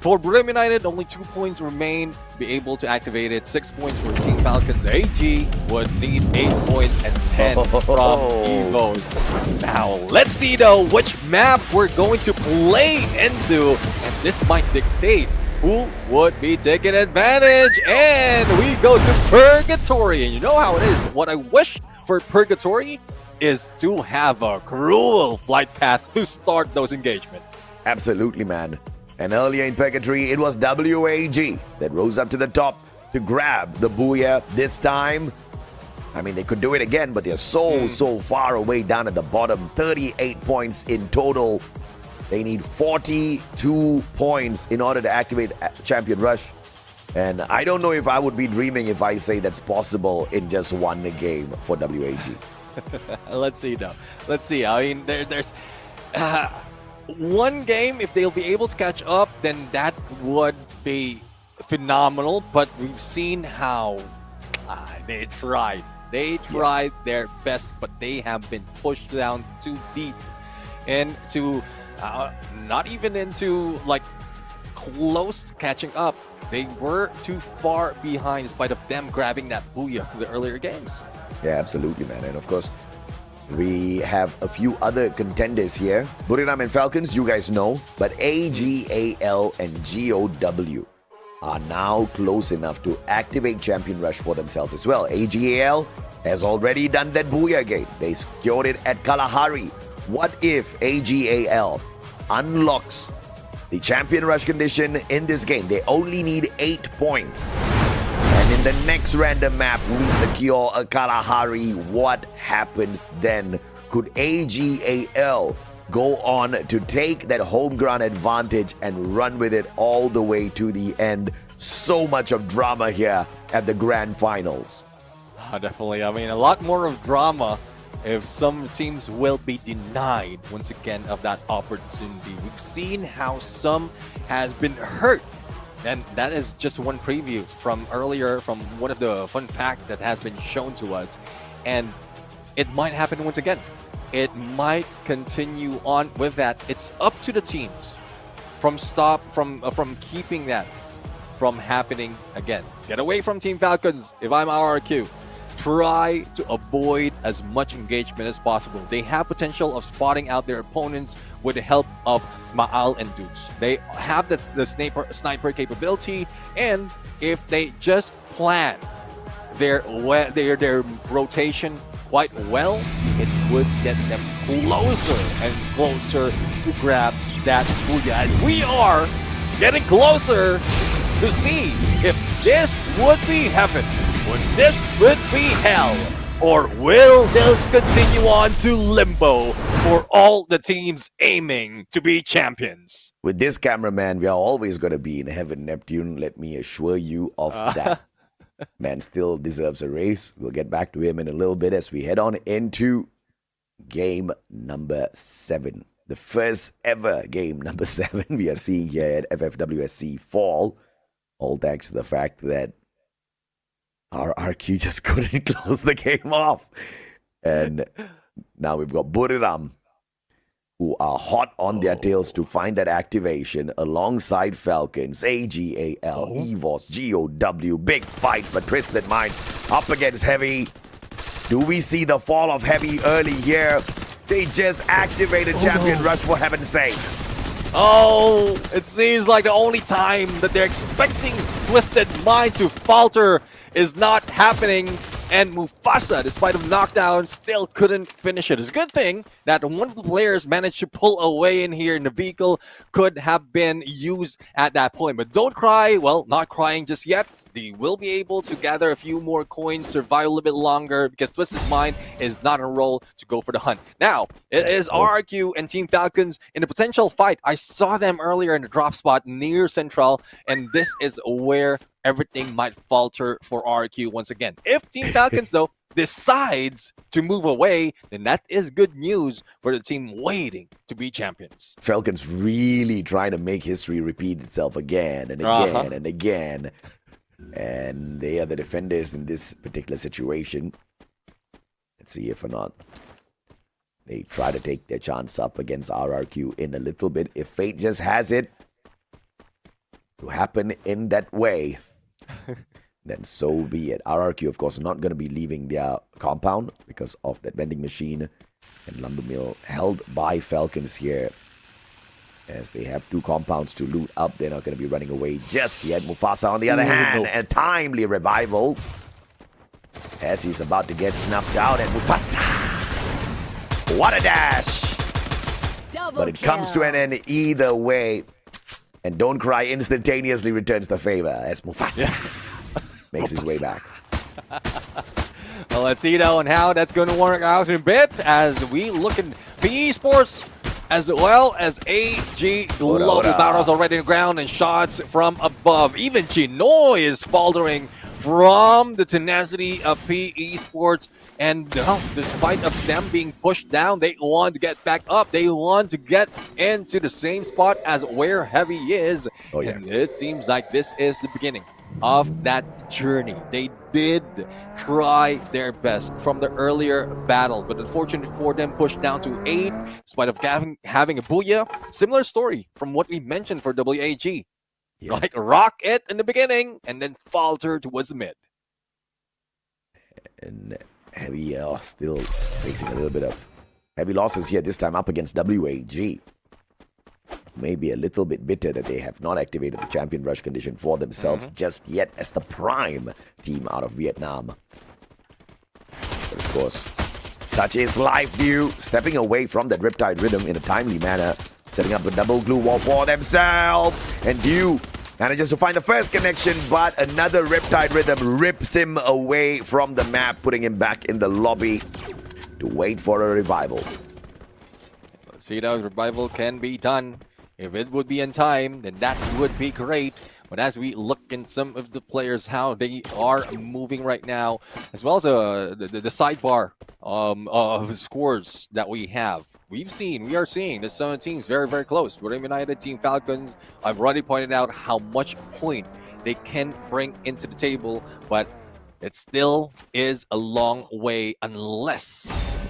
for Brim United, only 2 points remain. Be able to activate it. 6 points for Team Falcons. AG would need 8 points and 10 from EVOS. Now, let's see though which map we're going to play into. And this might dictate who would be taking advantage. And we go to Purgatory. And you know how it is. What I wish for Purgatory is to have a cruel flight path to start those engagements. Absolutely, man. And earlier in Purgatory, it was WAG that rose up to the top to grab the Booyah. This time, I mean, they could do it again, but they're so far away down at the bottom. 38 points in total. They need 42 points in order to activate Champion Rush. And I don't know if I would be dreaming if I say that's possible in just one game for WAG. Let's see now. Let's see. I mean, there's one game. If they'll be able to catch up, then that would be phenomenal. But we've seen how they tried. They tried their best, but they have been pushed down too deep into not even into like close to catching up. They were too far behind in spite of them grabbing that Booyah for the earlier games. Yeah, absolutely, man. And of course, we have a few other contenders here. Buriram and Falcons, you guys know. But AGAL and GOW are now close enough to activate Champion Rush for themselves as well. AGAL has already done that Booyah game. They secured it at Kalahari. What if AGAL unlocks the Champion Rush condition in this game? They only need 8 points. And in the next random map, we secure a Kalahari. What happens then? Could AGAL go on to take that home ground advantage and run with it all the way to the end? So much of drama here at the grand finals. Definitely. I mean, a lot more of drama if some teams will be denied once again of that opportunity. We've seen how some has been hurt. And that is just one preview from earlier, from one of the fun facts that has been shown to us. And it might happen once again. It might continue on with that. It's up to the teams from keeping that from happening again. Get away from Team Falcons. If I'm RRQ, try to avoid as much engagement as possible. They have potential of spotting out their opponents with the help of Maal and Dukes. They have the sniper capability, and if they just plan their rotation quite well, it would get them closer and closer to grab that Booyah, as we are getting closer to see if this would be heaven, or this would be hell, or will this continue on to limbo for all the teams aiming to be champions? With this cameraman, we are always going to be in heaven, Neptune. Let me assure you of that. Man still deserves a race. We'll get back to him in a little bit as we head on into game number 7. The first ever game number 7 we are seeing here at FFWSC Fall. All thanks to the fact that our RQ just couldn't close the game off. And now we've got Buriram, who are hot on their tails to find that activation alongside Falcons, AGAL, EVOS, GOW. Big fight for Twisted Minds up against Heavy. Do we see the fall of Heavy early here? They just activated Champion Rush, for heaven's sake. Oh, it seems like the only time that they're expecting Twisted Mind to falter is not happening, and Mufasa, despite of knockdown, still couldn't finish it. It's a good thing that one of the players managed to pull away in here, and the vehicle could have been used at that point. But don't cry. Well, not crying just yet. They will be able to gather a few more coins, survive a little bit longer, because Twisted Mind is not on a roll to go for the hunt. Now, it is RRQ and Team Falcons in a potential fight. I saw them earlier in the drop spot near Central, and this is where everything might falter for RRQ once again. If Team Falcons, though, decides to move away, then that is good news for the team waiting to be champions. Falcons really trying to make history repeat itself again and again and again. And they are the defenders in this particular situation. Let's see if or not they try to take their chance up against RRQ in a little bit. If fate just has it to happen in that way, then so be it. RRQ, of course, not going to be leaving their compound because of that vending machine and lumber mill held by Falcons here. as they have 2 compounds to loot up. They're not going to be running away just yet. Mufasa, on the other hand, a timely revival as he's about to get snuffed out. And Mufasa, what a dash! But it comes to an end either way. And Don't Cry instantaneously returns the favor as Mufasa makes his way back. Well, let's see though on how that's going to work out in a bit as we look at PE Sports as well as AG Global. Barros already on the ground and shots from above. Even Chinoy is faltering from the tenacity of PE Sports. And despite of them being pushed down, they want to get back up. They want to get into the same spot as where Heavy is. And it seems like this is the beginning of that journey. They did try their best from the earlier battle, but unfortunately for them, pushed down to 8 in spite of having a Booyah. Similar story from what we mentioned for WAG. Like rock it in the beginning and then falter towards the mid. And Heavy still facing a little bit of heavy losses here, this time up against WAG. Maybe a little bit bitter that they have not activated the champion rush condition for themselves just yet as the prime team out of Vietnam. But of course, such is life. Dew stepping away from that Riptide rhythm in a timely manner, setting up the double glue wall for themselves. And Dew manages to find the first connection, but another Riptide rhythm rips him away from the map, putting him back in the lobby to wait for a revival. Let's see how revival can be done. If it would be in time, then that would be great. But as we look in some of the players, how they are moving right now, as well as the sidebar of scores that we have. We are seeing that some teams very, very close. We're United, Team Falcons. I've already pointed out how much point they can bring into the table, but it still is a long way unless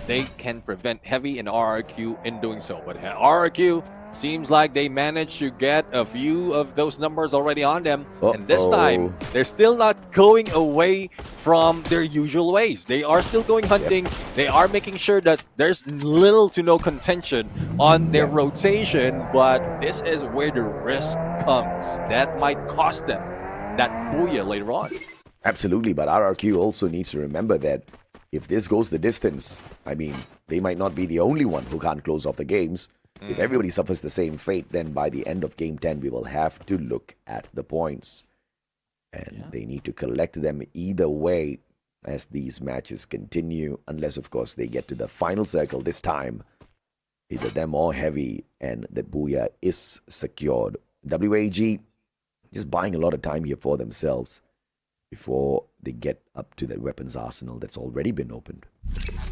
they can prevent Heavy and RRQ in doing so. But RRQ seems like they managed to get a few of those numbers already on them. And this time, they're still not going away from their usual ways. They are still going hunting. They are making sure that there's little to no contention on their rotation. But this is where the risk comes. That might cost them that Booyah later on. Absolutely, but RRQ also needs to remember that if this goes the distance, I mean, they might not be the only one who can't close off the games. If everybody suffers the same fate, then by the end of Game 10, we will have to look at the points. And they need to collect them either way as these matches continue, unless, of course, they get to the final circle this time. Either them or Heavy, and the Booyah is secured. WAG just buying a lot of time here for themselves before they get up to that weapons arsenal that's already been opened.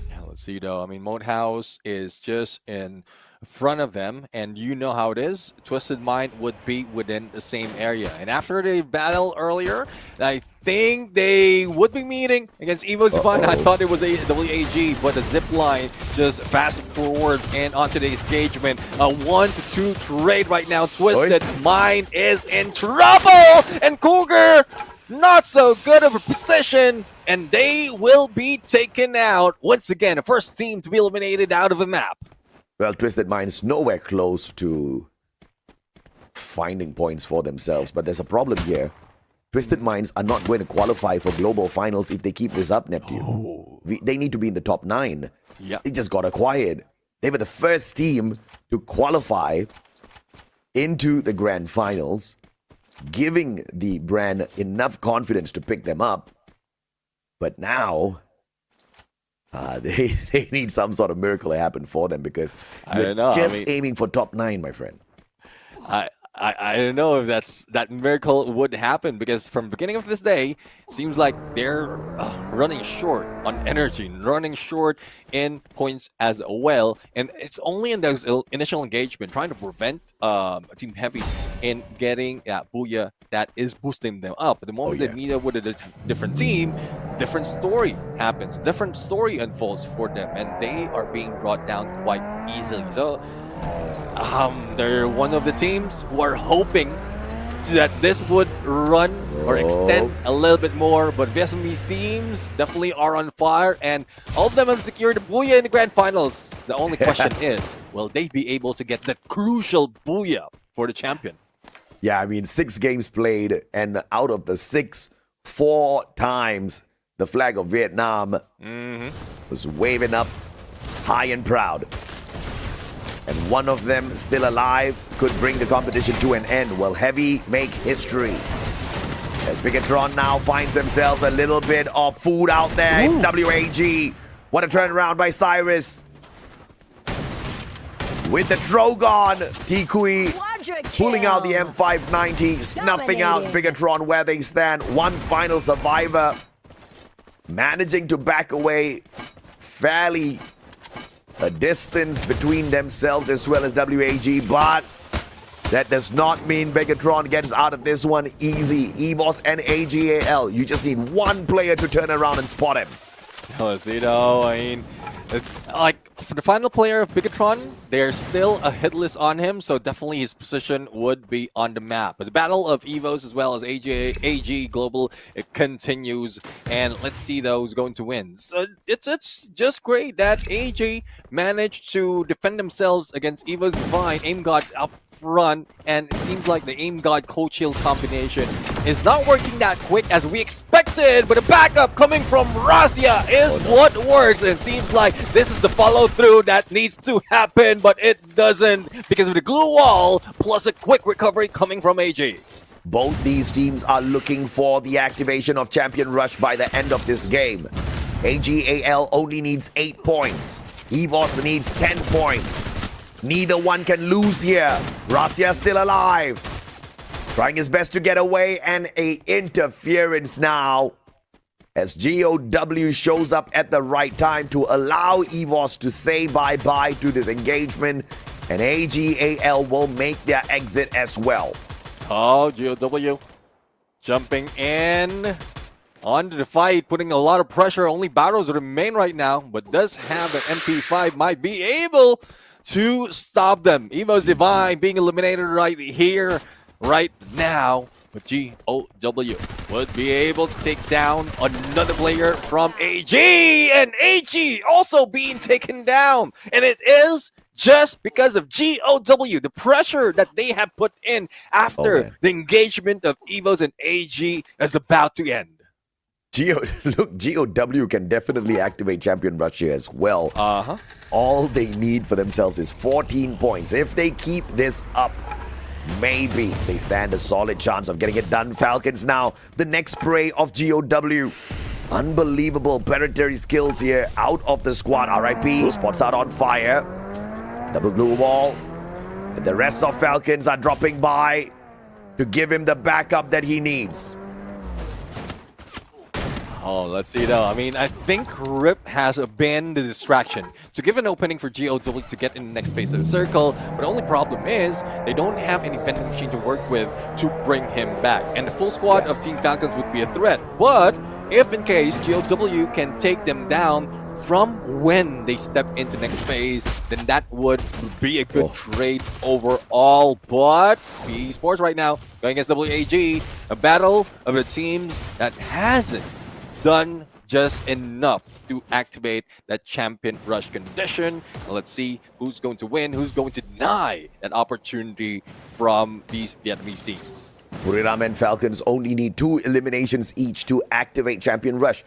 Yeah, let's see though. I mean, Moat House is just in front of them, and you know how it is. Twisted Mind would be within the same area. And after the battle earlier, I think they would be meeting against Evo's Fun. I thought it was a WAG, but the zip line just fast forwards and onto the engagement. A 1-2 trade right now. Twisted Mind is in trouble, and Cougar not so good of a position, and they will be taken out once again. The first team to be eliminated out of the map. Well, Twisted Mind is nowhere close to finding points for themselves, but there's a problem here. Twisted Minds are not going to qualify for global finals if they keep this up, Neptune. They need to be in the top 9. They just got acquired. They were the first team to qualify into the grand finals, giving the brand enough confidence to pick them up. But now they need some sort of miracle to happen for them, because you're just aiming for top 9, my friend. I don't know if that miracle would happen, because from the beginning of this day, it seems like they're running short on energy, running short in points as well. And it's only in those initial engagement, trying to prevent Team Heavy in getting that Booyah that is boosting them up. But the moment they meet up with a different team, different story happens, different story unfolds for them, and they are being brought down quite easily. So they're one of the teams who are hoping that this would run or extend a little bit more, but Vietnamese teams definitely are on fire, and all of them have secured the Booyah in the grand finals. The only question is, will they be able to get that crucial Booyah for the champion? Yeah, I mean, 6 games played, and out of the 6, 4 times the flag of Vietnam was waving up high and proud. And one of them still alive could bring the competition to an end. Will Heavy make history? As Bigatron now finds themselves a little bit of food out there. It's WAG. What a turnaround by Cyrus. With the Drogon, Tikui pulling out the M590, snuffing out Bigatron where they stand. One final survivor, managing to back away fairly a distance between themselves as well as WAG, but that does not mean Bigatron gets out of this one easy. EVOS and AGAL, you just need one player to turn around and spot him. Let's see though, I mean, like for the final player of Bigatron, there's still a hit list on him, so definitely his position would be on the map. But the battle of EVOS as well as AG Global, it continues, and let's see though who's going to win. So it's just great that AG managed to defend themselves against EVOS Divine, Aim God up front, and it seems like the Aim God Coach Hill combination is not working that quick as we expected, but a backup coming from Rasia is what works, and it seems like this is the follow-through that needs to happen, but it doesn't because of the glue wall plus a quick recovery coming from AG. Both these teams are looking for the activation of Champion Rush by the end of this game. AGAL only needs 8 points. EVOS needs 10 points. Neither one can lose here. Rasia still alive. Trying his best to get away, and a interference now as GOW shows up at the right time to allow EVOS to say bye-bye to this engagement, and AGAL will make their exit as well. Oh, GOW jumping in onto the fight, putting a lot of pressure. Only Barrows remain right now, but does have an MP5, might be able to stop them. EVOS Divine being eliminated right here, right now. But GOW would be able to take down another player from AG, and AG also being taken down. And it is just because of GOW, the pressure that they have put in after the engagement of EVOS and AG is about to end. Look, GOW can definitely activate Champion Rush here as well. All they need for themselves is 14 points. If they keep this up, maybe they stand a solid chance of getting it done. Falcons now, the next prey of GOW. Unbelievable predatory skills here out of the squad. RIP spots out on fire. Double blue wall. And the rest of Falcons are dropping by to give him the backup that he needs. Oh, let's see though. I mean, I think Rip has been the distraction to give an opening for GOW to get in the next phase of the circle. But the only problem is they don't have any vending machine to work with to bring him back. And the full squad of Team Falcons would be a threat. But if in case GOW can take them down from when they step into next phase, then that would be a good trade overall. But PE Sports right now going against WAG, a battle of the teams that hasn't done just enough to activate that Champion Rush condition. Now let's see who's going to win, who's going to deny that opportunity from these Vietnamese teams. Buriram and Falcons only need 2 eliminations each to activate Champion Rush.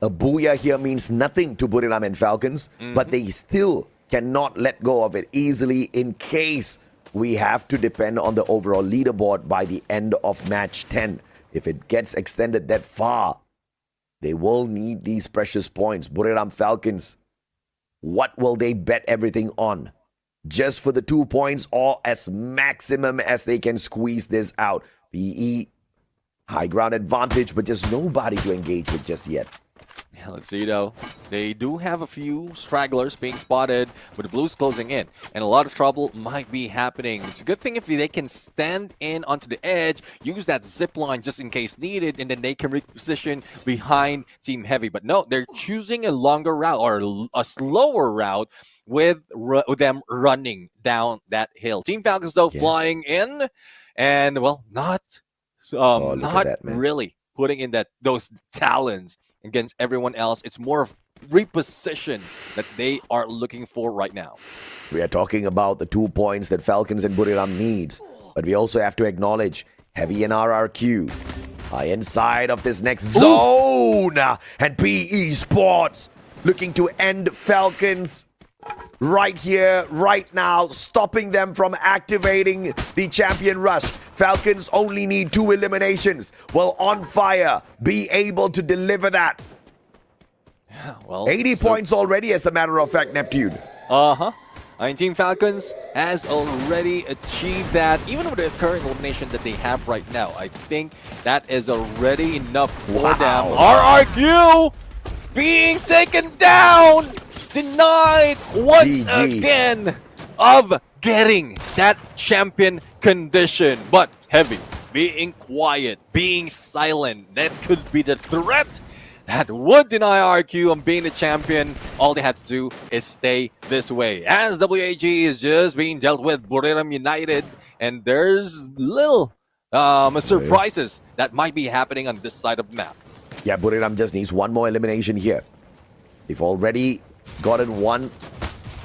A Booyah here means nothing to Buriram and Falcons, but they still cannot let go of it easily in case we have to depend on the overall leaderboard by the end of match 10. If it gets extended that far, they will need these precious points. Buriram Falcons, what will they bet everything on? Just for the 2 points or as maximum as they can squeeze this out? PE, high ground advantage, but just nobody to engage with just yet. Yeah, let's see though. They do have a few stragglers being spotted, but the Blues closing in, and a lot of trouble might be happening. It's a good thing if they can stand in onto the edge, use that zip line just in case needed, and then they can reposition behind Team Heavy. But no, they're choosing a longer route or a slower route with them running down that hill. Team Falcons though flying in, and well, not look at not that, man. really putting in those talents against everyone else. It's more of reposition that they are looking for right now. We are talking about the 2 points that Falcons and Buriram needs, but we also have to acknowledge Heavy and RRQ are inside of this next zone, and PE Sports looking to end Falcons right here, right now, stopping them from activating the champion rush. Falcons only need 2 eliminations. Will On Fire be able to deliver that? Well, 80 points already, as a matter of fact, Neptune. 19 Falcons has already achieved that. Even with the current elimination that they have right now, I think that is already enough for them. RRQ being taken down, denied once again of getting that champion condition. But Heavy being quiet, being silent, that could be the threat that would deny RQ on being the champion. All they have to do is stay this way. As WAG is just being dealt with Buriram United, and there's little surprises that might be happening on this side of the map. Yeah, Buriram just needs 1 more elimination here. They've already gotten 1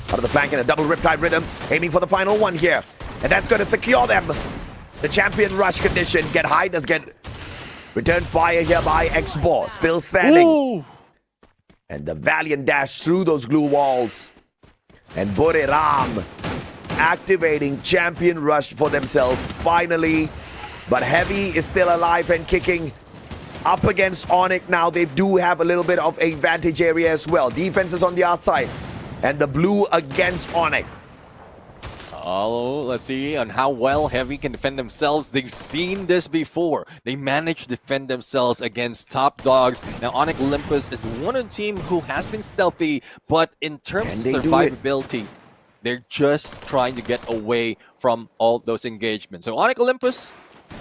out of the bank in a double Riptide Rhythm, aiming for the final 1 here. And that's going to secure them. The champion rush condition. Get high, does get return fire here by X-Boss, still standing. Ooh. And the valiant dash through those glue walls. And Buriram activating champion rush for themselves finally. But Heavy is still alive and kicking. Up against Onyx now, they do have a little bit of a vantage area as well. Defense is on the outside. And the blue against Onyx. Oh, let's see on how well Heavy can defend themselves. They've seen this before. They managed to defend themselves against top dogs. Now, Onyx Olympus is one of the team who has been stealthy, but in terms of survivability, they're just trying to get away from all those engagements. So Onyx Olympus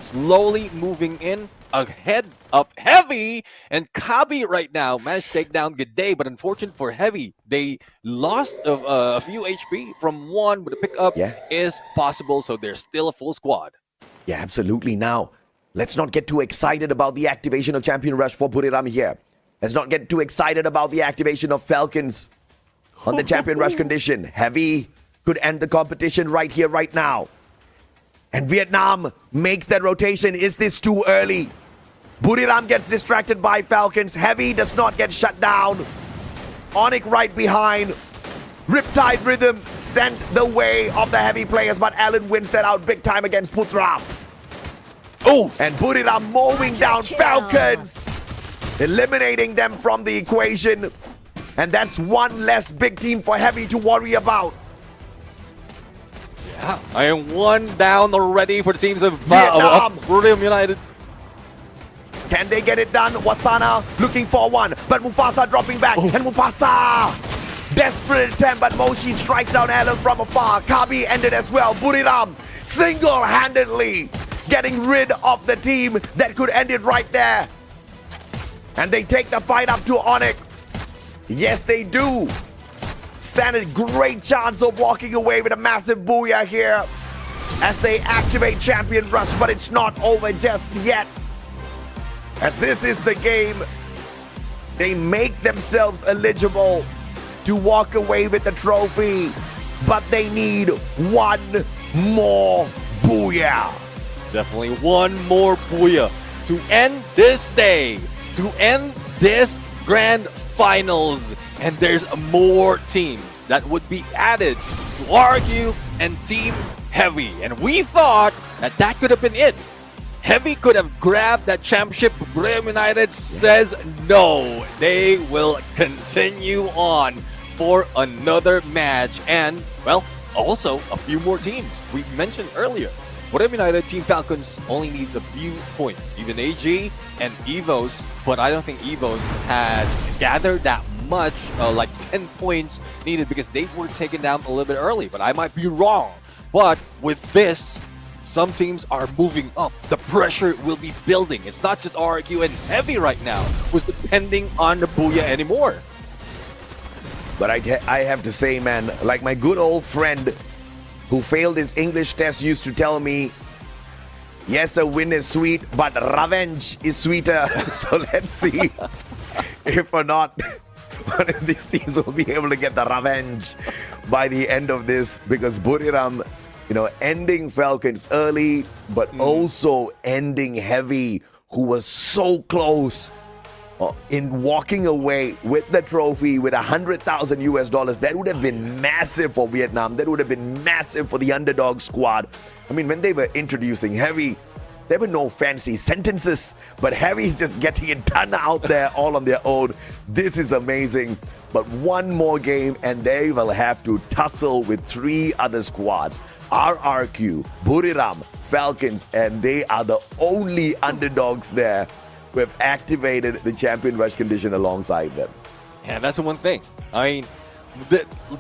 slowly moving in ahead of Heavy, and Kabi right now managed to take down G'day, but unfortunate for Heavy, they lost a few HP from 1, but the pickup is possible, so they're still a full squad. Yeah, absolutely. Now, let's not get too excited about the activation of Champion Rush for Buriram here. Let's not get too excited about the activation of Falcons on the Champion Rush condition. Heavy could end the competition right here, right now. And Vietnam makes that rotation. Is this too early? Buriram gets distracted by Falcons. Heavy does not get shut down. Onyx right behind. Riptide Rhythm sent the way of the Heavy players, but Allen wins that out big time against Putra. Oh, and Buriram mowing down Falcons, eliminating them from the equation. And that's 1 less big team for Heavy to worry about. Yeah, I am 1 down already for the teams of Buriram United. Can they get it done? Wasana looking for 1, but Mufasa dropping back. And Mufasa, desperate attempt, but Moshi strikes down Alan from afar. Kabi ended as well. Buriram single-handedly getting rid of the team that could end it right there. And they take the fight up to Onyx. Yes, they do. Stand a great chance of walking away with a massive booyah here as they activate Champion Rush, but it's not over just yet. As this is the game, they make themselves eligible to walk away with the trophy, but they need 1 more booyah. Definitely 1 more booyah to end this day, to end this grand finals. And there's more teams that would be added to RQ and Team Heavy. And we thought that that could have been it. Heavy could have grabbed that championship. Buriram United says no. They will continue on for another match. And, well, also a few more teams. We mentioned earlier, Buriram United, Team Falcons only needs a few points. Even AG and EVOS, but I don't think EVOS had gathered that much, like 10 points needed because they were taken down a little bit early. But I might be wrong. But with this, some teams are moving up. The pressure will be building. It's not just RQ and Heavy right now who's depending on the booyah anymore. But I have to say, man, like my good old friend who failed his English test used to tell me, Yes, a win is sweet, but revenge is sweeter. So let's see if or not one of these teams will be able to get the revenge by the end of this, because Buriram, ending Falcons early, but also ending Heavy, who was so close in walking away with the trophy with $100,000. That would have been massive for Vietnam. That would have been massive for the underdog squad. I mean, when they were introducing Heavy, there were no fancy sentences, but Heavy is just getting it done out there all on their own. This is amazing. But one more game and they will have to tussle with 3 other squads. RRQ, Buriram, Falcons, and they are the only underdogs there who have activated the champion rush condition alongside them. And that's the one thing. I mean,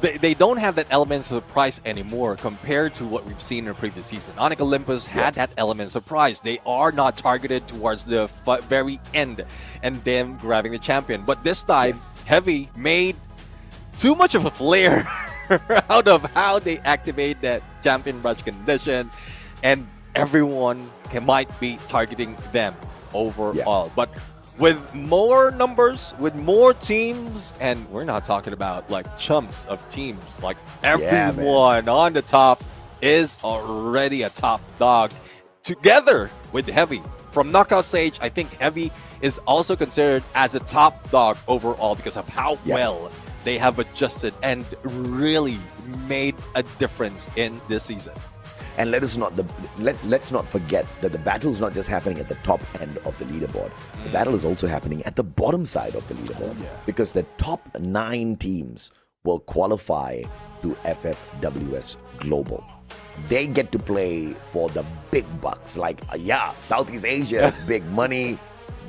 they don't have that element of surprise anymore compared to what we've seen in the previous season. Onyx Olympus had that element of surprise. They are not targeted towards the very end and them grabbing the champion. But this time, Heavy made too much of a flair out of how they activate that champion rush condition, and everyone might be targeting them overall. But with more numbers, with more teams, and we're not talking about like chumps of teams, like everyone on the top is already a top dog together with Heavy. From knockout stage, I think Heavy is also considered as a top dog overall because of how well they have adjusted and really made a difference in this season. And let's not forget that the battle is not just happening at the top end of the leaderboard. The battle is also happening at the bottom side of the leaderboard, because the top 9 teams will qualify to FFWS Global. They get to play for the big bucks. Like, Southeast Asia has big money,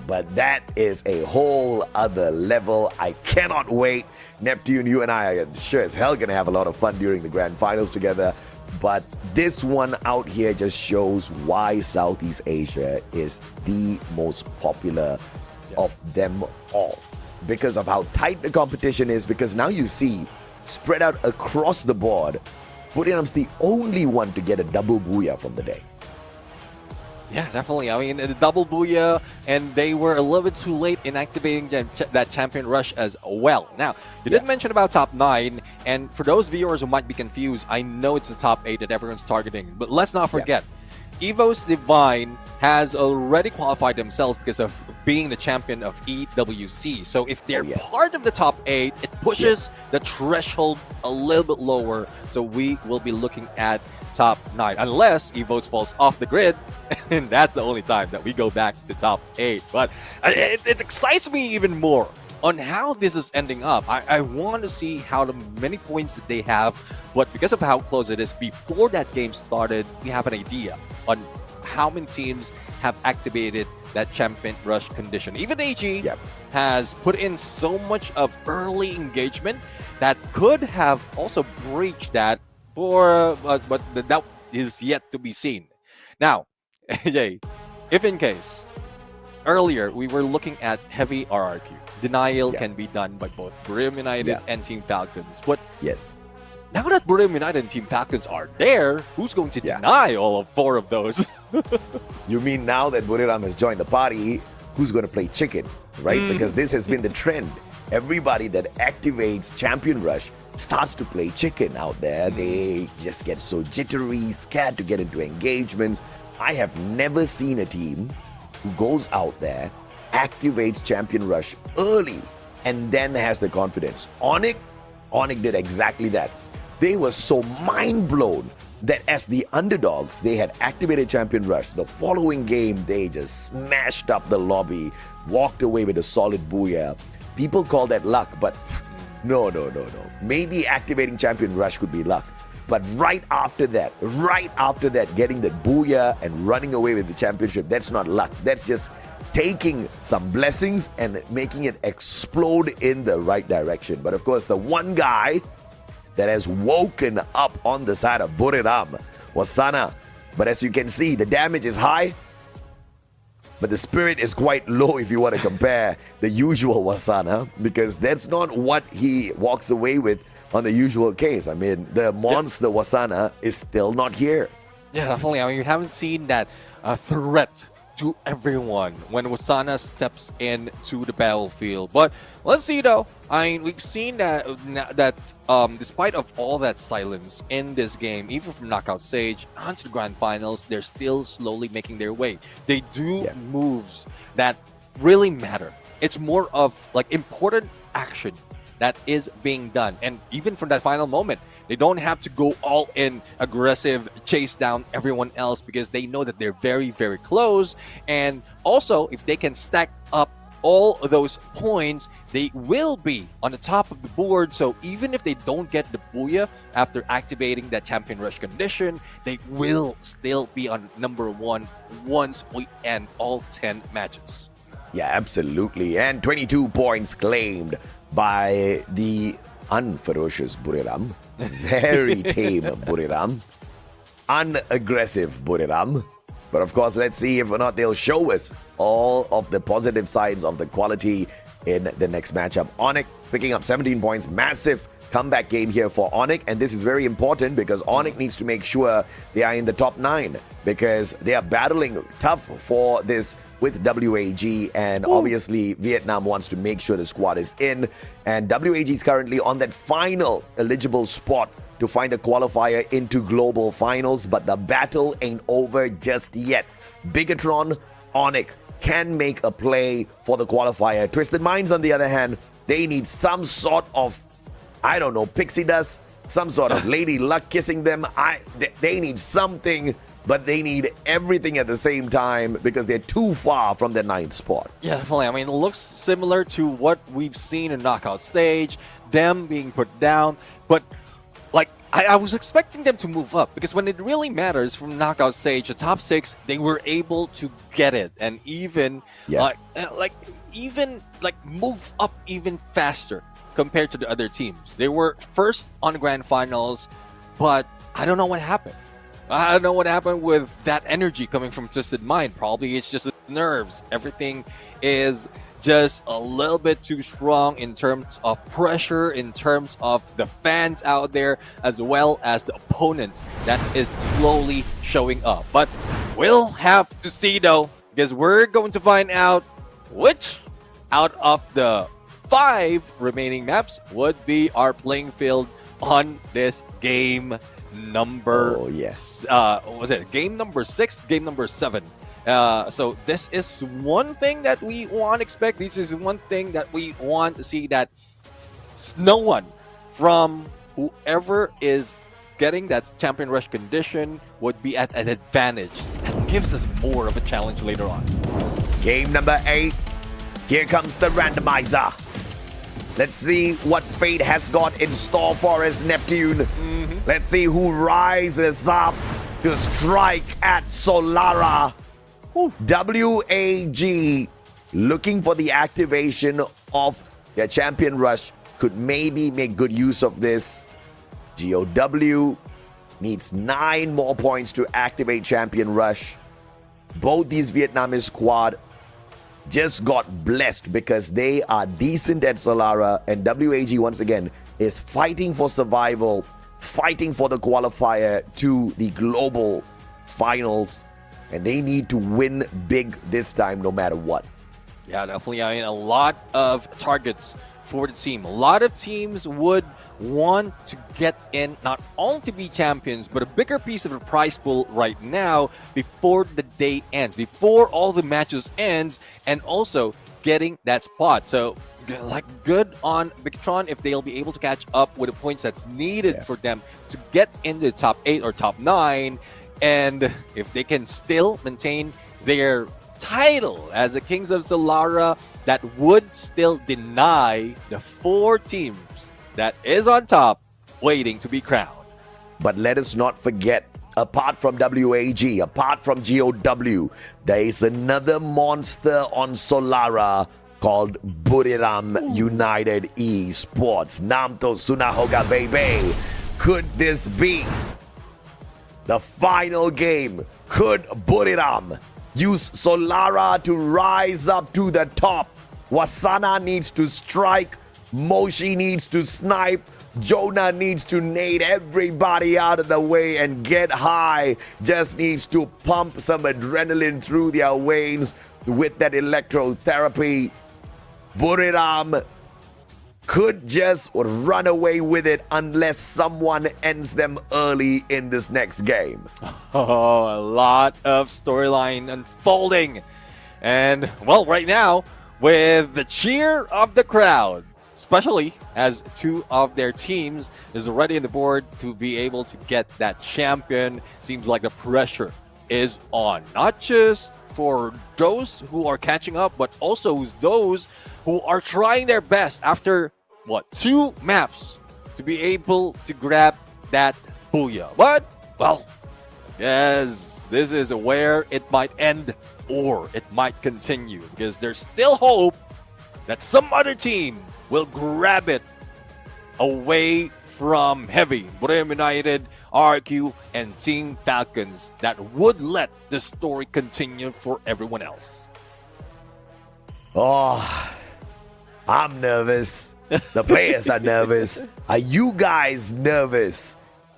but that is a whole other level. I cannot wait. Neptune, you and I are sure as hell going to have a lot of fun during the grand finals together. But this one out here just shows why Southeast Asia is the most popular of them all. Because of how tight the competition is, because now you see, spread out across the board, Buriram's the only one to get a double booyah from the day. Yeah, definitely. I mean, the double booyah, and they were a little bit too late in activating that champion rush as well. Now, you did mention about top 9, and for those viewers who might be confused, I know it's the top 8 that everyone's targeting, but let's not forget, Evos Divine has already qualified themselves because of being the champion of EWC. So if they're part of the top 8, it pushes the threshold a little bit lower. So we will be looking at top 9, unless Evos falls off the grid, and that's the only time that we go back to top 8. But it excites me even more on how this is ending up. I want to see how many points that they have, but because of how close it is, before that game started, we have an idea on how many teams have activated that champion rush condition. Even AG has put in so much of early engagement that could have also breached that, but that is yet to be seen. Now, AJ, if in case, earlier we were looking at heavy RRQ. Denial can be done by both Buriram United and Team Falcons. But now that Buriram United and Team Falcons are there, who's going to deny all of 4 of those? You mean now that Buriram has joined the party, who's going to play chicken, right? Because this has been the trend. Everybody that activates Champion Rush starts to play chicken out there. They just get so jittery, scared to get into engagements. I have never seen a team who goes out there, activates Champion Rush early, and then has the confidence. Onyx did exactly that. They were so mind blown that as the underdogs, they had activated Champion Rush. The following game, they just smashed up the lobby, walked away with a solid booyah. People call that luck, but no. Maybe activating Champion Rush could be luck. But right after that, getting that booyah and running away with the championship, that's not luck. That's just taking some blessings and making it explode in the right direction. But of course, the one guy that has woken up on the side of Buriram was Sana. But as you can see, the damage is high, but the spirit is quite low if you want to compare the usual Wasana, because that's not what he walks away with on the usual case. I mean, the monster Wasana is still not here. Yeah, definitely. I mean, we haven't seen that threat to everyone when Wasana steps into the battlefield. But let's see though. I mean, we've seen that despite of all that silence in this game, even from knockout stage onto the grand finals, they're still slowly making their way. They do moves that really matter. It's more of like important action that is being done, and even from that final moment, they don't have to go all in aggressive, chase down everyone else, because they know that they're very, very close. And also, if they can stack up all of those points, they will be on the top of the board. So even if they don't get the Booyah after activating that Champion Rush condition, they will still be on number 1 once we end all 10 matches. Yeah, absolutely. And 22 points claimed by the unferocious Buriram. Very tame Buriram. Unaggressive Buriram. But of course, let's see if or not they'll show us all of the positive sides of the quality in the next matchup. Onyx picking up 17 points. Massive comeback game here for Onyx. And this is very important because Onyx needs to make sure they are in the top 9, because they are battling tough for this with WAG, and obviously Vietnam wants to make sure the squad is in, and WAG is currently on that final eligible spot to find a qualifier into global finals, but the battle ain't over just yet. Bigatron, Onyx can make a play for the qualifier. Twisted Minds, on the other hand, they need some sort of, I don't know, pixie dust, some sort of lady luck kissing them. They need something, but they need everything at the same time because they're too far from the 9th spot. Yeah, definitely. I mean, it looks similar to what we've seen in knockout stage, them being put down. But like, I was expecting them to move up, because when it really matters from knockout stage, the top 6, they were able to get it, and even move up even faster compared to the other teams. They were first on the grand finals, but I don't know what happened. I don't know what happened with that energy coming from Twisted Mind. Probably it's just nerves. Everything is just a little bit too strong in terms of pressure, in terms of the fans out there, as well as the opponents that is slowly showing up. But we'll have to see though, because we're going to find out which out of the 5 remaining maps would be our playing field on this game number was it game number 6, game number 7. So this is one thing that we want to expect. This is one thing that we want to see, that no one from whoever is getting that Champion Rush condition would be at an advantage. That gives us more of a challenge later on. Game number 8. Here comes the randomizer. Let's see what fate has got in store for us, Neptune. Let's see who rises up to strike at Solara. WAG looking for the activation of their Champion Rush. Could maybe make good use of this. GOW needs 9 more points to activate Champion Rush. Both these Vietnamese squad just got blessed because they are decent at Solara, and WAG once again is fighting for survival, fighting for the qualifier to the global finals, and they need to win big this time no matter what. Yeah, definitely. I mean, a lot of targets for the team. A lot of teams would want to get in, not only to be champions, but a bigger piece of the prize pool right now before the day ends, before all the matches ends, and also getting that spot. So like, good on Bigatron if they'll be able to catch up with the points that's needed for them to get into the top 8 or top 9, and if they can still maintain their title as the Kings of Solara, that would still deny the 4 teams that is on top waiting to be crowned. But let us not forget, apart from WAG, apart from GOW, there is another monster on Solara called Buriram United Esports. Namto Sunahoga baby. Could this be the final game? Could Buriram use Solara to rise up to the top? Wasana needs to strike, Moshi needs to snipe, Jonah needs to nade everybody out of the way and get high. Just needs to pump some adrenaline through their veins with that electrotherapy. Buriram could just run away with it unless someone ends them early in this next game. Oh, a lot of storyline unfolding. And, well, right now, with the cheer of the crowd, especially as two of their teams is already on the board to be able to get that champion, seems like the pressure is on. Not just for those who are catching up, but also those who are trying their best after, 2 maps to be able to grab that booyah. But, well, yes, this is where it might end or it might continue because there's still hope that some other team will grab it away from Heavy, Buriram United, RQ, and Team Falcons that would let the story continue for everyone else. Oh, I'm nervous. The players are nervous. Are you guys nervous?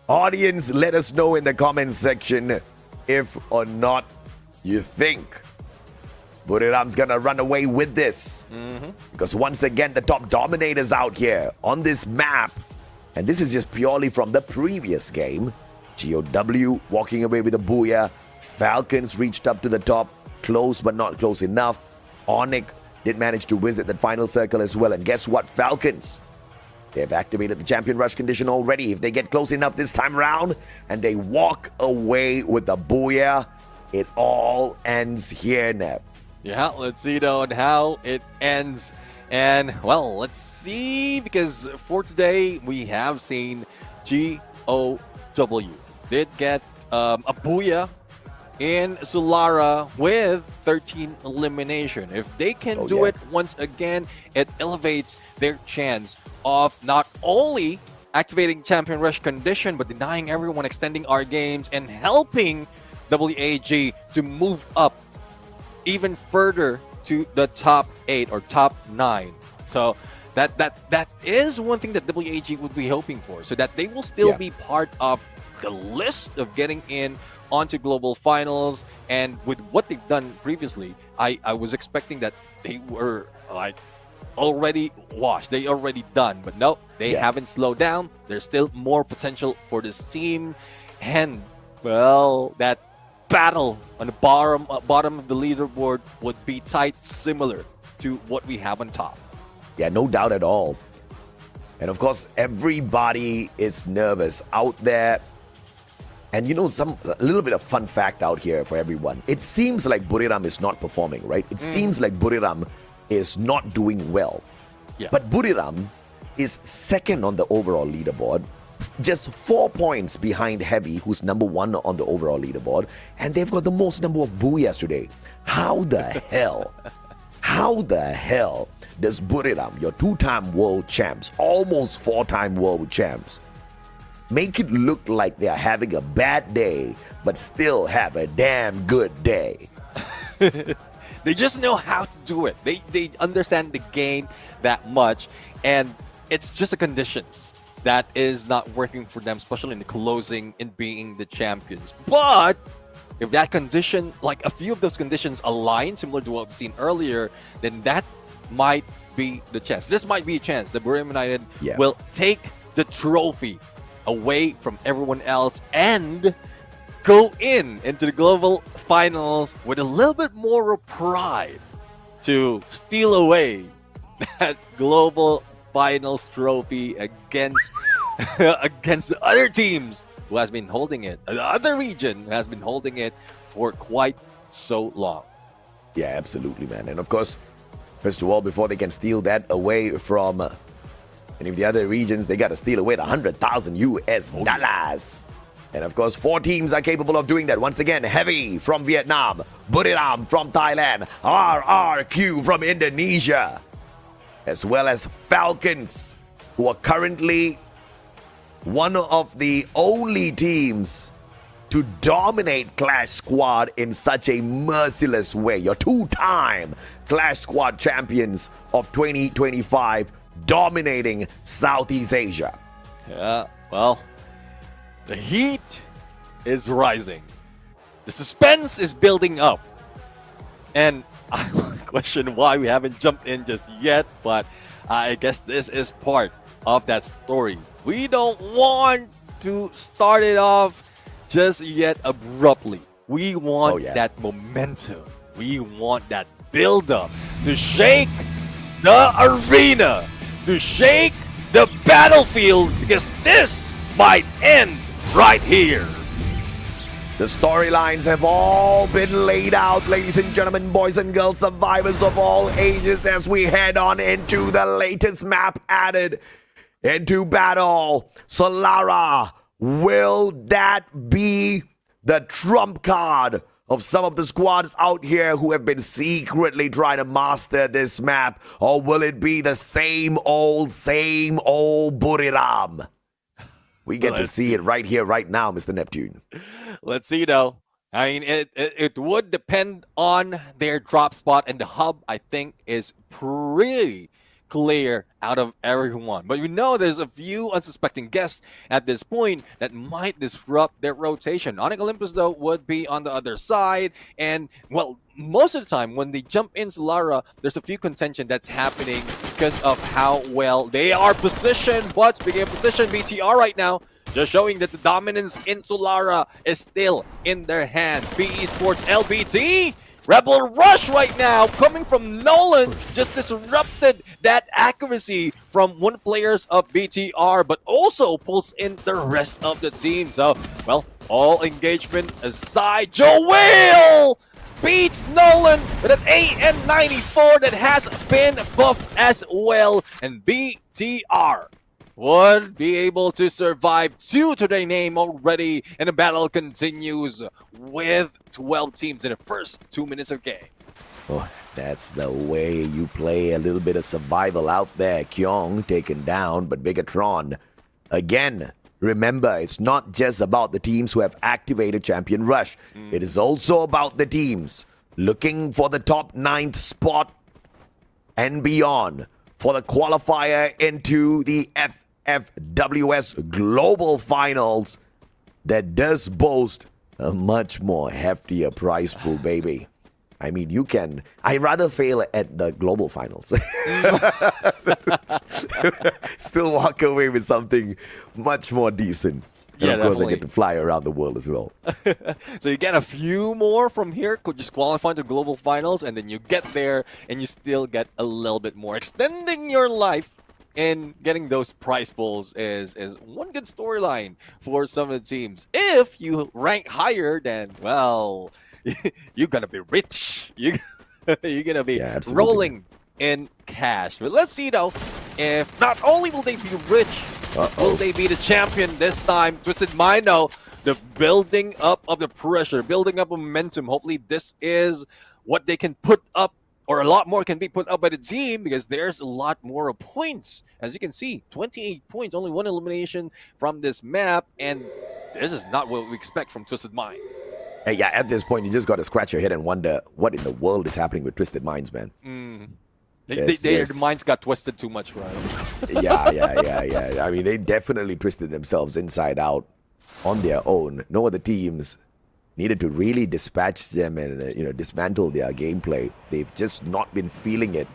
Audience, let us know in the comment section if or not you think Buriram's gonna run away with this. Because once again, the top dominators out here on this map, and this is just purely from the previous game. GOW walking away with a booyah. Falcons reached up to the top, close but not close enough. Onyx did manage to visit that final circle as well. And guess what, Falcons? They've activated the champion rush condition already. If they get close enough this time around and they walk away with the booyah, it all ends here, Neb. Yeah, let's see though on how it ends. And, well, let's see, because for today, we have seen GOW did get a booyah in Solara with 13 elimination. If they can do it once again, it elevates their chance of not only activating champion rush condition, but denying everyone extending our games and helping WAG to move up even further to the top 8 or top 9. So that is one thing that WAG would be hoping for, so that they will still be part of the list of getting in onto global finals. And with what they've done previously, I was expecting that they were like already washed, they already done, but no, they haven't slowed down. There's still more potential for this team. And, well, that battle on the bottom of the leaderboard would be tight, similar to what we have on top. Yeah, no doubt at all. And of course, everybody is nervous out there. And you know, a little bit of fun fact out here for everyone. It seems like Buriram is not performing, right? It seems like Buriram is not doing well. Yeah. But Buriram is second on the overall leaderboard, just 4 points behind Heavy, who's number 1 on the overall leaderboard, and they've got the most number of booyahs today. How the hell does Buriram, your 2-time world champs, almost 4-time world champs, make it look like they're having a bad day, but still have a damn good day? They just know how to do it. They understand the game that much, and it's just the conditions that is not working for them, especially in the closing and being the champions. But if that condition, like a few of those conditions align, similar to what we've seen earlier, then that might be the chance. This might be a chance that Buriram United will take the trophy away from everyone else and go into the global finals with a little bit more pride to steal away that global finals trophy against the other teams who has been holding it, the other region has been holding it for quite so long. Yeah, absolutely, man. And of course, first of all, before they can steal that away from any of the other regions, they got to steal away the 100,000 US dollars. And of course, 4 teams are capable of doing that. Once again, Heavy from Vietnam, Buriram from Thailand, RRQ from Indonesia, as well as Falcons, who are currently one of the only teams to dominate Clash Squad in such a merciless way. Your 2-time Clash Squad champions of 2025, dominating Southeast Asia. Yeah, well, the heat is rising. The suspense is building up. And I question why we haven't jumped in just yet, but I guess this is part of that story. We don't want to start it off just yet abruptly. We want that momentum. We want that build-up to shake the arena, to shake the battlefield, because this might end right here. The storylines have all been laid out, ladies and gentlemen, boys and girls, survivors of all ages, as we head on into the latest map added into battle. Solara, will that be the trump card of some of the squads out here who have been secretly trying to master this map? Or will it be the same old Buriram? We get to see it right here, right now, Mr. Neptune. Let's see, though. I mean, it would depend on their drop spot, and the hub, I think, is pretty clear out of everyone. But we know there's a few unsuspecting guests at this point that might disrupt their rotation. Onyx Olympus, though, would be on the other side. And, well, most of the time when they jump in Solara, there's a few contention that's happening because of how well they are positioned. But speaking of position, BTR right now, just showing that the dominance in Solara is still in their hands. BE Sports LBT, Rebel Rush right now coming from Nolan, just disrupted that accuracy from one players of BTR, but also pulls in the rest of the team. So, well, all engagement aside, Joel beats Nolan with an AN94 that has been buffed as well, and BTR would be able to survive 2 to their name already, and the battle continues with 12 teams in the first 2 minutes of game. Oh, that's the way you play a little bit of survival out there. Kyong taken down, but Bigatron, again, remember, it's not just about the teams who have activated Champion Rush. It is also about the teams looking for the top 9th spot and beyond for the qualifier into the FFWS Global Finals that does boast a much more heftier prize pool, baby. I mean, I'd rather fail at the Global Finals. Still walk away with something much more decent. And of course, I get to fly around the world as well. So you get a few more from here, could just qualify to Global Finals, and then you get there and you still get a little bit more. Extending your life and getting those prize pools is one good storyline for some of the teams. If you rank higher, then, well, you're going to be rich. You're going to be rolling in cash. But let's see, though, if not only will they be rich, will they be the champion this time? Twisted Mind, though, the building up of the pressure, building up momentum. Hopefully this is what they can put up, or a lot more can be put up by the team, because there's a lot more points. As you can see, 28 points, only 1 elimination from this map, and this is not what we expect from Twisted Mind. Hey, yeah, at this point, you just got to scratch your head and wonder what in the world is happening with Twisted Minds, man. Their minds got twisted too much, right? Yeah. I mean, they definitely twisted themselves inside out on their own. No other teams needed to really dispatch them and dismantle their gameplay. They've just not been feeling it.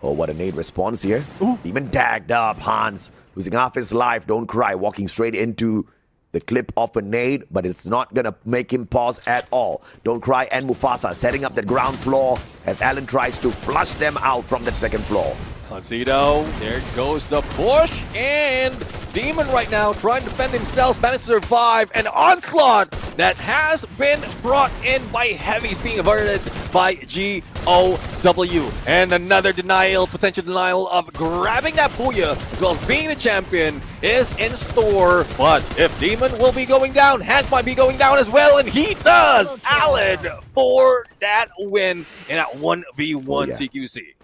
Oh, what a nade response here. Even tagged up. Hans losing half his life. Don't cry. Walking straight into the clip of a nade, but it's not gonna make him pause at all. Don't Cry and Mufasa setting up the ground floor as Alan tries to flush them out from the second floor. Concedo, there goes the push, and Demon right now trying to defend himself, managed to survive an onslaught that has been brought in by Heavies, being averted by GOW. And another potential denial of grabbing that Puya, as well as being the champion, is in store. But if Demon will be going down, Hans might be going down as well, and he does! Alan for that win in that 1v1 CQC.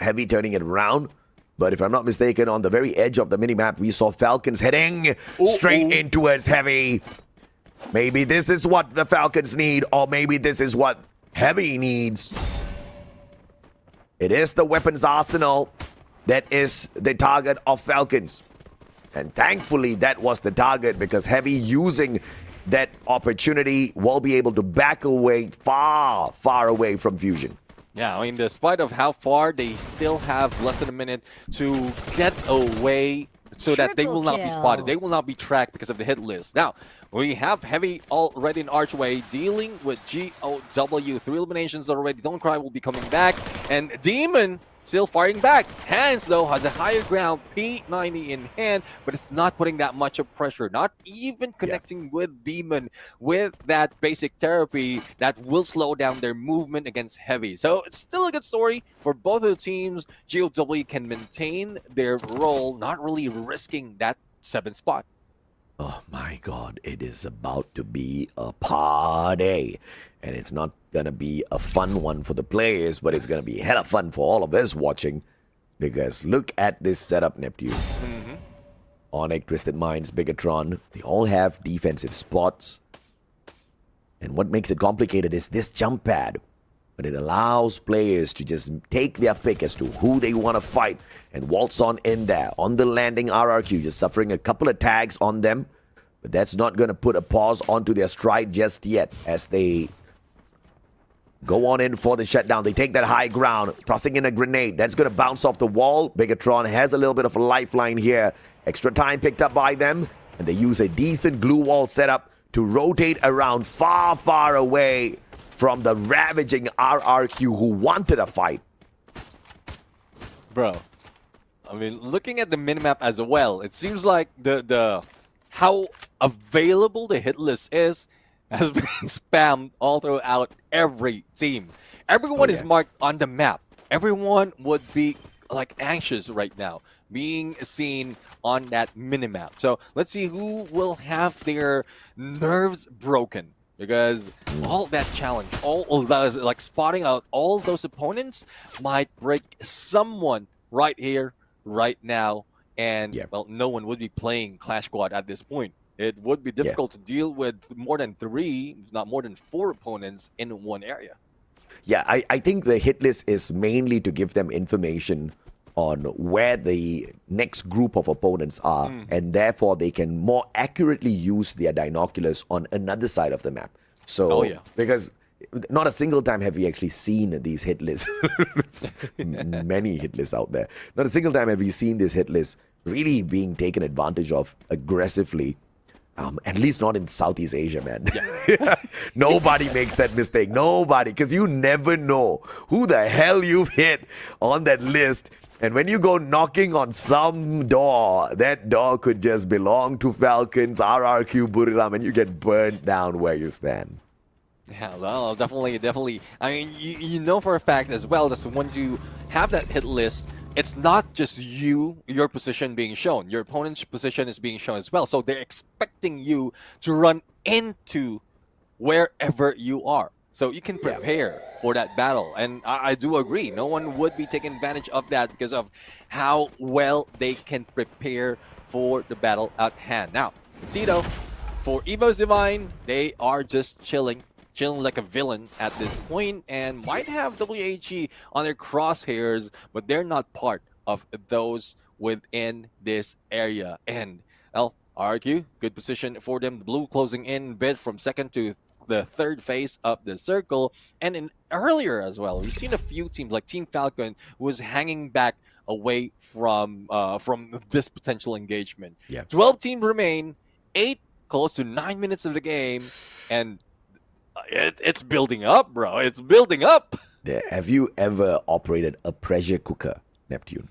Heavy turning it around. But if I'm not mistaken, on the very edge of the minimap, we saw Falcons heading straight in towards Heavy. Maybe this is what the Falcons need, or maybe this is what Heavy needs. It is the weapons arsenal that is the target of Falcons. And thankfully, that was the target because Heavy using that opportunity will be able to back away far, far away from Fusion. Yeah, I mean, despite of how far, they still have less than a minute to get away so that they will not be spotted. They will not be tracked because of the hit list. Now, we have Heavy already in Archway dealing with GOW. 3 eliminations already. Don't Cry will be coming back. And Demon still firing back. Hands, though, has a higher ground, P90 in hand, but it's not putting that much of pressure. Not even connecting with Demon with that basic therapy that will slow down their movement against Heavy. So it's still a good story for both of the teams. GOW can maintain their role, not really risking that 7th spot. Oh my God, it is about to be a party. And it's not going to be a fun one for the players, but it's going to be hella fun for all of us watching. Because look at this setup, Neptune. Onyx, Twisted Minds, Bigatron, they all have defensive spots. And what makes it complicated is this jump pad. But it allows players to just take their pick as to who they want to fight and waltz on in there. On the landing, RRQ just suffering a couple of tags on them. But that's not going to put a pause onto their stride just yet as they go on in for the shutdown. They take that high ground, tossing in a grenade. That's going to bounce off the wall. Bigatron has a little bit of a lifeline here. Extra time picked up by them. And they use a decent glue wall setup to rotate around far, far away from the ravaging RRQ who wanted a fight. Bro, I mean, looking at the minimap as well, it seems like the how available the hit list is has been spammed all throughout every team. Everyone is marked on the map. Everyone would be like anxious right now being seen on that minimap. So let's see who will have their nerves broken. Because all that challenge, all of those, like spotting out all those opponents might break someone right here, right now. And, well, no one would be playing Clash Squad at this point. It would be difficult to deal with more than 3, if not more than 4 opponents in one area. Yeah, I think the hit list is mainly to give them information on where the next group of opponents are, and therefore they can more accurately use their binoculars on another side of the map. So, because not a single time have we actually seen these hit lists. Many hit lists out there. Not a single time have we seen this hit list really being taken advantage of aggressively. At least not in Southeast Asia, man. Nobody makes that mistake. Nobody. Because you never know who the hell you've hit on that list. And when you go knocking on some door, that door could just belong to Falcons, RRQ, Buriram, and you get burnt down where you stand. Yeah, well, definitely. I mean, you know for a fact as well that when you have that hit list, it's not just your position being shown. Your opponent's position is being shown as well. So they're expecting you to run into wherever you are. So you can prepare for that battle. And I do agree. No one would be taking advantage of that because of how well they can prepare for the battle at hand. Now, see though, for Evo's Divine, they are just chilling like a villain at this point and might have WHE on their crosshairs, but they're not part of those within this area. And, well, RQ, good position for them. The blue closing in bid from second to the third phase of the circle. And earlier as well, we've seen a few teams like Team Falcon was hanging back away from this potential engagement. 12 teams remain, 8 close to 9 minutes of the game, and it's building up, bro. It's building up. Have you ever operated a pressure cooker, Neptune?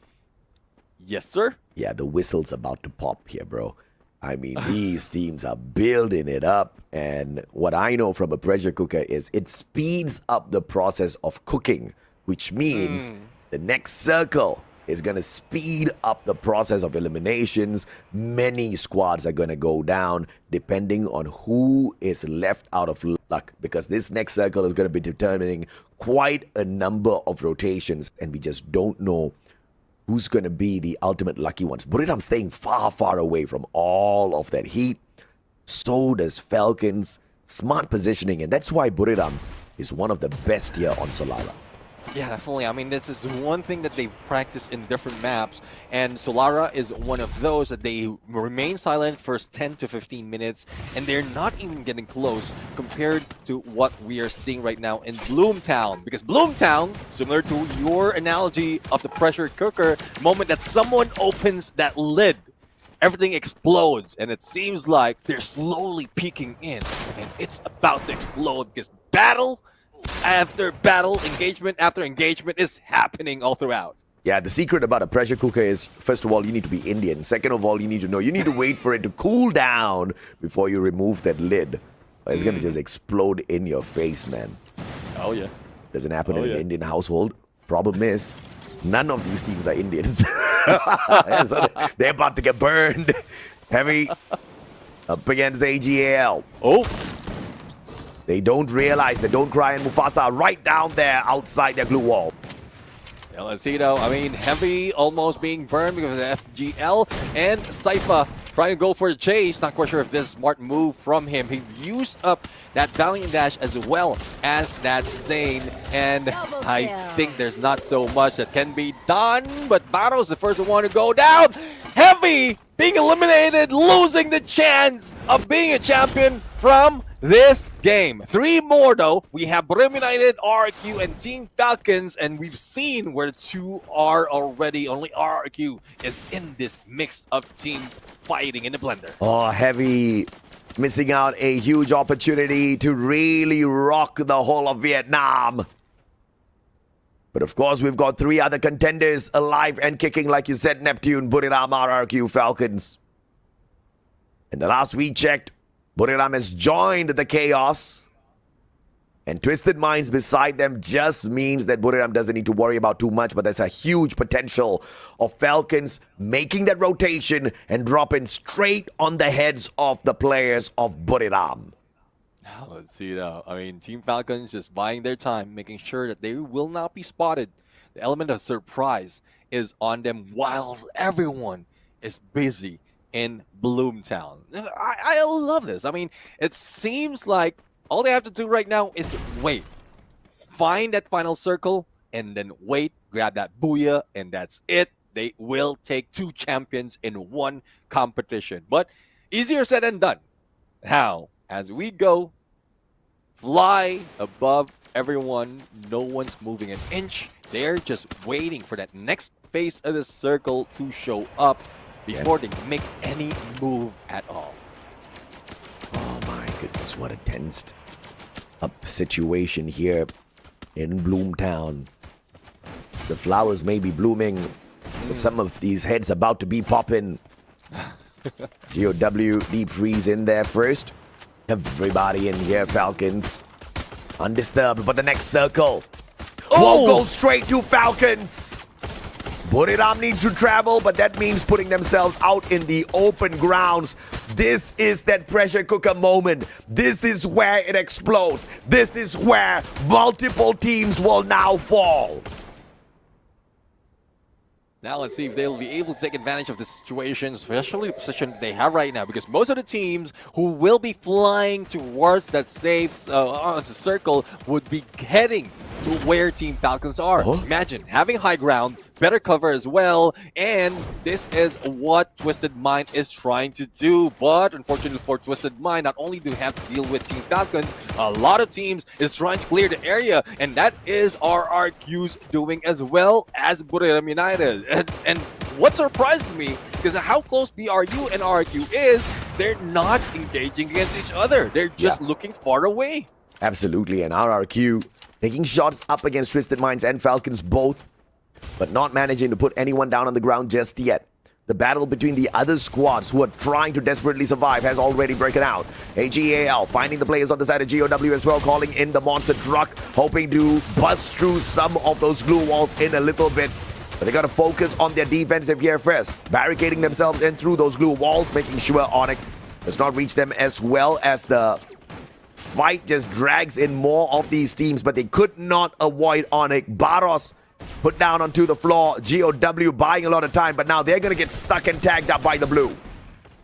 Yes, sir. Yeah, the whistle's about to pop here, bro. I mean, these teams are building it up. And what I know from a pressure cooker is it speeds up the process of cooking, which means the next circle is going to speed up the process of eliminations. Many squads are going to go down depending on who is left out of luck, because this next circle is going to be determining quite a number of rotations, and we just don't know who's going to be the ultimate lucky ones. Buriram staying far, far away from all of that heat. So does Falcons. Smart positioning, and that's why Buriram is one of the best here on Solala. Yeah, definitely. I mean, this is one thing that they practice in different maps, and Solara is one of those that they remain silent first 10 to 15 minutes, and they're not even getting close compared to what we are seeing right now in Bloomtown. Because Bloomtown, similar to your analogy of the pressure cooker, moment that someone opens that lid, everything explodes, and it seems like they're slowly peeking in, and it's about to explode because battle after battle, engagement after engagement is happening all throughout. Yeah, the secret about a pressure cooker is, first of all, you need to be Indian. Second of all, you need to wait for it to cool down before you remove that lid. Or it's going to just explode in your face, man. Oh, yeah. Doesn't happen in an Indian household. Problem is, none of these teams are Indians. So they're about to get burned. Heavy up against AGL. Oh. They don't realize that Don't Cry and Mufasa are right down there outside their glue wall. Yeah, let's see though. I mean, Heavy almost being burned because of the FGL, and Sypha trying to go for the chase. Not quite sure if this is a smart move from him. He used up that Valiant Dash as well as that Zane, and I think there's not so much that can be done, but Battle's the first one to go down. Heavy being eliminated, losing the chance of being a champion from this game. 3 more though. We have Brim United, RRQ, and Team Falcons, and we've seen where the 2 are already. Only RRQ is in this mix of teams fighting in the blender. Oh, Heavy missing out a huge opportunity to really rock the whole of Vietnam. But of course, we've got 3 other contenders alive and kicking, like you said, Neptune, Buriram, RRQ, Falcons. And the last we checked, Buriram has joined the chaos. And Twisted Minds beside them just means that Buriram doesn't need to worry about too much, but there's a huge potential of Falcons making that rotation and dropping straight on the heads of the players of Buriram. Now, let's see though. I mean, Team Falcons just buying their time, making sure that they will not be spotted. The element of surprise is on them whilst everyone is busy in Bloomtown. I love this. I mean, it seems like all they have to do right now is wait. Find that final circle and then wait, grab that booyah, and that's it. They will take 2 champions in 1 competition. But easier said than done. Now, as we go, fly above everyone. No one's moving an inch. They're just waiting for that next phase of the circle to show up before they make any move at all. Oh my goodness, what a tensed up situation here in Bloomtown. The flowers may be blooming, but some of these heads about to be popping. GOW deep freeze in there first. Everybody in here, Falcons. Undisturbed, but the next circle won't go straight to Falcons. Buriram needs to travel, but that means putting themselves out in the open grounds. This is that pressure cooker moment. This is where it explodes. This is where multiple teams will now fall. Now let's see if they'll be able to take advantage of the situation, especially the position they have right now, because most of the teams who will be flying towards that safe circle would be heading to where Team Falcons are. Imagine having high ground, better cover as well, and this is what Twisted Mind is trying to do. But unfortunately for Twisted Mind, not only do we have to deal with Team Falcons, a lot of teams is trying to clear the area, and that is RRQ's doing as well as Buriram United. And what surprises me is how close BRU and RRQ is. They're not engaging against each other. They're just looking far away. Absolutely, and RRQ taking shots up against Twisted Minds and Falcons both, but not managing to put anyone down on the ground just yet. The battle between the other squads who are trying to desperately survive has already broken out. AGAL finding the players on the side of GOW as well, calling in the monster truck, hoping to bust through some of those glue walls in a little bit. But they got to focus on their defensive gear first, barricading themselves in through those glue walls, making sure Onyx does not reach them, as well as the fight just drags in more of these teams, but they could not avoid Onyx. Barros put down onto the floor. GOW buying a lot of time, but now they're going to get stuck and tagged up by the blue.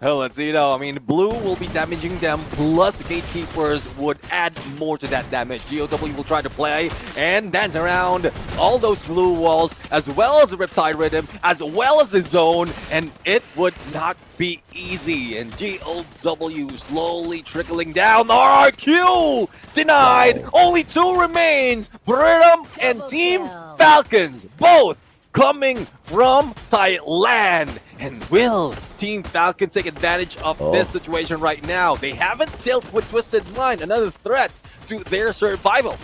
Oh, let's see though. I mean, blue will be damaging them, plus the gatekeepers would add more to that damage. GOW will try to play and dance around all those glue walls, as well as the Riptide Rhythm, as well as the zone, and it would not be easy. And GOW slowly trickling down. RQ denied. Only 2 remains. Brittum and Team Falcons, both coming from Thailand. And will Team Falcons take advantage of this situation right now? They haven't dealt with Twisted Mind, another threat to their survival.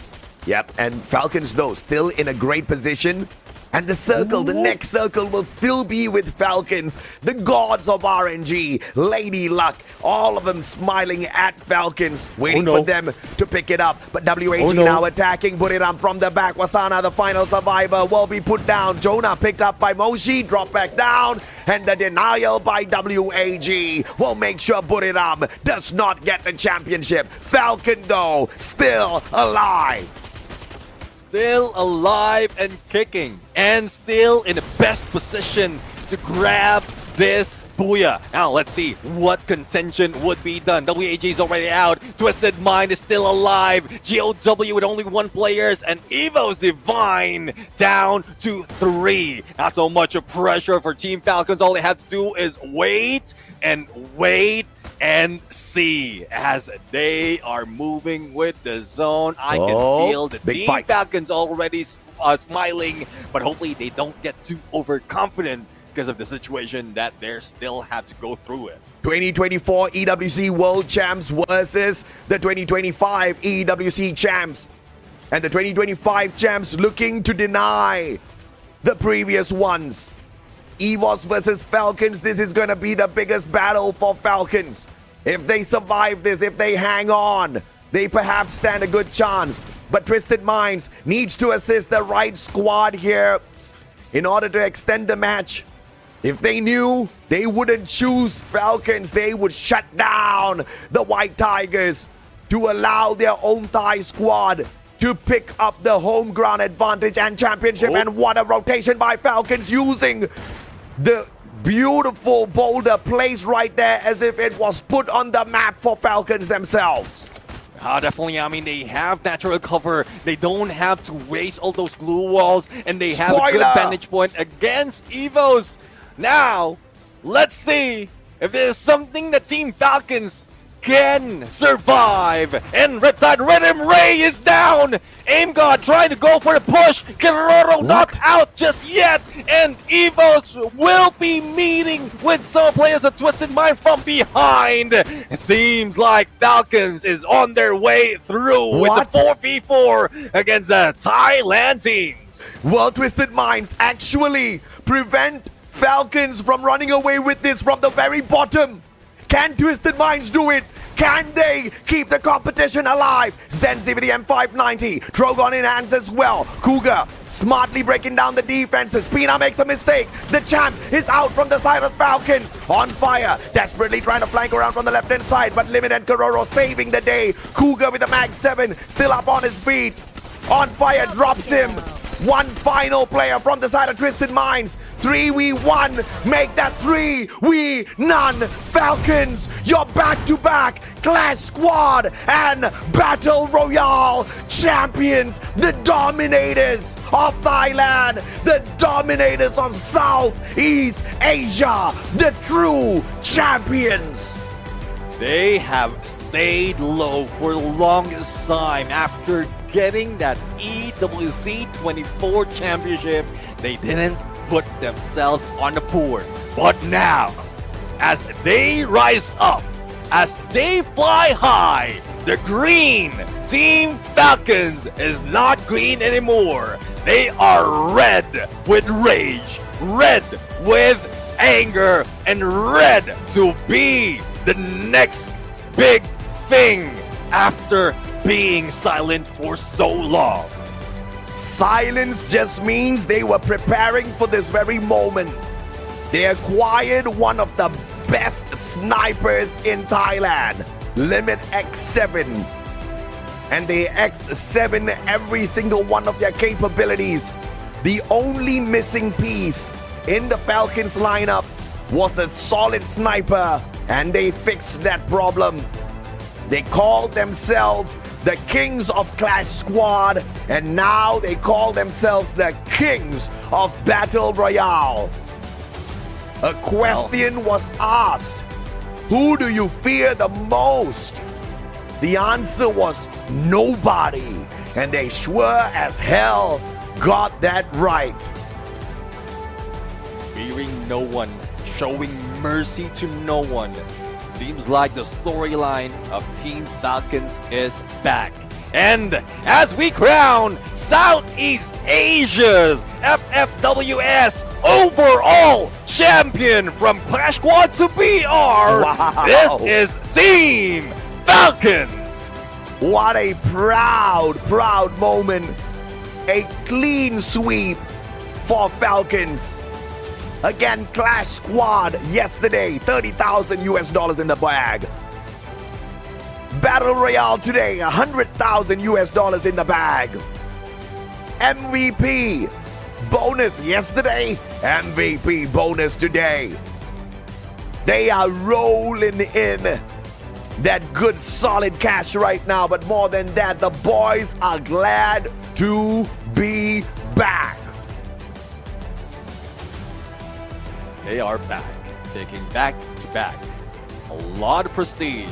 Yep, and Falcons though still in a great position. And the circle, the next circle will still be with Falcons, the gods of RNG, Lady Luck, all of them smiling at Falcons, waiting for them to pick it up. But WAG now attacking Buriram from the back. Wasana, the final survivor, will be put down. Jonah picked up by Moshi, dropped back down. And the denial by WAG will make sure Buriram does not get the championship. Falcon though, still alive. Still alive and kicking, and still in the best position to grab this booyah. Now let's see what contention would be done. WAG is already out. Twisted Mind is still alive. GOW with only 1 player, and Evo's Divine down to 3. Not so much of pressure for Team Falcons. All they have to do is wait and see as they are moving with the zone. I can feel the Team Falcons already smiling, but hopefully they don't get too overconfident because of the situation that they still have to go through it. 2024 EWC World Champs versus the 2025 EWC Champs. And the 2025 Champs looking to deny the previous ones. EVOS versus Falcons, this is going to be the biggest battle for Falcons. If they survive this, if they hang on, they perhaps stand a good chance. But Twisted Minds needs to assist the right squad here in order to extend the match. If they knew they wouldn't choose Falcons, they would shut down the White Tigers to allow their own Thai squad to pick up the home ground advantage and championship. And what a rotation by Falcons, using the beautiful boulder placed right there as if it was put on the map for Falcons themselves. Definitely, I mean, they have natural cover. They don't have to waste all those glue walls, and they have a good vantage point against Evos. Now, let's see if there's something that Team Falcons can survive. And Riptide Rhythm Ray is down. Aim God trying to go for the push. Guerrero not out just yet. And Evos will be meeting with some players of Twisted Mind from behind. It seems like Falcons is on their way through. It's a 4v4 against the Thailand teams. Well, Twisted Minds actually prevent Falcons from running away with this from the very bottom. Can Twisted Minds do it? Can they keep the competition alive? Zenzi with the M590. Drogon in hands as well. Cougar smartly breaking down the defenses. Pina makes a mistake. The champ is out from the side of Falcons. On fire. Desperately trying to flank around from the left-hand side. But Limit and Kororo saving the day. Cougar with the Mag 7. Still up on his feet. On fire drops him. One final player from the side of Twisted Minds. 3v1. Make that 3v0. Falcons, your back-to-back Clash Squad and Battle Royale champions. The dominators of Thailand. The dominators of Southeast Asia. The true champions. They have stayed low for the longest time after getting that EWC 24 championship. They didn't put themselves on the board. But now, as they rise up, as they fly high, the green Team Falcons is not green anymore. They are red with rage, red with anger, and red to be the next big thing after being silent for so long. Silence just means they were preparing for this very moment. They acquired one of the best snipers in Thailand, Limit X7. And they X7 every single one of their capabilities. The only missing piece in the Falcons lineup was a solid sniper and they fixed that problem. They called themselves the Kings of Clash Squad, and now they call themselves the Kings of Battle Royale. A question was asked, who do you fear the most? The answer was nobody, and they sure as hell got that right. Fearing no one, showing mercy to no one. Seems like the storyline of Team Falcons is back. And as we crown Southeast Asia's FFWS overall champion from Clash Squad to BR, this is Team Falcons. What a proud moment. A clean sweep for Falcons. Again, Clash Squad yesterday, $30,000 in the bag. Battle Royale today, $100,000 in the bag. MVP bonus yesterday, MVP bonus today. They are rolling in that good solid cash right now, but more than that, the boys are glad to be back. They are back, taking back to back. A lot of prestige,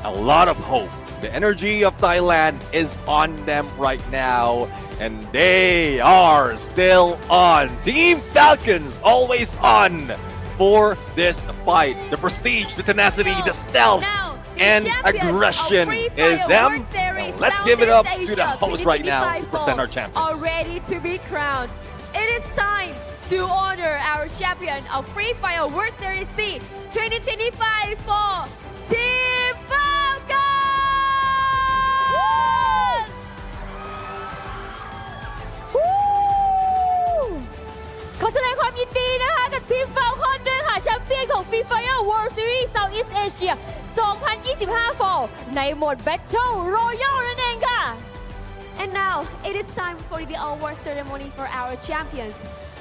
a lot of hope. The energy of Thailand is on them right now, and they are still on. Team Falcons always on for this fight. The prestige, the tenacity, the stealth, and aggression is them. Now let's give it up to the host right now to present our champions. Are ready to be crowned. It is time to honor our champion of Free Fire World Series C 2025 for Team Falcons! ขอแสดงความยินดีนะคะกับทีม Falcon ด้วยค่ะแชมเปี้ยนของ Free Fire World Series Southeast Asia 2025 Fall ในโหมด Battle Royale นั่นเองค่ะ And now it is time for the award ceremony for our champions.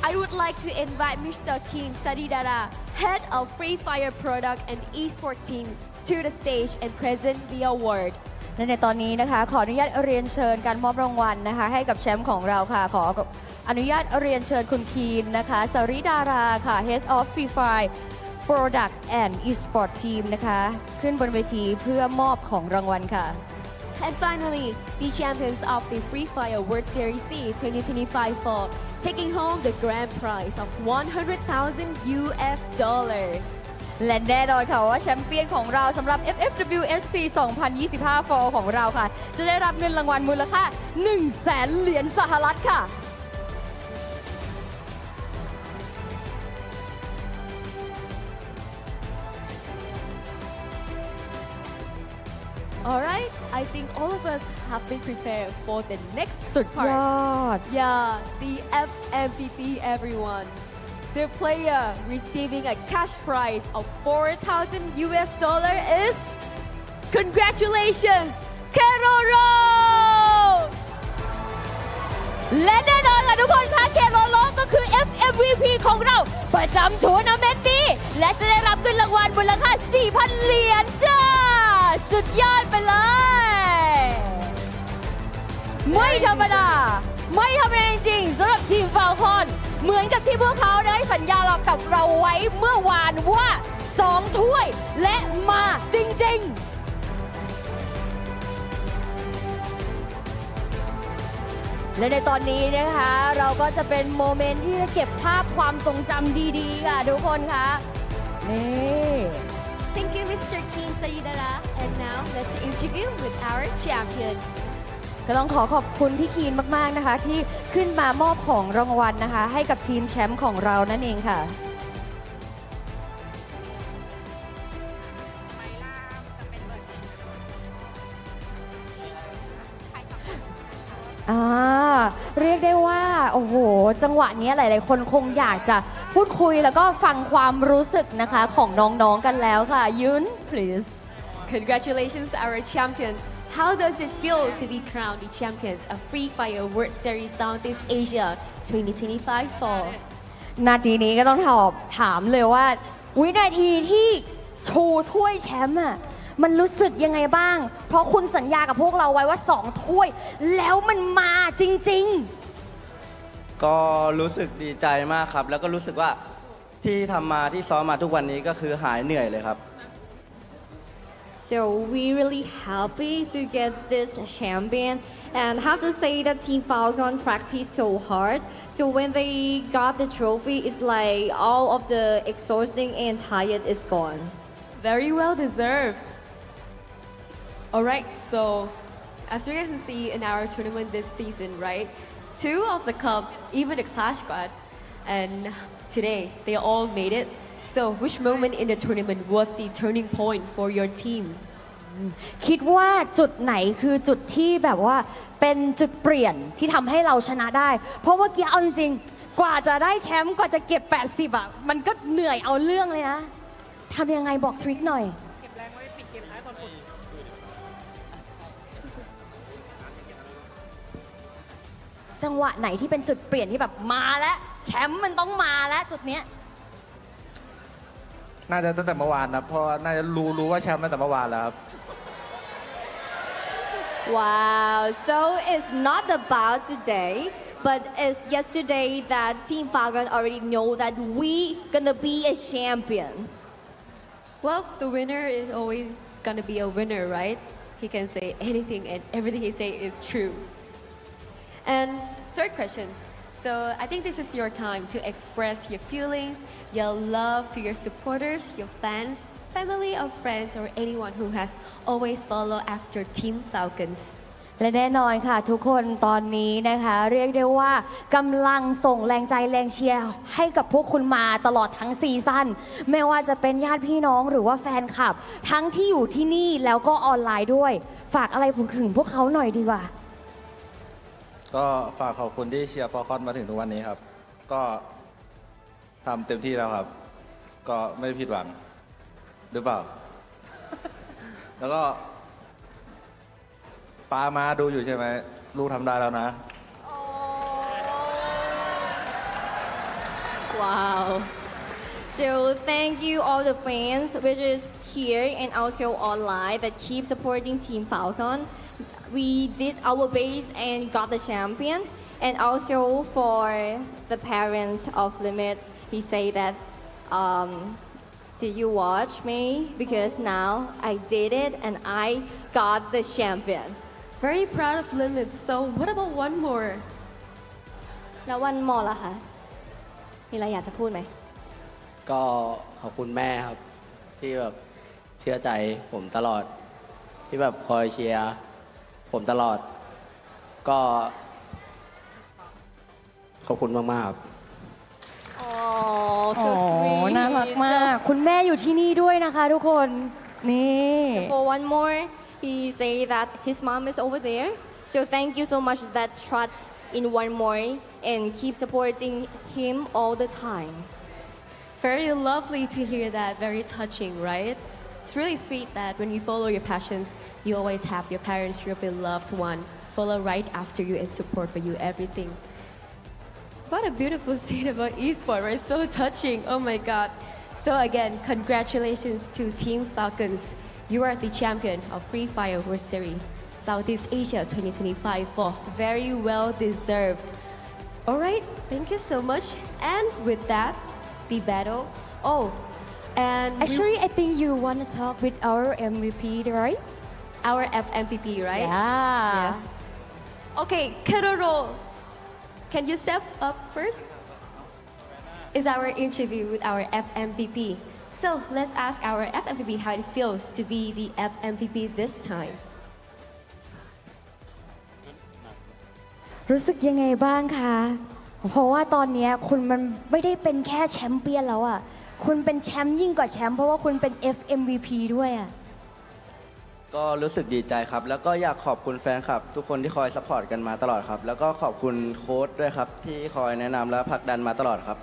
I would like to invite Mr. King Sadidara, head of Free Fire product and eSport team, to the stage and present the award. และในตอนนี้นะคะขออนุญาตเรียนเชิญการมอบรางวัลนะคะให้กับแชมป์ของเราค่ะขออนุญาตเรียนเชิญคุณคีนนะคะสริดาราค่ะ Head of Free Fire Product and Esport Team นะคะขึ้นบนเวทีเพื่อมอบของรางวัลค่ะ And finally, the champions of the Free Fire World Series C 2025 fall, taking home the grand prize of $100,000. และแน่นอนค่ะว่าแชมเปี้ยนของเราสำหรับ FFWS 2025 Fall ของเราค่ะจะได้รับเงินรางวัลมูลค่า 100,000 เหรียญสหรัฐค่ะ Alright, I think all of us have been prepared for the next สุด part. ยอด Yeah, the FMVP everyone. The player receiving a cash prize of $4,000 is congratulations, Keroro! และแน่นอนค่ะทุกคนค่ะเคโรโลก็คือ FMVP ของเราประจำทัวร์นาเมนต์นี้และจะได้รับเงินรางวัลมูลค่า 4,000 เหรียญจ้าสุดยอดไปเลยไม่ธรรมดาจริงๆสำหรับทีมฟาลคอนเหมือนกับที่พวกเขาได้สัญญากับเราไว้เมื่อวานว่า2ถ้วยและมาจริงๆและในตอนนี้นะคะเราก็จะเป็นโมเมนต์ที่จะเก็บภาพความทรงจำดีๆค่ะทุกคนคะนี่ Thank you, Mr. King Saridara. And now let's interview with our champion. ก็ต้องขอบคุณพี่คีนมากๆนะคะที่ขึ้นมามอบของรางวัลนะคะให้กับทีมแชมป์ของเรานั่นเองค่ะเรียกได้ว่าโอ้โหจังหวะนี้หลายๆคนคงอยากจะพูดคุยแล้วก็ฟังความรู้สึกนะคะของน้องๆกันแล้วค่ะยุน please Congratulations, our champions. How does it feel to be crowned the champions of Free Fire World Series Southeast Asia 2025 Fall? นาทีนี้ก็ต้องถามเลยว่าวินาทีที่ ชูถ้วยแชมป์อะมันรู้สึกยังไงบ้าง เพราะคุณสัญญากับพวกเราไว้ว่า2ถ้วยแล้วมันมาจริงๆก็รู้สึกดีใจมากครับ แล้วก็รู้สึกว่าที่ทำมาที่ซ้อมมาทุกวันนี้ก็คือหายเหนื่อยเลยครับ So we really happy to get this champion and have to say that Team Falcon practiced so hard. So when they got the trophy, it's like all of the exhausting and tired is gone. Very well deserved. Alright, so as you guys can see in our tournament this season, right? 2 of the cup, even the Clash Squad, and today they all made it. So which moment in the tournament was the turning point for your team? คิดว่าจุดไหนคือจุดที่แบบว่าเป็นจุดเปลี่ยนที่ทำให้เราชนะได้ เพราะเมื่อกี้เอาจริงๆกว่าจะได้แชมป์กว่าจะเก็บ80อะมันก็เหนื่อยเอาเรื่องเลยนะทำยังไงบอกทริคหน่อยจังหวะไหนที่เป็นจุดเปลี่ยนที่แบบมาแล้วแชมป์มันต้องมาแล้วจุดเนี้ยน่าจะตั้งแต่เมื่อวานนะเพราะน่าจะรู้ว่าแชมป์ตั้งแต่เมื่อวานแล้วครับ Wow, so it's not about today, but it's yesterday that Team Falcon already know that we gonna be a champion. Well, the winner is always gonna be a winner, right? He can say anything and everything he say is true. And third questions. So I think this is your time to express your feelings, your love to your supporters, your fans, family or friends or anyone who has always followed after Team Falcons. และแน่นอนค่ะทุกคนตอนนี้นะคะเรียกได้ว่ากำลังส่งแรงใจแรงเชียร์ให้กับพวกคุณมาตลอดทั้งซีซั่นไม่ว่าจะเป็นญาติพี่น้องหรือว่าแฟนคลับทั้งที่อยู่ที่นี่แล้วก็ออนไลน์ด้วยฝากอะไรถึงพวกเขาหน่อยดีกว่าก็ฝากขอบคุณที่เชียร์ฟอลคอนมาถึงทุกวันนี้ครับก็ทำเต็มที่แล้วครับก็ไม่ผิดหวังหรือเปล่า แล้วก็ป้ามาดูอยู่ใช่ไหมลูกทำได้แล้วนะ Wow. So thank you all the fans which is here and also online that keep supporting Team Falcon. We did our best and got the champion. And also for the parents of Limit, he say that, did you watch me? Because now I did it and I got the champion. Very proud of Limit. So what about one more? แล้ว one more ล่ะคะมีอะไรอยากจะพูดไหมก็ขอบคุณแม่ครับที่แบบเชื่อใจผมตลอดที่แบบคอยเชียร์ผมตลอดก็ขอบคุณมากๆครับ Oh, so sweet. น่ารักมากคุณแม่อยู่ที่นี่ด้วยนะคะทุกคนนี่ For one more, he say that his mom is over there. So thank you so much that trust in one more and keep supporting him all the time. Very lovely to hear that. Very touching, right? It's really sweet that when you follow your passions, you always have your parents, your beloved one, follow right after you and support for you everything. What a beautiful scene about esports, right? So touching. Oh my God. So again, congratulations to Team Falcons. You are the champion of Free Fire World Series Southeast Asia 2025 for very well deserved. All right, thank you so much. And with that, the battle. Oh, and actually, I think you want to talk with our MVP, right? Our FMVP, right? Yeah. Yes. Okay, Keroro, can you step up first? Is our interview with our FMVP. So let's ask our FMVP how it feels to be the FMVP this time. รู้สึกยังไงบ้างคะเพราะว่าตอนนี้คุณมันไม่ได้เป็นแค่แชมเปี้ยนแล้วอ่ะคุณเป็นแชมป์ยิ่งกว่าแชมป์เพราะว่าคุณเป็น FMVP ด้วยอ่ะก็รู้สึกดีใจครับแล้วก็อยากขอบคุณแฟนคลับทุกคนที่คอยซัพพอร์ตกันมาตลอดครับแล้วก็ขอบคุณโค้ชด้วยครับที่คอยแนะนำและผลักดันมาตลอดครับ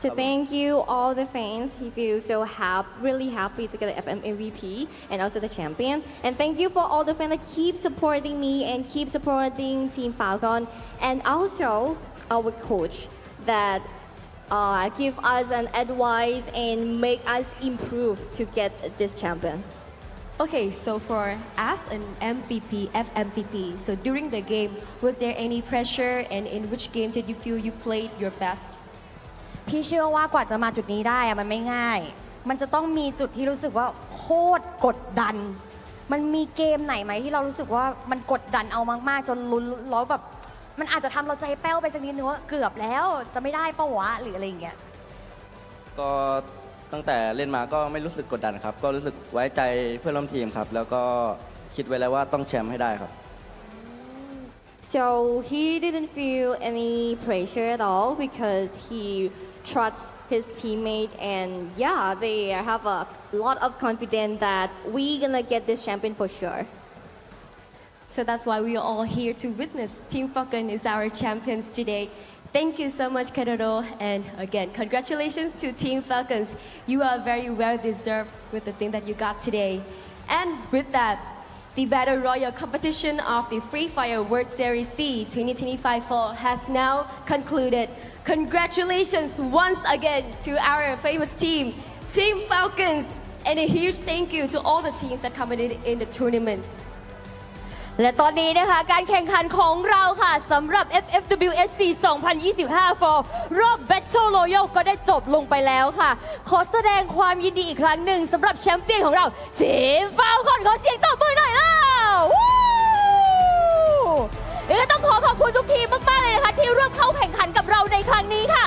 So thank you all the fans. He feels so really happy to get the FM MVP and also the champion. And thank you for all the fans that keep supporting me and keep supporting Team Falcon. And also our coach that give us an advice and make us improve to get this champion. Okay, so for as an MVP, FMVP, so during the game, was there any pressure and in which game did you feel you played your best? พี่เชื่อว่ากว่าจะมาจุดนี้ได้อะมันไม่ง่าย มันจะต้องมีจุดที่รู้สึกว่าโคตรกดดัน มันมีเกมไหนไหมที่เรารู้สึกว่ามันกดดันเอามากๆจนลุ้นแล้วแบบมันอาจจะทำเราใจแป้วไปสักนิดนึงว่าเกือบแล้วจะไม่ได้ปะวะหรืออะไรอย่างเงี้ย ก็ตั้งแต่เล่นมาก็ไม่รู้สึกกดดันครับ ก็รู้สึกไว้ใจเพื่อนร่วมทีมครับ แล้วก็คิดไว้แล้วว่าต้องแชมป์ให้ได้ครับ So he didn't feel any pressure at all because he trusts his teammate and yeah, they have a lot of confidence that we're gonna get this champion for sure. So that's why we are all here to witness Team Falcon is our champions today. Thank you so much, Kadoro, and again, congratulations to Team Falcons. You are very well deserved with the thing that you got today. And with that, the Battle Royale competition of the Free Fire World Series C 2025 fall has now concluded. Congratulations once again to our famous team, Team Falcons, and a huge thank you to all the teams that competed in the tournament. และตอนนี้นะคะการแข่งขันของเราค่ะสำหรับ FFWS 2025 for รอบ Battle Royale ก็ได้จบลงไปแล้วค่ะขอแสดงความยินดีอีกครั้งหนึ่งสำหรับแชมเปี้ยนของเราทีม Falcon ขอเสียงตบมือหน่อยแล้วและต้องขอบคุณทุกทีมมากๆเลยนะคะที่ร่วมเข้าแข่งขันกับเราในครั้งนี้ค่ะ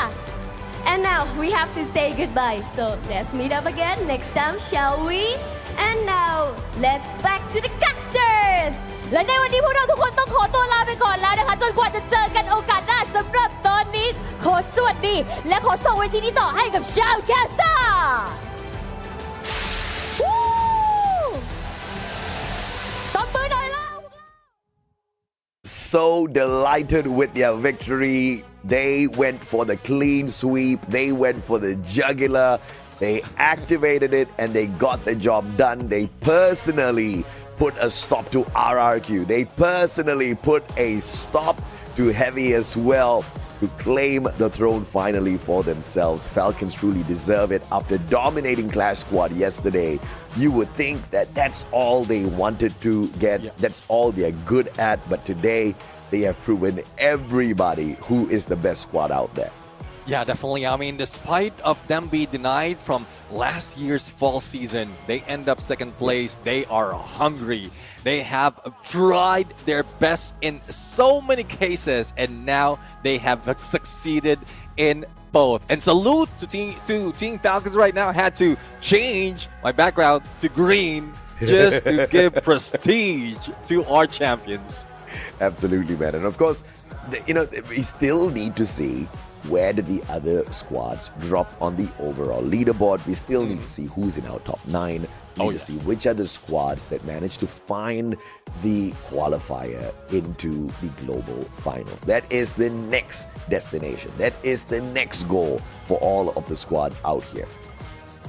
And now we have to say goodbye, so let's meet up again next time, shall we? And now let's back to the casters. และในวันนี้พวกเราทุกคนต้องขอตัวลาไปก่อนแล้วนะคะจนกว่าจะเจอกันโอกาสหน้าสำหรับตอนนี้ขอสวัสดีและขอส่งเวทีนี้ต่อให้กับชาวแคสเตอร์ตบมือหน่อยแล้ว So delighted with their victory. They went for the clean sweep. They went for the jugular. They activated it and they got the job done. They personally put a stop to RRQ. They personally put a stop to Heavy as well to claim the throne finally for themselves. Falcons truly deserve it after dominating Clash Squad yesterday. You would think that that's all they wanted to get. That's all they're good at. But today they have proven everybody who is the best squad out there. Yeah, definitely. I mean, despite of them being denied from last year's fall season, they end up second place. They are hungry. They have tried their best in so many cases, and now they have succeeded in both. And salute to Team Falcons right now. Had to change my background to green just to give prestige to our champions. Absolutely, man. And of course, we still need to see where did the other squads drop on the overall leaderboard. We still need to see who's in our top 9. We need to see which are the squads that managed to find the qualifier into the global finals. That is the next destination. That is the next goal for all of the squads out here.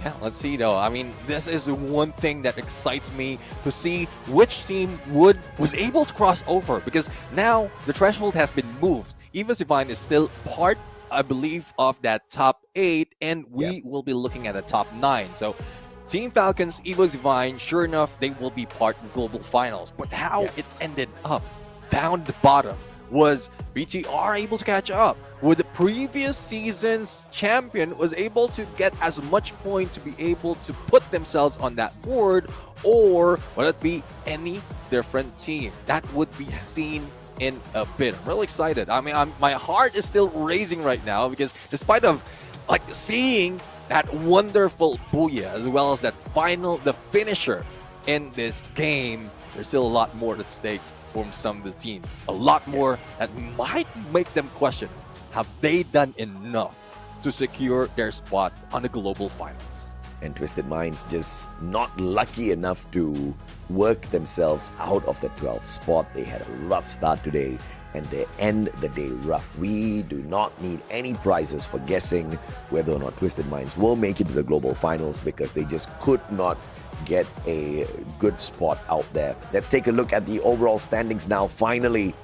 Yeah, let's see though. I mean, this is one thing that excites me to see which team was able to cross over, because now the threshold has been moved. Eva's Divine is still part, I believe, of that top 8, and we will be looking at the top 9. So Team Falcons, Eva's Divine, sure enough, they will be part of global finals. But how it ended up down the bottom was BTR able to catch up with the previous season's champion, was able to get as much point to be able to put themselves on that board, or would it be any different team that would be seen in a bit. I'm really excited. I mean, my heart is still racing right now, because despite of seeing that wonderful Booyah as well as that the finisher in this game, there's still a lot more at stakes from some of the teams. A lot more that might make them question, have they done enough to secure their spot on the global finals? And Twisted Minds just not lucky enough to work themselves out of the 12th spot. They had a rough start today, and they end the day rough. We do not need any prizes for guessing whether or not Twisted Minds will make it to the global finals, because they just could not get a good spot out there. Let's take a look at the overall standings now. Finally,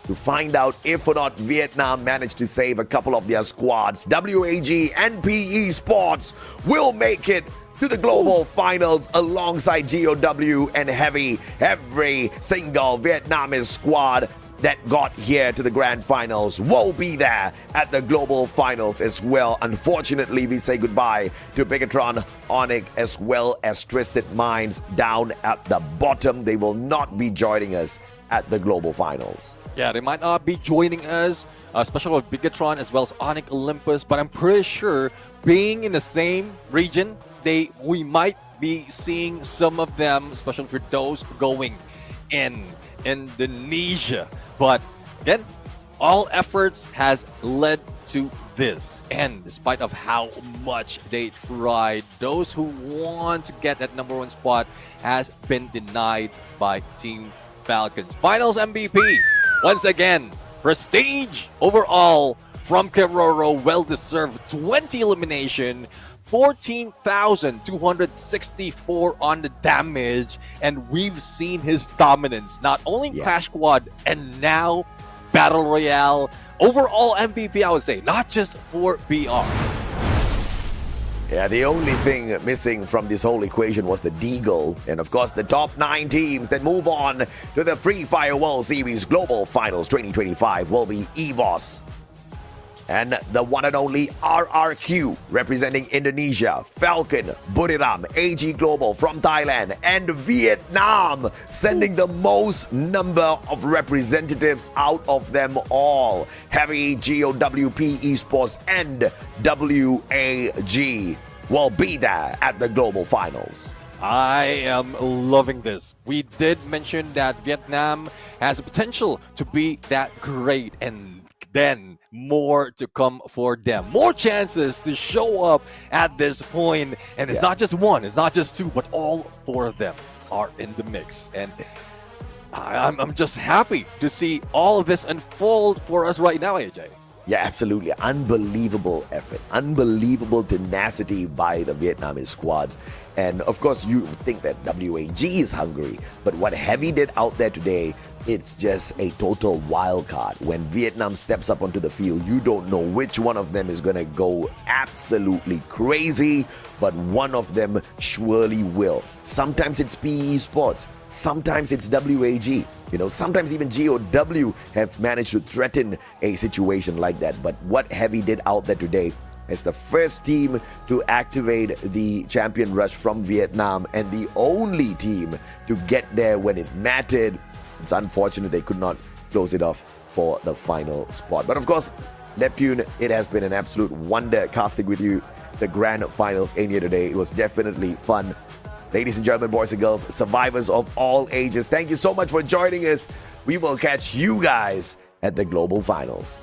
to find out if or not Vietnam managed to save a couple of their squads. WAG and PE Sports will make it to the global finals alongside GOW and Heavy. Every single Vietnamese squad that got here to the grand finals will be there at the global finals as well. Unfortunately, we say goodbye to Bigatron, Onyx, as well as Twisted Minds down at the bottom. They will not be joining us at the global finals. Yeah, they might not be joining us, especially with Bigatron as well as Onyx Olympus, but I'm pretty sure being in the same region, we might be seeing some of them, especially for those going in Indonesia. But again, all efforts has led to this, and despite of how much they tried, those who want to get that #1 spot has been denied by Team Falcons. Finals MVP, once again, prestige overall from Keroro, well-deserved 20 elimination, 14,264 on the damage, and we've seen his dominance, not only in Clash Squad, and now Battle Royale. Overall MVP, I would say, not just for BR. Yeah, the only thing missing from this whole equation was the Deagle. And of course, the top 9 teams that move on to the Free Fire World Series Global Finals 2025 will be EVOS. And the one and only RRQ representing Indonesia, Falcon, Buriram, AG Global from Thailand, and Vietnam, sending the most number of representatives out of them all. Heavy, GOWP Esports, and WAG will be there at the global finals. I am loving this. We did mention that Vietnam has the potential to be that great, and then more to come for them. More chances to show up at this point. And it's not just one, it's not just two, but all 4 of them are in the mix. And I'm just happy to see all of this unfold for us right now, AJ. Yeah, absolutely. Unbelievable effort. Unbelievable tenacity by the Vietnamese squads. And of course, you think that WAG is hungry. But what Heavy did out there today, it's just a total wild card. When Vietnam steps up onto the field, you don't know which one of them is going to go absolutely crazy, but one of them surely will. Sometimes it's PE Sports. Sometimes it's WAG. Sometimes even GOW have managed to threaten a situation like that. But what Heavy did out there today as the first team to activate the champion rush from Vietnam and the only team to get there when it mattered, it's unfortunate they could not close it off for the final spot. But of course, Neptune, it has been an absolute wonder casting with you the grand finals in here today. It was definitely fun. Ladies and gentlemen, boys and girls, survivors of all ages, thank you so much for joining us. We will catch you guys at the global finals.